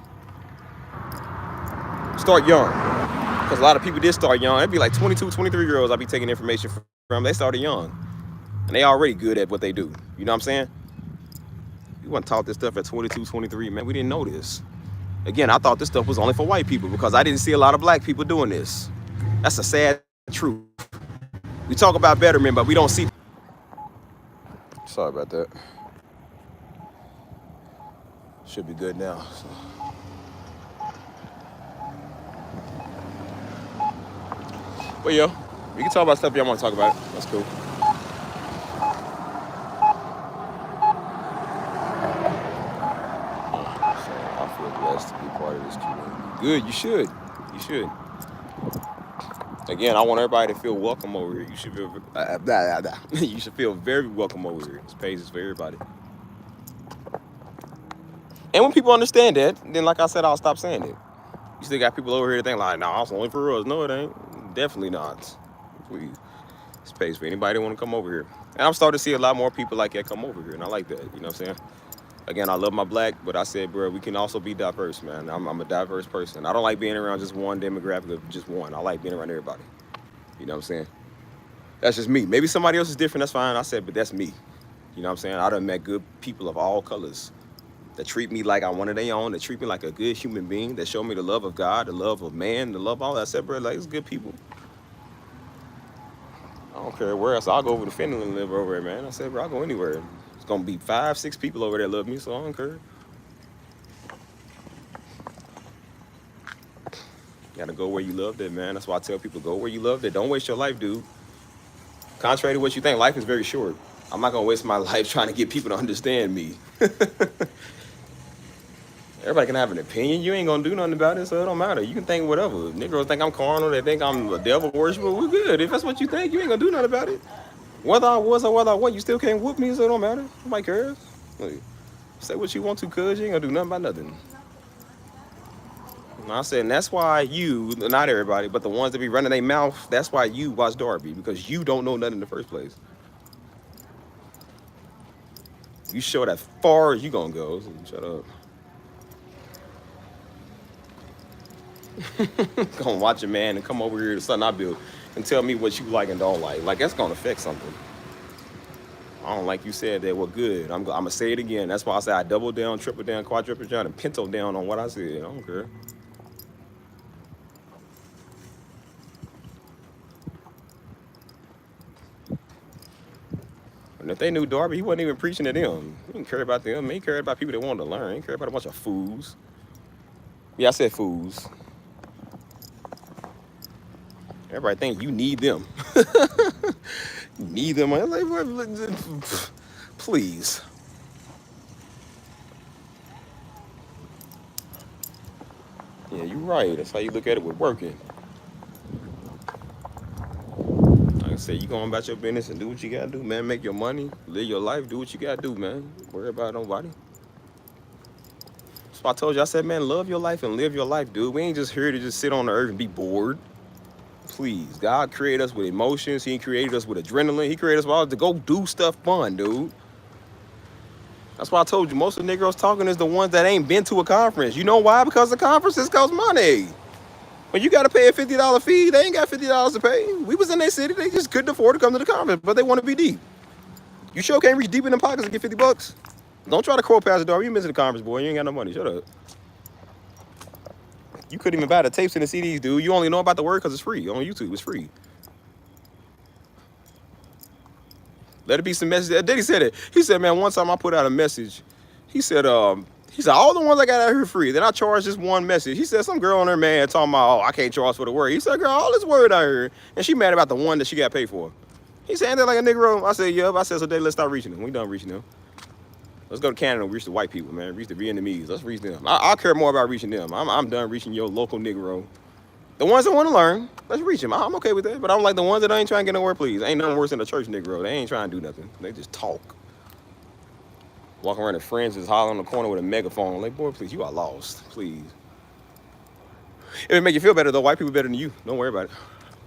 Start young. Because a lot of people did start young. It'd be like 22, 23-year-olds I be taking information from. They started young. And they already good at what they do. You know what I'm saying? We weren't taught this stuff at 22, 23, man. We didn't know this. Again, I thought this stuff was only for white people because I didn't see a lot of black people doing this. That's a sad truth. We talk about betterment, but we don't see. Sorry about that. Should be good now. So. But yo, we can talk about stuff y'all want to talk about. That's cool. So I feel blessed to be part of this community. Good, you should. You should. Again, I want everybody to feel welcome over here. You should feel you should feel very welcome over here. This page is for everybody. And when people understand that, then like I said, I'll stop saying it. You still got people over here that think like, nah, it's only for us. No, it ain't. Definitely not. Please. This page for anybody that want to come over here. And I'm starting to see a lot more people like that come over here, and I like that. You know what I'm saying? Again, I love my black, but I said, bro, we can also be diverse, man. I'm a diverse person. I don't like being around just one demographic of just one. I like being around everybody. You know what I'm saying? That's just me. Maybe somebody else is different, that's fine. I said, but that's me. You know what I'm saying? I done met good people of all colors that treat me like I'm one of their own, that treat me like a good human being, that show me the love of God, the love of man, the love of all that. I said, bro, like, it's good people. I don't care where else. I'll go over to Finland and live over there, man. I said, bro, I'll go anywhere. It's gonna be 5, 6 people over there that love me, so I don't care. You gotta go where you loved it, man. That's why I tell people, go where you loved it. Don't waste your life, dude. Contrary to what you think, life is very short. I'm not gonna waste my life trying to get people to understand me. Everybody can have an opinion. You ain't gonna do nothing about it, so it don't matter. You can think whatever. Negroes think I'm carnal. They think I'm a devil worshiper. We're good. If that's what you think, you ain't gonna do nothing about it. Whether I was or whether I wasn't, you still can't whoop me, so it don't matter. Nobody cares. Like, say what you want to, cuz you ain't gonna do nothing about nothing. And I said, and that's why you, not everybody, but the ones that be running their mouth, that's why you watch Darby, because you don't know nothing in the first place. You show that far as you gonna go, so shut up. Gonna watch a man and come over here to something I build and tell me what you like and don't like. Like, that's gonna affect something. I don't like you said that. Well, good. I'm gonna say it again. That's why I say I double down, triple down, quadruple down, and pinto down on what I said. I don't care. And if they knew Darby, he wasn't even preaching to them. He didn't care about them. He cared about people that wanted to learn. He didn't care about a bunch of fools. Yeah, I said fools. Everybody think you need them. You need them. I'm like, please. Yeah, you're right. That's how you look at it with working. Like I said, you going about your business and do what you gotta do, man. Make your money, live your life, do what you gotta do, man. Worry about nobody. That's why I told you, I said, man, love your life and live your life, dude. We ain't just here to just sit on the earth and be bored. Please, God created us with emotions. He created us with adrenaline. He created us all to go do stuff fun, dude. That's why I told you, most of the Negroes talking is the ones that ain't been to a conference. You know why? Because the conferences cost money. When you got to pay a $50 fee, they ain't got $50 to pay. We was in their city. They just couldn't afford to come to the conference, but they want to be deep. You sure can't reach deep in them pockets and get $50. Don't try to crawl past the door. You missing the conference, boy. You ain't got no money. Shut up. You couldn't even buy the tapes and the CDs, dude. You only know about the word because it's free on YouTube. It's free. Let it be some message. Diddy said it. He said, man, one time I put out a message. He said, all the ones I got out here free. Then I charged this one message. He said, some girl on there, man, talking about, oh, I can't charge for the word. He said, girl, all this word out here. And she mad about the one that she got paid for. He said, ain't that like a Negro? I said, yup. I said, so Daddy, let's start reaching them. We done reaching them. Let's go to Canada and reach the white people, man. Reach the Vietnamese. Let's reach them. I care more about reaching them. I'm done reaching your local Negro. The ones that want to learn, let's reach them. I'm okay with that. But I'm like the ones that ain't trying to get nowhere, please. Ain't nothing worse than a church Negro. They ain't trying to do nothing. They just talk. Walking around their friends just hollering on the corner with a megaphone. Like, boy, please, you are lost. Please. If it make you feel better, though, white people better than you. Don't worry about it.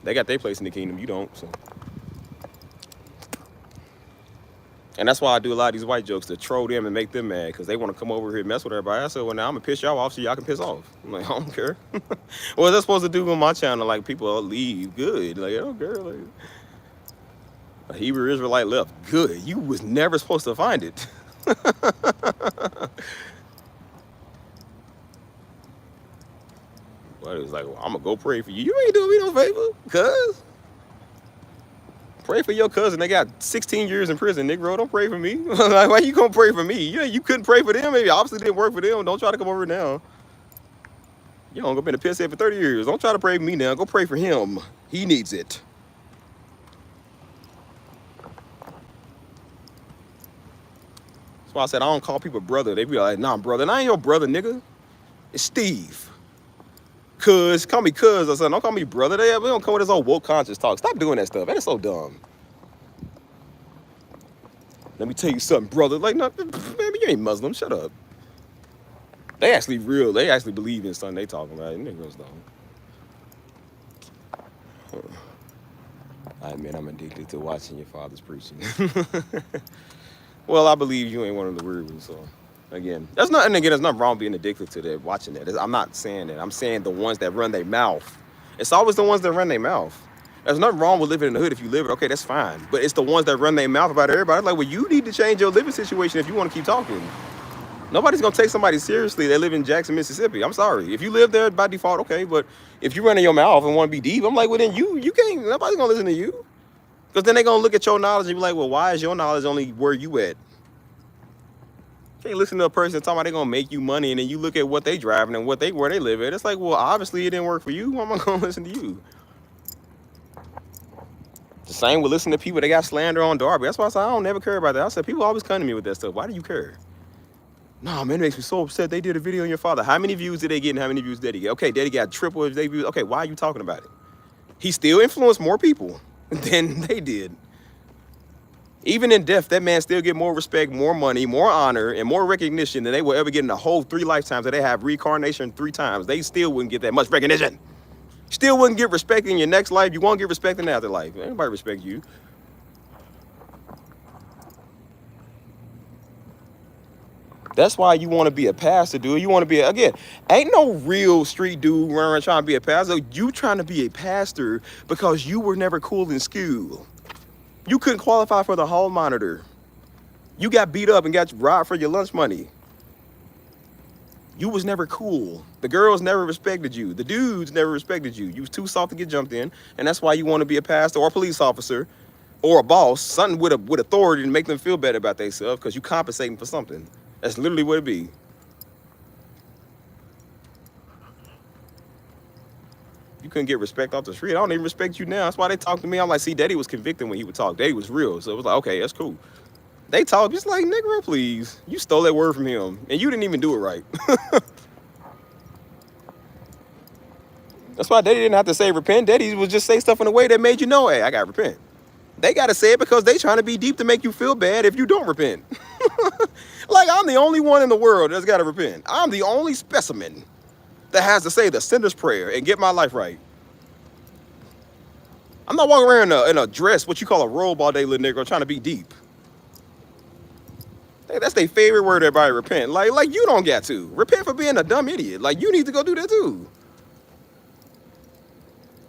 They got their place in the kingdom. You don't, so. And that's why I do a lot of these white jokes to troll them and make them mad because they want to come over here and mess with everybody. I said, well, now I'm going to piss y'all off so y'all can piss off. I'm like, I don't care. What is that supposed to do on my channel? Like, people leave. Good. Like, I don't care. Like, a Hebrew Israelite left. Good. You was never supposed to find it. But it was like, well, I'm going to go pray for you. You ain't doing me no favor, cuz. Pray for your cousin. They got 16 years in prison, Negro. Don't pray for me. Like, why you gonna pray for me? Yeah, you couldn't pray for them. Maybe obviously didn't work for them. Don't try to come over now. You don't go been a piss head for 30 years. Don't try to pray for me now. Go pray for him. He needs it. That's why I said I don't call people brother. They be like, nah, brother. And I ain't your brother, nigga. It's Steve. Cuz, call me cuz or something. Don't call me brother. We don't come with this old woke conscious talk. Stop doing that stuff. That is so dumb. Let me tell you something, brother. Like, no, man, you ain't Muslim. Shut up. They actually real. They actually believe in something they talking about. Niggas don't. I admit I'm addicted to watching your father's preaching. Well, I believe you ain't one of the weird ones, so. Again, there's nothing wrong being addicted to that, watching that. I'm not saying that. I'm saying the ones that run their mouth. It's always the ones that run their mouth. There's nothing wrong with living in the hood if you live it. Okay, that's fine. But it's the ones that run their mouth about everybody. Like, well, you need to change your living situation if you want to keep talking. Nobody's going to take somebody seriously that live in Jackson, Mississippi. I'm sorry. If you live there by default, okay. But if you run in your mouth and want to be deep, I'm like, well, then you can't. Nobody's going to listen to you. Because then they're going to look at your knowledge and be like, well, why is your knowledge only where you at? You can't listen to a person talking about they're gonna make you money, and then you look at what they driving and where they live at. It's like, well, obviously it didn't work for you. Why am I gonna listen to you? The same with listening to people that got slander on Darby. That's why I said I don't never care about that. I said people always come to me with that stuff. Why do you care? No, man, it makes me so upset. They did a video on your father. How many views did they get and how many views did he get? Okay, Daddy got triple his views. Okay, why are you talking about it? He still influenced more people than they did. Even in death, that man still get more respect, more money, more honor, and more recognition than they will ever get in the whole 3 lifetimes that they have reincarnation 3 times. They still wouldn't get that much recognition. Still wouldn't get respect in your next life. You won't get respect in the afterlife. Anybody respect you. That's why you want to be a pastor, dude. You want to be, again, ain't no real street dude running trying to be a pastor. You trying to be a pastor because you were never cool in school. You couldn't qualify for the hall monitor. You got beat up and got robbed for your lunch money. You was never cool. The girls never respected you. The dudes never respected you. You was too soft to get jumped in, and that's why you want to be a pastor or a police officer or a boss, something with authority to make them feel better about themselves because you compensating for something. That's literally what it be. You couldn't get respect off the street. I don't even respect you now. That's why they talk to me. I'm like, see, Daddy was convicted when he would talk. Daddy was real. So it was like, okay, that's cool. They talk just like, Negro, please. You stole that word from him, and you didn't even do it right. That's why Daddy didn't have to say repent. Daddy would just say stuff in a way that made you know, hey, I got to repent. They got to say it because they trying to be deep to make you feel bad if you don't repent. Like, I'm the only one in the world that's got to repent. I'm the only specimen that has to say the sinner's prayer and get my life right. I'm not walking around in a dress, what you call a robe all day, little nigga, trying to be deep. That's their favorite word, everybody, repent. Like you don't got to. Repent for being a dumb idiot. Like, you need to go do that too.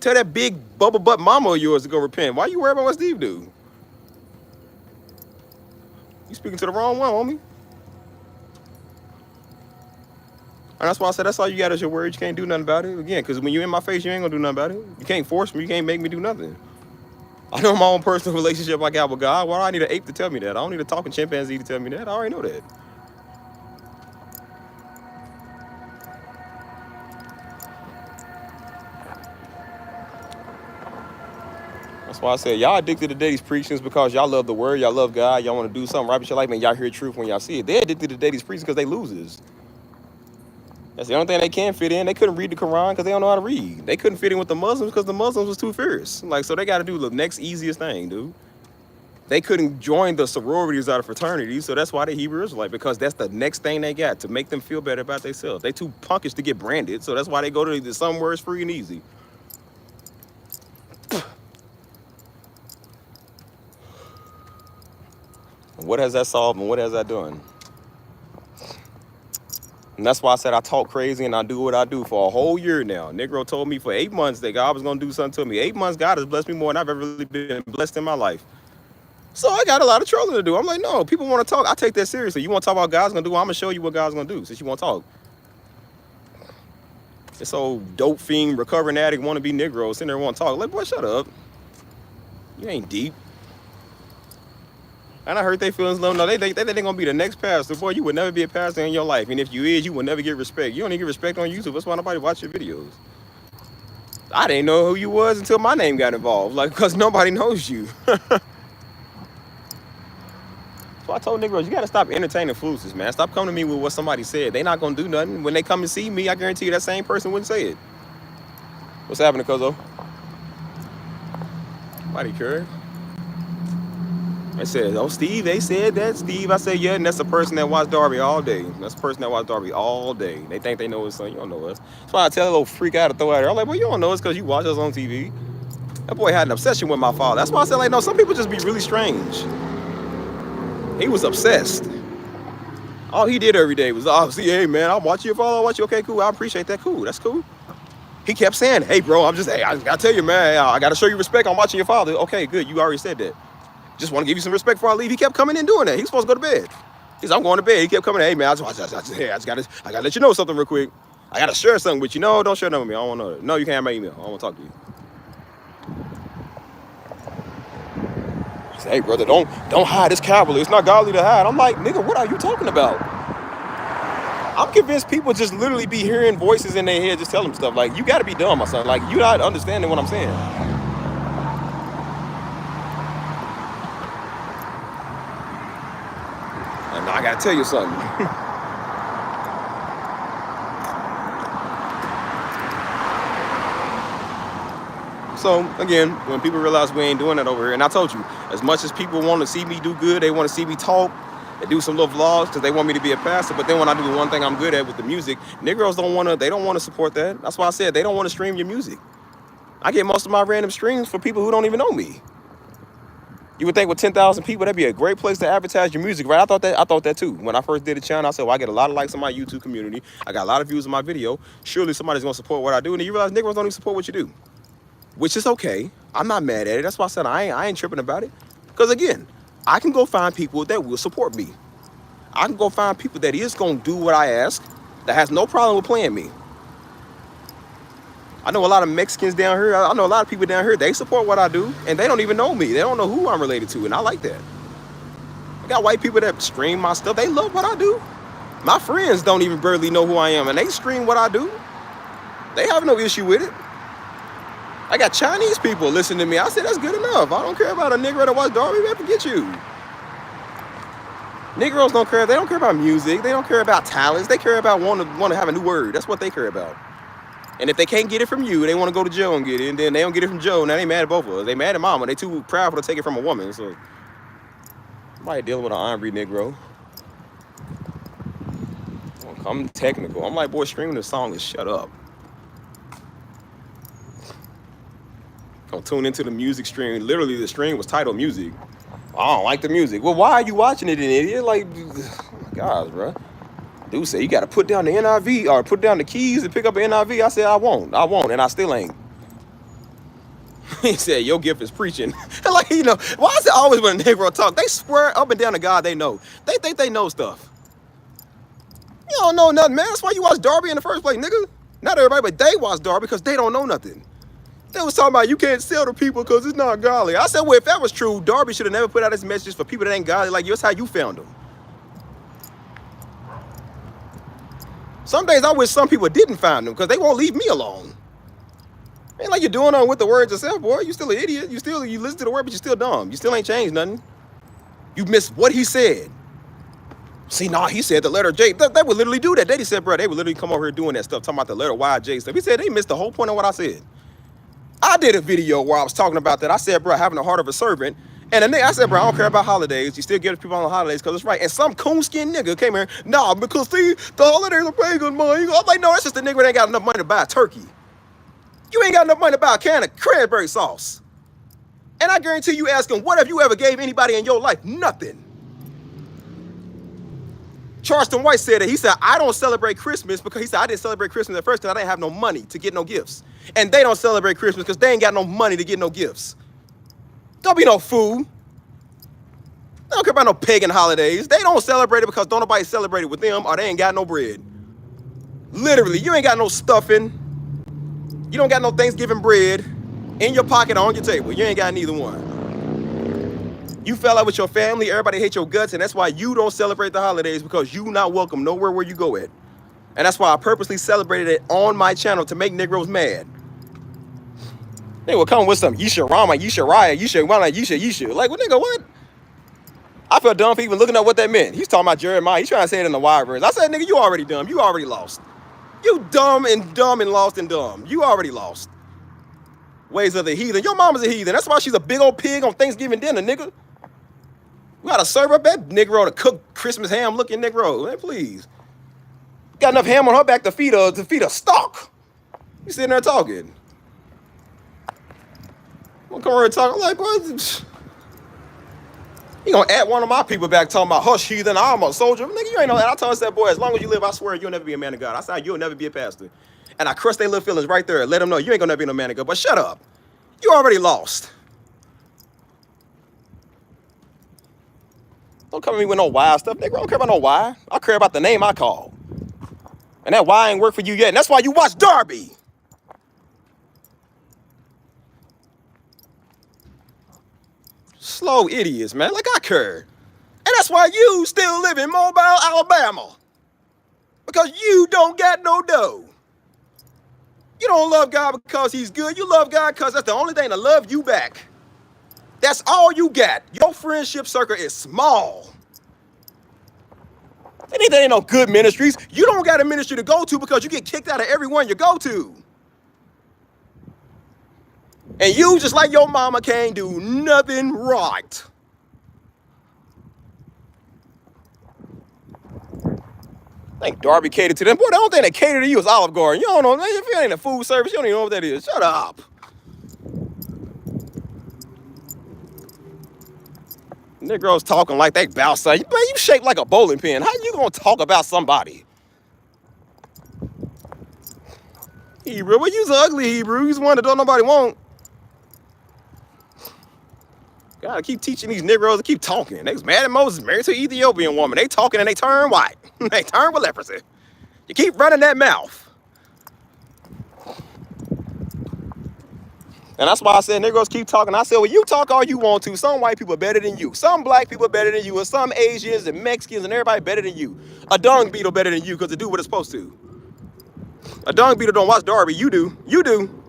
Tell that big bubble butt mama of yours to go repent. Why you worried about what Steve do? You speaking to the wrong one, homie. And that's why I said that's all you got is your word. You can't do nothing about it. Again, because when you in my face, you ain't gonna do nothing about it. You can't force me. You can't make me do nothing. I know my own personal relationship I got with God. Why do I need an ape to tell me that? I don't need a talking chimpanzee to tell me that. I already know that. That's why I said y'all addicted to daddy's preachings because y'all love the word, y'all love God, y'all want to do something right with your life, and y'all hear truth when y'all see it. They're addicted to daddy's preachings because they losers. That's the only thing they can fit in. They couldn't read the Quran because they don't know how to read. They couldn't fit in with the Muslims because the Muslims was too fierce. Like, so they got to do the next easiest thing, dude. They couldn't join the sororities out of fraternities, so that's why they Hebrew Israelite, because that's the next thing they got to make them feel better about themselves. They too punkish to get branded, so that's why they go to the some words free and easy. What has that solved and what has that done? And that's why I said I talk crazy and I do what I do for a whole year now. Negro told me for 8 months that God was going to do something to me. 8 months, God has blessed me more than I've ever really been blessed in my life. So I got a lot of trolling to do. I'm like, no, people want to talk. I take that seriously. You want to talk about what God's going to do? I'm going to show you what God's going to do since you want to talk. This old dope fiend, recovering addict, want to be Negro, sitting there want to talk. Like, boy, shut up. You ain't deep. And I hurt their feelings. No, they think they're going to be the next pastor. Boy, you would never be a pastor in your life. And if you is, you will never get respect. You don't even get respect on YouTube. That's why nobody watch your videos. I didn't know who you was until my name got involved. Like, because nobody knows you. So I told Negroes, you got to stop entertaining foolishness, man. Stop coming to me with what somebody said. They not going to do nothing. When they come and see me, I guarantee you that same person wouldn't say it. What's happening, Cuzzo? Nobody care. I said, oh, Steve, they said that. Steve, I said, yeah, and that's the person that watched Darby all day. That's the person that watched Darby all day. They think they know his son. You don't know us. That's why I tell a little freak out to throw at her. I'm like, well, you don't know us because you watch us on TV. That boy had an obsession with my father. That's why I said, like, no, some people just be really strange. He was obsessed. All he did every day was, oh, see, hey, man, I'll watch your father. I'll watch you. Okay, cool. I appreciate that. Cool. That's cool. He kept saying, hey, bro, hey, I got to tell you, man, I got to show you respect. I'm watching your father. Okay, good. You already said that. Just want to give you some respect before I leave. He kept coming in doing that. He was supposed to go to bed. He said, I'm going to bed. He kept coming in. Hey, man, I just got to let you know something real quick. I got to share something with you. No, don't share nothing with me. I don't want to know that. No, you can't have my email. I don't want to talk to you. He said, hey, brother, don't hide. It's cowardly. It's not godly to hide. I'm like, nigga, what are you talking about? I'm convinced people just literally be hearing voices in their head just tell them stuff. Like, you got to be dumb, my son. Like, you're not understanding what I'm saying. And I got to tell you something. So, again, when people realize we ain't doing that over here, and I told you, as much as people want to see me do good, they want to see me talk, and do some little vlogs because they want me to be a pastor. But then when I do the one thing I'm good at with the music, Negroes don't want to support that. That's why I said they don't want to stream your music. I get most of my random streams for people who don't even know me. You would think with 10,000 people, that'd be a great place to advertise your music, right? I thought that too. When I first did the channel, I said, well, I get a lot of likes on my YouTube community. I got a lot of views on my video. Surely somebody's going to support what I do. And then you realize Negroes don't even support what you do, which is okay. I'm not mad at it. That's why I said I ain't tripping about it. Because again, I can go find people that will support me. I can go find people that is going to do what I ask, that has no problem with playing me. I know a lot of Mexicans down here. I know a lot of people down here, they support what I do, and they don't even know me. They don't know who I'm related to, and I like that. I got white people that stream my stuff. They love what I do. My friends don't even barely know who I am, and they stream what I do. They have no issue with it. I got Chinese people listening to me. I said, that's good enough. I don't care about a Negro that watch Darby. Man, forget you. Negroes don't care. They don't care about music. They don't care about talents. They care about want to have a new word. That's what they care about. And if they can't get it from you, they want to go to Joe and get it. And then they don't get it from Joe. Now they mad at both of us. They mad at mama. They too proud to take it from a woman. So somebody dealing with an angry Negro. I'm technical. I'm like, boy, streaming this song is shut up. I'll tune into the music stream. Literally, the stream was titled music. I don't like the music. Well, why are you watching it, an idiot? Like, oh my gosh, bro. Dude said, you got to put down the NIV or put down the keys and pick up an NIV. I said, I won't, and I still ain't. He said, your gift is preaching. Like, you know, why is it always when a Negro talk, they swear up and down to God they know. They think they know stuff. You don't know nothing, man. That's why you watch Darby in the first place, nigga. Not everybody, but they watch Darby because they don't know nothing. They was talking about you can't sell to people because it's not godly. I said, well, if that was true, Darby should have never put out his messages for people that ain't godly like you. That's how you found them. Some days I wish some people didn't find them because they won't leave me alone. Ain't like you're doing on with the words yourself, boy. You still an idiot. You listen to the word, but you still dumb. You still ain't changed nothing. You missed what he said. See, nah, he said the letter J. They would literally do that. Daddy said, bro, they would literally come over here doing that stuff, talking about the letter Y, J stuff. He said they missed the whole point of what I said. I did a video where I was talking about that. I said, bro, having the heart of a servant. And the nigga, I said, bro, I don't care about holidays. You still give people on the holidays because it's right. And some coon-skinned nigga came here, nah, because see, the holidays are pagan money. I'm like, no, that's just the nigga that ain't got enough money to buy a turkey. You ain't got enough money to buy a can of cranberry sauce. And I guarantee you ask him, what have you ever gave anybody in your life? Nothing. Charleston White said it. He said, I don't celebrate Christmas because he said, I didn't celebrate Christmas at first because I didn't have no money to get no gifts. And they don't celebrate Christmas because they ain't got no money to get no gifts. Don't be no fool. They don't care about no pagan holidays. They don't celebrate it because don't nobody celebrate it with them or they ain't got no bread. Literally, you ain't got no stuffing. You don't got no Thanksgiving bread in your pocket or on your table. You ain't got neither one. You fell out with your family, everybody hate your guts, and that's why you don't celebrate the holidays because you not welcome nowhere where you go at. And that's why I purposely celebrated it on my channel to make Negroes mad. They will come with some Yisha Rama, Yisha Raya, Yisha Wana, Yisha. Like, what nigga, what? I felt dumb for even looking up what that meant. He's talking about Jeremiah. He's trying to say it in the wide verse. I said, nigga, you already dumb. You already lost. You dumb and lost and dumb. You already lost. Ways of the heathen. Your mama's a heathen. That's why she's a big old pig on Thanksgiving dinner, nigga. We gotta serve up that Negro to cook Christmas ham looking Negro. Man, please. Got enough ham on her back to feed a stock. You sitting there talking. I'm gonna come over and talk. I'm like, what? You gonna add one of my people back talking about hush heathen, I'm a soldier. Nigga, you ain't know that. I told that boy, as long as you live, I swear you'll never be a man of God. I said you'll never be a pastor. And I crushed their little feelings right there. Let them know you ain't gonna never be no man of God. But shut up. You already lost. Don't come at me with no why stuff, nigga. I don't care about no why. I care about the name I call. And that why ain't work for you yet. And that's why you watch Darby. Slow idiots, man. Like I care. And that's why you still live in Mobile, Alabama. Because you don't got no dough. You don't love God because he's good. You love God because that's the only thing to love you back. That's all you got. Your friendship circle is small. And there ain't no good ministries. You don't got a ministry to go to because you get kicked out of every one you go to. And you, just like your mama, can't do nothing right. I think Darby catered to them. Boy, the only thing that cater to you is Olive Garden. You don't know. If you ain't a food service, you don't even know what that is. Shut up. Negroes talking like they about something. Man, you shaped like a bowling pin. How you gonna talk about somebody? Hebrew, well, you's ugly Hebrew. You's one that don't nobody want. Gotta keep teaching these Negroes to keep talking. They was mad at Moses, married to an Ethiopian woman. They talking and they turn white. They turn with leprosy. You keep running that mouth. And that's why I said Negroes keep talking. I said, well, you talk all you want to. Some white people are better than you. Some black people are better than you. And some Asians and Mexicans and everybody better than you. A dung beetle better than you because it do what it's supposed to. A dung beetle don't watch Darby. You do. You do.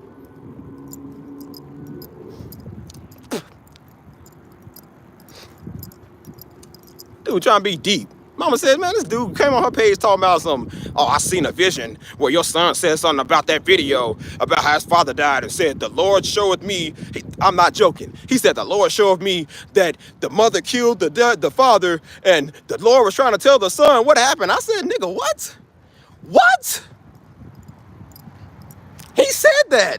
Dude trying to be deep. Mama said, man, this dude came on her page talking about something. Oh, I seen a vision where your son said something about that video about how his father died and said, the Lord showed me, I'm not joking. He said, the Lord showed me that the mother killed the father and the Lord was trying to tell the son what happened. I said, nigga, what? What? He said that.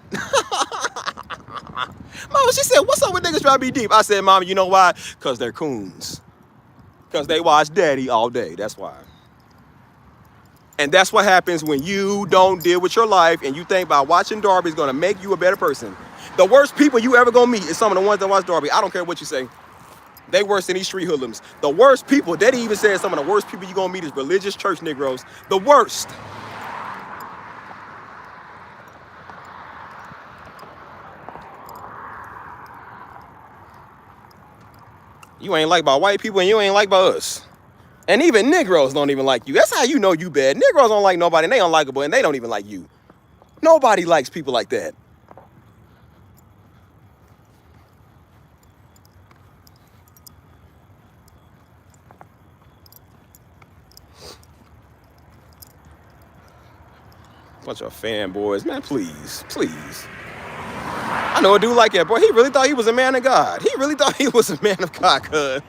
Mama, she said, what's up with niggas trying to be deep? I said, Mama, you know why? Because they're coons. Because they watch daddy all day. That's why. And that's what happens when you don't deal with your life and you think by watching Darby is going to make you a better person. The worst people you ever going to meet is some of the ones that watch Darby. I don't care what you say. They worse than these street hoodlums. The worst people, Daddy even said some of the worst people you're gonna meet is religious church Negroes. The worst. You ain't liked by white people and you ain't liked by us. And even Negroes don't even like you. That's how you know you bad. Negroes don't like nobody and they unlikable and they don't even like you. Nobody likes people like that. Bunch of fanboys, man, please, please. I know a dude like that, boy. He really thought he was a man of God. He really thought he was a man of God, cuz.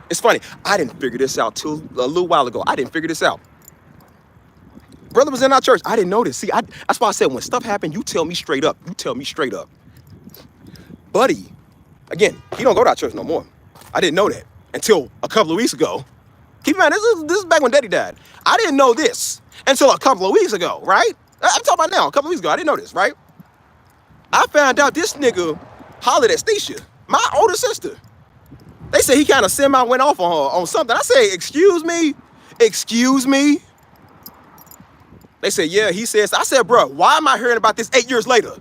It's funny. I didn't figure this out till a little while ago. I didn't figure this out. Brother was in our church. I didn't know this. See, that's why I said when stuff happened, you tell me straight up. You tell me straight up. Buddy, again, he don't go to our church no more. I didn't know that until a couple of weeks ago. Keep in mind, this is back when Daddy died. I didn't know this until a couple of weeks ago, right? I'm talking about now, a couple of weeks ago. I didn't know this, right? I found out this nigga hollered at Stacia, my older sister. They said he kind of went off on her on something. I said, excuse me? Excuse me? They said, yeah, he says. I said, bro, why am I hearing about this 8 years later?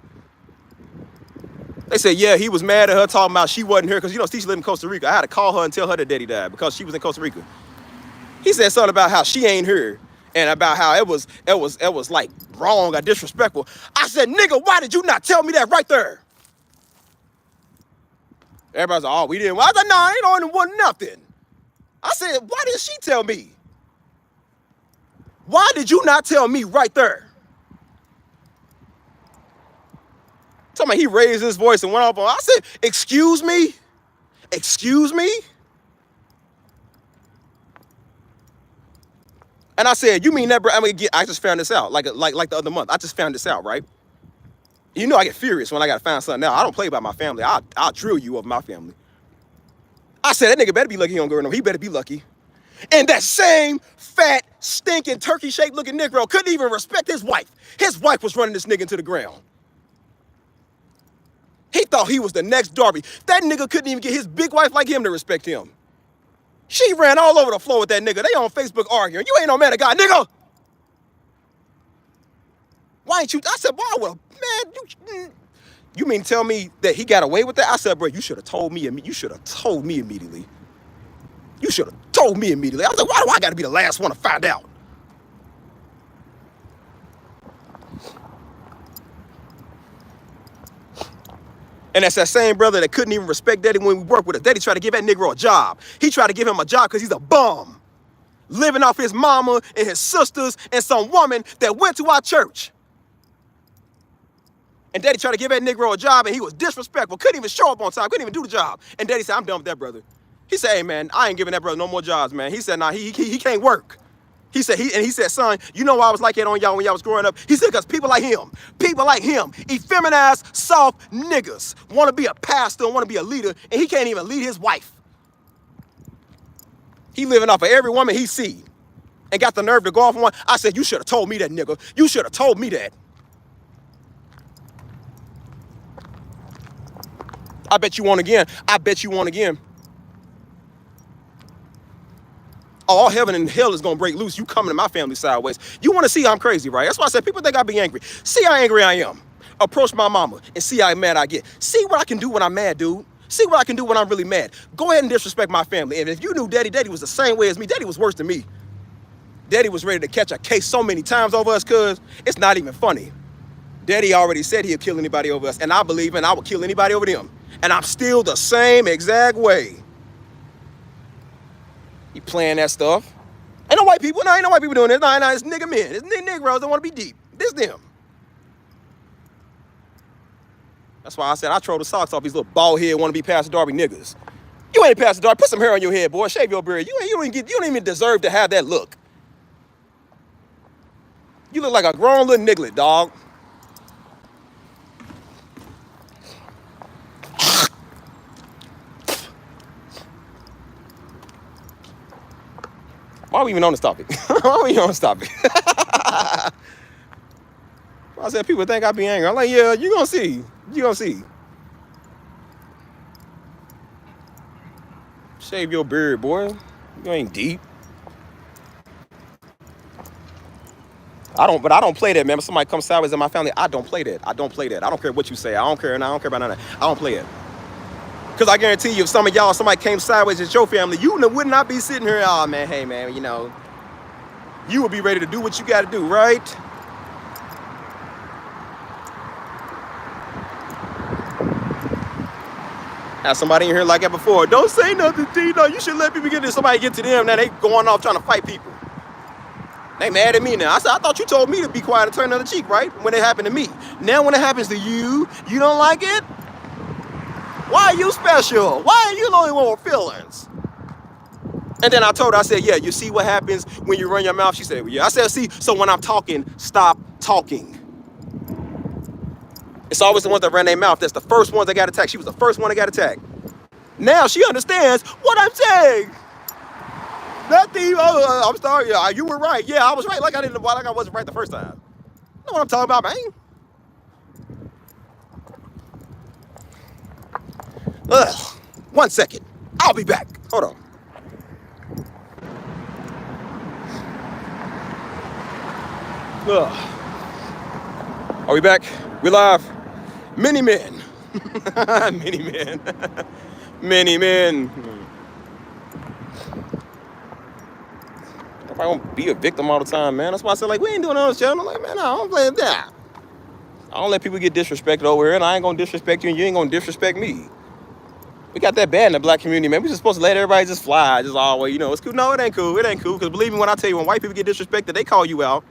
They said, yeah, he was mad at her talking about she wasn't here because, you know, Stacia lived in Costa Rica. I had to call her and tell her that Daddy died because she was in Costa Rica. He said something about how she ain't here and about how it was like wrong or disrespectful. I said, nigga, why did you not tell me that right there? Everybody's like, oh, we didn't. I said, no, I ain't on one nothing. I said, why didn't she tell me? Why did you not tell me right there? Tell me he raised his voice and went off on. I said, excuse me? Excuse me? And I said, you mean that, bro? I just found this out like the other month. I just found this out, right? You know I get furious when I gotta find something out. I don't play about my family. I'll drill you of my family. I said, that nigga better be lucky he don't go no. He better be lucky. And that same fat, stinking, turkey-shaped looking Negro couldn't even respect his wife. His wife was running this nigga into the ground. He thought he was the next Darby. That nigga couldn't even get his big wife like him to respect him. She ran all over the floor with that nigga. They on Facebook arguing. You ain't no man of God, nigga. Why ain't you? I said, boy, well, man, you mean tell me that he got away with that? I said, bro, you should have told me. You should have told me immediately. You should have told me immediately. I was like, why do I got to be the last one to find out? And that's that same brother that couldn't even respect Daddy when we worked with us. Daddy tried to give that Negro a job. He tried to give him a job because he's a bum. Living off his mama and his sisters and some woman that went to our church. And Daddy tried to give that Negro a job and he was disrespectful. Couldn't even show up on time. Couldn't even do the job. And Daddy said, I'm done with that brother. He said, hey, man, I ain't giving that brother no more jobs, man. He said, nah, he can't work. He said, son, you know why I was like that on y'all when y'all was growing up? He said, because people like him, effeminized, soft niggas want to be a pastor, want to be a leader, and he can't even lead his wife. He living off of every woman he see and got the nerve to go off on one. I said, you should have told me that, nigga. You should have told me that. I bet you won't again. I bet you won't again. All heaven and hell is going to break loose. You coming to my family sideways. You want to see I'm crazy, right? That's why I said people think I be angry. See how angry I am. Approach my mama and see how mad I get. See what I can do when I'm mad, dude. See what I can do when I'm really mad. Go ahead and disrespect my family. And if you knew Daddy was the same way as me. Daddy was worse than me. Daddy was ready to catch a case so many times over us, cuz it's not even funny. Daddy already said he'd kill anybody over us. And I believe I would kill anybody over them. And I'm still the same exact way. You playing that stuff. Ain't no white people. No, ain't no white people doing this. No, it's nigga men. It's Negroes that want to be deep. This them. That's why I said I throw the socks off these little bald head want to be Pastor Darby niggas. You ain't Pastor Darby. Put some hair on your head, boy. Shave your beard. You don't even deserve to have that look. You look like a grown little niglet, dog. Why are we even on this topic? Why are we on this topic? I said people think I be angry. I'm like, yeah, you gonna see. You gonna see. Shave your beard, boy. You ain't deep. I don't play that, man. If somebody comes sideways in my family, I don't play that. I don't play that. I don't care what you say. I don't care about none of that. I don't play it. Because I guarantee you, if some of y'all, somebody came sideways at your family, you would not be sitting here, oh, man, hey, man, you know, you would be ready to do what you got to do, right? Have somebody in here like that before. Don't say nothing, Tino. You should let people get this. Somebody get to them. Now they going off trying to fight people. They mad at me now. I said, I thought you told me to be quiet and turn the other cheek, right? When it happened to me. Now when it happens to you, you don't like it? Why are you special? Why are you the only one with feelings? And then I told her, I said, yeah, you see what happens when you run your mouth? She said, well, yeah. I said, see, so when I'm talking, stop talking. It's always the ones that run their mouth. That's the first ones that got attacked. She was the first one that got attacked. Now she understands what I'm saying. Nothing. Oh, I'm sorry. You were right. Yeah, I was right. Like I wasn't right the first time. You know what I'm talking about, man? Ugh. 1 second. I'll be back. Hold on. Ugh. Are we back? We live. Many men. Many men. Many men. If I don't be a victim all the time, man. That's why I said, like, we ain't doing it on this channel. Like, man, no, I don't play that. I don't let people get disrespected over here, and I ain't gonna disrespect you, and you ain't gonna disrespect me. We got that bad in the black community, man. We just supposed to let everybody just fly, just always, you know, it's cool. No, it ain't cool. It ain't cool. Because believe me when I tell you, when white people get disrespected, they call you out.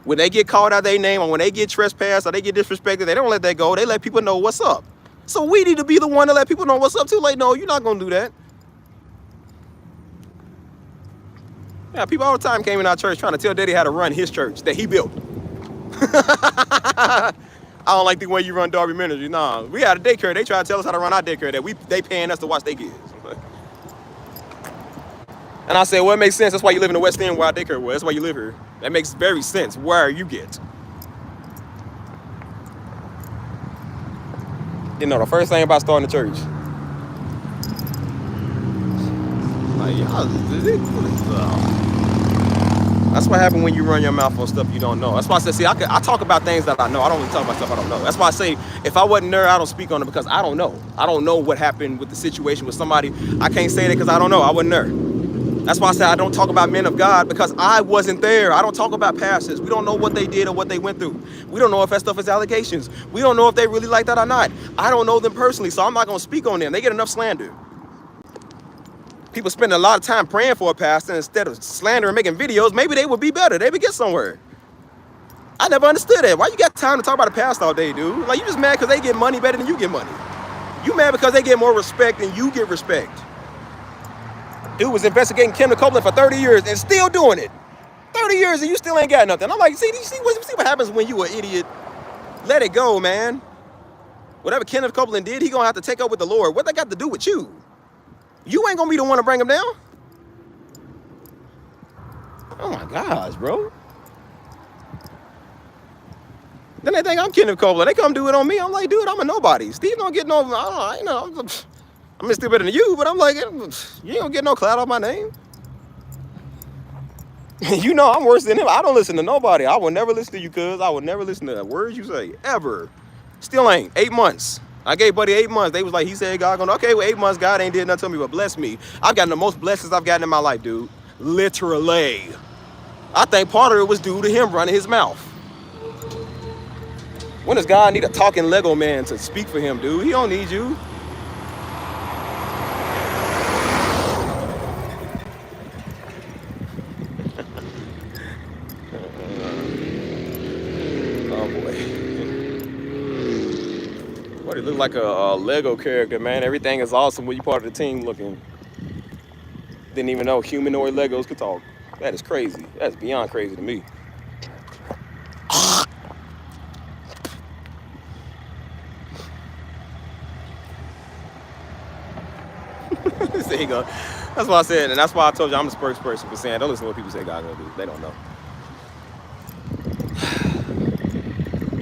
When they get called out their name, or when they get trespassed, or they get disrespected, they don't let that go. They let people know what's up. So we need to be the one to let people know what's up too. Like, no, you're not gonna do that. Yeah, people all the time came in our church trying to tell Daddy how to run his church that he built. I don't like the way you run Darby Ministry. Nah, we had a daycare. They try to tell us how to run our daycare. They paying us to watch their kids. And I said, well, it makes sense. That's why you live in the West End where our daycare was. That's why you live here. That makes very sense. Where you get. You know, the first thing about starting a church. Like, that's what happens when you run your mouth on stuff you don't know. That's why I said, see, I talk about things that I know. I don't really talk about stuff I don't know. That's why I say, if I wasn't there, I don't speak on it because I don't know. I don't know what happened with the situation with somebody. I can't say that because I don't know. I wasn't there. That's why I said I don't talk about men of God because I wasn't there. I don't talk about pastors. We don't know what they did or what they went through. We don't know if that stuff is allegations. We don't know if they really like that or not. I don't know them personally, so I'm not going to speak on them. They get enough slander. People spend a lot of time praying for a pastor instead of slandering and making videos. Maybe they would be better. They would get somewhere. I never understood that. Why you got time to talk about a pastor all day, dude? Like, you just mad because they get money better than you get money. You mad because they get more respect than you get respect. Dude was investigating Kendall Copeland for 30 years and still doing it. 30 years and you still ain't got nothing. I'm like, see what happens when you an idiot? Let it go, man. Whatever Kenneth Copeland did, he gonna have to take up with the Lord. What that got to do with you? You ain't gonna be the one to bring him down. Oh my gosh, bro. Then they think I'm Kenneth Copeland. They come do it on me. I'm like, dude, I'm a nobody. Steve don't get no, I don't know, I'm still better than you, but I'm like, you ain't gonna get no clout off my name. You know I'm worse than him. I don't listen to nobody. I will never listen to you, cuz. I will never listen to words you say, ever. Still ain't. 8 months. I gave Buddy 8 months. They was like, he said God gonna, okay, well, 8 months, God ain't did nothing to me but bless me. I've gotten the most blessings I've gotten in my life, dude. Literally. I think part of it was due to him running his mouth. When does God need a talking Lego man to speak for him, dude? He don't need you. It looked like a Lego character, man. Everything is awesome when you part of the team looking. Didn't even know humanoid Legos could talk. That is crazy. That's beyond crazy to me. There you go. That's why I said, and that's why I told you I'm the spokesperson for saying, don't listen to what people say God gonna do. They don't know.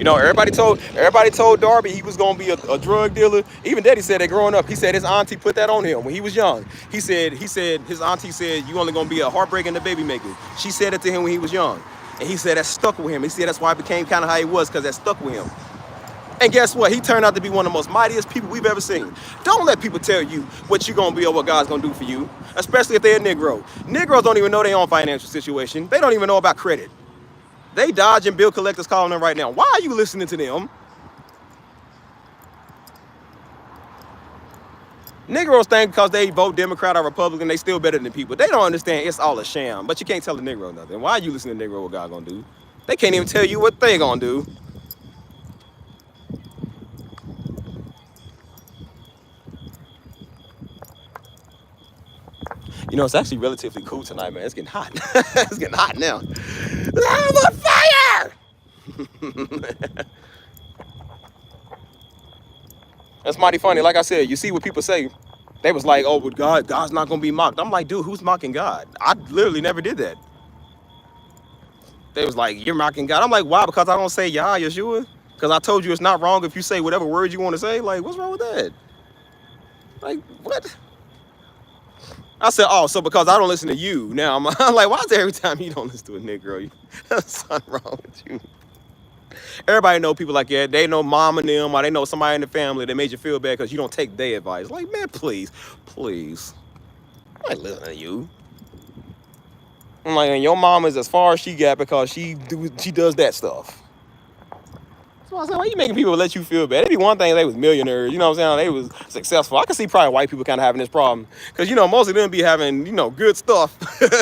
You know, everybody told Darby he was gonna be a drug dealer. Even Daddy said that growing up. He said his auntie put that on him when he was young. He said his auntie said you only gonna be a heartbreak and a baby maker. She said it to him when he was young, and he said that stuck with him. He said that's why it became kind of how he was, because that stuck with him. And guess what? He turned out to be one of the most mightiest people we've ever seen. Don't let people tell you what you're gonna be or what God's gonna do for you, especially if they're a Negro. Negroes don't even know their own financial situation. They don't even know about credit. They dodging bill collectors calling them right now. Why are you listening to them? Negroes think because they vote Democrat or Republican, they still better than people. They don't understand it's all a sham. But you can't tell a Negro nothing. Why are you listening to Negro what God gonna do? They can't even tell you what they gonna do. You know, it's actually relatively cool tonight, man. It's getting hot. It's getting hot now. I'm on fire! That's mighty funny. Like I said, you see what people say. They was like, oh, but God's not gonna be mocked. I'm like, dude, who's mocking God? I literally never did that. They was like, you're mocking God. I'm like, why? Because I don't say Yah, Yeshua? Because I told you it's not wrong if you say whatever words you want to say? Like, what's wrong with that? Like, what? I said, oh, so because I don't listen to you, now I'm like, why is it every time you don't listen to a Negro? There's something wrong with you. Everybody know people like that. They know mom and them, or they know somebody in the family that made you feel bad because you don't take their advice. Like, man, please. I ain't listening to you. I'm like, and your mom is as far as she got because she does that stuff. So I said, why you making people let you feel bad? It'd be one thing if they was millionaires, you know what I'm saying? They was successful. I can see probably white people kind of having this problem. Because, you know, most of them be having, you know, good stuff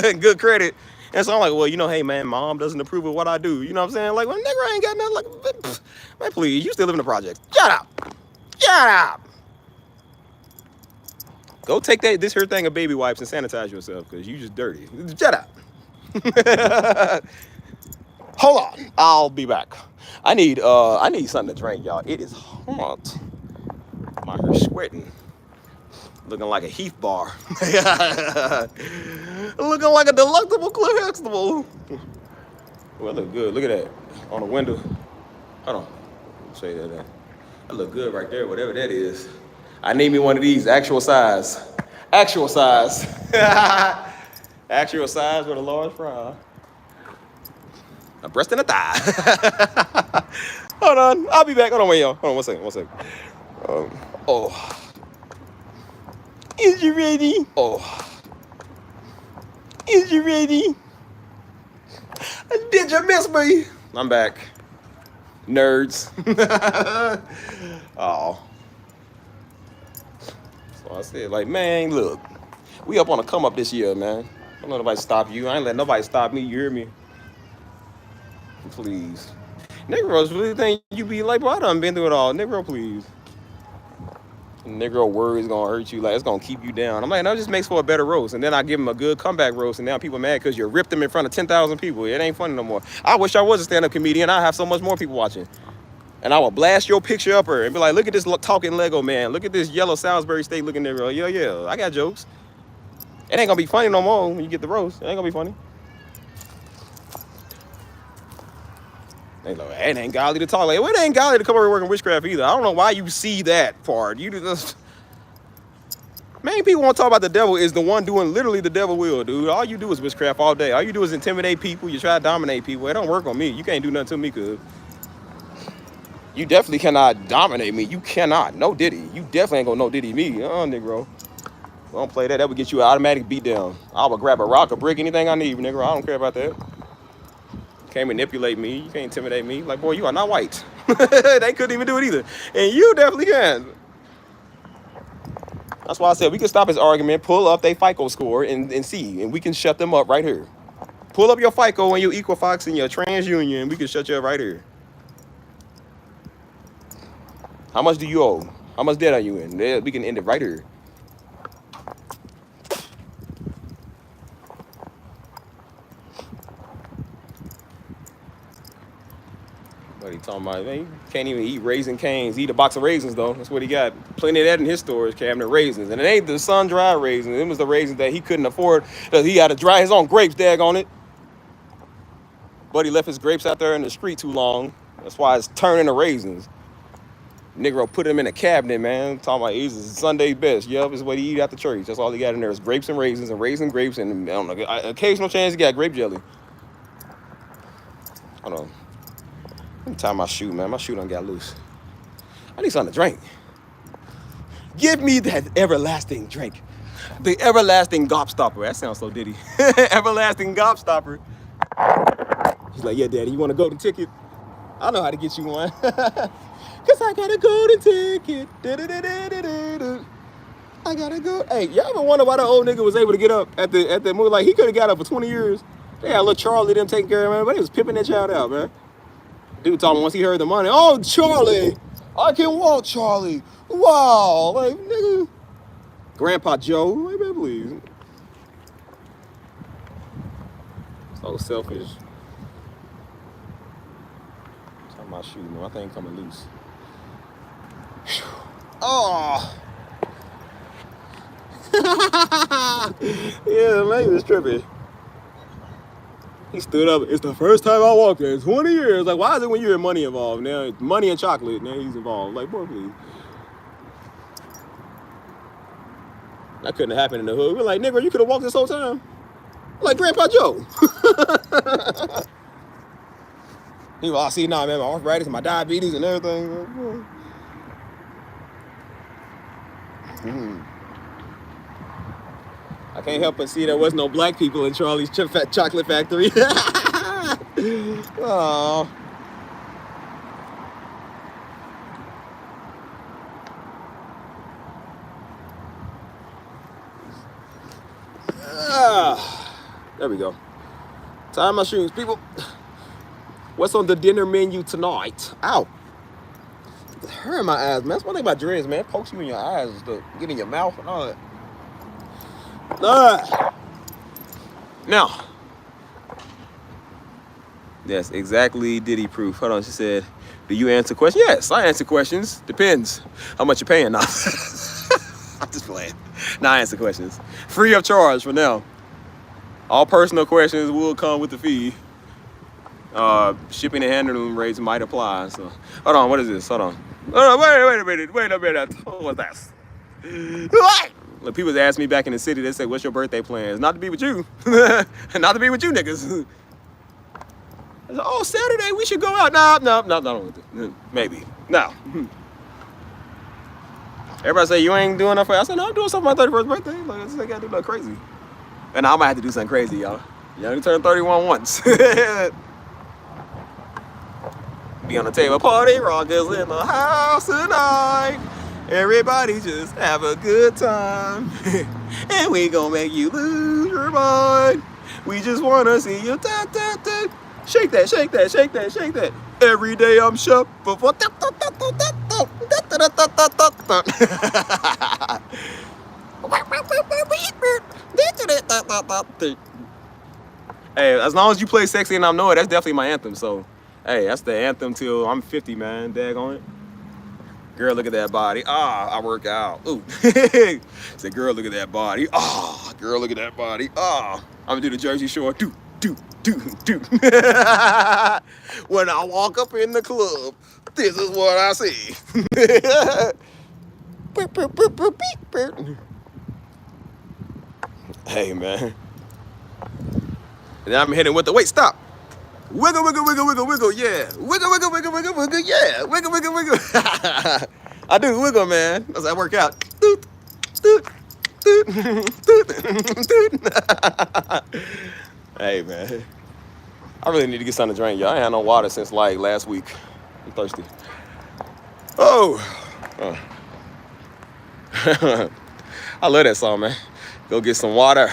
and good credit. And so I'm like, well, you know, hey, man, mom doesn't approve of what I do. You know what I'm saying? Like, well, nigga ain't got nothing. Like, man, please, you still live in the project. Shut up. Shut up. Go take this here thing of baby wipes and sanitize yourself because you just dirty. Shut up. Hold on. I'll be back. I need something to drink, y'all. It is hot. My hair's sweating. Looking like a Heath bar. Looking like a delectable Cliff Huxtable. Well, look good. Look at that. On the window. Hold on. Say that. That look good right there, whatever that is. I need me one of these. Actual size. Actual size. Actual size with a large fry. A breast and a thigh. Hold on. I'll be back. Hold on, wait, y'all. Hold on, one second. Oh. Is you ready? Oh. Is you ready? Did you miss me? I'm back. Nerds. Oh. So I said, like, man, look. We up on a come up this year, man. Don't let nobody stop you. I ain't let nobody stop me. You hear me? Please. Negroes really think you be like, bro, I done been through it all. Negro, please. Negro words gonna hurt you, like it's gonna keep you down. I'm like, no, it just makes for a better roast. And then I give them a good comeback roast, and now people mad because you ripped them in front of 10,000 people. It ain't funny no more. I wish I was a stand-up comedian. I have so much more people watching. And I will blast your picture up her and be like, look at this talking Lego man. Look at this yellow Salisbury steak looking Negro. Yeah, I got jokes. It ain't gonna be funny no more when you get the roast. It ain't gonna be funny. They like, it ain't godly to talk. Like, well, it ain't godly to come over working witchcraft either. I don't know why you see that part. You just main people want to talk about the devil is the one doing literally the devil will, dude. All you do is witchcraft all day. All you do is intimidate people. You try to dominate people. It don't work on me. You can't do nothing to me, cuz. You definitely cannot dominate me. You cannot. No Diddy. You definitely ain't gonna no Diddy me. Negro. Don't play that. That would get you an automatic beat down. I would grab a rock, a brick, anything I need, nigga. I don't care about that. Can't manipulate me. You can't intimidate me. Like, boy, you are not white. They couldn't even do it either. And you definitely can. That's why I said we can stop his argument, pull up their FICO score, and see. And we can shut them up right here. Pull up your FICO and your Equifax and your TransUnion. We can shut you up right here. How much do you owe? How much debt are you in? We can end it right here. What he talking about? Man, you can't even eat Raisin Canes. Eat a box of raisins, though. That's what he got. Plenty of that in his storage cabinet, raisins. And it ain't the sun-dried raisins. It was the raisins that he couldn't afford. He had to dry his own grapes, dag on it. But he left his grapes out there in the street too long. That's why it's turning to raisins. Negro put him in a cabinet, man. Talking about he's Sunday best. Yup, is what he eat after church. That's all he got in there is grapes and raisins and raisin grapes and I don't know. Occasional chance he got grape jelly. Hold on. Let me tie my shoe, man. My shoe done got loose. I need something to drink. Give me that everlasting drink. The everlasting gobstopper. That sounds so ditty. Everlasting gobstopper. He's like, yeah, daddy, you want a golden ticket? I know how to get you one. Cause I got a golden ticket. I gotta go. Hey, y'all ever wonder why the old nigga was able to get up at the movie? Like, he could have got up for 20 years. They had little Charlie them taking care of him, but he was pimping that child out, man. Dude told me once he heard the money, oh, Charlie, I can walk, Charlie. Wow, like, nigga. Grandpa Joe, like, man, please. So selfish. Talking about shooting, man. I think coming loose. Oh. Yeah, man, he was tripping. He stood up. It's the first time I walked there in 20 years. Like, why is it when you're in money involved? Now, money and chocolate, now he's involved. Like, boy, please. That couldn't have happened in the hood. We're like, nigga, you could have walked this whole time. Like Grandpa Joe. He was, see, nah, man, my arthritis and my diabetes and everything. I can't help but see there was no black people in Charlie's chocolate factory. Oh. There we go. Tie my shoes, people. What's on the dinner menu tonight? Ow. It's hurting my eyes, man. That's one thing about dreams, man. It pokes you in your eyes, get in your mouth and all that. Now, yes, exactly Diddy proof. Hold on, she said, do you answer questions? Yes, I answer questions. Depends how much you're paying now. I'm just playing. Now I answer questions. Free of charge for now. All personal questions will come with the fee. Shipping and handling rates might apply. So, hold on, what is this? Hold on. Wait a minute. What's that? What? Look, people asked me back in the city, they say, what's your birthday plans? Not to be with you. Not to be with you niggas. I said, oh, Saturday, we should go out. No. Maybe. No. Everybody say, you ain't doing enough for I said, no, I'm doing something for my 31st birthday. Like, I just gotta do nothing crazy. And I might have to do something crazy, y'all. You only turn 31 once. Be on the table, party rockers in the house tonight. Everybody just have a good time. And we gon' make you lose your mind. We just wanna see you shake that, shake that, shake that, shake that. Every day I'm shuffle. Hey, as long as you play sexy and I know it, that's definitely my anthem. So, hey, that's the anthem till I'm 50, man. Daggone it. Girl, look at that body. I work out. Ooh. Say, girl, look at that body. Girl, look at that body. I'm gonna do the Jersey Shore. Do. When I walk up in the club, this is what I see. Hey, man. And then I'm hitting with the, wait, stop. Wiggle, wiggle, wiggle, wiggle, wiggle, yeah. Wiggle, wiggle, wiggle, wiggle, wiggle, yeah. Wiggle, wiggle, wiggle. I do wiggle, man. As I work out. Doot, doot, doot, doot, doot. Hey, man. I really need to get something to drink, y'all. I ain't had no water since, like, last week. I'm thirsty. Oh. I love that song, man. Go get some water.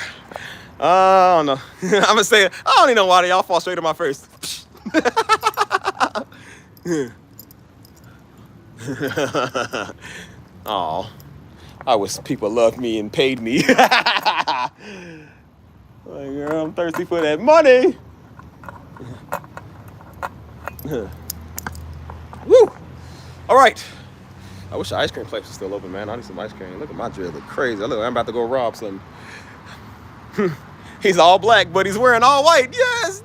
I don't know. I'm gonna say it. I don't need no water. Y'all fall straight to my face. Oh, I wish people loved me and paid me. Like, girl, I'm thirsty for that money. Woo! All right. I wish the ice cream place was still open, man. I need some ice cream. Look at my drill. Look crazy. Look, I'm about to go rob something. He's all black, but he's wearing all white. Yes.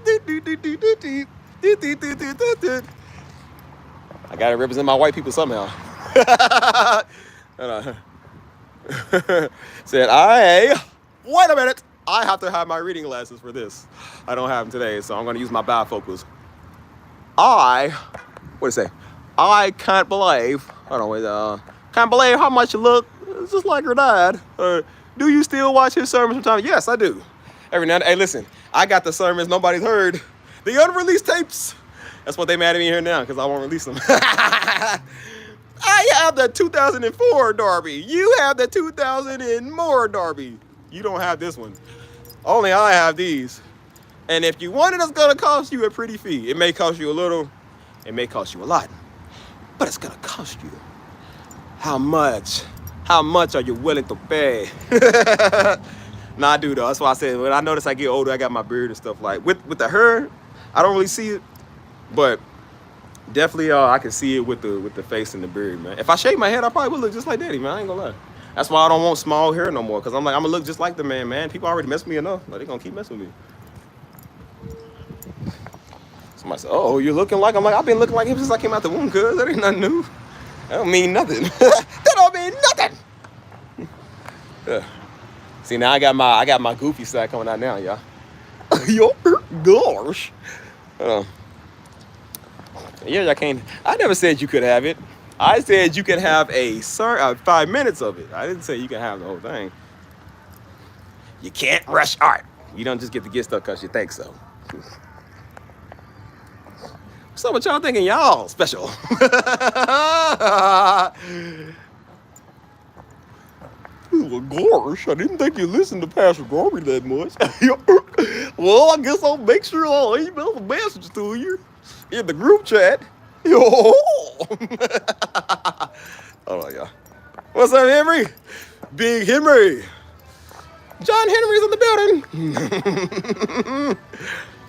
I gotta represent my white people somehow. And, said, wait a minute. I have to have my reading glasses for this. I don't have them today, so I'm gonna use my bifocals. What do you say? I can't believe, can't believe how much you look just like your dad. Do you still watch his sermons sometimes? Yes, I do. Every now and then. Hey, listen, I got the sermons nobody's heard. The unreleased tapes. That's what they mad at me here now, because I won't release them. I have the 2004 Derby. You have the 2000 and more Derby. You don't have this one. Only I have these. And if you want it, it's gonna cost you a pretty fee. It may cost you a little, it may cost you a lot, but it's gonna cost you. How much? How much are you willing to pay? Nah, I do though. That's why I said when I notice I get older, I got my beard and stuff like. With the hair, I don't really see it, but definitely I can see it with the face and the beard, man. If I shave my head, I probably would look just like Daddy, man. I ain't gonna lie. That's why I don't want small hair no more, because I'm like, I'm gonna look just like the man. People already mess with me enough. Like, they gonna keep messing with me. Somebody said, oh, you're looking like, I'm like, I've been looking like him since I came out the womb, cuz that ain't nothing new. That don't mean nothing. That don't mean nothing. Yeah. See, now I got my goofy side coming out now, y'all. Yo, gosh. Yeah, I can't. I never said you could have it. I said you could have 5 minutes of it. I didn't say you can have the whole thing. You can't rush art. You don't just get to get stuff because you think so. So what y'all thinking y'all special? Well, gosh, I didn't think you listened to Pastor Garvey that much. Well, I guess I'll make sure I'll email the messages to you in the group chat. Yo. Oh, yeah. What's up, Henry? Big Henry. John Henry's in the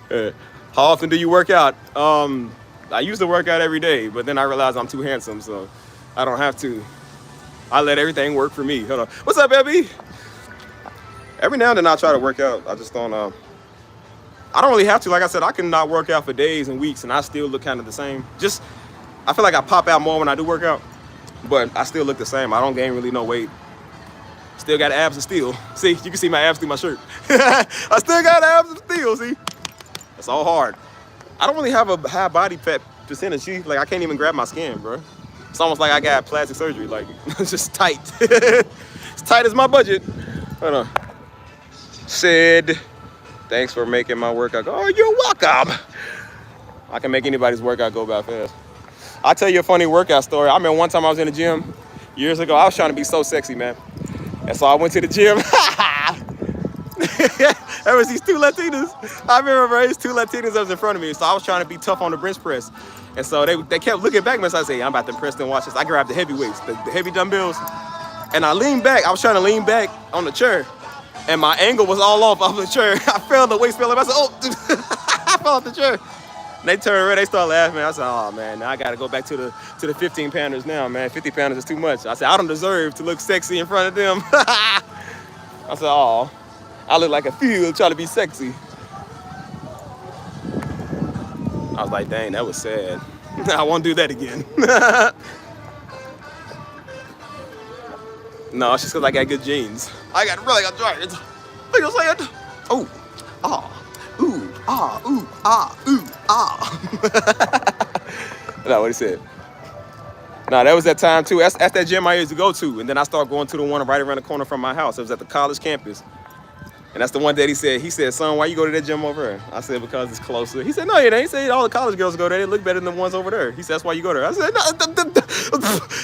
building. How often do you work out? I used to work out every day, but then I realized I'm too handsome, so I don't have to. I let everything work for me. Hold on. What's up, baby? Every now and then I try to work out. I just don't, I don't really have to. Like I said, I can not work out for days and weeks and I still look kind of the same. Just, I feel like I pop out more when I do work out, but I still look the same. I don't gain really no weight. Still got abs of steel. See, you can see my abs through my shirt. I still got abs of steel, see? It's all hard. I don't really have a high body fat percentage. See? Like, I can't even grab my skin, bro. It's almost like I got plastic surgery. Like, it's just tight. It's tight as my budget. Hold on. Sid, thanks for making my workout go. Oh, you're welcome. I can make anybody's workout go by fast. I'll tell you a funny workout story. I remember one time I was in the gym years ago. I was trying to be so sexy, man. And so I went to the gym. There was these two Latinas. I remember these two Latinas that was in front of me. So I was trying to be tough on the bench press. And so they kept looking back at me. So I said, I'm about to press them, watch this. I grabbed the heavy weights, the heavy dumbbells. And I leaned back. I was trying to lean back on the chair. And my angle was all off the chair. I fell, the weights fell up. I said, oh, I fell off the chair. And they turned around, they started laughing. I said, oh, man, now I got to go back to the 15-pounders now, man. 50 pounders is too much. I said, I don't deserve to look sexy in front of them. I said, oh, I look like a fool trying to be sexy. I was like, dang, that was sad. I won't do that again. No, it's just because I got good genes. I really got giants. Think I'm saying? Oh, ah, ooh, ah, ooh, ah, ooh, ah. That's what he said. No, that was that time too. That's that gym I used to go to. And then I started going to the one right around the corner from my house. It was at the college campus. And that's the one that he said, son, why you go to that gym over there? I said, because it's closer. He said, no, it ain't. He said, all the college girls go there. They look better than the ones over there. He said, that's why you go there. I said, no.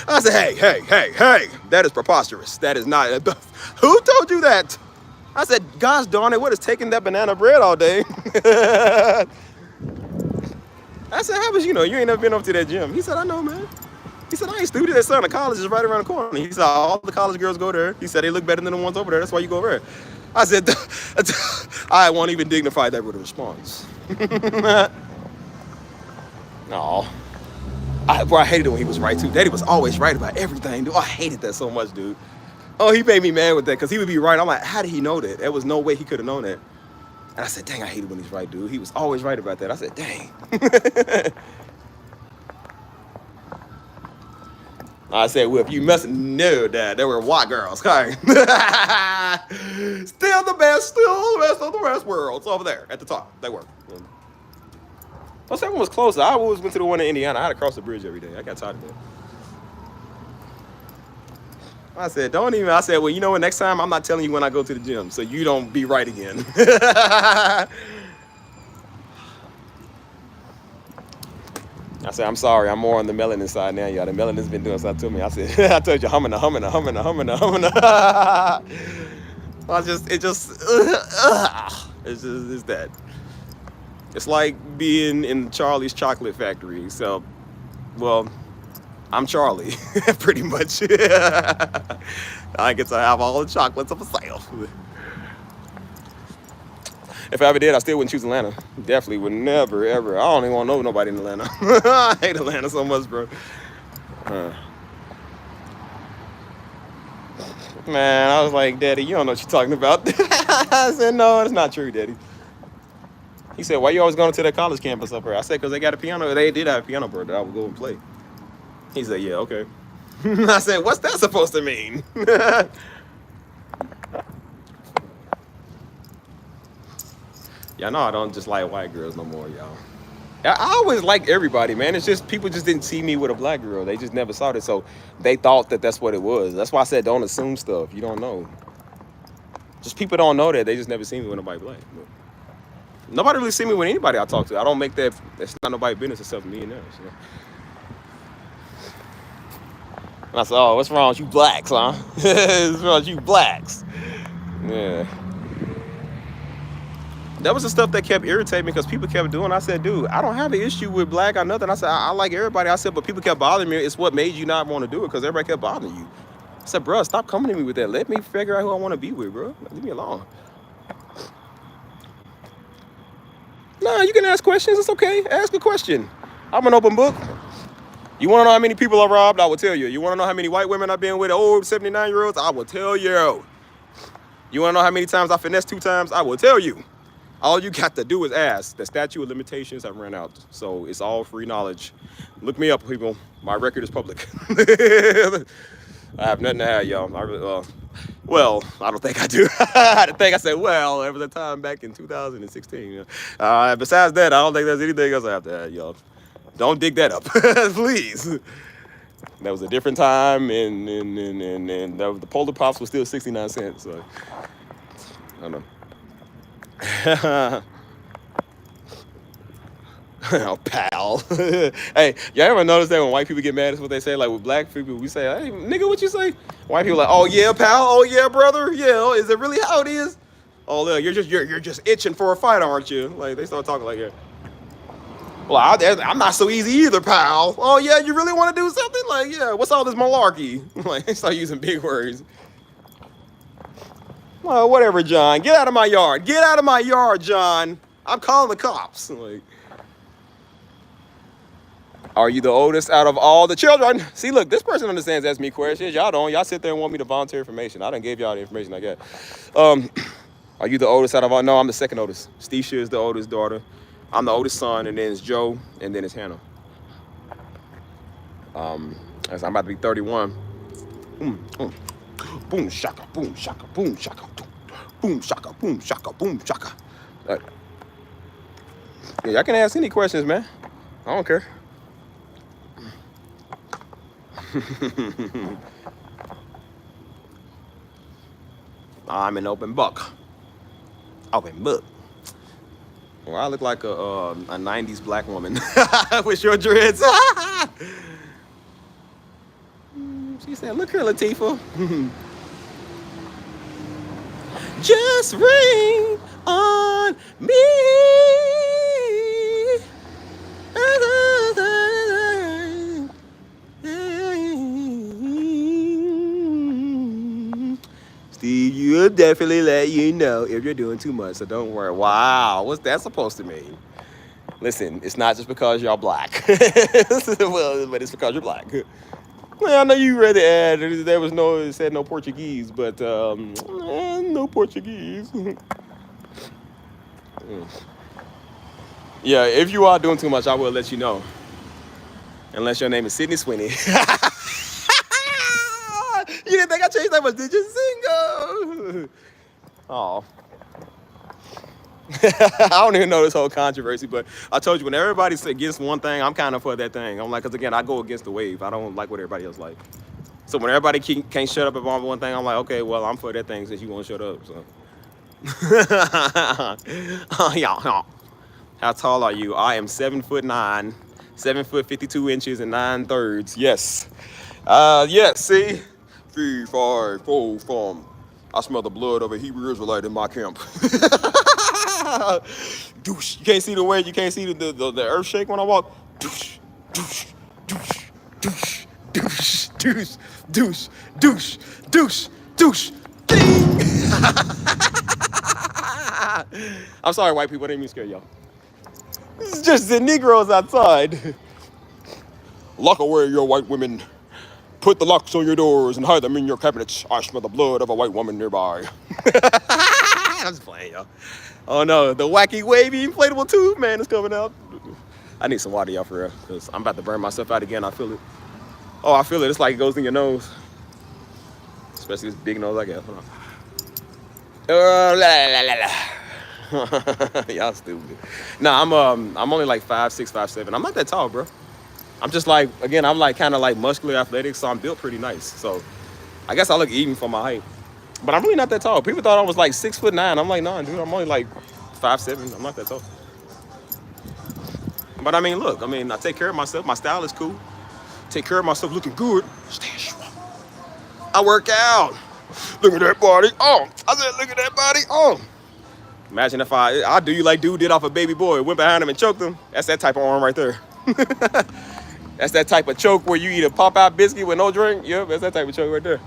I said, hey, that is preposterous. That is not. Who told you that? I said, gosh darn it, what is taking that banana bread all day? I said, how was you ain't never been up to that gym? He said, I know, man. He said, I ain't stupid. That son, the college is right around the corner. He said, all the college girls go there. He said, they look better than the ones over there. That's why you go over there. I said, I won't even dignify that with a response. No. I hated it when he was right, too. Daddy was always right about everything, dude. I hated that so much, dude. Oh, he made me mad with that because he would be right. I'm like, how did he know that? There was no way he could have known that. And I said, dang, I hate it when he's right, dude. He was always right about that. I said, dang. I said, well, if you must know that they were white girls. Okay. Still the best of the rest worlds over there at the top. They were. Plus, everyone was close. I always went to the one in Indiana. I had to cross the bridge every day. I got tired of that. I said, don't even. I said, well, you know what? Next time, I'm not telling you when I go to the gym, so you don't be right again. I said, I'm sorry, I'm more on the melanin side now, y'all. The melanin's been doing something to me. I said, I told you, humming. It's that. It's like being in Charlie's chocolate factory. So, well, I'm Charlie, pretty much. I get to have all the chocolates of myself. If I ever did, I still wouldn't choose Atlanta. Definitely would never, ever. I don't even want to know nobody in Atlanta. I hate Atlanta so much, bro. Man, I was like, Daddy, you don't know what you're talking about. I said, no, it's not true, Daddy. He said, why you always going to that college campus up here? I said, because they got a piano. They did have a piano, bro, that I would go and play. He said, yeah, okay. I said, what's that supposed to mean? Y'all know I don't just like white girls no more, y'all. I always liked everybody, man. It's just people just didn't see me with a black girl. They just never saw it, so they thought that that's what it was. That's why I said don't assume stuff. You don't know. Just people don't know that. They just never seen me with nobody black. But nobody really see me with anybody I talk to. I don't make that. It's not nobody's business except me and them. So. And I said, oh, what's wrong with you blacks, huh? What's wrong with you blacks? Yeah. That was the stuff that kept irritating me because people kept doing. I said, dude, I don't have an issue with black or nothing. I said, I like everybody. I said, but people kept bothering me. It's what made you not want to do it because everybody kept bothering you. I said, bro, stop coming to me with that. Let me figure out who I want to be with, bro. Leave me alone. Nah, you can ask questions. It's okay. Ask a question. I'm an open book. You want to know how many people I robbed? I will tell you. You want to know how many white women I've been with? Old 79-year-olds? I will tell you. You want to know how many times I finessed 2 times? I will tell you. All you got to do is ask. The statute of limitations have run out. So it's all free knowledge. Look me up, people. My record is public. I have nothing to add, y'all. Well, I don't think I do. I said, well, there was a time back in 2016. Besides that, I don't think there's anything else I have to add, y'all. Don't dig that up, please. That was a different time, and the Polar Pops was still 69 cents. So, I don't know. Oh, pal. Hey, y'all ever notice that when white people get mad, that's what they say? Like with black people, we say, hey, nigga, what you say? White people like, oh yeah, pal, oh yeah, brother, yeah, is it really how it is? Oh, look, you're just itching for a fight, aren't you? Like they start talking like that. Well, I'm not so easy either, pal. Oh yeah, you really want to do something? Like, yeah, what's all this malarkey? Like they start using big words. Well, whatever, John. Get out of my yard. Get out of my yard, John. I'm calling the cops. Like, are you the oldest out of all the children? See, look, this person understands asking me questions. Y'all don't. Y'all sit there and want me to volunteer information. I done gave y'all the information I got. Are you the oldest out of all? No, I'm the second oldest. Steisha is the oldest daughter. I'm the oldest son, and then it's Joe, and then it's Hannah. As I'm about to be 31. Boom shaka, boom shaka, boom shaka, boom shaka, boom shaka, boom shaka. Yeah, y'all can ask any questions, man. I don't care. I'm an open book. Open book. Well, I look like a 90s black woman with short dreads. She said, look here, Latifah. Just rain on me. Steve, you'll definitely let you know if you're doing too much, so don't worry. Wow, what's that supposed to mean? Listen, it's not just because y'all black. Well, but it's because you're black. Well, I know you read the ad. There was no, it said no Portuguese, but no Portuguese. Yeah, if you are doing too much, I will let you know. Unless your name is Sydney Sweeney. changed that much, did you, Zingo? Oh. I don't even know this whole controversy, but I told you, when everybody's against one thing, I'm kind of for that thing. I'm like, because again, I go against the wave. I don't like what everybody else like. So when everybody can't shut up about one thing, I'm like, okay, well, I'm for that thing since you won't shut up. So. Yeah. How tall are you? I am 7'9", 7 foot 52 inches and 9/3. Yes. Yes. See, 3, 5, 4, 5. I smell the blood of a Hebrew Israelite in my camp. Douche. You can't see the way. You can't see the earth shake when I walk. Douche. Douche. Douche. Douche. Douche. Douche. Douche. Douche. Douche. Douche. Ding. I'm sorry, white people. I didn't mean to scare y'all. This is just the Negroes outside. Lock away your white women. Put the locks on your doors and hide them in your cabinets. I smell the blood of a white woman nearby. I'm just playing, y'all. Oh no, the wacky wavy inflatable tube man is coming out. I need some water, y'all, for real, because I'm about to burn myself out again. I feel it. Oh, I feel it. It's like it goes in your nose. Especially this big nose I got. Hold on. Y'all stupid. Nah, I'm only like 5'6", 5'7". I'm not that tall, bro. I'm just like, again, I'm like kind of like muscular athletic, so I'm built pretty nice. So I guess I look even for my height. But I'm really not that tall. People thought I was like 6'9". I'm like, nah, dude, I'm only like 5'7". I'm not that tall. But I mean, look, I take care of myself. My style is cool. Take care of myself looking good. Stay strong. I work out. Look at that body. Oh, I said, look at that body. Oh. Imagine if I do you like dude did off a baby boy, went behind him and choked him. That's that type of arm right there. That's that type of choke where you eat a pop-out biscuit with no drink. Yep, that's that type of choke right there.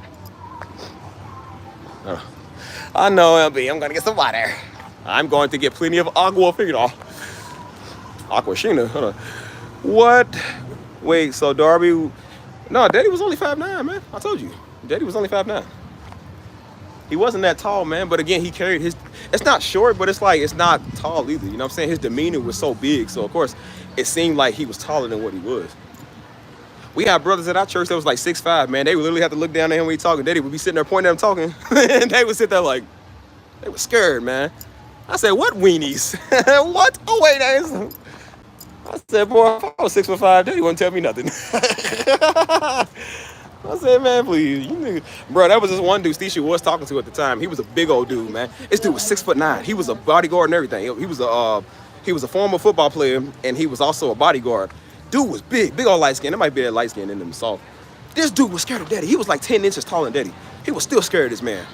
I know, LB, I'm gonna get some water. I'm going to get plenty of aquafina. Aquashina, hold on. What? Wait, so Darby, no, Daddy was only 5'9", man. I told you. Daddy was only 5'9". He wasn't that tall, man, but again, he carried his, it's not short, but it's like, it's not tall either, you know what I'm saying? His demeanor was so big, so of course, it seemed like he was taller than what he was. We had brothers at our church that was like 6'5", man. They would literally have to look down at him when he talking. Daddy would be sitting there pointing at him talking, and they would sit there like, they were scared, man. I said, what weenies? What? Oh, wait, that is... I said, boy, if I was 6'5", Daddy wouldn't tell me nothing. I said, man, please, you niggas. Bro, that was this one dude Steve was talking to at the time. He was a big old dude, man. This dude was 6'9". He was a bodyguard and everything. He was a former football player, and he was also a bodyguard. Dude was big old light skin. It might be that light skin in him soft. This dude was scared of Daddy. He was like 10 inches taller than Daddy. He was still scared of this man.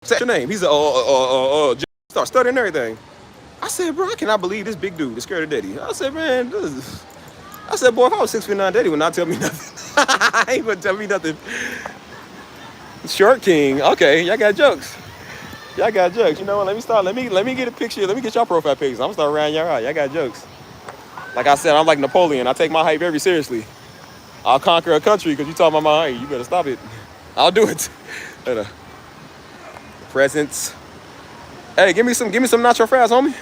What's your name? He's start studying everything. I said, bro, I cannot believe this big dude is scared of Daddy. I said, man, I said, boy, if I was 6'9", Daddy would not tell me nothing. He wouldn't tell me nothing. Short King. Okay, y'all got jokes. Y'all got jokes. You know what? Let me start. Let me get a picture. Let me get y'all profile pictures. I'm gonna start rounding y'all out. Y'all got jokes. Like I said, I'm like Napoleon. I take my height very seriously. I'll conquer a country because you talking about my height. You better stop it. I'll do it. Presents. Hey, give me some nacho fries, homie.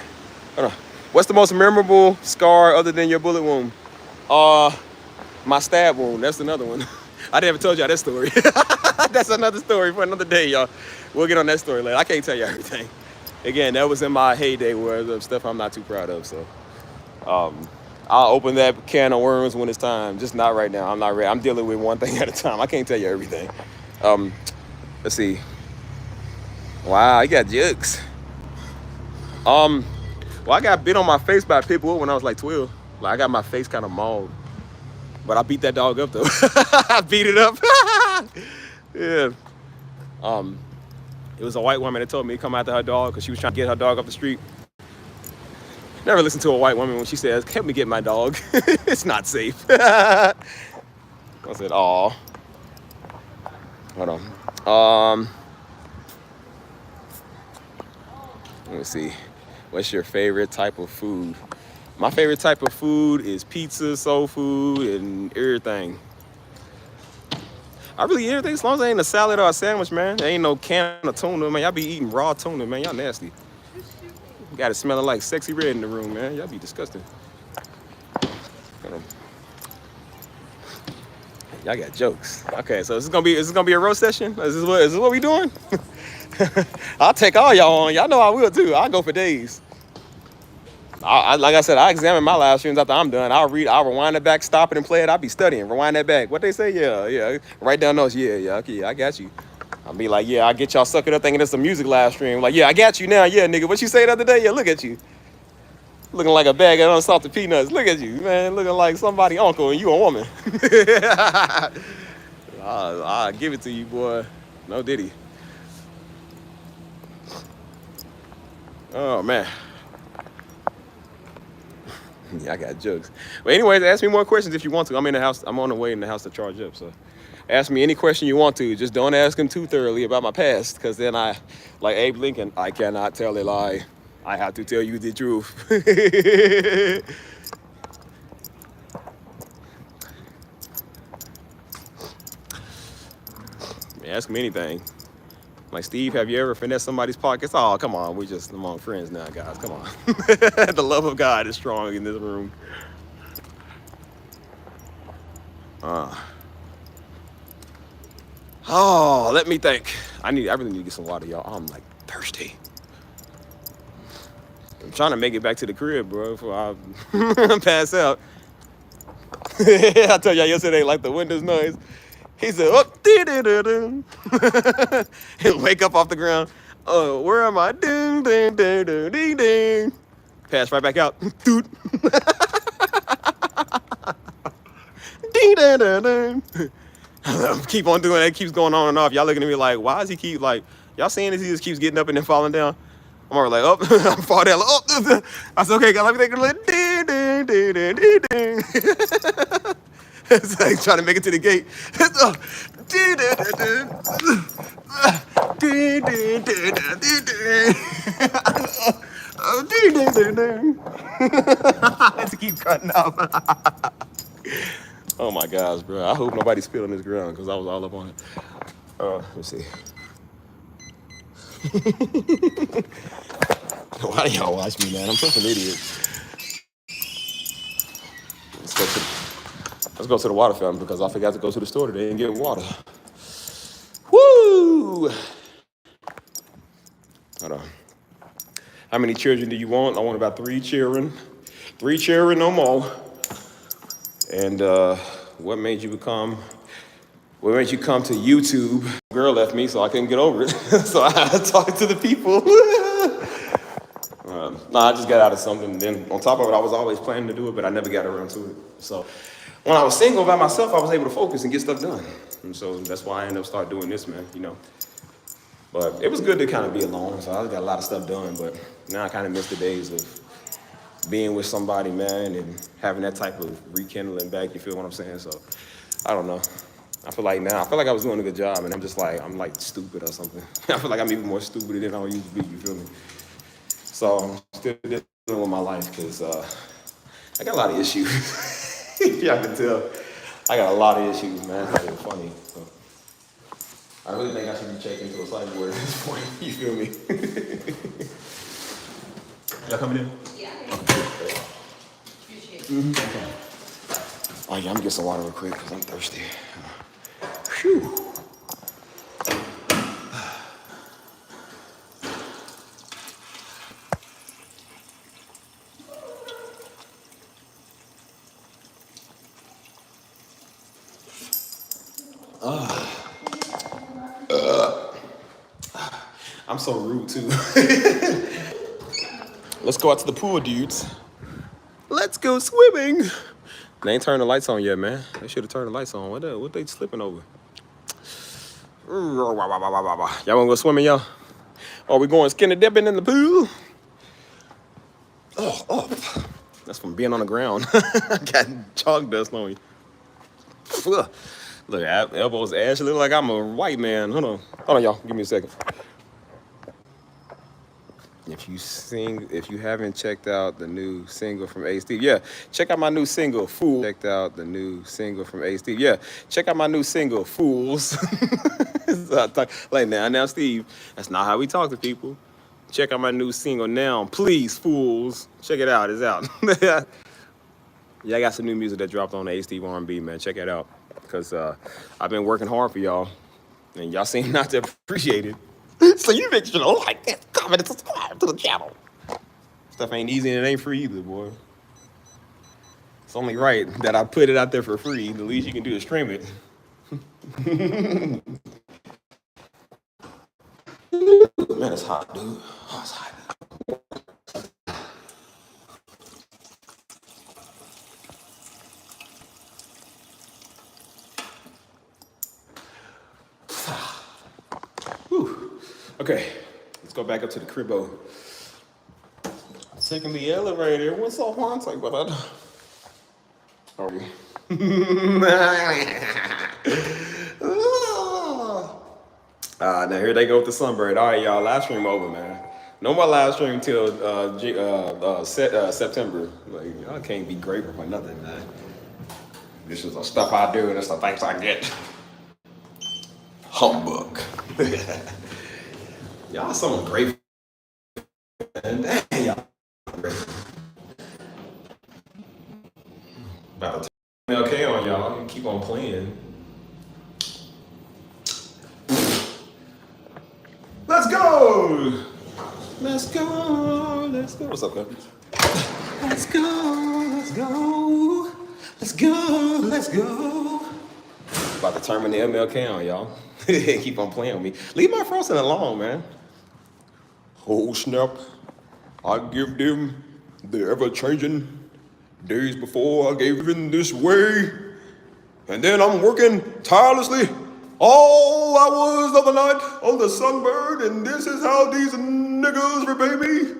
What's the most memorable scar other than your bullet wound? My stab wound. That's another one. I never told y'all that story. That's another story for another day, y'all. We'll get on that story later. I can't tell you everything. Again, that was in my heyday where the stuff I'm not too proud of. So, I'll open that can of worms when it's time. Just not right now. I'm not ready. I'm dealing with one thing at a time. I can't tell you everything. Let's see. Wow, you got jokes. Well, I got bit on my face by a pit bull when I was like 12. Like, I got my face kind of mauled. But I beat that dog up, though. I beat it up. Yeah. It was a white woman that told me to come after her dog because she was trying to get her dog off the street. Never listen to a white woman when she says, help me get my dog. It's not safe. I said, aw. Hold on. Let me see. What's your favorite type of food? My favorite type of food is pizza, soul food, and everything. I really eat everything as long as it ain't a salad or a sandwich, man. There ain't no can of tuna, man. Y'all be eating raw tuna, man. Y'all nasty. You got it smelling like sexy red in the room, man. Y'all be disgusting. Y'all got jokes. Okay, so is this gonna be a roast session? Is this what we doing? I'll take all y'all on. Y'all know I will too. I'll go for days. Like I said, I examine my live streams after I'm done. I'll rewind it back, stop it, and play it. I'll be studying. Rewind that back. What they say? Yeah. Write down notes. Yeah. Okay, I got you. I'll be like, yeah, I get y'all sucking up thinking it's a music live stream. Like, yeah, I got you now. Yeah, nigga. What you say the other day? Yeah, look at you. Looking like a bag of unsalted peanuts. Look at you, man. Looking like somebody uncle and you a woman. I'll give it to you, boy. No diddy. Oh, man. Yeah, I got jokes. But anyways, ask me more questions if you want to. I'm in the house. I'm on the way in the house to charge up. So ask me any question you want to. Just don't ask them too thoroughly about my past, because then like Abe Lincoln, I cannot tell a lie. I have to tell you the truth. Ask me anything. Like, Steve, have you ever finessed somebody's pockets? Oh, come on. We're just among friends now, guys. Come on. The love of God is strong in this room. Oh, let me think. I really need to get some water, y'all. I'm like thirsty. I'm trying to make it back to the crib, bro, before I pass out. I told y'all yesterday, like the windows noise. He said, oh, he'll wake up off the ground. Oh, where am I? Ding, ding, ding, ding, ding, ding. Pass right back out. Doot. Ding, ding, ding, ding. Keep on doing that. It keeps going on and off. Y'all looking at me like, why is he keep, like, y'all seeing this? He just keeps getting up and then falling down. I'm already like, oh, I'm falling down. Like, oh, I said, okay, guys, let me take a little ding, ding, ding, ding, ding, ding. It's like trying to make it to the gate. Let's keep cutting up. Oh my gosh, bro. I hope nobody spit on this ground because I was all up on it. Let's see. Why do y'all watch me, man? I'm such an idiot. Let's go to the water fountain because I forgot to go to the store today and get water. Woo! Hold on. How many children do you want? I want about 3 children. 3 children, no more. And what made you come to YouTube? Girl left me, so I couldn't get over it. So I had to talk to the people. I just got out of something. And then on top of it, I was always planning to do it, but I never got around to it. So when I was single by myself, I was able to focus and get stuff done. And so that's why I ended up start doing this, man, you know. But it was good to kind of be alone, so I got a lot of stuff done. But now I kind of miss the days of being with somebody, man, and having that type of rekindling back, you feel what I'm saying? So I don't know. I feel like I was doing a good job, and I'm like stupid or something. I feel like I'm even more stupid than I used to be, you feel me? So I'm still dealing with my life because I got a lot of issues. If y'all can tell, I got a lot of issues, man. It's not even funny. So I really think I should be checked into a psych ward at this point. You feel me? Y'all coming in? Yeah. Appreciate it. Mm-hmm. Okay. Oh yeah, I'm gonna get some water real quick because I'm thirsty. Whew. I'm so rude too. Let's go out to the pool, dudes. Let's go swimming. They ain't turned the lights on yet, man. They should have turned the lights on. What they slipping over? Y'all wanna go swimming, y'all? Are we going skinny dipping in the pool? Oh. That's from being on the ground. Got chalk dust on you. Look, elbows ashy. Look like I'm a white man. Hold on, y'all. Give me a second. If you haven't checked out the new single from A. Steve, yeah, check out my new single, Fools. Checked out the new single from A. Steve, yeah, check out my new single, Fools. Like now, Steve, that's not how we talk to people. Check out my new single now, please, fools. Check it out, it's out. Yeah, I got some new music that dropped on A. Steve R&B, man. Check it out. because I've been working hard for y'all, and y'all seem not to appreciate it. So you make sure to like that, comment, and subscribe to the channel. Stuff ain't easy and it ain't free either, boy. It's only right that I put it out there for free. The least you can do is stream it. Man, it's hot, dude. Oh, it's hot. Whew. Okay, let's go back up to the cribbo. Taking the elevator. What's up, Juan? Like, what? Are you? Now here they go with the sunbird. All right, y'all. Live stream over, man. No more live stream until September. Like, y'all can't be grateful for nothing, man. This is the stuff I do, and it's the things I get. Humbug. Y'all someone grateful. And dang, y'all grateful. About to turn okay on y'all. Keep on playing. Let's go! Let's go! Let's go! What's up, man? Let's go! Let's go! Let's go! Let's go! About to turn the MLK on y'all. Keep on playing with me. Leave my frosting alone, man. Oh snap! I give them the ever-changing days before I gave in this way, and then I'm working tirelessly all hours of the night on the sunbird, and this is how these niggas repay me.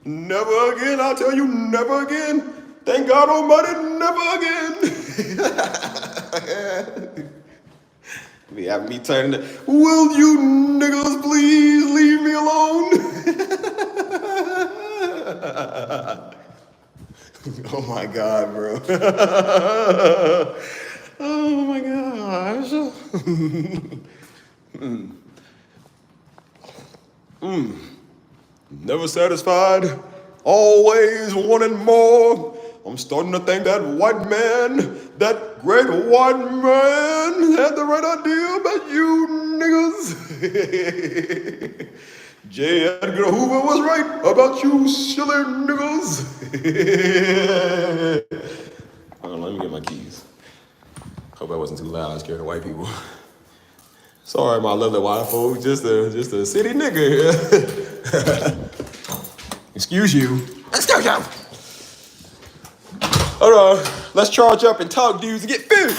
Never again, I tell you, never again. Thank God Almighty, never again. Be having me turning to, will you niggas please leave me alone? Oh my God, bro. Oh my gosh. Never satisfied, always wanting more. I'm starting to think that white man, that great white man, had the right idea about you niggas. J. Edgar Hoover was right about you silly niggas. Hold on, let me get my keys. Hope I wasn't too loud. I scared the white people. Sorry, my lovely white folks. Just a city nigga. Excuse you. Excuse you. Hold on. Let's charge up and talk, dudes, and get food.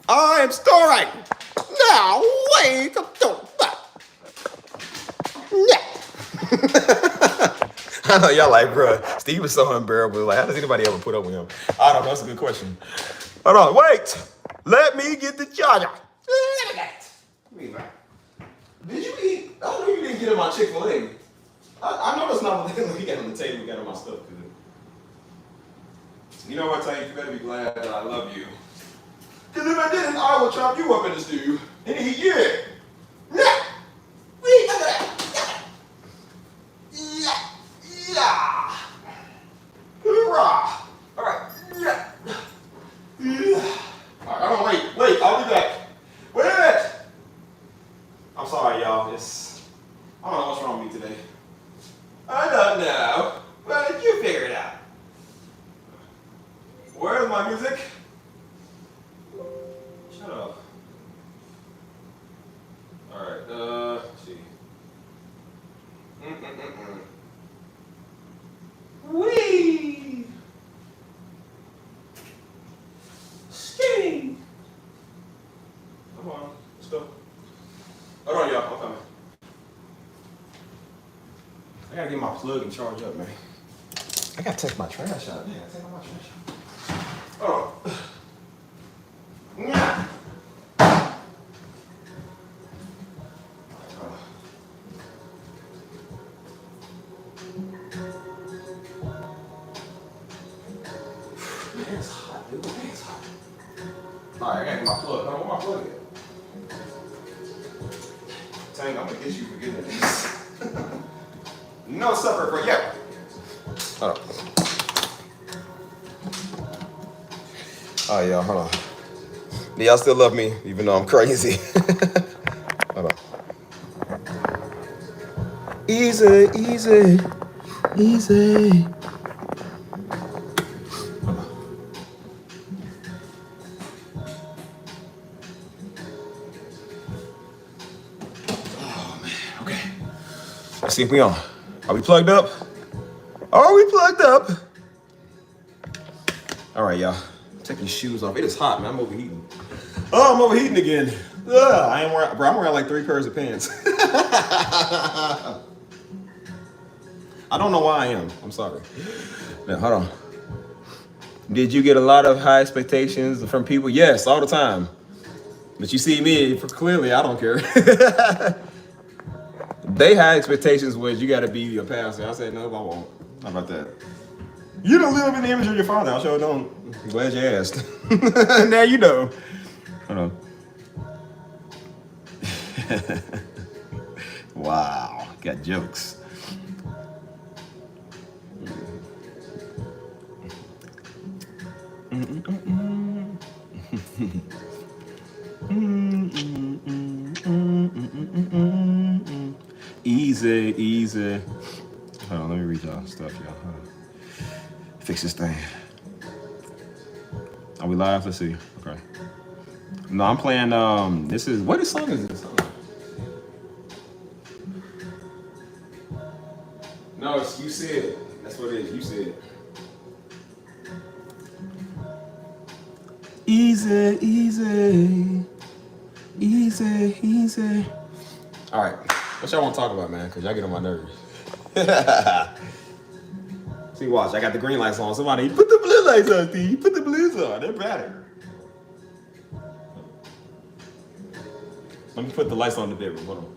I am starving. Now wake up, don't back. Yeah. I know y'all like, bro. Steve is so unbearable. Like, how does anybody ever put up with him? I don't know. That's a good question. Hold on. Wait. Let me get the charger. Look at that. Did you eat? I don't know you didn't get in my Chick-fil-A. I know that's not what we got on the table. We got on my stuff. You know what, Tank? You better be glad that I love you. Because if I didn't, I would chop you up in the stew and eat you. Yeah. Look at that. Yeah. Yeah. Hoorah. All right. Yeah. Yeah. All right, hold on, wait, I'll be back. Wait a minute. I'm sorry, y'all. I don't know what's wrong with me today. I don't know, but you figure it out. Where's my music? Shut up. All right, let's see. Whee! Skinny! Come on, let's go. Hold on, y'all, I'm coming. I gotta get my plug and charge up, man. I gotta take my trash out. Yeah, take all my trash out. Hold on. Yeah. Man, it's hot, dude. Man, it's hot. All right, I gotta get my plug. Hold on, where my plug at? Tank, I'm gonna get you for getting this. No supper for you. Hold on. All right, y'all, hold on. Y'all still love me, even though I'm crazy. Hold on. Easy, easy, easy. Okay. Let's see if we on. Are we plugged up? Are we plugged up? All right, y'all. Take your shoes off. It is hot, man. I'm overheating. Oh, I'm overheating again. Ugh, I ain't wearing, bro. I'm wearing like 3 pairs of pants. I don't know why I am. I'm sorry. Now, hold on. Did you get a lot of high expectations from people? Yes, all the time. But you see me, clearly I don't care. They high expectations was you got to be a pastor. I said, no, I won't. How about that? You don't live in the image of your father. I sure don't. I'm glad you asked. Now you know. Hold on. Wow, got jokes. Easy, easy. Hold on, let me read y'all stuff, y'all. Fix this thing. Are we live? Let's see. Okay. No, I'm playing. This is what song is this? No, it's You Said. That's what it is. You Said. Easy, easy, easy, easy. All right, what y'all want to talk about, man? Cause y'all get on my nerves. See, watch. I got the green lights on. Somebody put the blue lights on, Steve. Put the blues on. They're better. Let me put the lights on the bedroom. Hold on.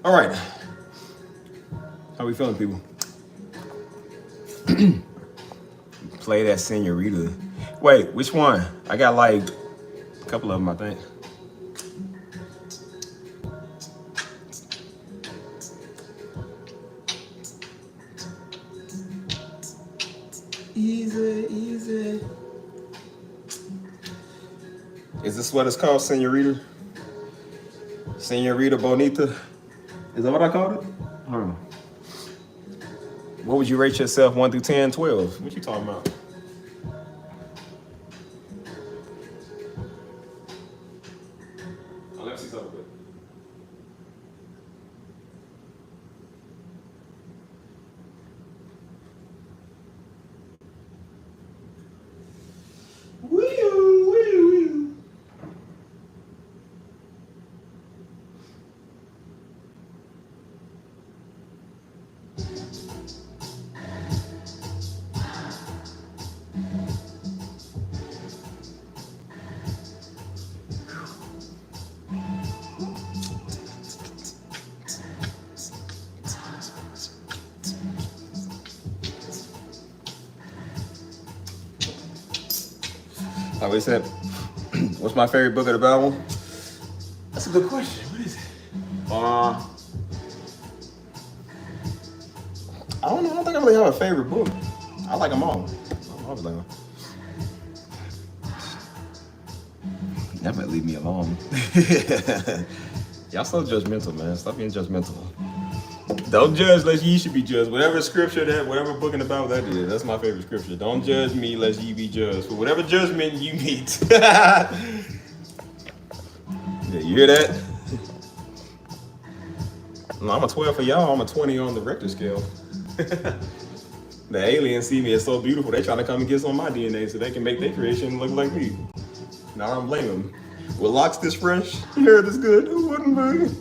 All right. How we feeling, people? Play that Senorita. Wait, which one? I got like a couple of them, I think. Easy, easy. Is this what it's called, Senorita? Senorita Bonita? Is that what I called it? What would you rate yourself 1 through 10, 12? What you talking about? Oh, let me see something quick. I always said, what's my favorite book of the Bible? That's a good question. What is it? I don't know. I don't think I really have a favorite book. I like them all. I was like, Y'all better leave me alone. Y'all so judgmental, man. Stop being judgmental. Don't judge lest ye should be judged. Whatever scripture that, whatever book in the Bible that is, that's my favorite scripture. Don't judge me lest ye be judged. For whatever judgment you meet. Yeah, you hear that? No, I'm a 12 for y'all. I'm a 20 on the Richter scale. The aliens see me as so beautiful. They trying to come and get some of my DNA so they can make their creation look like me. Now I don't blame them. Well, locks this fresh. Hair this good. Who wouldn't be?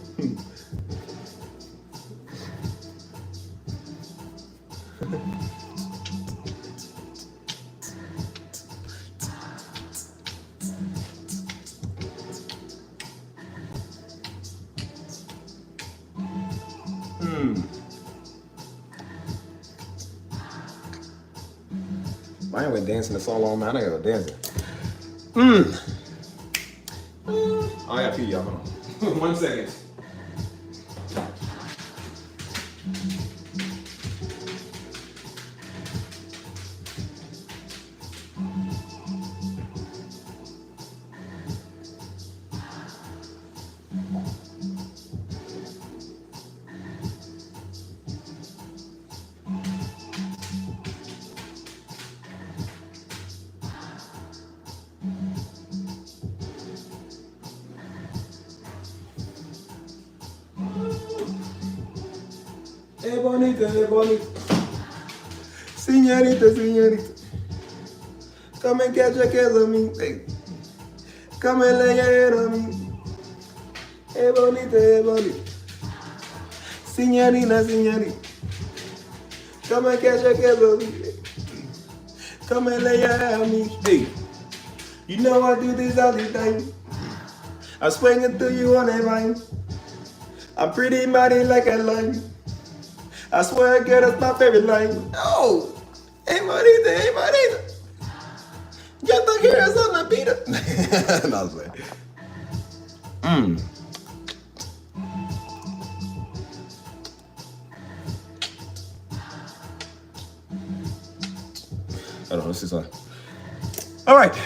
I ain't been dancing in so long, man. I gotta go dancing. Oh, I gotta pee, y'all. Hold on. 1 second. Hey bonita, hey bonita. Señorita, señorita. Come and catch a kiss on me. Hey. Come and lay your head on me. Hey bonita, hey bonita. Señorita, señorita. Come and catch a kiss on me. Come and lay your head on me. Hey. You know I do this all the time. I swing it to you on a vine. I'm pretty mighty like a lion. I swear, girl, that's my favorite line. Oh, hey, bonita, hey, bonita. Ya te quieres on la pita. No, I was playing. I don't know, this is all right.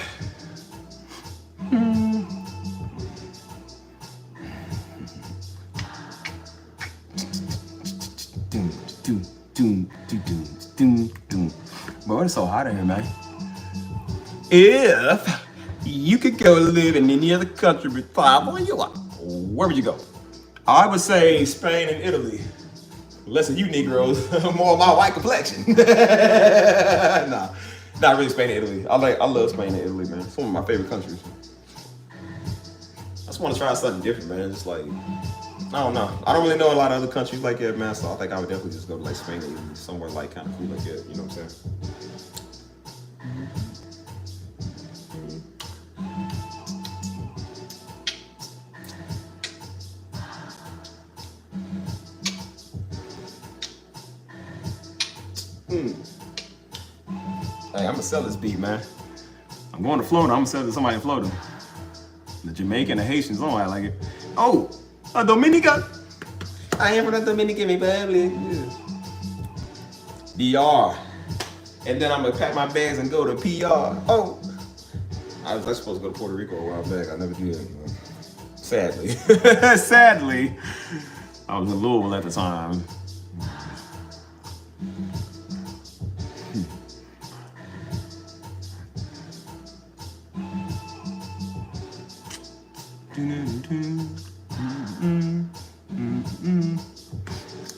Boy, it's so hot in here, man. If you could go live in any other country besides where would you go? I would say Spain and Italy. Less of you Negroes, more of my white complexion. Nah, not really Spain and Italy. I love Spain and Italy, man. It's one of my favorite countries. I just want to try something different, man. Just like, I don't know. I don't really know a lot of other countries like that, man. So I think I would definitely just go to like Spain or Italy, somewhere like kind of cool like that. You know what I'm saying? Hey, I'm gonna sell this beat, man. I'm going to Florida. I'm gonna sell it to somebody in Florida. The Jamaican, the Haitians, don't I like it. Oh, a Dominica. I am from the Dominican, my family. DR. And then I'm gonna pack my bags and go to PR. Oh, I was supposed to go to Puerto Rico a while back. I never did. Sadly. Sadly. I was in Louisville at the time.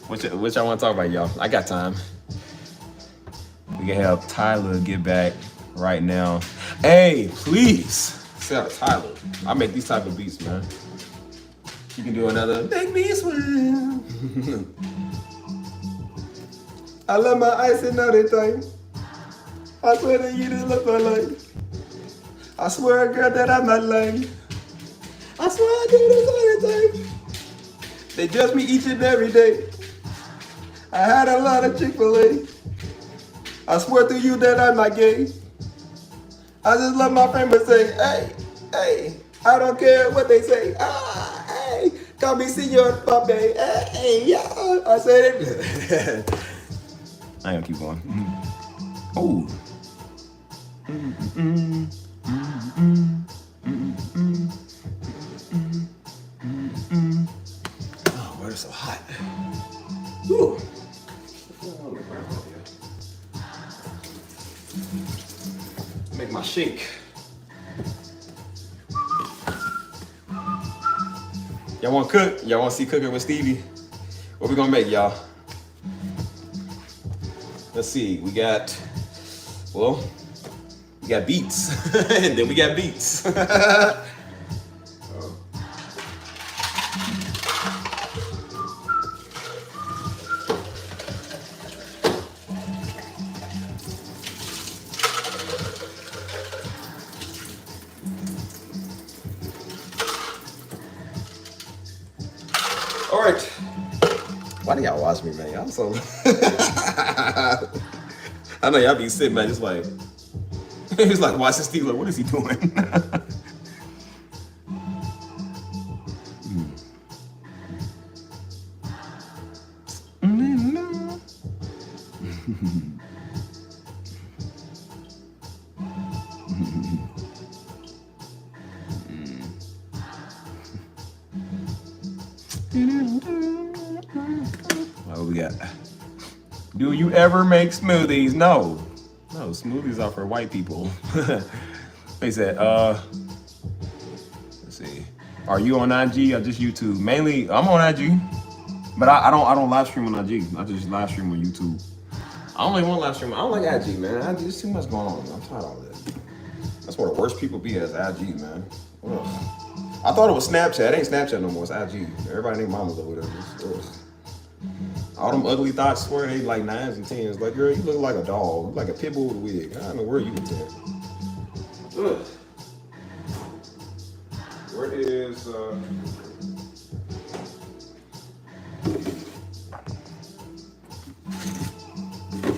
What y'all want to talk about, y'all? I got time. We can have Tyler get back right now. Hey, please, shout out Tyler. I make these type of beats, man. You can do another Make Me Swim. I love my icing all the time. I swear that you just look my life. I swear, girl, that I'm not lying. I swear I do this all the time. They judge me each and every day. I had a lot of Chick-fil-A. I swear to you that I'm not gay. I just love my friend but say, hey, hey, I don't care what they say. Ah, hey, call me Senor Pape. Hey, yeah, I said it. I ain't gonna keep going. Oh. shake. Y'all want to cook? Y'all want to see cooking with Stevie? What we gonna make, y'all? Let's see. We got beets, and then we got beets. All right. Why do y'all watch me, man? I'm so. I know y'all be sitting back just like. He's like watching Steve. Like, what is he doing? What we got? Do you ever make smoothies? No. No, smoothies are for white people. They said, let's see. Are you on IG or just YouTube? Mainly, I'm on IG, but I don't live stream on IG. I just live stream on YouTube. I don't even want to live stream. I don't like IG, man. IG, there's too much going on. I'm tired of all that. That's where the worst people be as IG, man. Ugh. I thought it was Snapchat. It ain't Snapchat no more. It's IG. Everybody named mamas over there. All them ugly thoughts, swear they like 9s and 10s. Like, girl, you look like a dog. You look like a pit bull with a wig. I don't know where you can tell. Ugh. Where is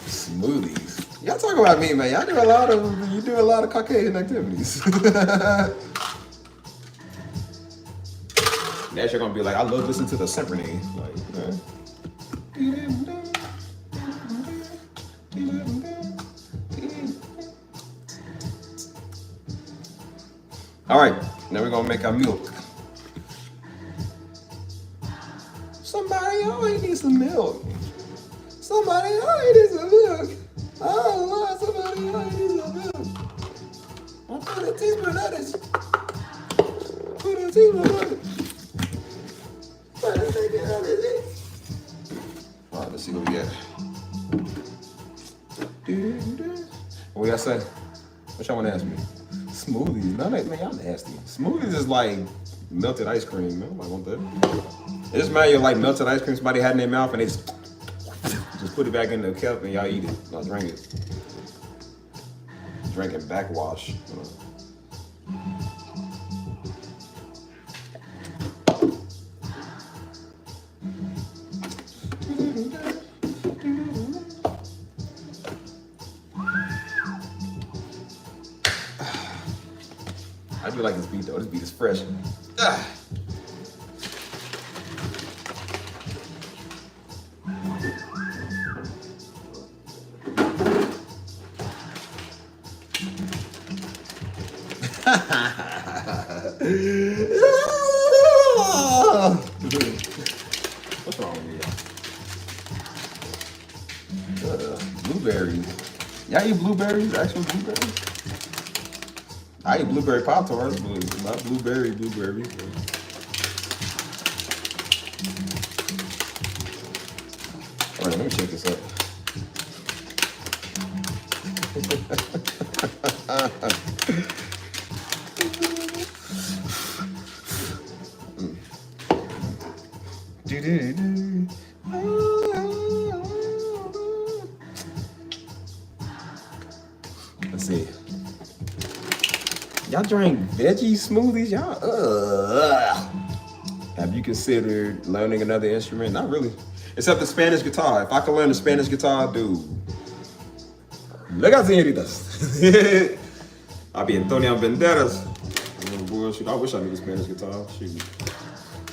smoothies? Y'all talk about me, man. Y'all do a lot of Caucasian activities. Next you're gonna be like, I love listening to the symphony. Like, man. All right, now we're gonna make our milk. Somebody always needs some milk. Somebody always needs some milk. Oh Lord, somebody always needs some milk. I'll put a teaspoon of this. Put a teaspoon of it. Put a teaspoon of this. All right, let's see what we got. What y'all say? What y'all want to ask me? Smoothies? No, man, y'all nasty. Smoothies is like melted ice cream. Man. I want that. It just matter like melted ice cream somebody had in their mouth and they just put it back in the cup and y'all eat it. Y'all drink it. Drinking backwash. I do like this beat though. This beat is fresh. What's wrong with you? Blueberries. Y'all eat blueberries? Actual blueberries? I eat blueberry Pop-Tarts, but not blueberries. All right, let me check this out. Let's see. Y'all drink veggie smoothies? Y'all, Have you considered learning another instrument? Not really. Except the Spanish guitar. If I could learn the Spanish guitar, dude. Look, señoritas. I'll be Antonio Banderas. Bullshit. I wish I knew the Spanish guitar. Shoot.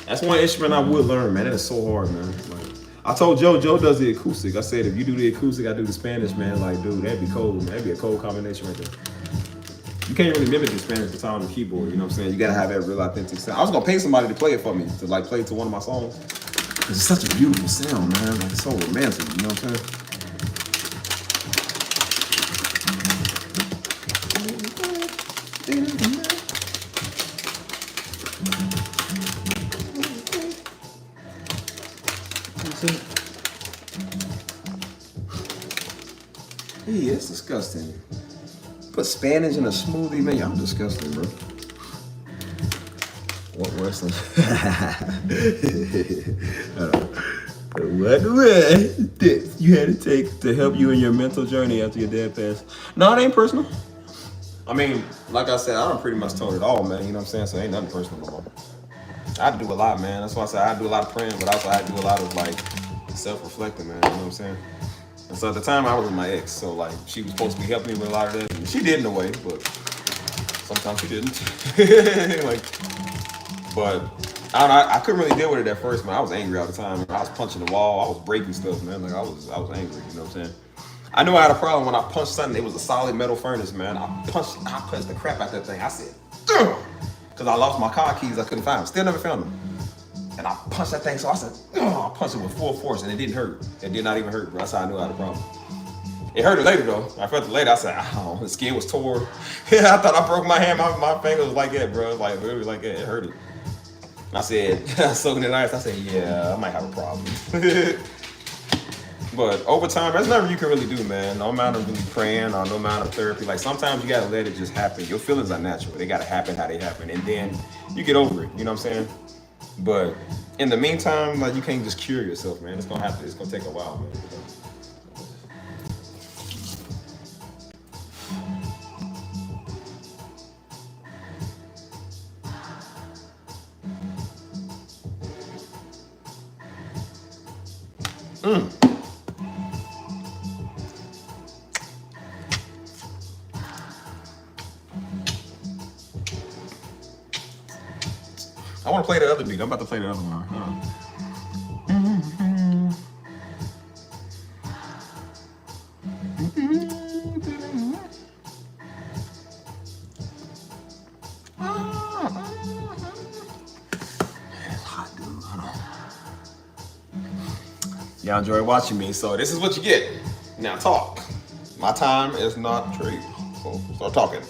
That's one instrument I would learn, man. It is so hard, man. Like, I told Joe does the acoustic. I said, if you do the acoustic, I do the Spanish, man. Like, dude, that'd be cold, man. That'd be a cold combination right there. You can't really mimic the Spanish guitar on the keyboard, you know what I'm saying? You gotta have that real authentic sound. I was gonna pay somebody to play it for me, to like play it to one of my songs. It's such a beautiful sound, man. Like, it's so romantic, you know what I'm saying? Hey, it's disgusting. Put Spanish in a smoothie, man. Y'all disgusting, bro. What was this? What steps you had to take to help you in your mental journey after your dad passed? No, it ain't personal. I mean, like I said, I done pretty much told it all, man. You know what I'm saying? So it ain't nothing personal no more. I had to do a lot, man. That's why I said I had to do a lot of praying, but also I had to do a lot of like self-reflecting, man. You know what I'm saying? And so at the time I was with my ex, so like she was supposed to be helping me with a lot of that. And she did in a way, but sometimes she didn't. Like, but I don't know, I couldn't really deal with it at first, man. I was angry all the time. I was punching the wall, I was breaking stuff, man. Like I was angry, you know what I'm saying? I knew I had a problem when I punched something. It was a solid metal furnace, man. I punched the crap out that thing. I said, because I lost my car keys, I couldn't find them. Still never found them. And I punched that thing, so I said, I punched it with full force, and it didn't hurt. It did not even hurt, bro. That's how I knew I had a problem. It hurted later, though. I felt it later. I said, oh, the skin was torn. Yeah, I thought I broke my hand. My finger was like that, bro. Like, literally like that. It hurted. I said, soaking in ice, I said, yeah, I might have a problem. But over time, there's nothing you can really do, man. No amount of really praying or no amount of therapy. Like, sometimes you gotta let it just happen. Your feelings are natural. They gotta happen how they happen. And then you get over it. You know what I'm saying? But in the meantime, like, you can't just cure yourself, man. It's gonna take a while, man. I want to play the other beat. I'm about to play the other one. It's hot, dude. Hold on. Y'all enjoy watching me, so this is what you get. Now talk. My time is not trade, so start talking.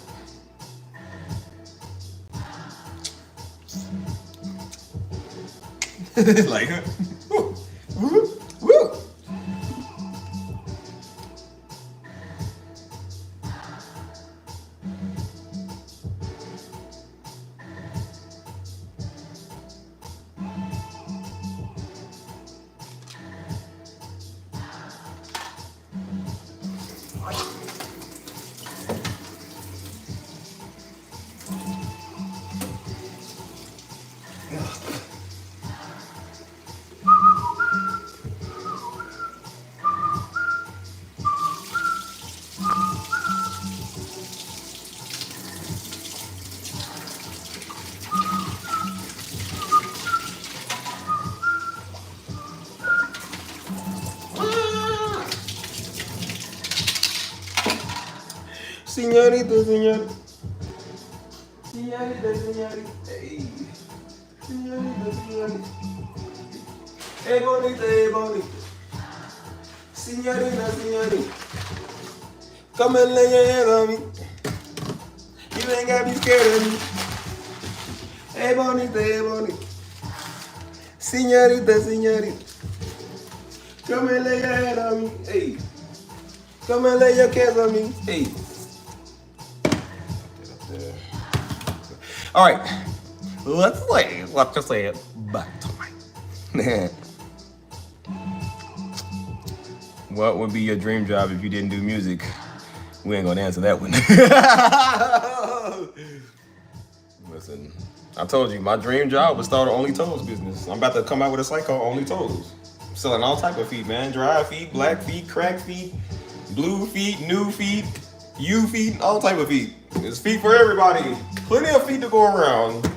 Like, woo, woo, woo. Señorita, señor. Señorita, señorita. Hey. Señorita, señorita. Hey, bonita, hey, bonita. Señorita, señorita. Come and lay your head on me. You ain't gotta be scared of me. Hey, bonita, hey, bonita. Señorita, señorita. Come and lay your head on me. Hey. Come and lay your kiss on me. Hey. All right, let's just say it back to my. What would be your dream job if you didn't do music? We ain't gonna answer that one. Listen, I told you my dream job was start an Only Toes business. I'm about to come out with a site called Only Toes. Selling all type of feet, man. Dry feet, black feet, crack feet, blue feet, new feet, U feet, all type of feet. There's feet for everybody. Plenty of feet to go around.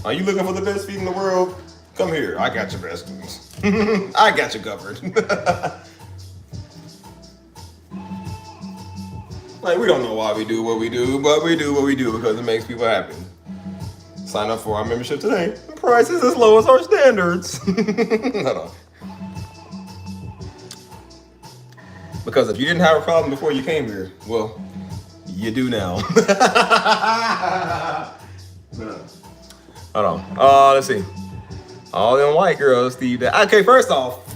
Are you looking for the best feet in the world? Come here. I got your best ones. I got you covered. Like, we don't know why we do what we do, but we do what we do because it makes people happy. Sign up for our membership today. The price is as low as our standards. Hold on. Because if you didn't have a problem before you came here, well, you do now. Hold on. Let's see. All them white girls, Steve. Okay, first off,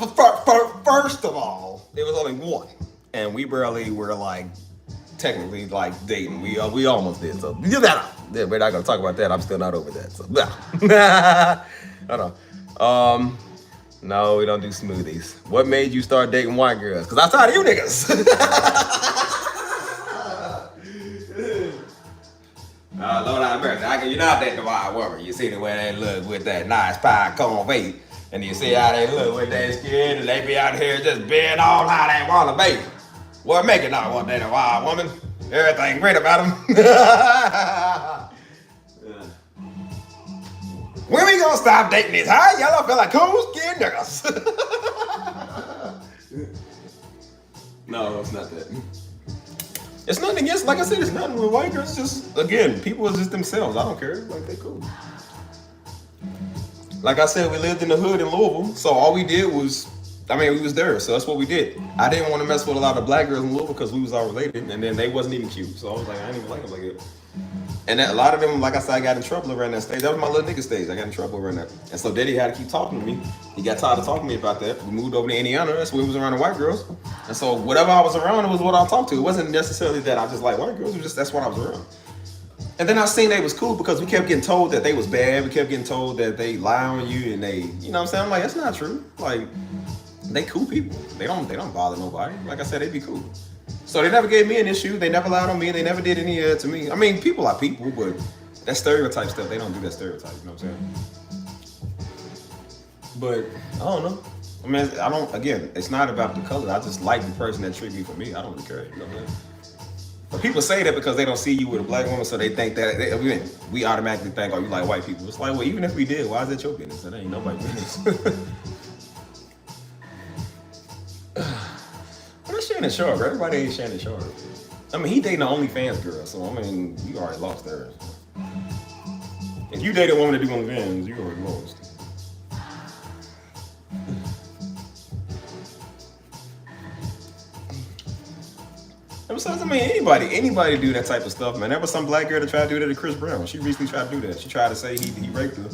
first of all, it was only one, and we barely were like technically like dating. We almost did. So yeah, we're not gonna talk about that. I'm still not over that. So hold on. No, we don't do smoothies. What made you start dating white girls? Cause I'm tired of you niggas. Lord have mercy. You're not dating the white woman. You see the way they look with that nice pie cone weight. And you see how they look with their skin, and they be out here just being all how they want to be. What make it not want to date a wild woman? Everything great about them. When we gonna stop dating these high yellow fella cool skin niggas? No, it's not that. It's nothing against, like I said, it's nothing with white girls. Just, again, people are just themselves. I don't care. Like, they cool. Like I said, we lived in the hood in Louisville, so all we did was, we was there, so that's what we did. I didn't want to mess with a lot of black girls in Louisville because we was all related, and then they wasn't even cute. So I was like, I didn't even like them like that. And a lot of them, like I said, I got in trouble around that stage. That was my little nigga stage. I got in trouble around that. And so Daddy had to keep talking to me. He got tired of talking to me about that. We moved over to Indiana. That's where we was around the white girls. And so whatever I was around, it was what I talked to. It wasn't necessarily that I just like white girls. It was just that's what I was around. And then I seen they was cool because we kept getting told that they was bad. We kept getting told that they lie on you and they, you know what I'm saying? I'm like, that's not true. Like, they cool people. They don't bother nobody. Like I said, they be cool. So they never gave me an issue. They never lied on me. They never did any of that to me. I mean, people are people, but that stereotype stuff, they don't do that stereotype, you know what I'm saying? But I don't know. Again, it's not about the color. I just like the person that treat me for me. I don't really care, you know what I'm saying? But people say that because they don't see you with a black woman, so they think that, we automatically think, oh, you like white people. It's like, well, even if we did, why is that your business? It ain't nobody's business. But that's Shannon Sharp. Everybody ain't Shannon Sharp. He dating an OnlyFans girl, so you already lost there. If you date a woman that do OnlyFans, you already lost. And besides, anybody do that type of stuff, man. There was some black girl that tried to do that to Chris Brown. She recently tried to do that. She tried to say he raped her.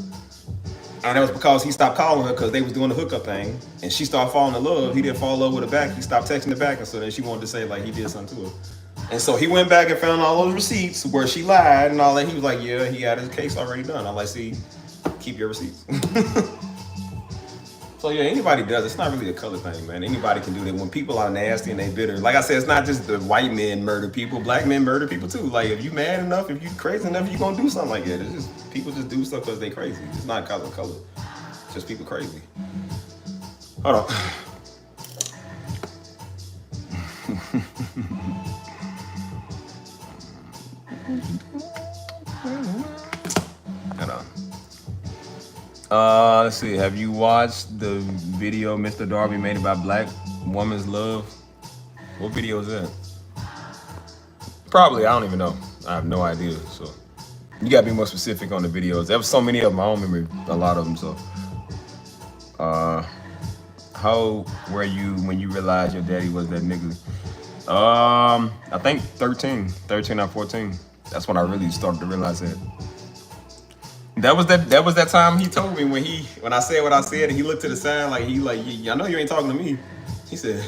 And that was because he stopped calling her because they was doing the hookup thing. And she started falling in love. He didn't fall in love with her back. He stopped texting her back. And so then she wanted to say like he did something to her. And so he went back and found all those receipts where she lied and all that. He was like, yeah, he had his case already done. I'm like, see, keep your receipts. So yeah, anybody does. It's not really a color thing, man. Anybody can do that. When people are nasty and they bitter, like I said, it's not just the white men murder people. Black men murder people too. Like if you mad enough, if you crazy enough, you gonna do something like that. It's just people just do stuff because they crazy. It's not color. It's just people crazy. Hold on. Hold on. Let's see. Have you watched the video Mr. Darby made about black woman's love? What video is that? Probably. I don't even know. I have no idea. So you gotta be more specific on the videos. There was so many of them. I don't remember a lot of them. So, how were you when you realized your daddy was that nigga? I think 13 or 14. That's when I really started to realize that. That was that time he told me when I said what I said and he looked to the side like I know you ain't talking to me. He said,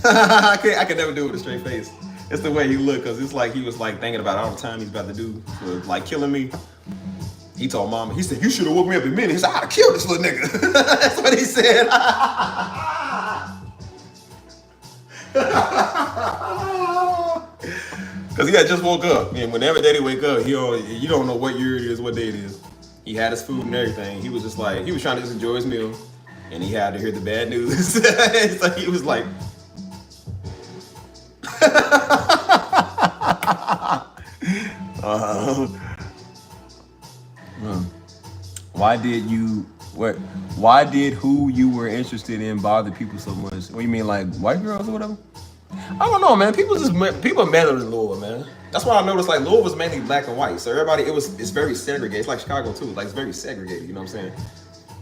I could never do it with a straight face. It's the way he looked, cause it's like he was like thinking about all the time he's about to do for like killing me. He told mama, he said, you should have woke me up in a minute. He said, I'd have killed this little nigga. That's what he said. Cause he had just woke up, and whenever daddy wake up, you don't know what year it is, what day it is. He had his food and everything. He was just like, he was trying to just enjoy his meal, and he had to hear the bad news. So he was like, why did who you were interested in bother people so much? What do you mean, like white girls or whatever? I don't know, man. People are madder than Louisville, man. That's why I noticed like Louisville was mainly black and white. So everybody, it's very segregated. It's like Chicago too. Like it's very segregated, you know what I'm saying?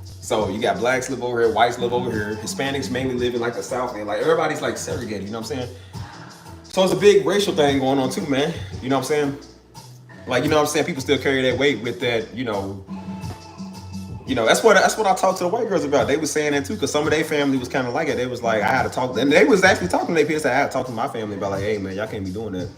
So you got blacks live over here, whites live over here, Hispanics mainly live in like the South, and like everybody's like segregated, you know what I'm saying? So it's a big racial thing going on too, man. You know what I'm saying? Like, you know what I'm saying? People still carry that weight with that, you know, You know, that's what I talked to the white girls about. They was saying that too, because some of their family was kind of like it. They was like, I had to talk, and they was actually talking to their peers. I had to talk to my family about like, hey man, y'all can't be doing that.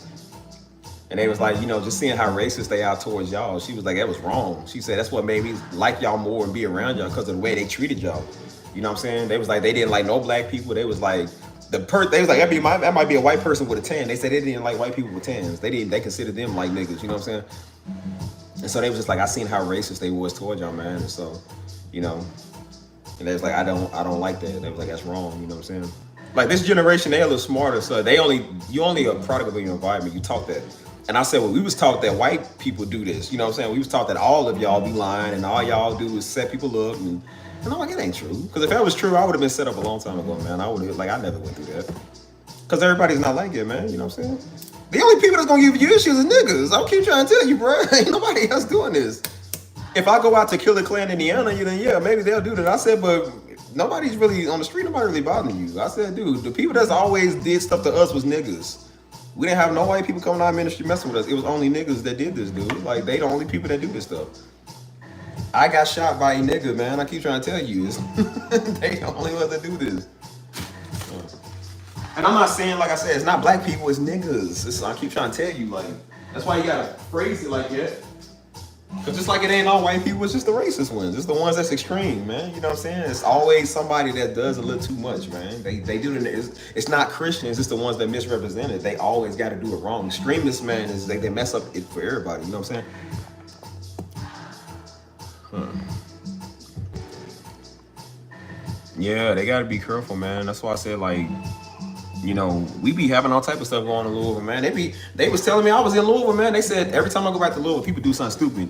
And they was like, you know, just seeing how racist they are towards y'all. She was like, that was wrong. She said that's what made me like y'all more and be around y'all because of the way they treated y'all. You know what I'm saying? They was like, they didn't like no black people. They was like, they was like, that might be a white person with a tan. They said they didn't like white people with tans. They considered them like niggas. You know what I'm saying? And so they was just like, I seen how racist they was towards y'all, man. And so, you know, and they was like, I don't like that. They was like, that's wrong. You know what I'm saying? Like this generation, they a little smarter. So you only a product of your environment. You taught that. And I said, well, we was taught that white people do this. You know what I'm saying? We was taught that all of y'all be lying and all y'all do is set people up. And I'm like, it ain't true. Because if that was true, I would have been set up a long time ago, man. I would have, like, I never went through that. Because everybody's not like it, man. You know what I'm saying? The only people that's going to give you issues is niggas. I'll keep trying to tell you, bro. Ain't nobody else doing this. If I go out to Killer Clan, Indiana, then yeah, maybe they'll do that. I said, but nobody's really on the street. Nobody really bothering you. I said, dude, the people that's always did stuff to us was niggas. We didn't have no white people coming out of ministry messing with us. It was only niggas that did this, dude. Like, they the only people that do this stuff. I got shot by a nigga, man. I keep trying to tell you. They the only ones that do this. And I'm not saying, like I said, it's not black people, it's niggas. I keep trying to tell you, like, that's why you gotta phrase it like that. Because just like it ain't all white people, it's just the racist ones. It's the ones that's extreme, man. You know what I'm saying? It's always somebody that does a little too much, man. They do it. It's not Christians. It's the ones that misrepresent it. They always got to do it wrong. Extremists, man, is they mess up it for everybody. You know what I'm saying? Yeah, they got to be careful, man. That's why I said, like, you know, we be having all type of stuff going in Louisville, man. They was telling me I was in Louisville, man. They said every time I go back to Louisville, people do something stupid.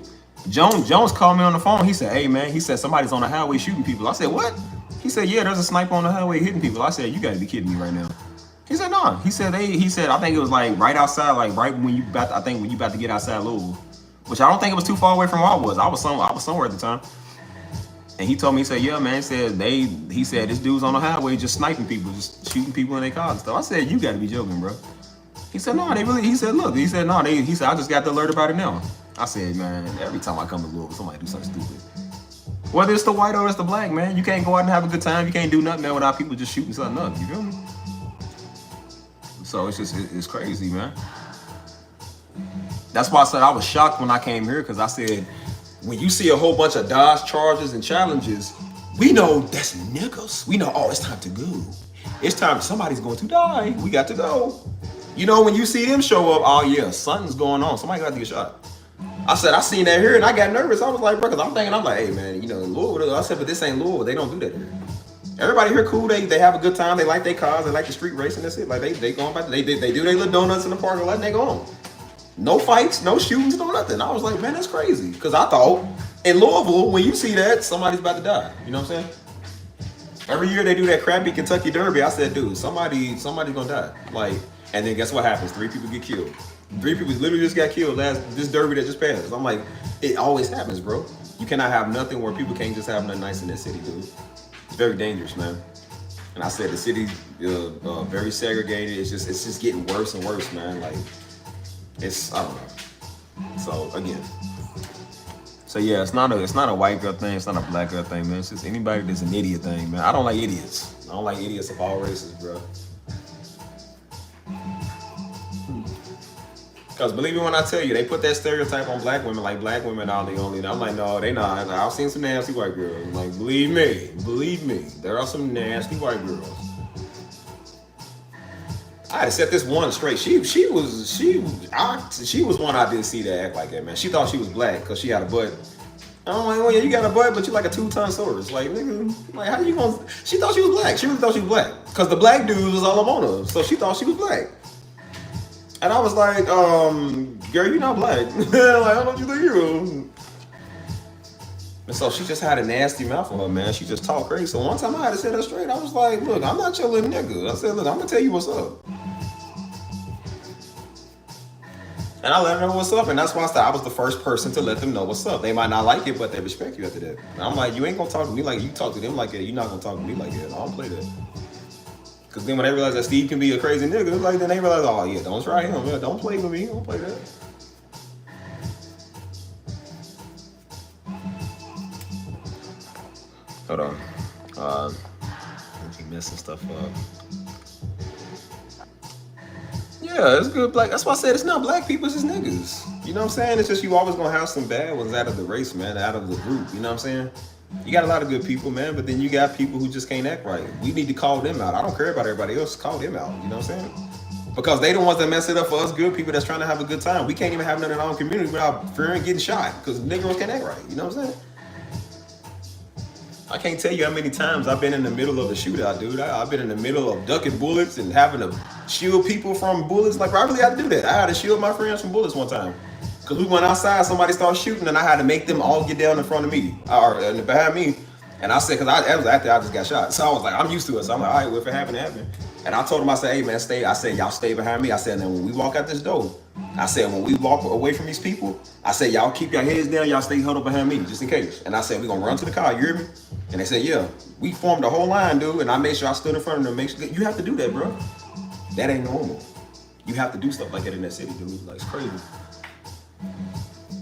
Jones called me on the phone. He said, hey, man, he said somebody's on the highway shooting people. I said, what? He said, yeah, there's a sniper on the highway hitting people. I said, you got to be kidding me right now. He said, no. He said, I think it was like right outside, like right when you about to get outside Louisville, which I don't think it was too far away from where I was. I was somewhere at the time. And he told me, he said, yeah, man, he said this dude's on the highway just sniping people, just shooting people in their cars and stuff. I said, you gotta be joking, bro. He said, no, he said, I just got the alert about it now. I said, man, every time I come to Louisville, somebody do something stupid. Whether it's the white or it's the black, man, you can't go out and have a good time. You can't do nothing, man, without people just shooting something up, you feel me? So it's crazy, man. That's why I said I was shocked when I came here, because I said, when you see a whole bunch of Dodge Chargers and Challengers, we know that's niggas. We know, oh, it's time to go. It's time, somebody's going to die. We got to go. You know, when you see them show up, oh yeah, something's going on. Somebody got to get shot. I said, I seen that here and I got nervous. I was like, bro, because I'm like, hey man, you know, Louisville. I said, but this ain't Louisville. They don't do that here. Everybody here cool. They have a good time. They like their cars. They like the street racing. That's it. Like they going back. They do their little donuts in the parking lot and they go on. No fights, no shootings, no nothing. I was like, man, that's crazy. Because I thought in Louisville, when you see that, somebody's about to die. You know what I'm saying? Every year they do that crappy Kentucky Derby. I said, dude, somebody's gonna die. Like, and then guess what happens? 3 people get killed. 3 people literally just got killed this Derby that just passed. I'm like, it always happens, bro. You cannot have nothing where people can't just have nothing nice in that city, dude. It's very dangerous, man. And I said the city's very segregated. It's just getting worse and worse, man. Like, I don't know. So again, yeah, it's not a white girl thing. It's not a black girl thing, man. It's just anybody that's an idiot thing, man. I don't like idiots. I don't like idiots of all races, bro. Because believe me when I tell you, they put that stereotype on black women, like black women are the only. I'm like, no, they not. I've seen some nasty white girls. Like, believe me, there are some nasty white girls. I had to set this one straight. She was one I didn't see that act like that, man. She thought she was black because she had a butt. I'm like, well, yeah, you got a butt, but you like a 2-ton Saurus. Like, nigga, like, how you gonna? She thought she was black. She really thought she was black because the black dude was all up on her, so she thought she was black. And I was like, girl, you're not black. Like, how don't you think you? And so she just had a nasty mouth on her, man. She just talked crazy. So one time I had to set her straight. I was like, look, I'm not your little nigga. I said, look, I'm gonna tell you what's up. And I let her know what's up. And that's why I was the first person to let them know what's up. They might not like it, but they respect you after that. And I'm like, you ain't gonna talk to me like you talk to them like that. You're not gonna talk to me like that. I don't play that. Because then when they realize that Steve can be a crazy nigga, like then they realize, oh yeah, don't try him. Yeah, don't play with me. Don't play that. Hold on. I keep messing stuff up. Yeah, it's good black. That's why I said it's not black people, it's just niggas. You know what I'm saying? It's just you always gonna have some bad ones out of the race, man, out of the group. You know what I'm saying? You got a lot of good people, man, but then you got people who just can't act right. We need to call them out. I don't care about everybody else. Call them out. You know what I'm saying? Because they the ones that mess it up for us good people that's trying to have a good time. We can't even have none in our own community without fearing getting shot because niggas can't act right. You know what I'm saying? I can't tell you how many times I've been in the middle of a shootout, dude. I've been in the middle of ducking bullets and having to shield people from bullets. Like, I really had to do that. I had to shield my friends from bullets one time. Because we went outside, somebody started shooting, and I had to make them all get down in front of me, or behind me. And I said, because that was after I just got shot. So I was like, I'm used to it. So I'm like, all right, well, if it happened, it happened. And I told him, I said, hey, man, stay. I said, y'all stay behind me. I said, and then when we walk out this door, I said, when we walk away from these people, I said, y'all keep your heads down. Y'all stay huddled behind me, just in case. And I said, we're going to run to the car. You hear me? And they said, yeah. We formed the whole line, dude. And I made sure I stood in front of them. Make sure you have to do that, bro. That ain't normal. You have to do stuff like that in that city, dude. Like, it's crazy.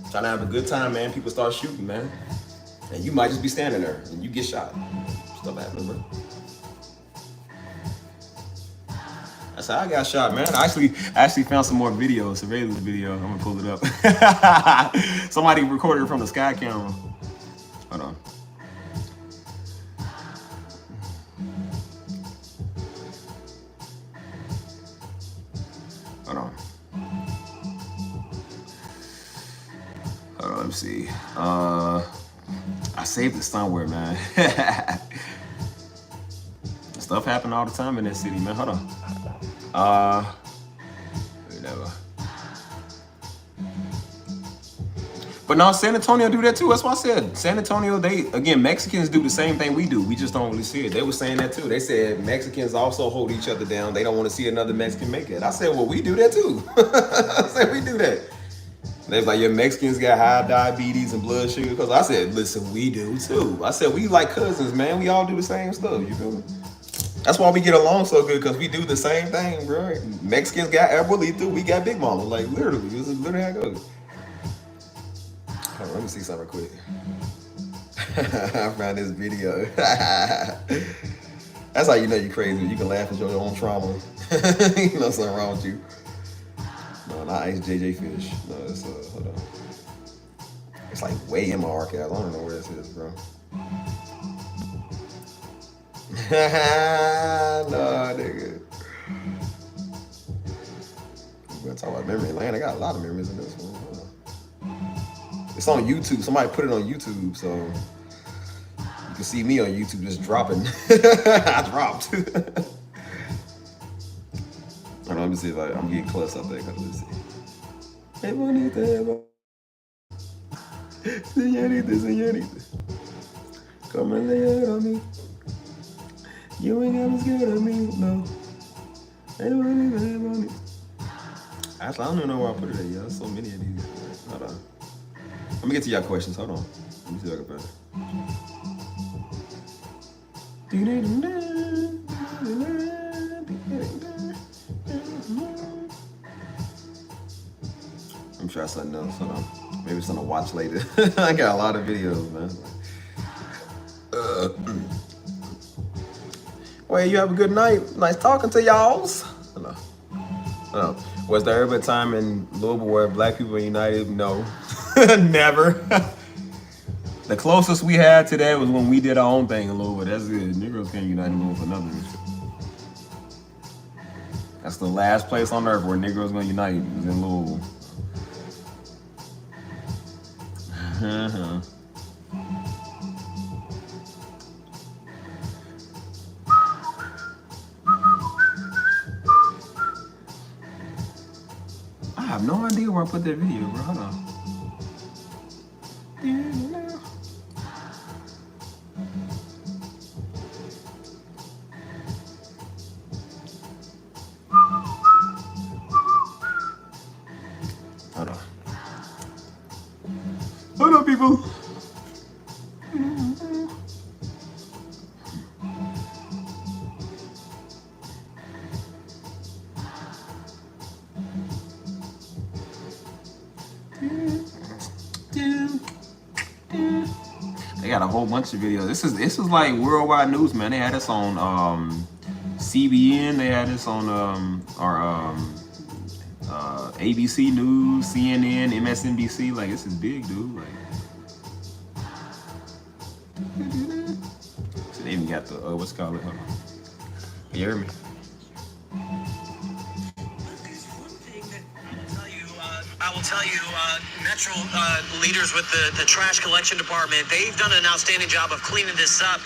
Trying to have a good time, man. People start shooting, man. And you might just be standing there and you get shot. Stuff happening, bro. That's how I got shot, man. I actually found some more videos, surveillance video. I'm gonna pull it up. Somebody recorded it from the sky camera. Hold on. Hold on. Hold on, let me see. I saved it somewhere, man. Stuff happen all the time in that city, man. Hold on. Whatever. But no, San Antonio do that too. That's why I said San Antonio, Mexicans do the same thing we do. We just don't really see it. They were saying that too. They said Mexicans also hold each other down. They don't want to see another Mexican make it. I said, well, we do that too. I said, we do that. They was like, your Mexicans got high diabetes and blood sugar. Because I said, listen, we do too. I said, we like cousins, man. We all do the same stuff. You feel me? That's why we get along so good, because we do the same thing, bro. Mexicans got Abuelito, we got Big Mama. Like, literally. This is literally how it goes. Hold on, let me see something real quick. I found this video. That's how you know you're crazy. You can laugh at your own trauma. You know something wrong with you. No, not Ice JJ Fish. No, it's hold on. It's like way in my archives. I don't know where this is, bro. No, nigga. We're gonna talk about memory lane. I got a lot of memories in this one. It's on YouTube. Somebody put it on YouTube, so you can see me on YouTube just dropping. I dropped. Hold on, let me see if I'm getting close up there. Let's see. Hey, bonita, señorita. Come and lay it on me. You ain't ever scared of me, no. Hey, bonita. Actually, I don't even know where I put it at, y'all. There's so many of these. Hold on. Let me get to y'all questions. Hold on. Let me see if I can find it. I'm trying something else. Hold on. Maybe something to watch later. I got a lot of videos, man. Well, you have a good night. Nice talking to y'alls. Hold on. Was there ever a time in Louisville where black people were united? No. Never. The closest we had to that was when we did our own thing in Louisville. That's good. Negroes can't unite in Louisville for nothing. That's the last place on earth where Negroes gonna unite is in Louisville. I have no idea where I put that video, bro. Hold on. Hold on, people. They got a whole bunch of videos. This was like worldwide news, man. They had this on CBN. They had this on ABC News, CNN, MSNBC. Like, this is big, dude. Like, so they even got the what's it called? Hold on. Can you hear me? I will tell you, Metro leaders with the trash collection department, they've done an outstanding job of cleaning this up.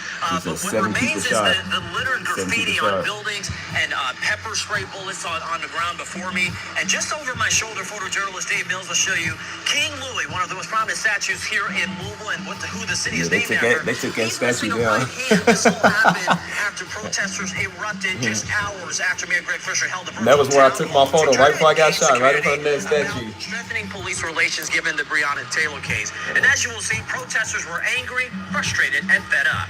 But what remains is the littered graffiti on buildings and pepper spray bullets on the ground before me. And just over my shoulder, photojournalist Dave Mills will show you King Louis, one of the most prominent statues here in Louisville and who the city is named after. They took that statue down. This all happened after protesters erupted just hours after Mayor Greg Fisher held the That was where I took my photo, right before I got shot, right in front of that statue. Strengthening police relations given the Breonna Taylor case. And as you will see, protesters were angry, frustrated, and fed up.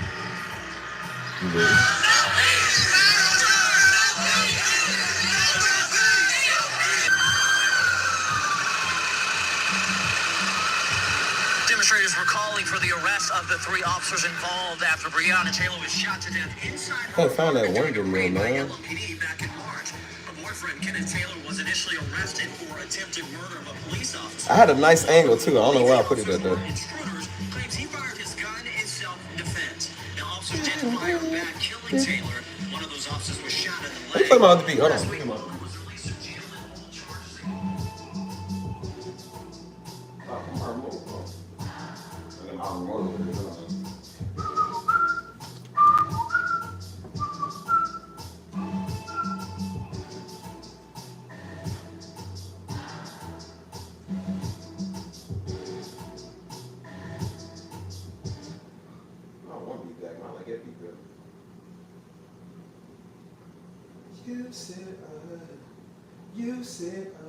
Demonstrators were calling for the arrest of the 3 officers involved after Breonna Taylor was shot to death inside I found that Wonder Mill, man. LAPD back in March. Her boyfriend, Kenneth Taylor, was initially arrested for attempted murder of a police officer. I had a nice angle too. I don't know why I put it at there. Intruders claims he fired his gun in self-defense. Now, officers did fire back, killing Taylor. One of those officers was shot in the Let me leg. play my other beat. Hold on. Come on. You said I, you said I.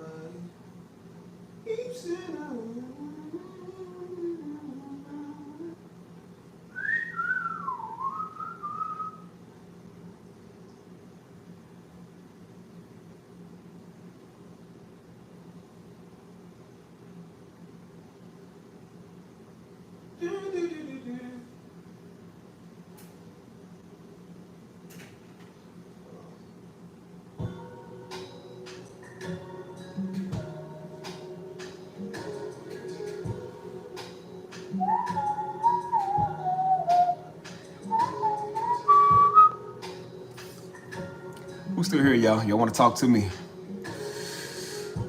Who's still here, y'all? Y'all want to talk to me?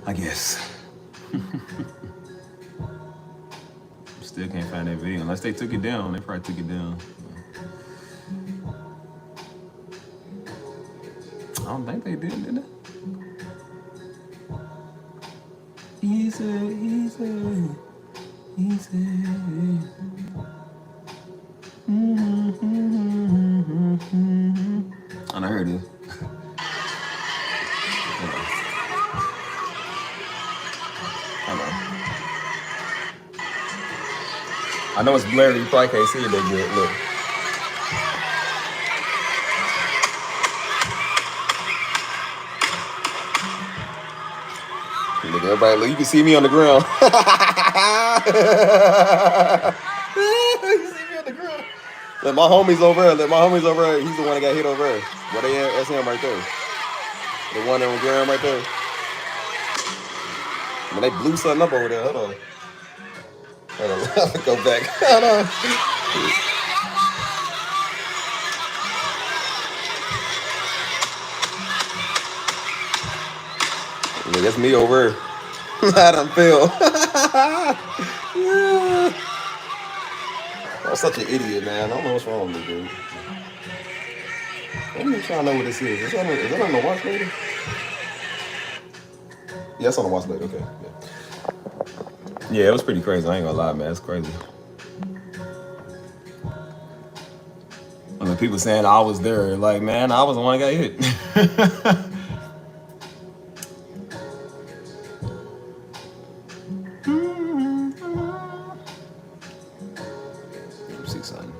I guess. Still can't find that video. Unless they took it down. They probably took it down. I don't think they did they? Easy. I know here it is. I know it's blurry, you probably can't see it that good. Look. Look, everybody, look, you can see me on the ground. You can see me on the ground. Look, my homie's over there. Look, my homie's over there. He's the one that got hit over there. What they at? That's him right there. The one on the ground right there. Man, they blew something up over there. Hold on. Hold on. Go back. Hold on. Look, that's me over here. I done fell. Yeah. I'm such an idiot, man. I don't know what's wrong with me, dude. Let me try to know what this is. Is that on the watch lady? Yeah, it's on the watch lady. Okay. Yeah, it was pretty crazy. I ain't gonna lie, man. It's crazy. I mean, people saying I was there. Like, man, I was the one that got hit. Let me see something.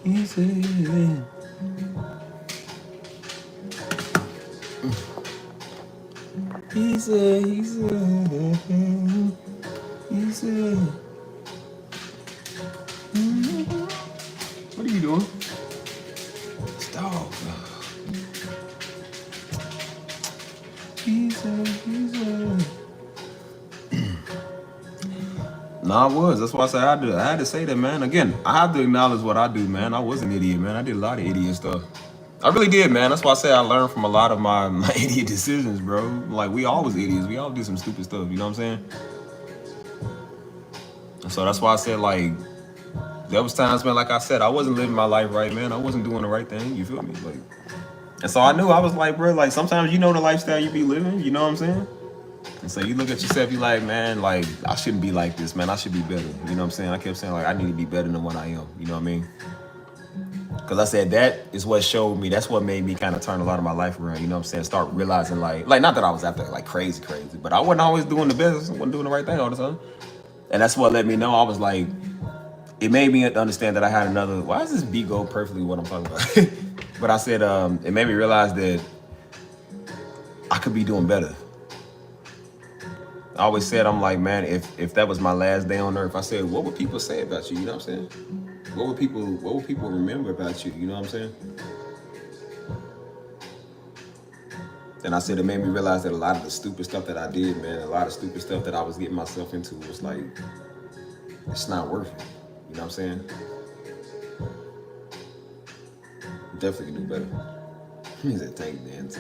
Easy. He said, what are you doing? Stop. He said. No, I was. That's why I said I had to say that, man. Again, I have to acknowledge what I do, man. I was an idiot, man. I did a lot of idiot stuff. I really did, man. That's why I say I learned from a lot of my idiot decisions, bro. Like, we all was idiots. We all did some stupid stuff, you know what I'm saying? And so that's why I said, like, there was times, man, like I said, I wasn't living my life right, man. I wasn't doing the right thing, you feel me? Like, and so I knew, I was like, bro, like, sometimes you know the lifestyle you be living, you know what I'm saying? And so you look at yourself, you like, man, like, I shouldn't be like this, man. I should be better. You know what I'm saying? I kept saying, like, I need to be better than what I am. You know what I mean? Because I said that is what showed me, that's what made me kind of turn a lot of my life around. You know what I'm saying? Start realizing, like not that I was out there, like, crazy, but I wasn't always doing the best. I wasn't doing the right thing all the time. And that's what let me know. I was like, it made me understand that I had another, why does this beat go perfectly what I'm talking about? But I said, it made me realize that I could be doing better. I always said, I'm like, man, if that was my last day on earth, I said, what would people say about you? You know what I'm saying? What would people remember about you? You know what I'm saying? And I said, it made me realize that a lot of the stupid stuff that I did, man, a lot of stupid stuff that I was getting myself into was like, it's not worth it. You know what I'm saying? Definitely can do better. He said, tank, man.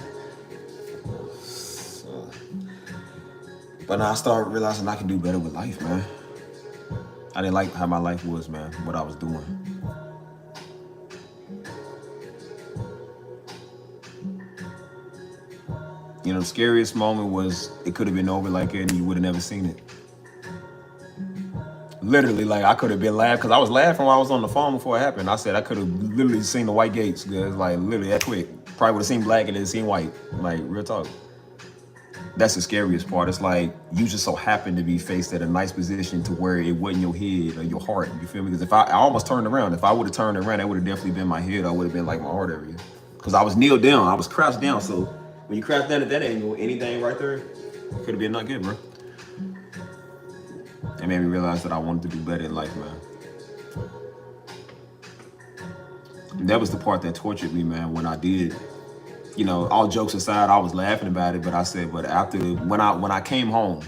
But now I started realizing I can do better with life, man. I didn't like how my life was, man, what I was doing. You know, the scariest moment was it could have been over like it and you would have never seen it. Literally, like, I could have been laughing, because I was laughing while I was on the phone before it happened. I said I could have literally seen the white gates, because, like, literally that quick. Probably would have seen black and then seen white. Like, real talk. That's the scariest part. It's like you just so happen to be faced at a nice position to where it wasn't your head or your heart. You feel me? Because if I almost turned around. If I would have turned around, that would have definitely been my head. I would have been like my heart area. Because I was kneeled down. I was crouched down. So when you crouch down at that angle, anything right there could have been not good, bro. It made me realize that I wanted to do better in life, man. And that was the part that tortured me, man, when I did. You know, all jokes aside, I was laughing about it, but I said, but after, when I came home,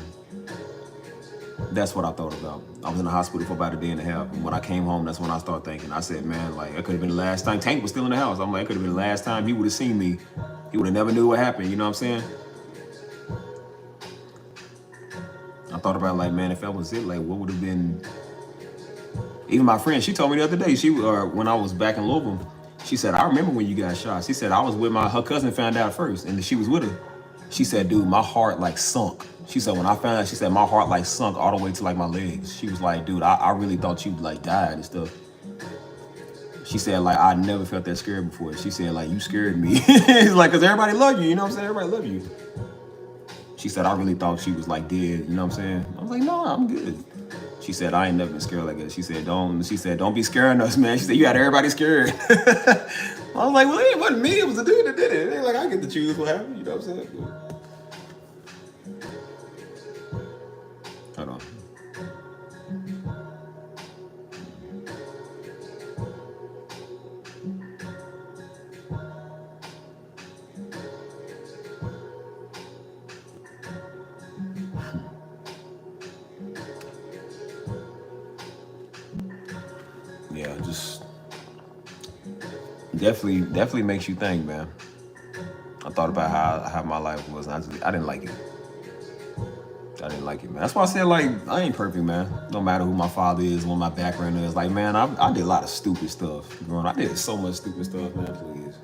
that's what I thought about. I was in the hospital for about a day and a half, and when I came home, that's when I started thinking. I said, man, like, it could have been the last time. Tank was still in the house. I'm like, it could have been the last time he would have seen me. He would have never knew what happened, you know what I'm saying? I thought about, like, man, if that was it, like, what would have been... Even my friend, she told me the other day, when I was back in Louisville, she said, I remember when you got shot. She said, I was with her cousin found out first, and she was with her. She said, dude, my heart, like, sunk. She said, when I found out, she said, my heart, like, sunk all the way to, like, my legs. She was like, dude, I really thought you, like, died and stuff. She said, like, I never felt that scared before. She said, like, you scared me. It's like, because everybody loved you, you know what I'm saying? Everybody loved you. She said, I really thought she was, like, dead, you know what I'm saying? I was like, no, I'm good. She said, I ain't never been scared like that. She said, don't be scaring us, man. She said, you had everybody scared. I was like, well, it wasn't me. It was the dude that did it. It ain't like I get to choose what happened. You know what I'm saying? Hold on. Yeah, just definitely makes you think, man. I thought about how my life was, and I didn't like it. I didn't like it, man. That's why I said, like, I ain't perfect, man. No matter who my father is, what my background is. Like, man, I did a lot of stupid stuff growing up. I did so much stupid stuff, man, please.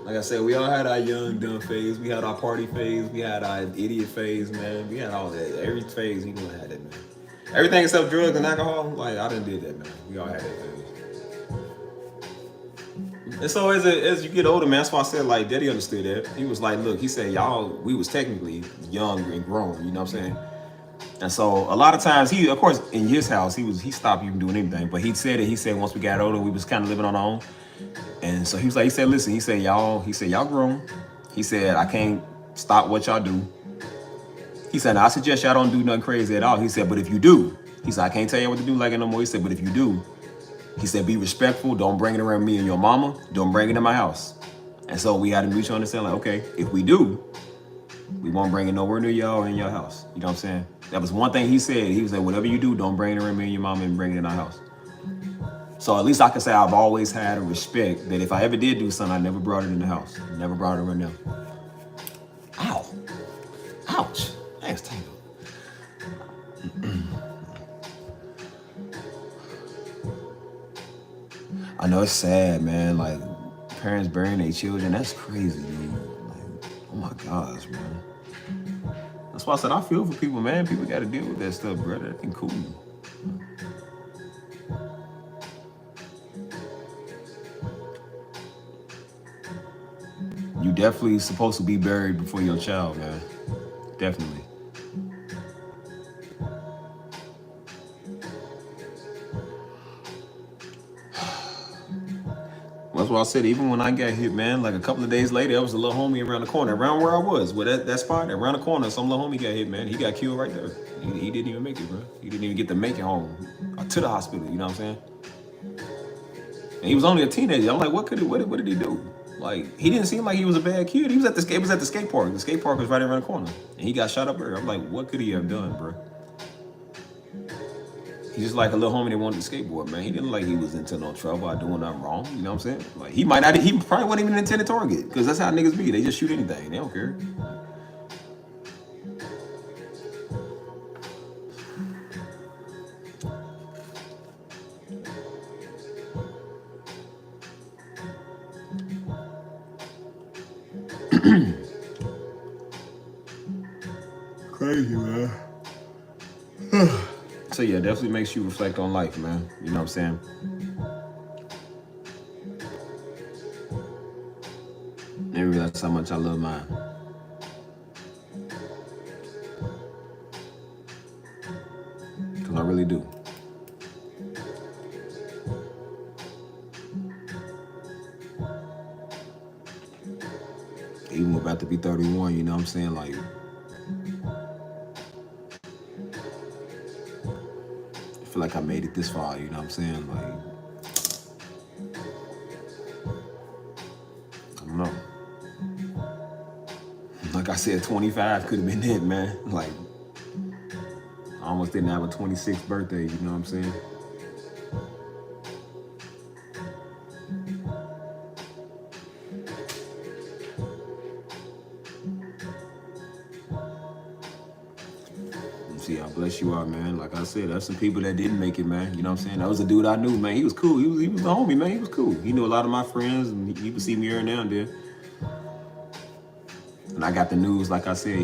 Like I said, we all had our young, dumb phase. We had our party phase. We had our idiot phase, man. We had all that. Every phase, we done had that, man. Everything except drugs and alcohol, like, I done did that, man. We all had that phase. And so as you get older, man, that's why I said, like, Daddy understood that. He was like, look, he said, we was technically young and grown, you know what I'm saying? And so a lot of times of course, in his house, he stopped even doing anything. But he said once we got older, we was kind of living on our own. And so he said, listen, he said, y'all grown. He said, I can't stop what y'all do. He said, I suggest y'all don't do nothing crazy at all. He said, but if you do, he said, I can't tell you what to do like it no more. He said, but if you do, he said, be respectful. Don't bring it around me and your mama. Don't bring it in my house. And so we had a mutual understanding, like, okay, if we do, we won't bring it nowhere near y'all or in your house. You know what I'm saying? That was one thing he said. He was like, whatever you do, don't bring it around me and your mama and bring it in our house. So at least I can say I've always had a respect that if I ever did do something, I never brought it in the house. Never brought it around them. Ow. Ouch. Thanks, Tango. I know it's sad, man. Like, parents burying their children, that's crazy, dude. Like, oh my gosh, man. That's why I said I feel for people, man. People got to deal with that stuff, brother. That ain't cool. You definitely supposed to be buried before your child, man. Definitely. That's why I said, even when I got hit, man, like a couple of days later, there was a little homie around the corner, around where I was, where that spot, around the corner, some little homie got hit, man. He got killed right there. He didn't even make it, bro. He didn't even get to make it home to the hospital, you know what I'm saying? And he was only a teenager. I'm like, what did he do? Like, he didn't seem like he was a bad kid. He was at the skate park. The skate park was right around the corner. And he got shot up there. I'm like, what could he have done, bro? He's just like a little homie that wanted to skateboard, man. He didn't look like he was into no trouble or doing nothing wrong. You know what I'm saying? Like, he probably wasn't even an intended target. Because that's how niggas be. They just shoot anything. They don't care. Crazy, man. So yeah, definitely makes you reflect on life, man. You know what I'm saying? And realize how much I love mine. Because I really do. Even we're about to be 31, you know what I'm saying? Like, I feel like I made it this far, you know what I'm saying? Like, I don't know. Like I said, 25 could have been it, man. Like, I almost didn't have a 26th birthday, you know what I'm saying? See how blessed you are, man. Like I said, there's some people that didn't make it, man. You know what I'm saying? That was a dude I knew, man. He was cool. He was the homie, man. He was cool. He knew a lot of my friends, and he would see me every now and then. And I got the news, like I said,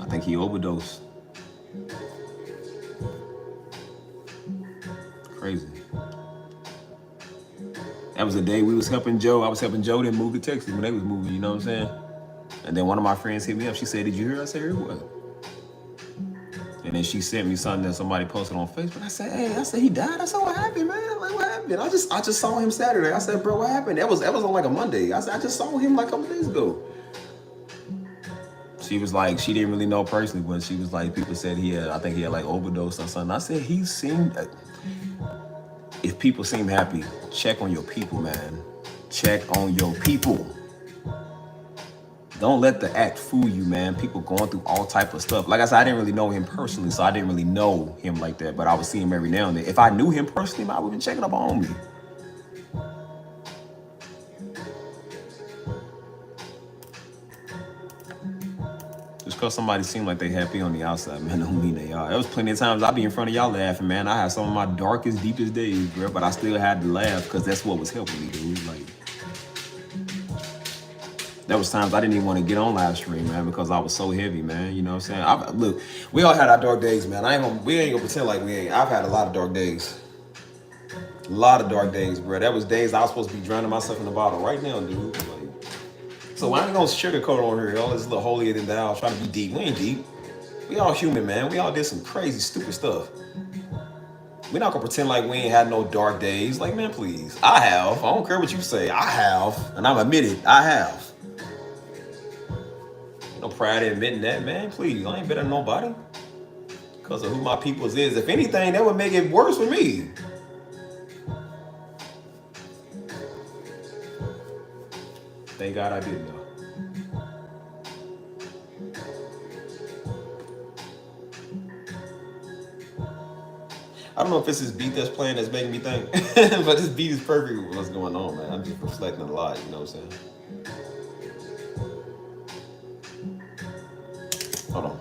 I think he overdosed. Crazy. That was the day we was helping Joe. I was helping Joe then move to Texas when they was moving, you know what I'm saying? And then one of my friends hit me up. She said, did you hear? I said, hear what? And then she sent me something that somebody posted on Facebook. I said, hey, he died? I said, what happened, man? Like, what happened? I just saw him Saturday. I said, bro, what happened? That was on like a Monday. I said, I just saw him like a couple days ago. She was like, she didn't really know personally, but she was like, people said I think he had like overdose or something. I said, he seemed, if people seem happy, check on your people, man. Check on your people. Don't let the act fool you, man. People going through all type of stuff. Like I said, I didn't really know him personally, so I didn't really know him like that, but I would see him every now and then. If I knew him personally, I would have been checking up on me. Just because somebody seemed like they happy on the outside, man, don't mean they are. There was plenty of times I'd be in front of y'all laughing, man. I had some of my darkest, deepest days, bro, but I still had to laugh because that's what was helping me, dude. Like, there was times I didn't even want to get on live stream, man, because I was so heavy, man. You know what I'm saying? Look, we all had our dark days, man. We ain't gonna pretend like we ain't. I've had a lot of dark days. A lot of dark days, bro. That was days I was supposed to be drowning myself in the bottle right now, dude. Like, so I ain't gonna sugarcoat on here. All this little holier than thou, trying to be deep. We ain't deep. We all human, man. We all did some crazy, stupid stuff. We're not gonna pretend like we ain't had no dark days. Like, man, please. I have. I don't care what you say. I have. And I'm admitted, I have. No pride in admitting that, man. Please. I ain't better than nobody. Because of who my peoples is. If anything, that would make it worse for me. Thank God I didn't though. I don't know if it's this beat that's playing that's making me think, but this beat is perfect with what's going on, man. I'm just reflecting a lot, you know what I'm saying? Hold on.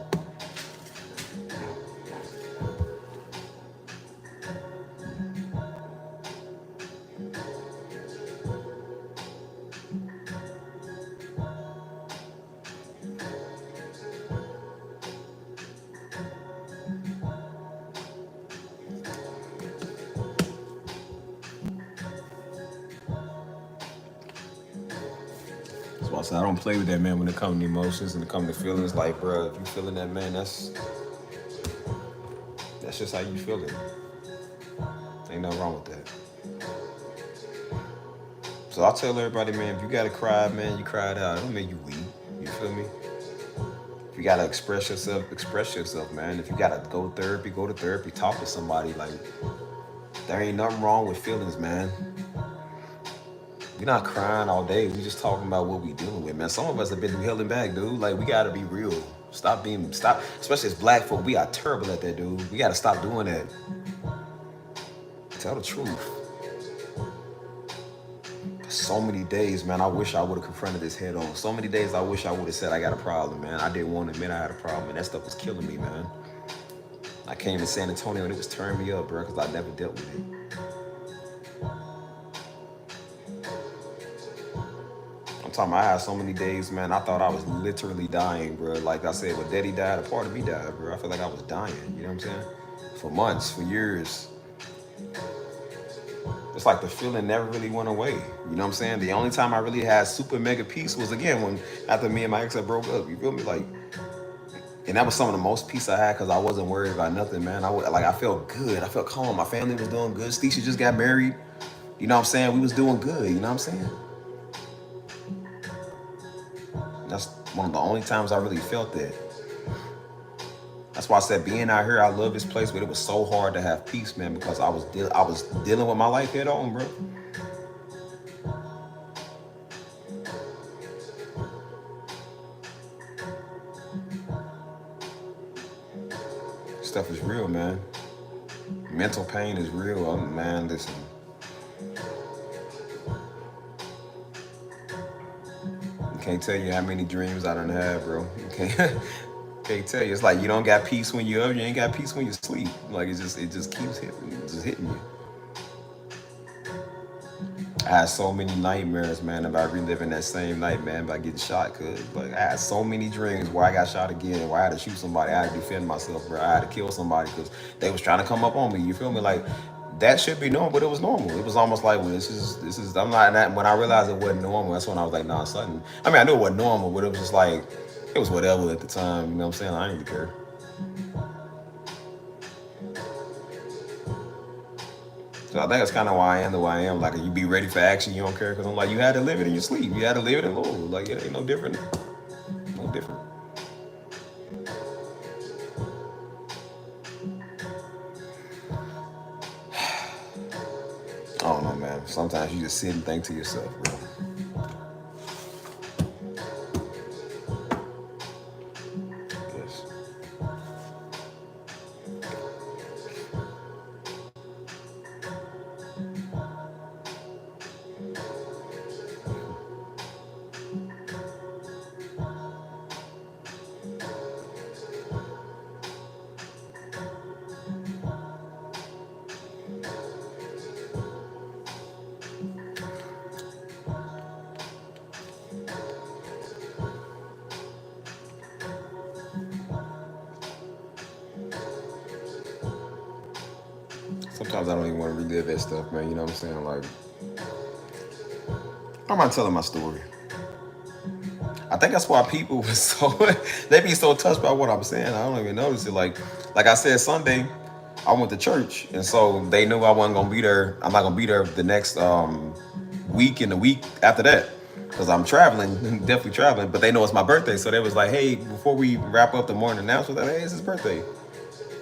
That's why I said I don't play with that, man, when it comes to emotions and it comes to feelings. Like, bro, if you feeling that, man, that's just how you feel it. Ain't nothing wrong with that. So I tell everybody, man, if you gotta cry, man, you cry it out. It don't make you weak. You feel me? If you gotta express yourself, man. If you gotta go to therapy, talk to somebody. Like, there ain't nothing wrong with feelings, man. We're not crying all day. We just talking about what we dealing with, man. Some of us have been holding back, dude. Like, we gotta be real. Stop. Especially as black folk, we are terrible at that, dude. We gotta stop doing that. Tell the truth. So many days, man, I wish I would have confronted this head on. So many days I wish I would have said I got a problem, man. I didn't want to admit I had a problem, and that stuff was killing me, man. I came to San Antonio and it was turning me up, bro, because I never dealt with it. I'm talking about I had so many days, man, I thought I was literally dying, bro. Like I said, when Daddy died, a part of me died, bro. I felt like I was dying, you know what I'm saying? For months, for years. It's like the feeling never really went away. You know what I'm saying? The only time I really had super mega peace was, again, when after me and my ex had broke up. You feel me? Like, and that was some of the most peace I had because I wasn't worried about nothing, man. I felt good. I felt calm. My family was doing good. Steisha just got married. You know what I'm saying? We was doing good. You know what I'm saying? That's one of the only times I really felt that. That's why I said being out here, I love this place, but it was so hard to have peace, man, because I was dealing with my life head on, bro. Stuff is real, man. Mental pain is real, man. Listen. I can't tell you how many dreams I done had, bro. Can't tell you. It's like you don't got peace when you're up, you ain't got peace when you sleep. Like it just keeps hitting you. I had so many nightmares, man, about reliving that same night, man, about getting shot. Cause like I had so many dreams where I got shot again, where I had to shoot somebody, I had to defend myself, bro. I had to kill somebody because they was trying to come up on me. You feel me? Like that should be normal, but it was normal. It was almost like, well, this is. I'm not. When I realized it wasn't normal, that's when I was like, nah, something. I mean, I knew it wasn't normal, but it was just like it was whatever at the time. You know what I'm saying? I didn't even care. So I think that's kind of why I am the way I am. Like, you be ready for action, you don't care. Because I'm like, you had to live it in your sleep. You had to live it in Lord. Like, it ain't no different. No different. I don't know, man. Sometimes you just sit and think to yourself, bro. Yes. Sometimes I don't even want to relive that stuff, man. You know what I'm saying? Like, I'm not telling my story. I think that's why people was so they be so touched by what I'm saying. I don't even notice it. Like I said Sunday, I went to church, and so they knew I wasn't gonna be there. I'm not gonna be there the next week and the week after that, because I'm traveling, definitely traveling. But they know it's my birthday, so they was like, "Hey, before we wrap up the morning announcement, hey, it's his birthday."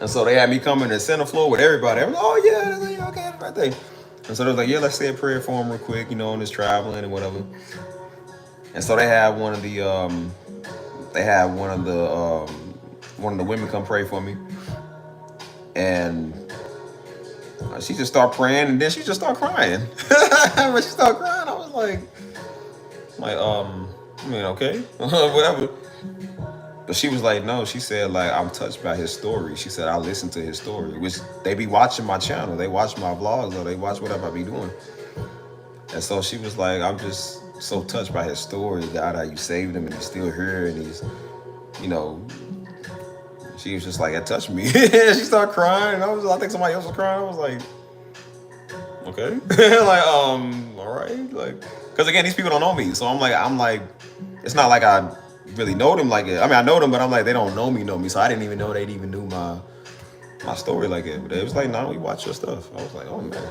And so they had me come in the center floor with everybody. I was like, "Oh yeah, okay, happy birthday." And so they was like, "Yeah, let's say a prayer for him real quick, you know, on his traveling and whatever." And so they had one of the women come pray for me, and she just started praying, and then she just started crying. When she started crying, I was like, I mean, okay, whatever. But she was like, no, she said, like, I'm touched by his story. She said, I listened to his story, which they be watching my channel. They watch my vlogs, or they watch whatever I be doing. And so she was like, I'm just so touched by his story, God, how you saved him and he's still here and he's, you know, she was just like, it touched me. She started crying, and I think somebody else was crying. I was like, okay. Like, all right. Like, because again, these people don't know me. So I'm like, it's not like I really know them like it. I mean, I know them, but I'm like, they don't know me. So I didn't even know they even knew my story like it. But it was like, no, we watch your stuff. I was like, oh man.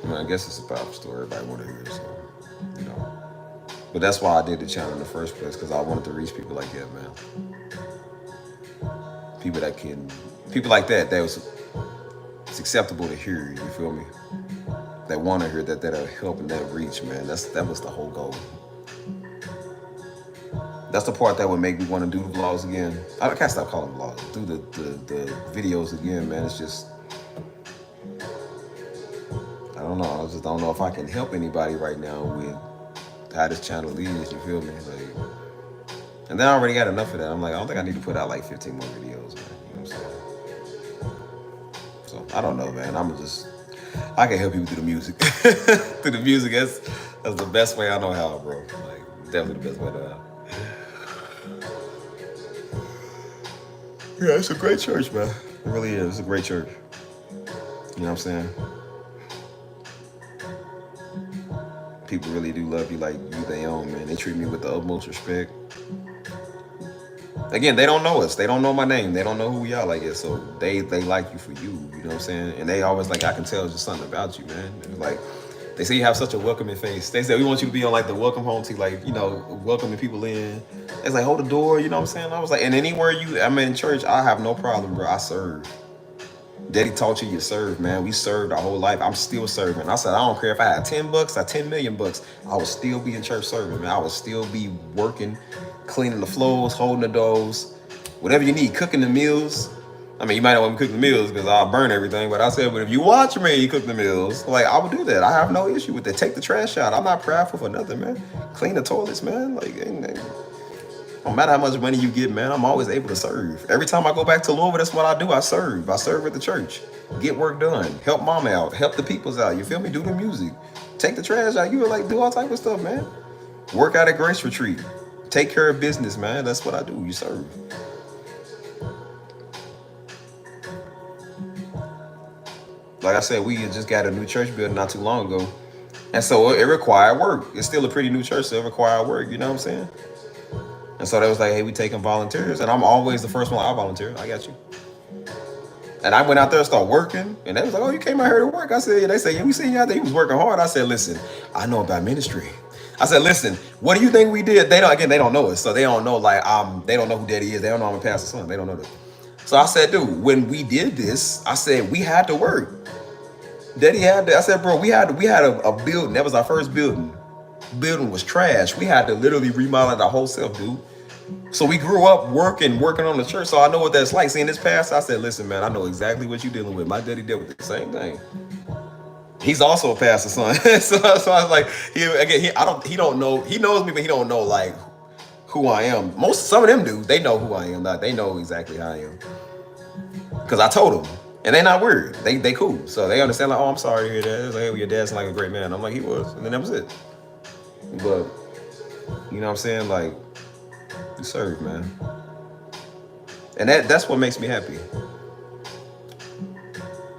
I mean, I guess it's a powerful story everybody want to hear, so, you know. But that's why I did the channel in the first place, because I wanted to reach people like that, man. People like that it's acceptable to hear, you feel me? That want to hear that'll help and that reach, man. That was the whole goal. That's the part that would make me want to do the vlogs again. I can't stop calling them vlogs. Do the videos again, man. It's just, I don't know. I just don't know if I can help anybody right now with how this channel is, you feel me? Like, and then I already got enough of that. I'm like, I don't think I need to put out like 15 more videos, man. You know what I'm saying? So I don't know, man. I can help people through the music. Through the music, that's the best way I know how, bro. Like, definitely the best way I know how. Yeah, it's a great church, man. It really is. It's a great church. You know what I'm saying? People really do love you like you they own, man. They treat me with the utmost respect. Again, they don't know us. They don't know my name. They don't know who we are like it. So they like you for you. You know what I'm saying? And they always like, I can tell just something about you, man. It's like, they say you have such a welcoming face. They say we want you to be on like the welcome home team, like, you know, welcoming people in. It's like, hold the door, you know what I'm saying? I was like, and anywhere I'm in church, I have no problem, bro. I serve. Daddy taught you serve, man. We served our whole life. I'm still serving. I said, I don't care if I had $10 or $10 million, I would still be in church serving, man. I would still be working, cleaning the floors, holding the doors, whatever you need, cooking the meals. I mean, you might not want me to cook the meals because I'll burn everything, but I said, but if you watch me, you cook the meals. Like, I would do that. I have no issue with that. Take the trash out. I'm not prideful for nothing, man. Clean the toilets, man. Like, no matter how much money you get, man, I'm always able to serve. Every time I go back to Louisville, that's what I do. I serve. I serve at the church. Get work done. Help mom out. Help the peoples out. You feel me? Do the music. Take the trash out. You like do all type of stuff, man. Work out at Grace Retreat. Take care of business, man. That's what I do. You serve. Like I said, we just got a new church building not too long ago. And so it required work. It's still a pretty new church, so it required work. You know what I'm saying? And so they was like, hey, we taking volunteers. And I'm always the first one. I volunteer. I got you. And I went out there and started working. And they was like, oh, you came out here to work. I said, yeah. They said, yeah, we seen you out there. You was working hard. I said, listen, I know about ministry. I said, listen, what do you think we did? They don't know us. So they don't know, like, they don't know who Daddy is. They don't know I'm a pastor's son. They don't know that. So I said, dude, when we did this, I said, we had to work. Daddy had to, I said, bro, we had a building. That was our first building. Building was trash. We had to literally remodel it our whole self, dude. So we grew up working on the church. So I know what that's like. Seeing this pastor, I said, listen, man, I know exactly what you're dealing with. My daddy dealt with the same thing. He's also a pastor's son. so I was like, he don't know. He knows me, but he don't know like who I am. Some of them do. They know who I am. Like, they know exactly how I am. Because I told them. And they're not weird. They cool. So they understand, like, oh, I'm sorry to hear that. It's like, hey, your dad's like a great man. I'm like, he was. And then that was it. But, you know what I'm saying? Like, you serve, man. And that's what makes me happy.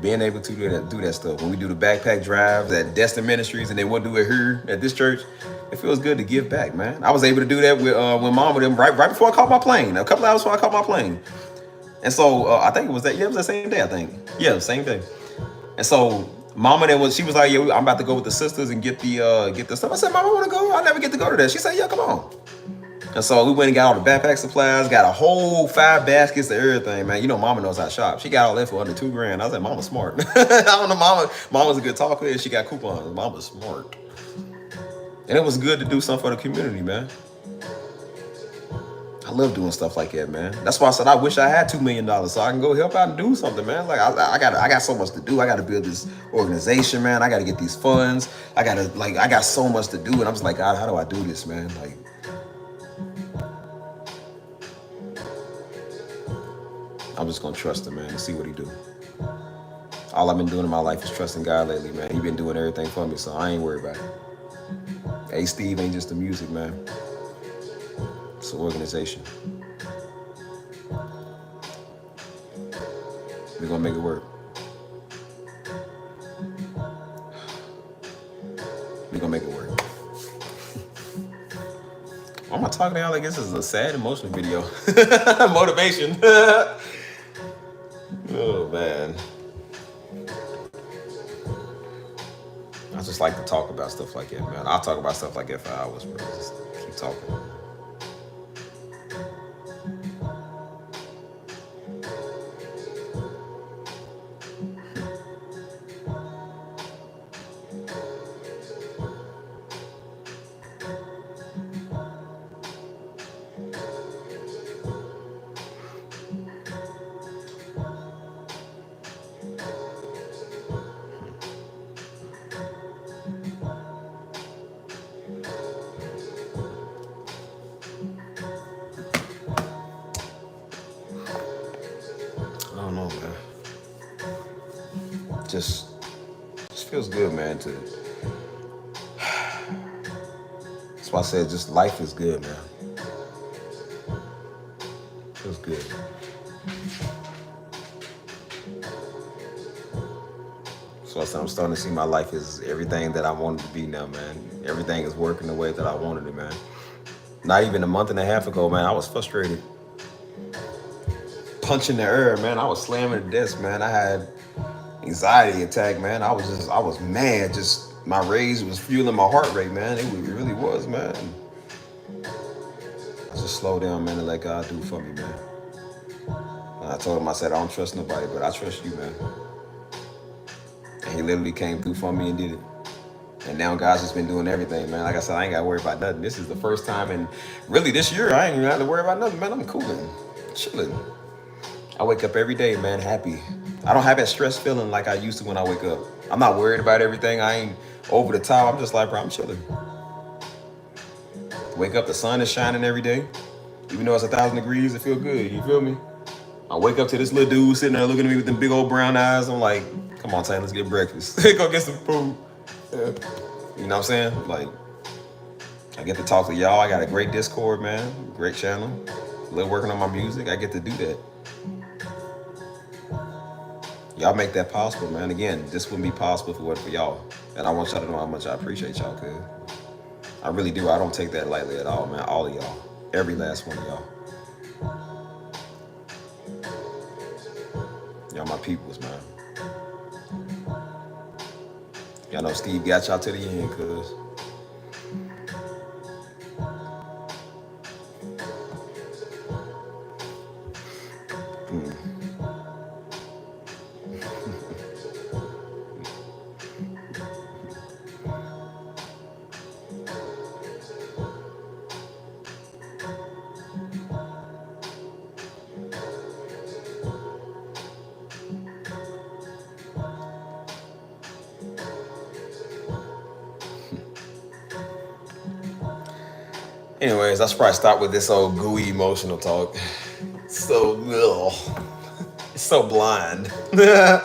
Being able to do that stuff. When we do the backpack drives at Destin Ministries and then we'll do it here at this church, it feels good to give back, man. I was able to do that with when mom and them right before I caught my plane. A couple hours before I caught my plane. And so I think it was that. Yeah, it was that same day. I think. Yeah, same day. And so mama she was like, yeah, I'm about to go with the sisters and get the stuff. I said, Mama, I want to go. I never get to go to that. She said, yeah, come on. And so we went and got all the backpack supplies, got a whole 5 baskets of everything, man. You know, Mama knows how to shop. She got all that for under $2,000. I was like, Mama's smart. I don't know, Mama's a good talker and she got coupons. Mama's smart. And it was good to do something for the community, man. I love doing stuff like that, man. That's why I said I wish I had $2 million so I can go help out and do something, man. Like I got so much to do. I got to build this organization, man. I got to get these funds. I got so much to do, and I'm just like, God, how do I do this, man? Like, I'm just gonna trust him, man, and see what he do. All I've been doing in my life is trusting God lately, man. He been doing everything for me, so I ain't worried about it. Hey, Steve ain't just the music, man. It's an organization. We're gonna make it work. We're gonna make it work. Why am I talking to y'all like this is a sad, emotional video? Motivation. Oh, man. I just like to talk about stuff like that, man. I'll talk about stuff like that for hours, bro. Just keep talking. Just feels good, man. That's why I said just life is good, man. Feels good. So I said I'm starting to see my life as everything that I wanted to be now, man. Everything is working the way that I wanted it, man. Not even a month and a half ago, man, I was frustrated. Punching the air, man. I was slamming the desk, man. I had anxiety attack, man. I was mad. Just my rage was fueling my heart rate, man. It really was, man. I just slow down, man, and let God do for me, man. And I told him, I said, I don't trust nobody, but I trust you, man. And he literally came through for me and did it. And now God's just been doing everything, man. Like I said, I ain't got to worry about nothing. This is the first time in really this year I ain't even have to worry about nothing, man. I'm cooling, chilling. I wake up every day, man, happy. I don't have that stress feeling like I used to when I wake up. I'm not worried about everything. I ain't over the top. I'm just like, bro, I'm chilling. Wake up, the sun is shining every day. Even though it's 1,000 degrees, it feel good. You feel me? I wake up to this little dude sitting there looking at me with them big old brown eyes. I'm like, come on, Tay, let's get breakfast. Go get some food. Yeah. You know what I'm saying? Like, I get to talk to y'all. I got a great Discord, man. Great channel. Little working on my music. I get to do that. Y'all make that possible, man. Again, this wouldn't be possible if it wasn't for y'all. And I want y'all to know how much I appreciate y'all, cuz I really do. I don't take that lightly at all, man. All of y'all. Every last one of y'all. Y'all my peoples, man. Y'all know Steve got y'all to the end, cuz. Anyways, I should probably stop with this old gooey emotional talk. So, it's so blind. I'm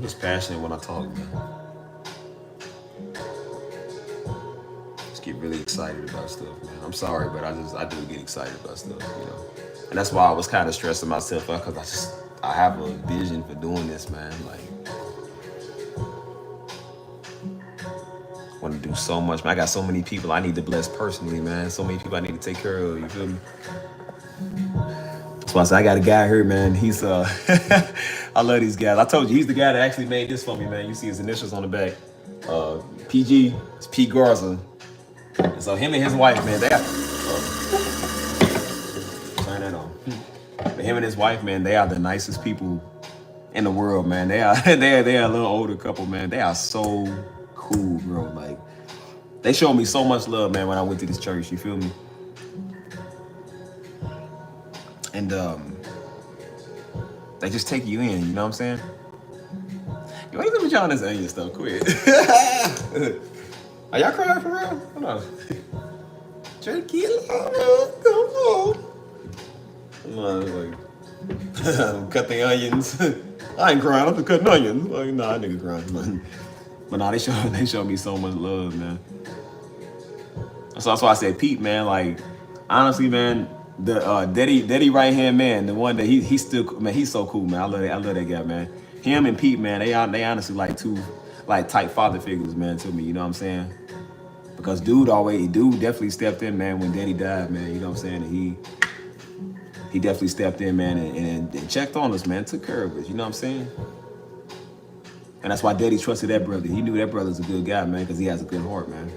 just passionate when I talk, man. Just get really excited about stuff, man. I'm sorry, but I do get excited about stuff, you know. And that's why I was kind of stressing myself out, because I have a vision for doing this, man. Like, Want to do so much, man. I got so many people I need to bless personally, man. So many people I need to take care of. You feel me? That's why I said I got a guy here, man. He's I love these guys. I told you he's the guy that actually made this for me, man. You see his initials on the back. PG, it's P Garza. And so him and his wife, man, they got turn that on. But him and his wife, man, they are the nicest people in the world, man. They are they are a little older couple, man. They are so cool, bro. Like they showed me so much love, man, when I went to this church. You feel me? And they just take you in. You know what I'm saying? Yo, why you let me try on this onion stuff? Quit. Are y'all crying for real? Hold on. Jerky, come on. Come on, like cut the onions. I ain't crying. I'm just cutting onions. Like, nah, that nigga crying. But nah, they show me so much love, man. So that's why I said Pete, man. Like, honestly, man, the Daddy right hand man, the one that he's still, man, he's so cool, man. I love that guy, man. Him and Pete, man, they honestly like two like type father figures, man, to me. You know what I'm saying? Because dude definitely stepped in, man, when Daddy died, man. You know what I'm saying? And he definitely stepped in, man, and checked on us, man, took care of us. You know what I'm saying? And that's why Daddy trusted that brother. He knew that brother's a good guy, man, because he has a good heart, man.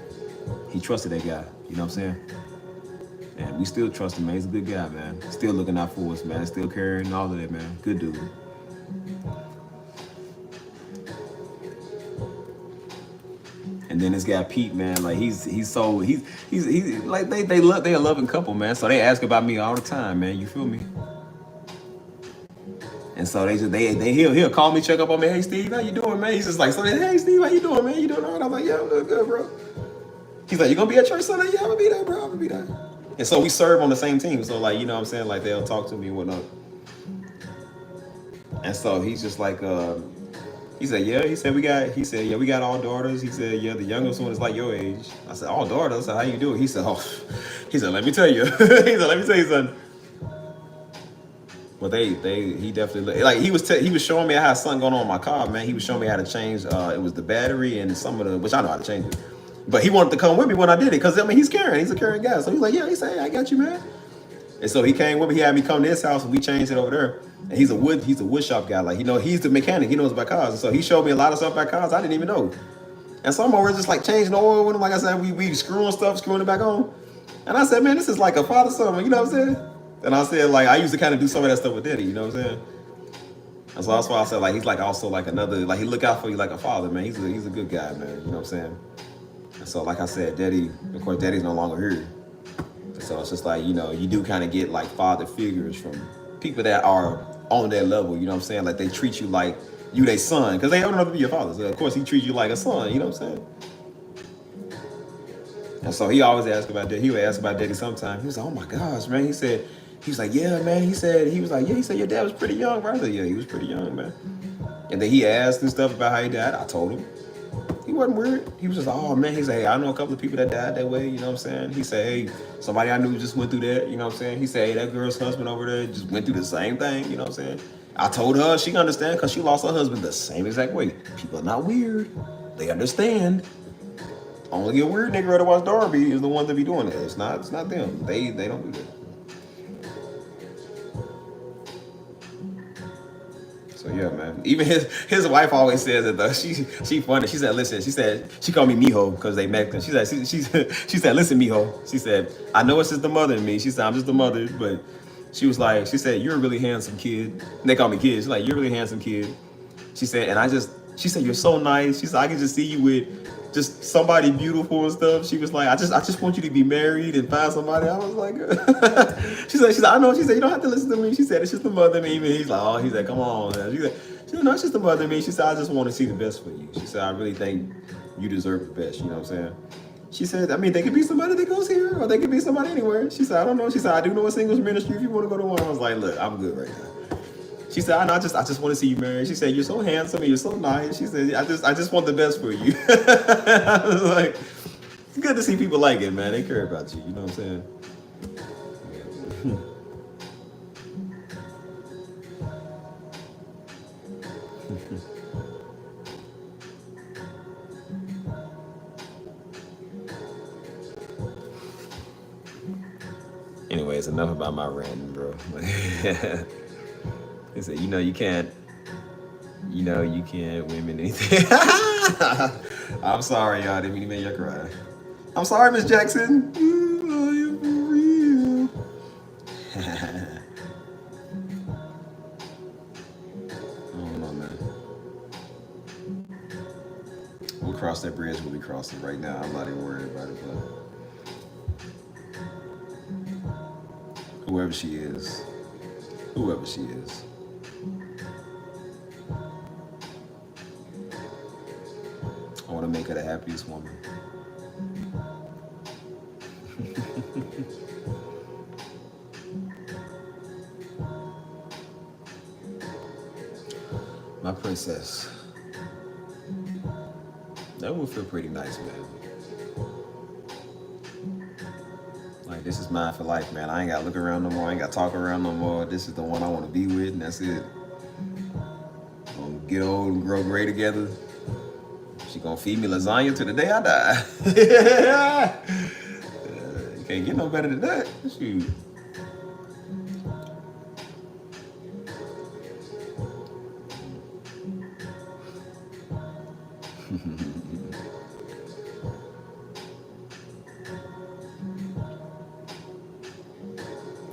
He trusted that guy. You know what I'm saying? And we still trust him, man. He's a good guy, man. Still looking out for us, man. Still caring, all of that, man. Good dude. And then this guy Pete, man, like he's like they a loving couple, man. So they ask about me all the time, man. You feel me? And so he'll call me, check up on me. Hey Steve, how you doing, man? He's just like, so hey Steve, how you doing, man? You doing all right? I'm like, yeah, I'm doing good, bro. He's like, you gonna be at church Sunday? Yeah, I'm gonna be there, bro. I'm gonna be there. And so we serve on the same team. So like, you know what I'm saying? Like they'll talk to me and whatnot. And so he's just like, he said, yeah. He said, we got all daughters. He said, yeah, the youngest one is like your age. I said, all daughters? I said, how you doing? He said, let me tell you. He said, let me tell you something. But he definitely, like, he was showing me how something going on in my car, man. He was showing me how to change, it was the battery and some of the, which I know how to change it. But he wanted to come with me when I did it, because, I mean, he's a caring guy. So he's like, yeah, he said, hey, I got you, man. And so he came with me. He had me come to his house, and we changed it over there. And he's a wood shop guy. Like, you know, he's the mechanic. He knows about cars. And so he showed me a lot of stuff about cars I didn't even know. And so I'm over just like changing the oil with him. Like I said, we screwing it back on. And I said, man, this is like a father-son. You know what I'm saying? And I said, like, I used to kind of do some of that stuff with Daddy. You know what I'm saying? And so that's why I said, like, he's like also like another, like, he look out for you like a father, man. He's a good guy, man. You know what I'm saying? And so, like I said, Daddy, of course, Daddy's no longer here. So it's just like, you know, you do kind of get like father figures from people that are on that level, you know what I'm saying? Like they treat you like you their son, because they don't know to be your father. So of course he treats you like a son, you know what I'm saying? And so he always asked about that. He would ask about Daddy sometime. He was like, oh my gosh, man. He was like, yeah, man. He was like, your dad was pretty young, right? I said, yeah, he was pretty young, man. And then he asked and stuff about how he died. I told him. He wasn't weird. He was just, oh man, he said, hey, I know a couple of people that died that way, you know what I'm saying? He said, hey, somebody I knew just went through that, you know what I'm saying? He said, hey, that girl's husband over there just went through the same thing, you know what I'm saying? I told her she understand because she lost her husband the same exact way. People are not weird. They understand. Only a weird nigga to watch Darby is the one to be doing that. It's not them. They don't do that. So yeah, man. Even his wife always says it though. She funny. She said, listen. She called me Mijo because they Mexican. She said, listen, Mijo. She said, I know it's just the mother in me. She said, I'm just the mother, but she said, you're a really handsome kid. And they call me kid. She's like, you're a really handsome kid. She said, she said, you're so nice. She said, I can just see you with just somebody beautiful and stuff. She was like, I just want you to be married and find somebody. I was like, she said, I know. She said, you don't have to listen to me. She said, it's just the mother in me. He's like, oh, he said, come on. She said, no, it's just the mother in me. She said, I just want to see the best for you. She said, I really think you deserve the best. You know what I'm saying? She said, I mean, they could be somebody that goes here, or they could be somebody anywhere. She said, I don't know. She said, I do know a singles ministry if you want to go to one. I was like, look, I'm good right now. She said, I just want to see you married. She said, you're so handsome and you're so nice. She said, I just want the best for you. I was like, it's good to see people like it, man. They care about you. You know what I'm saying? Anyways, enough about my ranting, bro. He said, you can't win anything. I'm sorry, y'all. Didn't mean to make y'all cry. I'm sorry, Miss Jackson. Ooh, I am for real. I don't know, man. We'll cross that bridge when we cross it. Right now, I'm not even worried about it, but whoever she is. I want to make her the happiest woman. My princess. That would feel pretty nice, man. Like, this is mine for life, man. I ain't got to look around no more. I ain't got to talk around no more. This is the one I want to be with, and that's it. Gonna get old and grow gray together. She gonna feed me lasagna to the day I die. You can't get no better than that. Shoot.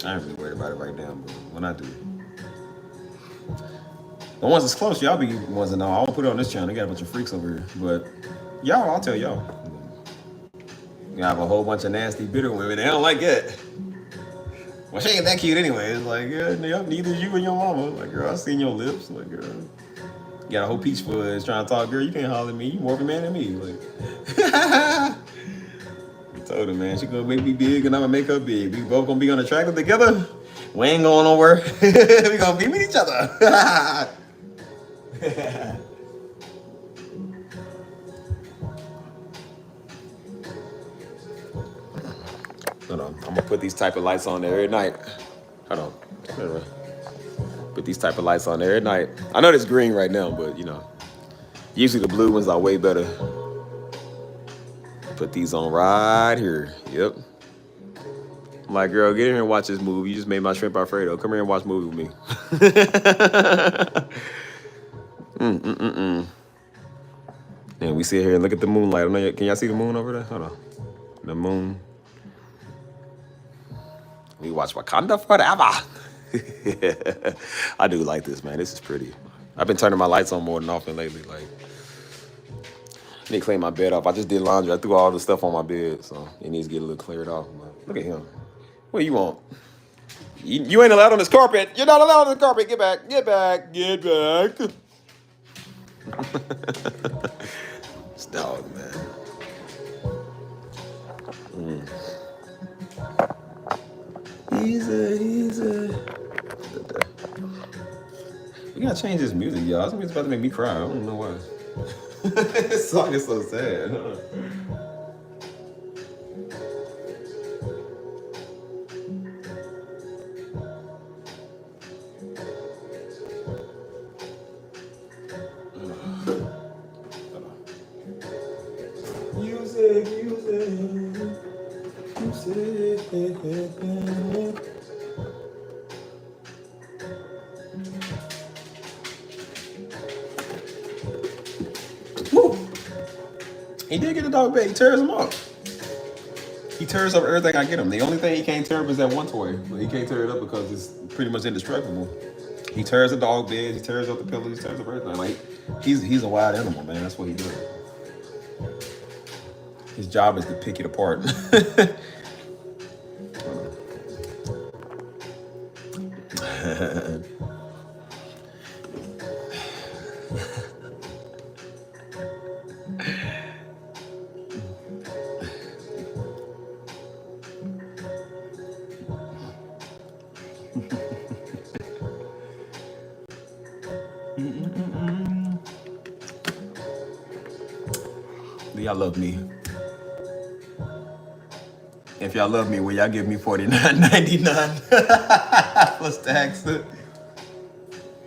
I ain't really worried about it right now, but when I do. The ones that's close, y'all be the ones that know. I won't put it on this channel. They got a bunch of freaks over here. But y'all, I'll tell y'all. You have a whole bunch of nasty, bitter women. They don't like it. Well, she ain't that cute anyway. It's like, yeah, neither you and your mama. Like, girl, I seen your lips. Like, girl. You got a whole peach fuzz trying to talk. Girl, you can't holler at me. You more of a man than me. Like, I told her, man, she gonna make me big and I'm gonna make her big. We both gonna be on the track together. We ain't going nowhere. We gonna be with each other. Hold on, I'm gonna put these type of lights on there every night. Hold on. Put these type of lights on there every night. I know it's green right now, but usually the blue ones are way better. Put these on right here. Yep. I'm like, girl, get in here and watch this movie. You just made my shrimp Alfredo. Come here and watch a movie with me. And we sit here and look at the moonlight. Can y'all see the moon over there? Hold on. The moon. We watch Wakanda forever. I do like this, man. This is pretty. I've been turning my lights on more than often lately. Like, I need to clean my bed off. I just did laundry. I threw all the stuff on my bed, so it needs to get a little cleared off. Look at him. What do you want? You ain't allowed on this carpet. You're not allowed on the carpet. Get back. Get back. Get back. This dog, man. Easy. We gotta change this music, y'all. This music's about to make me cry. I don't know why. This song is so sad. Music. Woo. He did get a dog bed. He tears them up. He tears up everything I get him. The only thing he can't tear up is that one toy. But he can't tear it up because it's pretty much indestructible. He tears the dog bed. He tears up the pillows. He tears up everything. Like, he's a wild animal, man. That's what he does. His job is to pick it apart. Do y'all love me? If y'all love me, will y'all give me $49.99 plus tax?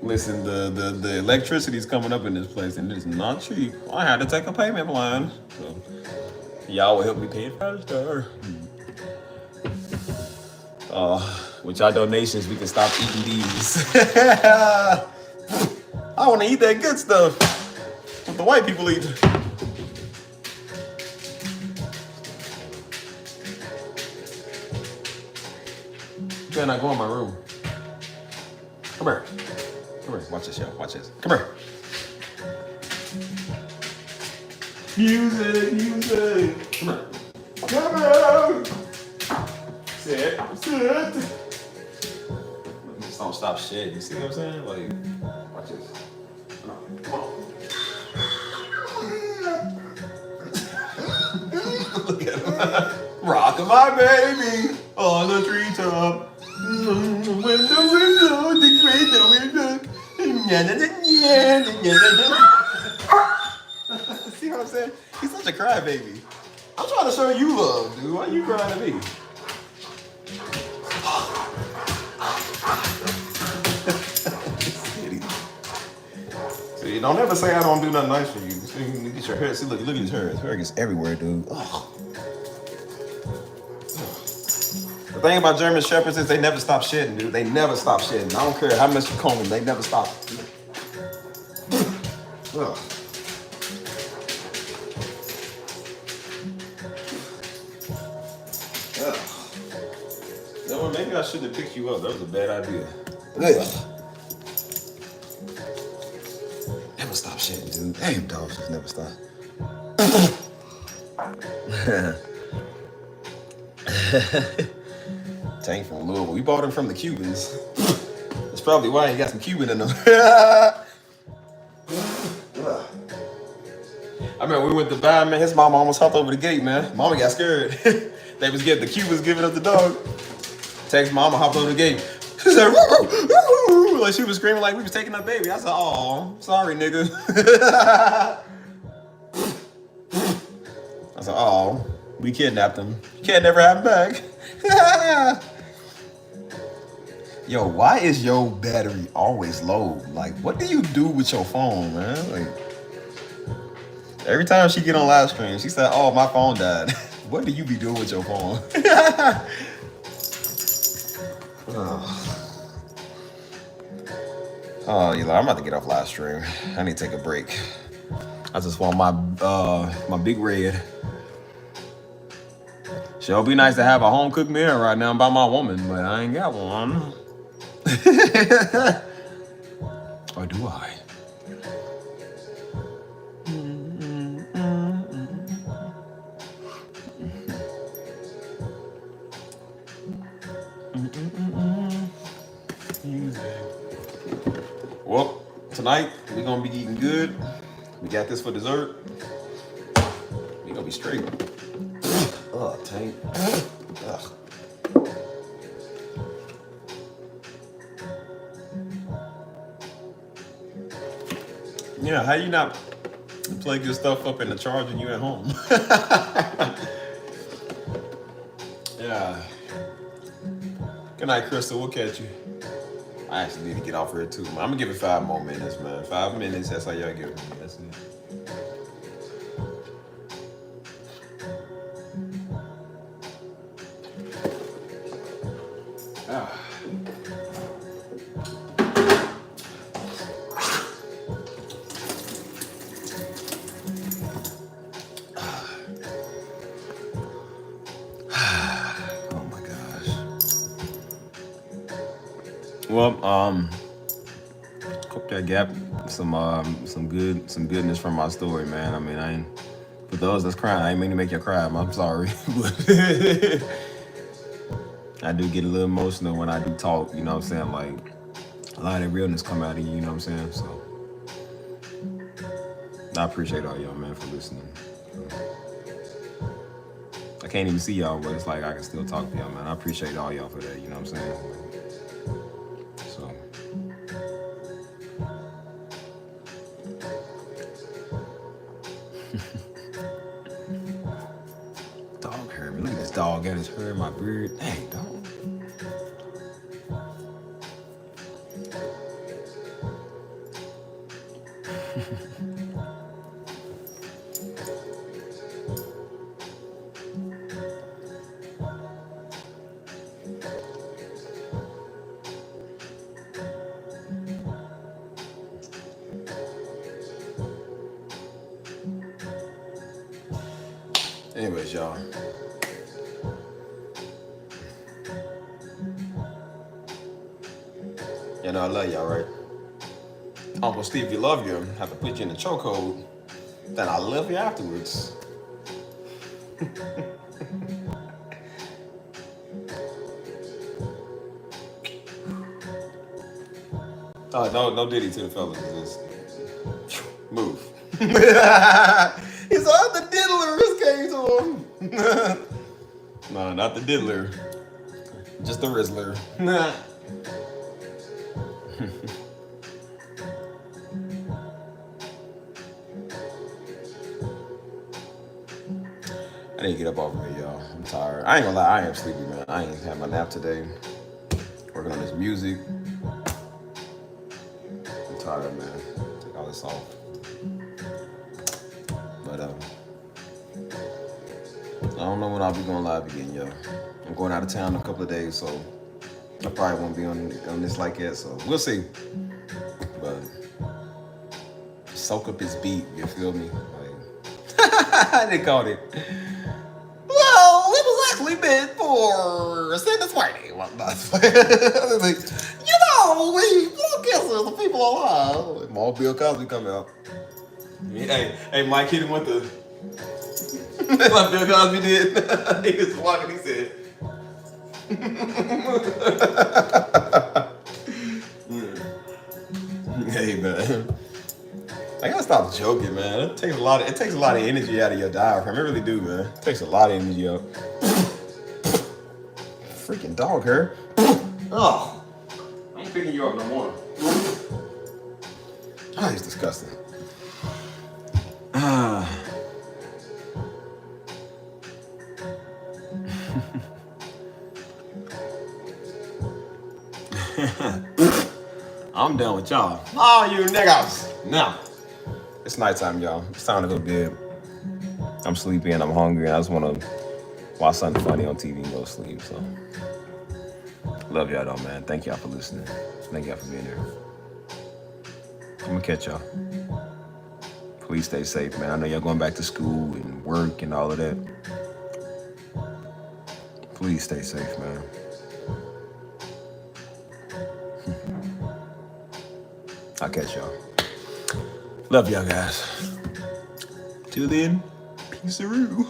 Listen, the electricity's coming up in this place, and it's not cheap. I had to take a payment plan. So y'all will help me pay it faster. With y'all donations, we can stop eating these. I want to eat that good stuff. What the white people eat. You better not go in my room. Come here. Come here. Watch this, y'all. Watch this. Come here. Music, music. Come here. Come here. Sit. Sit. Just don't stop shit. You see what I'm saying? Like, watch this. Come on. Look at him. Rockin' my baby on the treetop. Window, the cradle, window. See what I'm saying? He's such a crybaby. I'm trying to show you love, dude. Why you crying at me? See, don't ever say I don't do nothing nice for you. See, look at your hair. See, look at his hair. His hair gets everywhere, dude. Ugh. The thing about German Shepherds is they never stop shitting, dude. They never stop shitting. I don't care how much you comb them, they never stop. Ugh. You know what, maybe I shouldn't have picked you up. That was a bad idea. Ugh. Never stop shitting, dude. Damn, dogs just never stop. Tank from Louisville. We bought him from the Cubans. That's probably why he got some Cuban in him. I remember we went to buy, man. His mama almost hopped over the gate, man. Mama got scared. They was getting the Cubans giving us the dog. Text mama hopped over the gate. She said, woo, woo, like she was screaming like we was taking her baby. I said, oh, sorry, nigga. I said, oh, we kidnapped him. You can't never have him back. Yo, why is your battery always low? Like, what do you do with your phone, man? Like, every time she get on live stream, she said, oh, my phone died. What do you be doing with your phone? Oh, you know, I'm about to get off live stream. I need to take a break. I just want my big red. Sure be nice to have a home cooked meal right now by my woman, but I ain't got one. Or do I? Well, tonight we're gonna be eating good. We got this for dessert. We gonna be straight. Ugh, Tank. Ugh. Yeah, how you not plug your stuff up in the charger and you at home? Yeah. Good night, Crystal. We'll catch you. I actually need to get off here too, man. I'm gonna give it 5 more minutes, man. 5 minutes, that's how y'all give it. That's it. Well, hope that got some goodness from my story, man. I mean, I ain't, for those that's crying, I ain't mean to make you cry. I'm sorry, but I do get a little emotional when I do talk. You know what I'm saying? Like a lot of realness come out of you. You know what I'm saying? So I appreciate all y'all, man, for listening. I can't even see y'all, but it's like I can still talk to y'all, man. I appreciate all y'all for that. You know what I'm saying? Dog hair. Look at this dog got his hair in my beard. Dang, dog. Anyways, y'all. You know I love y'all, right? Uncle Steve, you love you. Have to put you in the chokehold. Then I love you afterwards. Oh, no diddy to the fellas. Just move. He saw the diddler just came to him. No, not the diddler. Just the Rizzler. I need to get up off of here, y'all. I'm tired. I ain't gonna lie, I am sleepy, man. I ain't had my nap today. Working on this music. I'm tired, man. Take all this off. But I don't know when I'll be going live again, yo. I'm going out of town in a couple of days, so I probably won't be on this like that, so we'll see. But soak up his beat, you feel me? Like, they called it. Well, it was actually meant for Santa's party. You know, we kisses the people alive. More Bill Cosby come out. Hey, Mike hit him with the. Like Bill Cosby did. He was walking, he said. Hey, man. I gotta stop joking, man. It takes a lot of energy out of your diaphragm. It really do, man. It takes a lot of energy out. Freaking dog hair. Oh, I ain't picking you up no more. Oh, he's disgusting. I'm done with y'all. Oh, you niggas. Now, it's nighttime, y'all. It's time to go to bed. I'm sleepy and I'm hungry and I just want to watch something funny on TV and go to sleep, so. Love y'all though, man. Thank y'all for listening. Thank y'all for being here. I'm gonna catch y'all. Please stay safe, man. I know y'all going back to school and work and all of that. Please stay safe, man. I'll catch y'all. Love y'all guys. Till then, peace-a-roo.